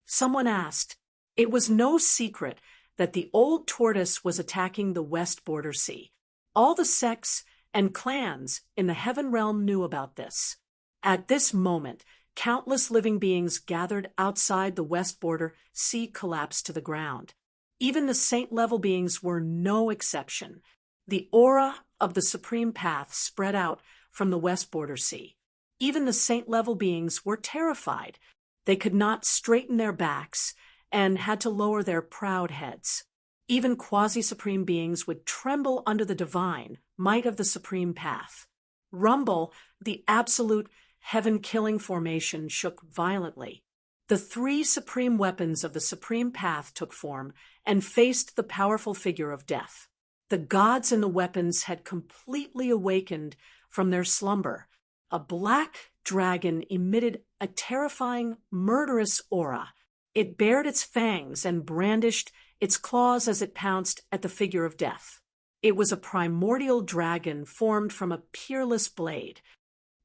Someone asked. It was no secret that the old tortoise was attacking the West Border Sea. All the sects and clans in the heaven realm knew about this. At this moment, countless living beings gathered outside the West Border Sea collapsed to the ground. Even the saint-level beings were no exception. The aura of the Supreme Path spread out from the West Border Sea. Even the saint-level beings were terrified. They could not straighten their backs and had to lower their proud heads. Even quasi-supreme beings would tremble under the divine might of the Supreme Path. Rumble, the absolute heaven-killing formation, shook violently. The 3 supreme weapons of the Supreme Path took form and faced the powerful figure of death. The gods and the weapons had completely awakened from their slumber. A black dragon emitted a terrifying, murderous aura. It bared its fangs and brandished its claws as it pounced at the figure of death. It was a primordial dragon formed from a peerless blade.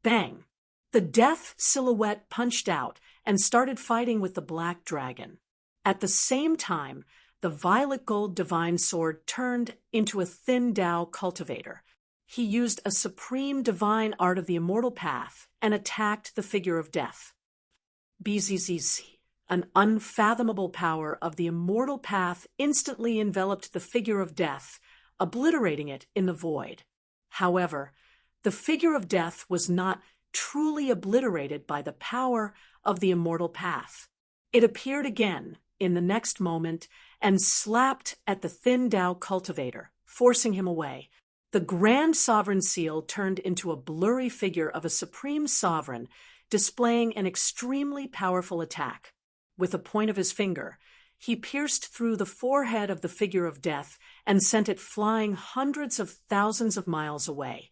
Bang! The death silhouette punched out and started fighting with the black dragon. At the same time, the violet gold divine sword turned into a thin Tao cultivator. He used a supreme divine art of the immortal path and attacked the figure of death. BZZZ, an unfathomable power of the immortal path instantly enveloped the figure of death, obliterating it in the void. However, the figure of death was not truly obliterated by the power of the immortal path. It appeared again in the next moment and slapped at the thin Tao cultivator, forcing him away. The Grand Sovereign Seal turned into a blurry figure of a supreme sovereign, displaying an extremely powerful attack. With the point of his finger, he pierced through the forehead of the figure of death and sent it flying hundreds of thousands of miles away.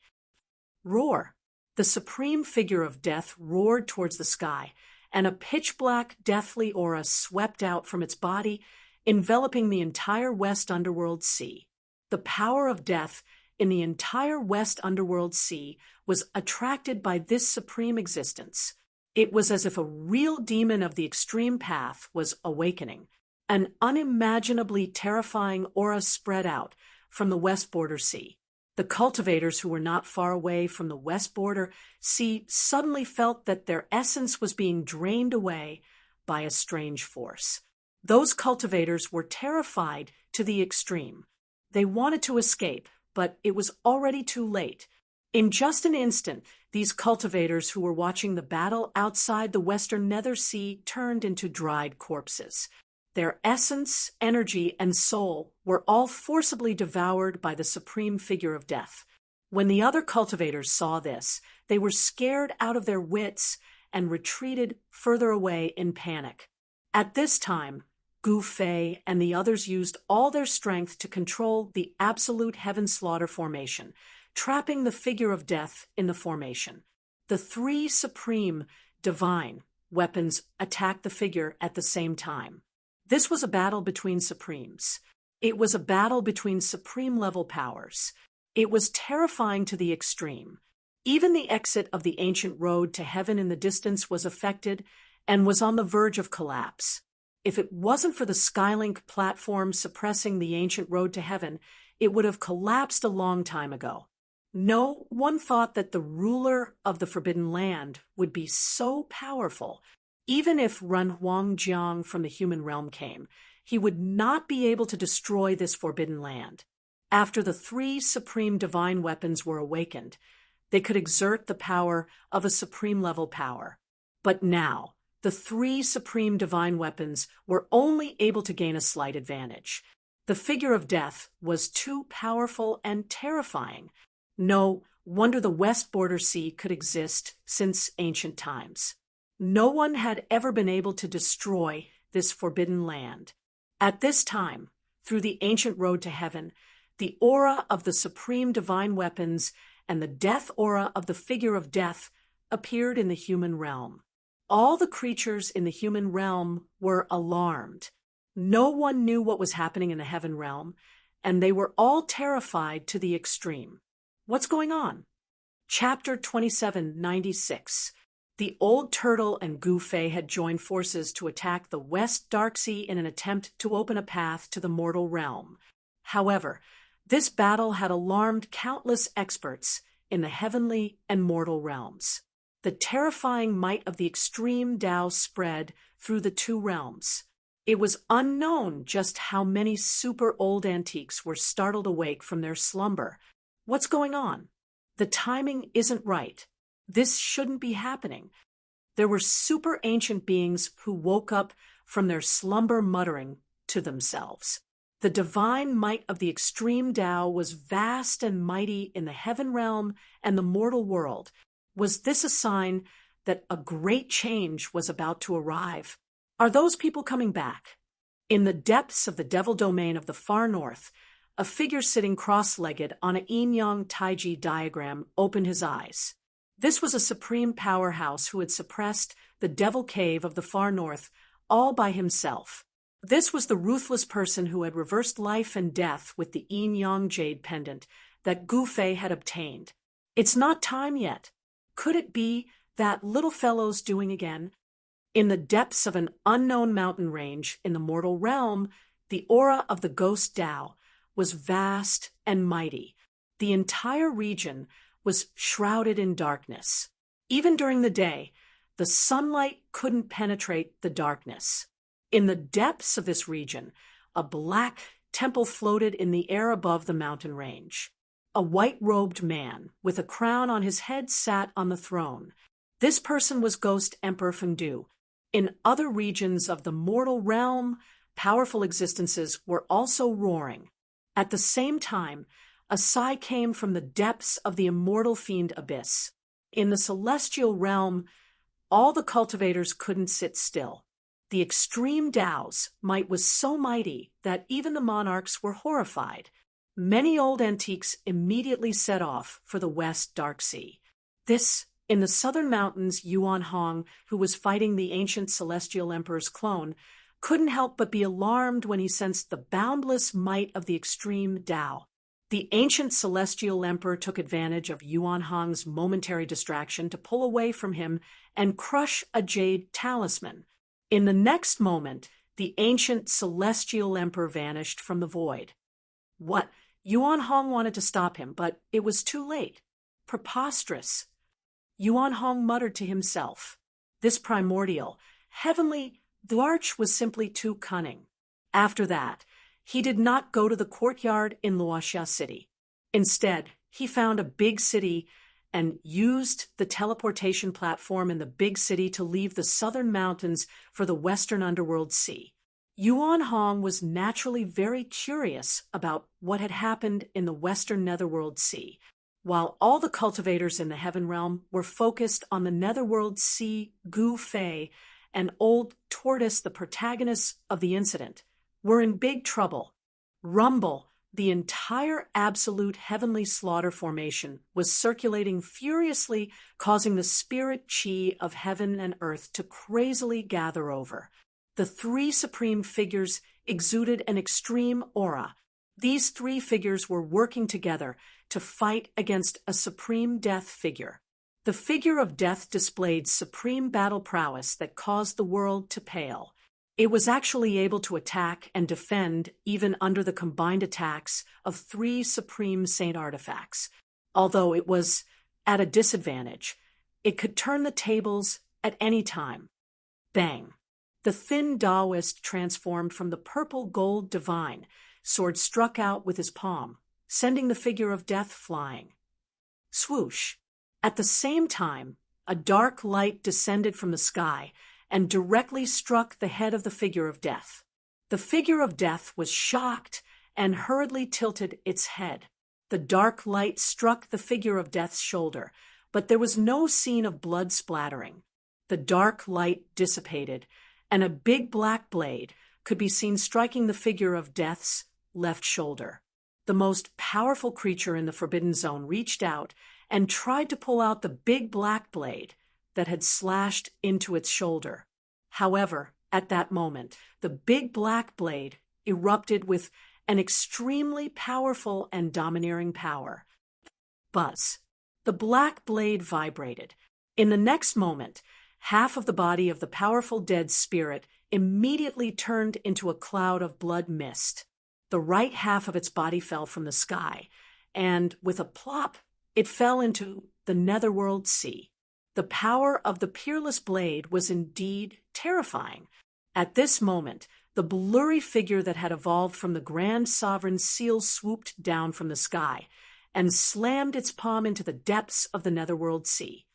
Roar! The supreme figure of death roared towards the sky, and a pitch-black, deathly aura swept out from its body, enveloping the entire West Underworld Sea. The power of death in the entire West Underworld Sea was attracted by this supreme existence. It was as if a real demon of the extreme path was awakening. An unimaginably terrifying aura spread out from the West Border Sea. The cultivators who were not far away from the West Border Sea suddenly felt that their essence was being drained away by a strange force. Those cultivators were terrified to the extreme. They wanted to escape, but it was already too late. In just an instant, these cultivators who were watching the battle outside the Western Nether Sea turned into dried corpses. Their essence, energy, and soul were all forcibly devoured by the supreme figure of death. When the other cultivators saw this, they were scared out of their wits and retreated further away in panic. At this time, Gu Fei and the others used all their strength to control the absolute heaven slaughter formation, trapping the figure of death in the formation. The three supreme, divine weapons attacked the figure at the same time. This was a battle between supremes. It was a battle between supreme-level powers. It was terrifying to the extreme. Even the exit of the ancient road to heaven in the distance was affected and was on the verge of collapse. If it wasn't for the Skylink platform suppressing the ancient road to heaven, it would have collapsed a long time ago. No one thought that the ruler of the Forbidden Land would be so powerful. Even if Ren Huangjiang from the human realm came, he would not be able to destroy this forbidden land. After the three supreme divine weapons were awakened, they could exert the power of a supreme-level power. But now, the three supreme divine weapons were only able to gain a slight advantage. The figure of death was too powerful and terrifying. No wonder the West Border Sea could exist since ancient times. No one had ever been able to destroy this forbidden land. At this time, through the ancient road to heaven, the aura of the supreme divine weapons and the death aura of the figure of death appeared in the human realm. All the creatures in the human realm were alarmed. No one knew what was happening in the heaven realm, and they were all terrified to the extreme. What's going on? Chapter 2796. The old turtle and Gu Fei had joined forces to attack the West Dark Sea in an attempt to open a path to the mortal realm. However, this battle had alarmed countless experts in the heavenly and mortal realms. The terrifying might of the extreme Tao spread through the two realms. It was unknown just how many super old antiques were startled awake from their slumber. What's going on? The timing isn't right. This shouldn't be happening. There were super ancient beings who woke up from their slumber muttering to themselves. The divine might of the extreme Tao was vast and mighty in the heaven realm and the mortal world. Was this a sign that a great change was about to arrive? Are those people coming back? In the depths of the devil domain of the far north, a figure sitting cross-legged on a yin-yang taiji diagram opened his eyes. This was a supreme powerhouse who had suppressed the devil cave of the far north all by himself. This was the ruthless person who had reversed life and death with the yin-yang jade pendant that Gu Fei had obtained. It's not time yet. Could it be that little fellow's doing again? In the depths of an unknown mountain range in the mortal realm, the aura of the ghost Tao was vast and mighty. The entire region was shrouded in darkness. Even during the day, the sunlight couldn't penetrate the darkness. In the depths of this region, a black temple floated in the air above the mountain range. A white-robed man with a crown on his head sat on the throne. This person was Ghost Emperor Fengdu. In other regions of the mortal realm, powerful existences were also roaring. At the same time, a sigh came from the depths of the immortal fiend abyss. In the celestial realm, all the cultivators couldn't sit still. The extreme Tao's might was so mighty that even the monarchs were horrified. Many old antiques immediately set off for the West Dark Sea. This In the southern mountains, Yuan Hong, who was fighting the ancient celestial emperor's clone, couldn't help but be alarmed when he sensed the boundless might of the extreme Tao. The ancient celestial emperor took advantage of Yuan Hong's momentary distraction to pull away from him and crush a jade talisman. In the next moment, the ancient celestial emperor vanished from the void. What? Yuan Hong wanted to stop him, but it was too late. Preposterous. Yuan Hong muttered to himself. This primordial, heavenly larch was simply too cunning. After that, he did not go to the courtyard in Luoxia City. Instead, he found a big city and used the teleportation platform in the big city to leave the southern mountains for the western underworld sea. Yuan Hong was naturally very curious about what had happened in the western netherworld sea, while all the cultivators in the heaven realm were focused on the netherworld sea. Gu Fei and Old Tortoise, the protagonists of the incident, were in big trouble. Rumble, the entire absolute heavenly slaughter formation, was circulating furiously, causing the spirit chi of heaven and earth to crazily gather over. The three supreme figures exuded an extreme aura. These three figures were working together to fight against a supreme death figure. The figure of death displayed supreme battle prowess that caused the world to pale. It was actually able to attack and defend even under the combined attacks of three supreme saint artifacts. Although it was at a disadvantage, it could turn the tables at any time. Bang! The thin Taoist transformed from the purple gold divine. Sword struck out with his palm, sending the figure of death flying. Swoosh! At the same time, a dark light descended from the sky and directly struck the head of the figure of death. The figure of death was shocked and hurriedly tilted its head. The dark light struck the figure of death's shoulder, but there was no scene of blood splattering. The dark light dissipated, and a big black blade could be seen striking the figure of death's left shoulder. The most powerful creature in the Forbidden Zone reached out and tried to pull out the big black blade that had slashed into its shoulder. However, at that moment, the big black blade erupted with an extremely powerful and domineering power. Buzz. The black blade vibrated. In the next moment, half of the body of the powerful dead spirit immediately turned into a cloud of blood mist. The right half of its body fell from the sky, and with a plop, it fell into the netherworld sea. The power of the peerless blade was indeed terrifying. At this moment, the blurry figure that had evolved from the Grand Sovereign's seal swooped down from the sky and slammed its palm into the depths of the netherworld sea.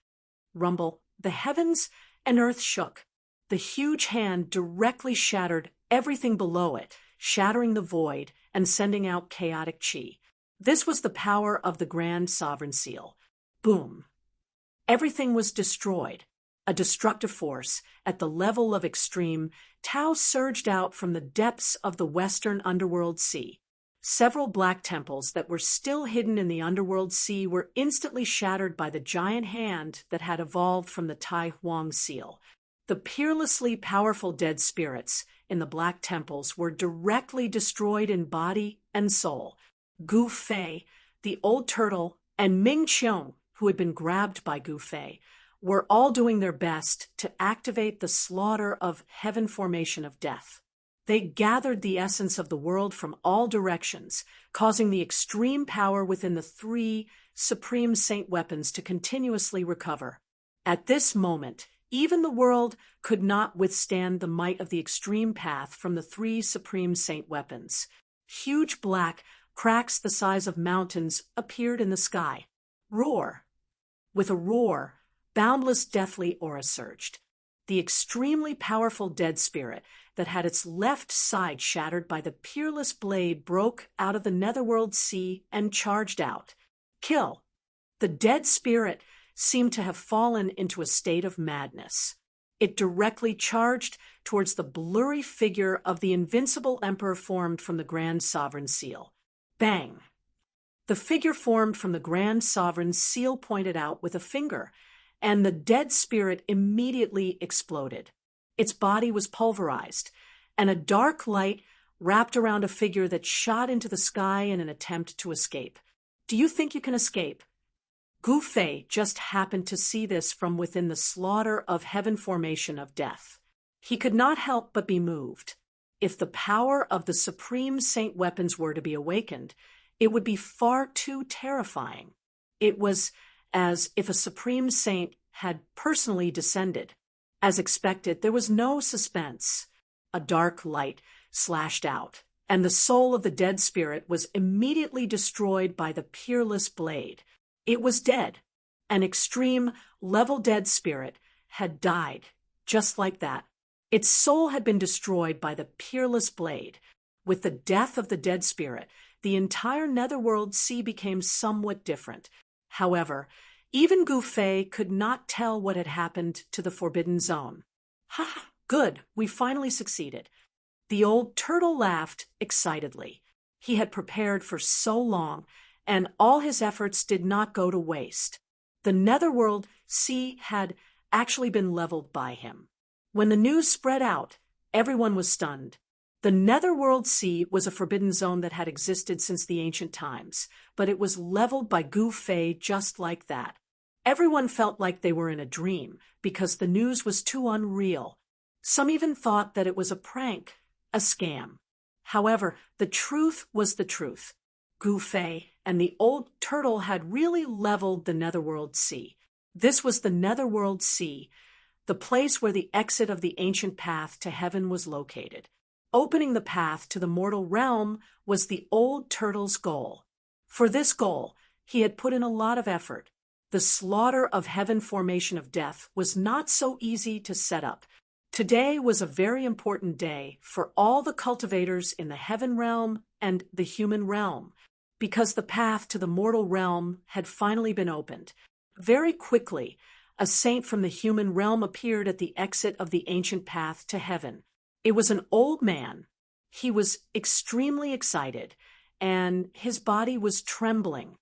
Rumble, the heavens and earth shook. The huge hand directly shattered everything below it, shattering the void and sending out chaotic chi. This was the power of the Grand Sovereign Seal. Boom. Everything was destroyed. A destructive force at the level of extreme Tao surged out from the depths of the western underworld sea. Several black temples that were still hidden in the underworld sea were instantly shattered by the giant hand that had evolved from the Tai Huang seal. The peerlessly powerful dead spirits in the black temples were directly destroyed in body and soul. Gu Fei, the old turtle, and Ming Qiong, who had been grabbed by Gu Fei, were all doing their best to activate the slaughter of heaven formation of death. They gathered the essence of the world from all directions, causing the extreme power within the three supreme saint weapons to continuously recover. At this moment, even the world could not withstand the might of the extreme path from the three supreme saint weapons. Huge black cracks the size of mountains appeared in the sky. Roar! With a roar, boundless deathly aura surged. The extremely powerful dead spirit that had its left side shattered by the peerless blade broke out of the netherworld sea and charged out. Kill! The dead spirit seemed to have fallen into a state of madness. It directly charged towards the blurry figure of the invincible emperor formed from the Grand Sovereign Seal. Bang! The figure formed from the Grand Sovereign Seal pointed out with a finger, and the dead spirit immediately exploded. Its body was pulverized, and a dark light wrapped around a figure that shot into the sky in an attempt to escape. Do you think you can escape? Gu Fei just happened to see this from within the slaughter of heaven formation of death. He could not help but be moved. If the power of the supreme saint weapons were to be awakened, it would be far too terrifying. It was as if a supreme saint had personally descended. As expected, there was no suspense. A dark light slashed out, and the soul of the dead spirit was immediately destroyed by the peerless blade. It was dead. An extreme, level dead spirit had died, just like that. Its soul had been destroyed by the peerless blade. With the death of the dead spirit, the entire netherworld sea became somewhat different. However, even Gu Fei could not tell what had happened to the Forbidden Zone. Ha! Good, we finally succeeded. The old turtle laughed excitedly. He had prepared for so long, and all his efforts did not go to waste. The netherworld sea had actually been leveled by him. When the news spread out, everyone was stunned. The netherworld sea was a forbidden zone that had existed since the ancient times, but it was leveled by Gu Fei just like that. Everyone felt like they were in a dream because the news was too unreal. Some even thought that it was a prank, a scam. However, the truth was the truth. Gu Fei and the old turtle had really leveled the netherworld sea. This was the netherworld sea, the place where the exit of the ancient path to heaven was located. Opening the path to the mortal realm was the old turtle's goal. For this goal, he had put in a lot of effort. The slaughter of heaven formation of death was not so easy to set up. Today was a very important day for all the cultivators in the heaven realm and the human realm, because the path to the mortal realm had finally been opened. Very quickly, a saint from the human realm appeared at the exit of the ancient path to heaven. It was an old man. He was extremely excited, and his body was trembling.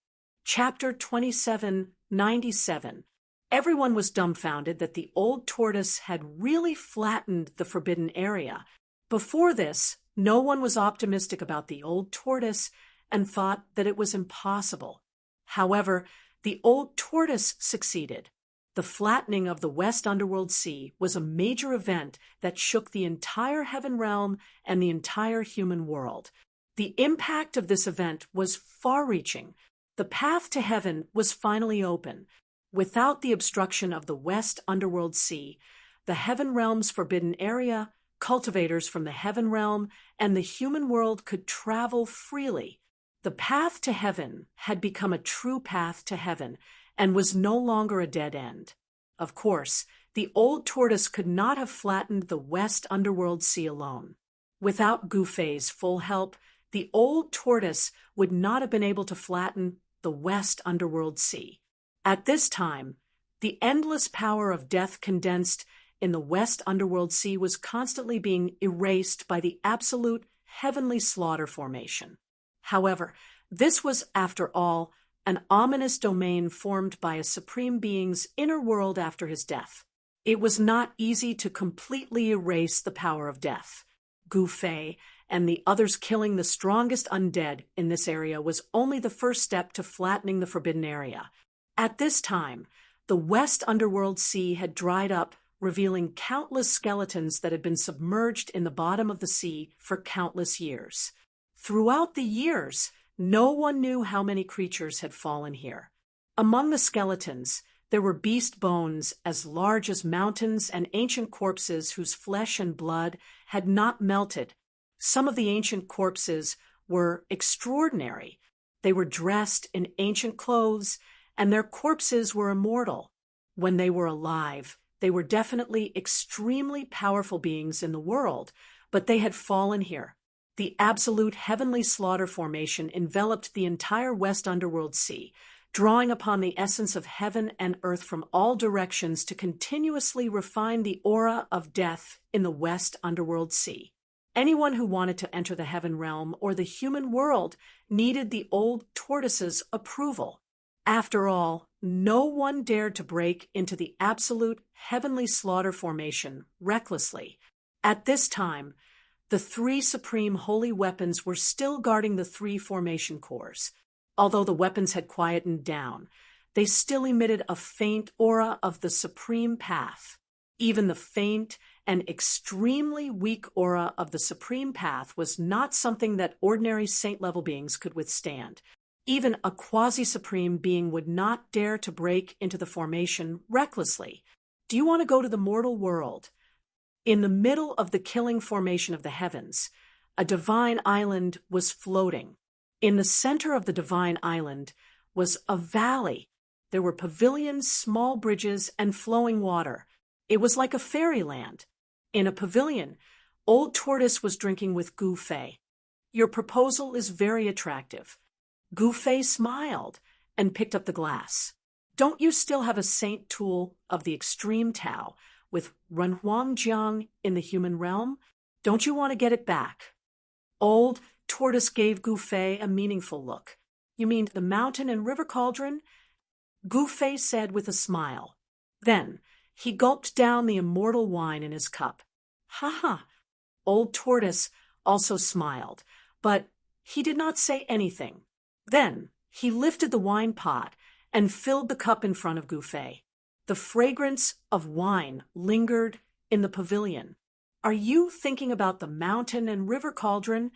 Chapter 2797. Everyone was dumbfounded that the old tortoise had really flattened the forbidden area. Before this, no one was optimistic about the old tortoise and thought that it was impossible. However, the old tortoise succeeded. The flattening of the West Underworld Sea was a major event that shook the entire heaven realm and the entire human world. The impact of this event was far-reaching. The path to heaven was finally open. Without the obstruction of the West Underworld Sea, the heaven realm's forbidden area, cultivators from the heaven realm, and the human world could travel freely. The path to heaven had become a true path to heaven and was no longer a dead end. Of course, the old tortoise could not have flattened the West Underworld Sea alone. Without Gu Fei's full help, the old tortoise would not have been able to flatten the West Underworld Sea. At this time, the endless power of death condensed in the West Underworld Sea was constantly being erased by the absolute heavenly slaughter formation. However, this was, after all, an ominous domain formed by a supreme being's inner world after his death. It was not easy to completely erase the power of death. Gu Fei and the others killing the strongest undead in this area was only the first step to flattening the forbidden area. At this time, the West Underworld Sea had dried up, revealing countless skeletons that had been submerged in the bottom of the sea for countless years. Throughout the years, no one knew how many creatures had fallen here. Among the skeletons, there were beast bones as large as mountains and ancient corpses whose flesh and blood had not melted. Some of the ancient corpses were extraordinary. They were dressed in ancient clothes, and their corpses were immortal. When they were alive, they were definitely extremely powerful beings in the world, but they had fallen here. The absolute heavenly slaughter formation enveloped the entire West Underworld Sea, drawing upon the essence of heaven and earth from all directions to continuously refine the aura of death in the West Underworld Sea. Anyone who wanted to enter the heaven realm or the human world needed the old tortoise's approval. After all, no one dared to break into the absolute heavenly slaughter formation recklessly. At this time, the three supreme holy weapons were still guarding the three formation cores. Although the weapons had quietened down, they still emitted a faint aura of the supreme path. Even the faint and extremely weak aura of the supreme path was not something that ordinary saint-level beings could withstand. Even a quasi-supreme being would not dare to break into the formation recklessly. Do you want to go to the mortal world? In the middle of the killing formation of the heavens, a divine island was floating. In the center of the divine island was a valley. There were pavilions, small bridges, and flowing water. It was like a fairyland. In a pavilion, Old Tortoise was drinking with Gu Fei. "Your proposal is very attractive." Gu Fei smiled and picked up the glass. "Don't you still have a saint tool of the extreme Tao with Renhuangjiang in the human realm? Don't you want to get it back?" Old Tortoise gave Gu Fei a meaningful look. "You mean the mountain and river cauldron?" Gu Fei said with a smile. Then he gulped down the immortal wine in his cup. "Ha ha!" Old Tortoise also smiled, but he did not say anything. Then he lifted the wine pot and filled the cup in front of Gu Fei. The fragrance of wine lingered in the pavilion. "Are you thinking about the mountain and river cauldron?"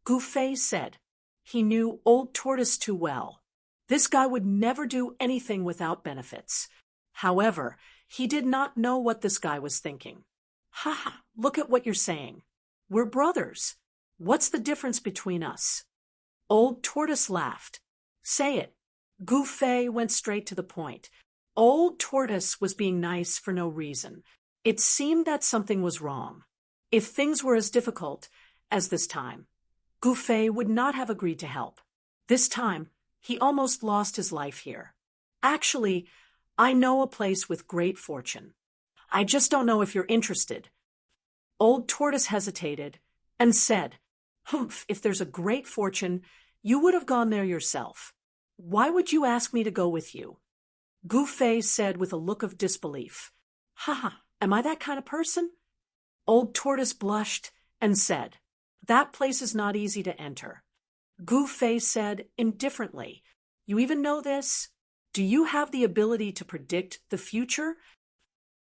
Gu Fei said. He knew Old Tortoise too well. This guy would never do anything without benefits. However, he did not know what this guy was thinking. "Ha ha, look at what you're saying. We're brothers. What's the difference between us?" Old Tortoise laughed. "Say it." Gu Fei went straight to the point. Old Tortoise was being nice for no reason. It seemed that something was wrong. If things were as difficult as this time, Gu Fei would not have agreed to help. This time, he almost lost his life here. "Actually, I know a place with great fortune. I just don't know if you're interested." Old Tortoise hesitated and said, "Humph, if there's a great fortune, you would have gone there yourself. Why would you ask me to go with you?" Gu Fei said with a look of disbelief, "Ha ha, am I that kind of person?" Old Tortoise blushed and said, "That place is not easy to enter." Gu Fei said indifferently, "You even know this? Do you have the ability to predict the future?"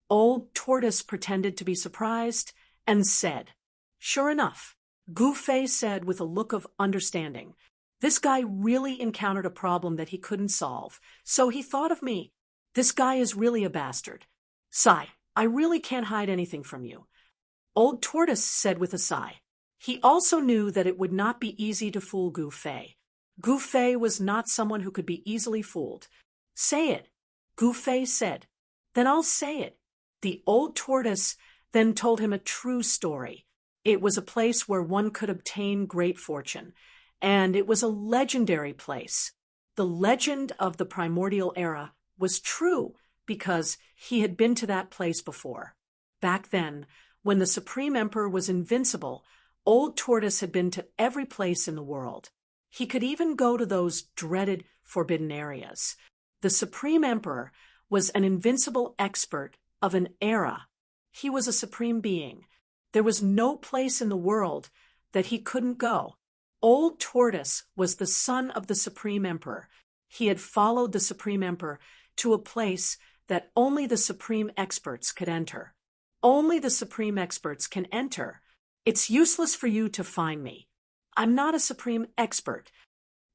Old Tortoise pretended to be surprised and said, "Sure enough." Gu Fei said with a look of understanding, "This guy really encountered a problem that he couldn't solve, so he thought of me. This guy is really a bastard. Sigh, I really can't hide anything from you." Old Tortoise said with a sigh. He also knew that it would not be easy to fool Gu Fei. Gu Fei was not someone who could be easily fooled. "Say it," Gu Fei said. "Then I'll say it." The Old Tortoise then told him a true story. It was a place where one could obtain great fortune, and it was a legendary place. The legend of the primordial era was true because he had been to that place before. Back then, when the Supreme Emperor was invincible, Old Tortoise had been to every place in the world. He could even go to those dreaded forbidden areas. The Supreme Emperor was an invincible expert of an era. He was a supreme being. There was no place in the world that he couldn't go. Old Tortoise was the son of the Supreme Emperor. He had followed the Supreme Emperor to a place that only the supreme experts could enter. Only the supreme experts can enter. It's useless for you to find me. I'm not a supreme expert.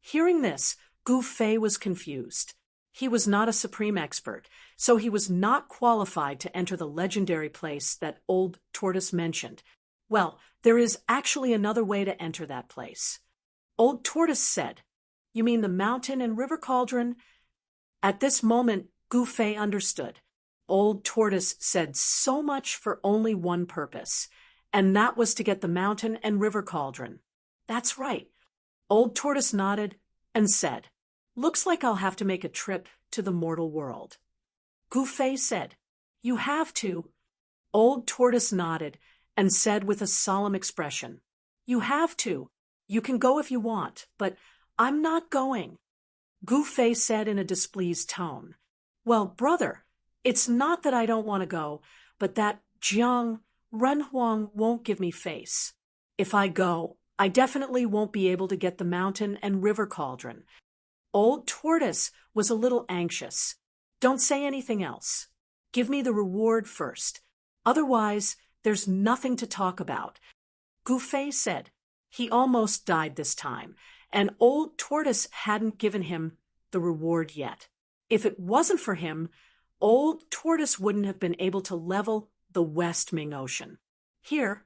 Hearing this, Gu Fei was confused. He was not a supreme expert, so he was not qualified to enter the legendary place that Old Tortoise mentioned. Well, there is actually another way to enter that place. Old Tortoise said, "You mean the mountain and river cauldron?" At this moment, Gu Fei understood. Old Tortoise said so much for only one purpose, and that was to get the mountain and river cauldron. "That's right." Old Tortoise nodded and said, "Looks like I'll have to make a trip to the mortal world." Gu Fei said, "You have to." Old Tortoise nodded and said with a solemn expression, "You have to. You can go if you want, but I'm not going." Gu Fei said in a displeased tone. Well, brother, it's not that I don't want to go, but that Jiang Renhuang won't give me face. If I go, I definitely won't be able to get the mountain and river cauldron. Old Tortoise was a little anxious. Don't say anything else. Give me the reward first. Otherwise, there's nothing to talk about. Gu Fei said. He almost died this time, and Old Tortoise hadn't given him the reward yet. If it wasn't for him, Old Tortoise wouldn't have been able to level the West Ming Ocean. Here,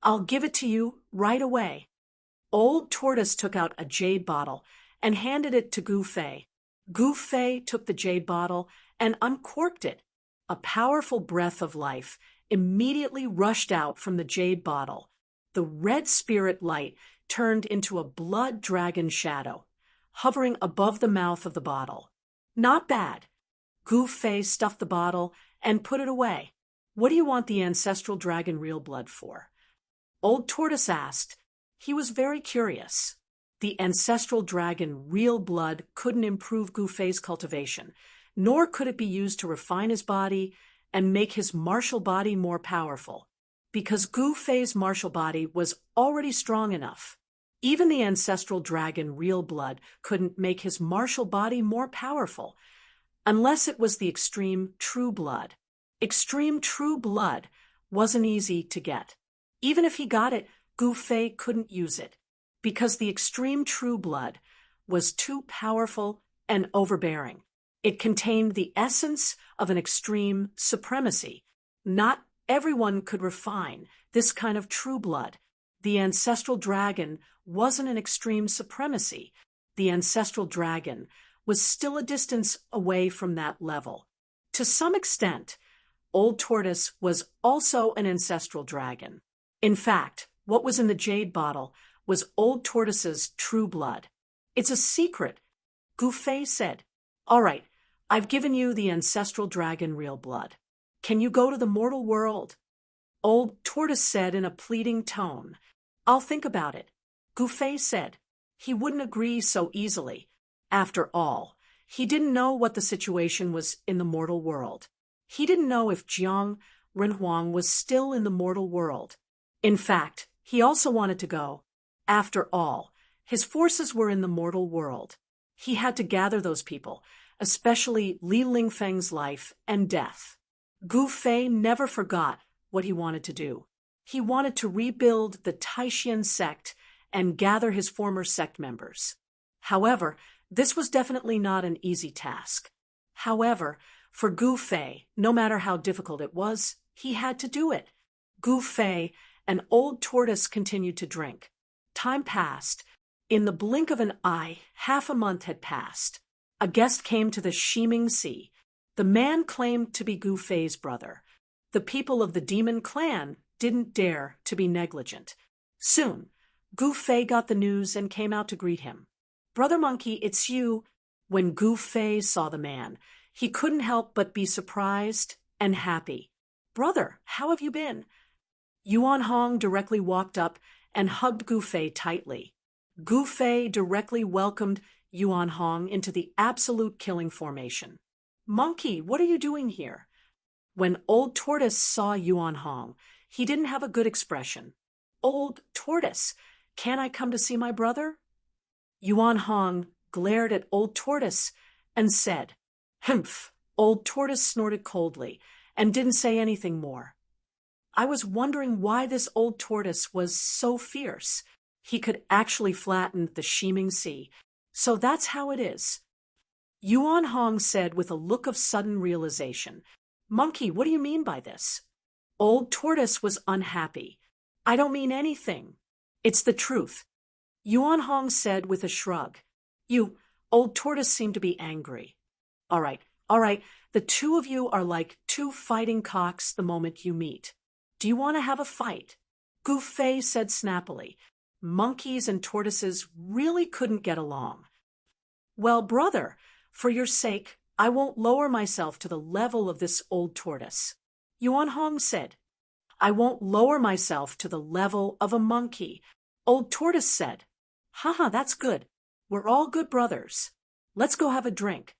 I'll give it to you right away. Old Tortoise took out a jade bottle and handed it to Gu Fei. Gu Fei took the jade bottle and uncorked it. A powerful breath of life immediately rushed out from the jade bottle. The red spirit light turned into a blood dragon shadow, hovering above the mouth of the bottle. Not bad. Gu Fei stuffed the bottle and put it away. What do you want the ancestral dragon real blood for? Old Tortoise asked. He was very curious. The ancestral dragon real blood couldn't improve Gu Fei's cultivation, nor could it be used to refine his body and make his martial body more powerful, because Gu Fei's martial body was already strong enough. Even the ancestral dragon real blood couldn't make his martial body more powerful, unless it was the extreme true blood. Extreme true blood wasn't easy to get. Even if he got it, Gu Fei couldn't use it, because the extreme true blood was too powerful and overbearing. It contained the essence of an extreme supremacy. Not everyone could refine this kind of true blood. The ancestral dragon wasn't an extreme supremacy. The ancestral dragon was still a distance away from that level. To some extent, Old Tortoise was also an ancestral dragon. In fact, what was in the jade bottle was Old Tortoise's true blood. It's a secret, Gu Fei said. All right, I've given you the ancestral dragon real blood. Can you go to the mortal world? Old Tortoise said in a pleading tone. I'll think about it, Gu Fei said. He wouldn't agree so easily. After all, he didn't know what the situation was in the mortal world. He didn't know if Jiang Renhuang was still in the mortal world. In fact, he also wanted to go. After all, his forces were in the mortal world. He had to gather those people, especially Li Lingfeng's life and death. Gu Fei never forgot what he wanted to do. He wanted to rebuild the Taishan sect and gather his former sect members. However, this was definitely not an easy task. However, for Gu Fei, no matter how difficult it was, he had to do it. Gu Fei and Old Tortoise continued to drink. Time passed. In the blink of an eye, half a month had passed. A guest came to the Shiming Sea. The man claimed to be Gu Fei's brother. The people of the demon clan didn't dare to be negligent. Soon, Gu Fei got the news and came out to greet him. Brother Monkey, it's you. When Gu Fei saw the man, he couldn't help but be surprised and happy. Brother, how have you been? Yuan Hong directly walked up and hugged Gu Fei tightly. Gu Fei directly welcomed Yuan Hong into the absolute killing formation. Monkey, what are you doing here? When Old Tortoise saw Yuan Hong, he didn't have a good expression. Old Tortoise, can I come to see my brother? Yuan Hong glared at Old Tortoise and said, Humph. Old Tortoise snorted coldly and didn't say anything more. I was wondering why this Old Tortoise was so fierce. He could actually flatten the Shiming Sea. So that's how it is. Yuan Hong said with a look of sudden realization, Monkey, what do you mean by this? Old Tortoise was unhappy. I don't mean anything. It's the truth. Yuan Hong said with a shrug. Old Tortoise seemed to be angry. All right. The two of you are like two fighting cocks the moment you meet. Do you want to have a fight? Gu Fei said snappily. Monkeys and tortoises really couldn't get along. Well, brother, for your sake, I won't lower myself to the level of this Old Tortoise. Yuan Hong said. I won't lower myself to the level of a monkey. Old Tortoise said. Haha, that's good. We're all good brothers. Let's go have a drink.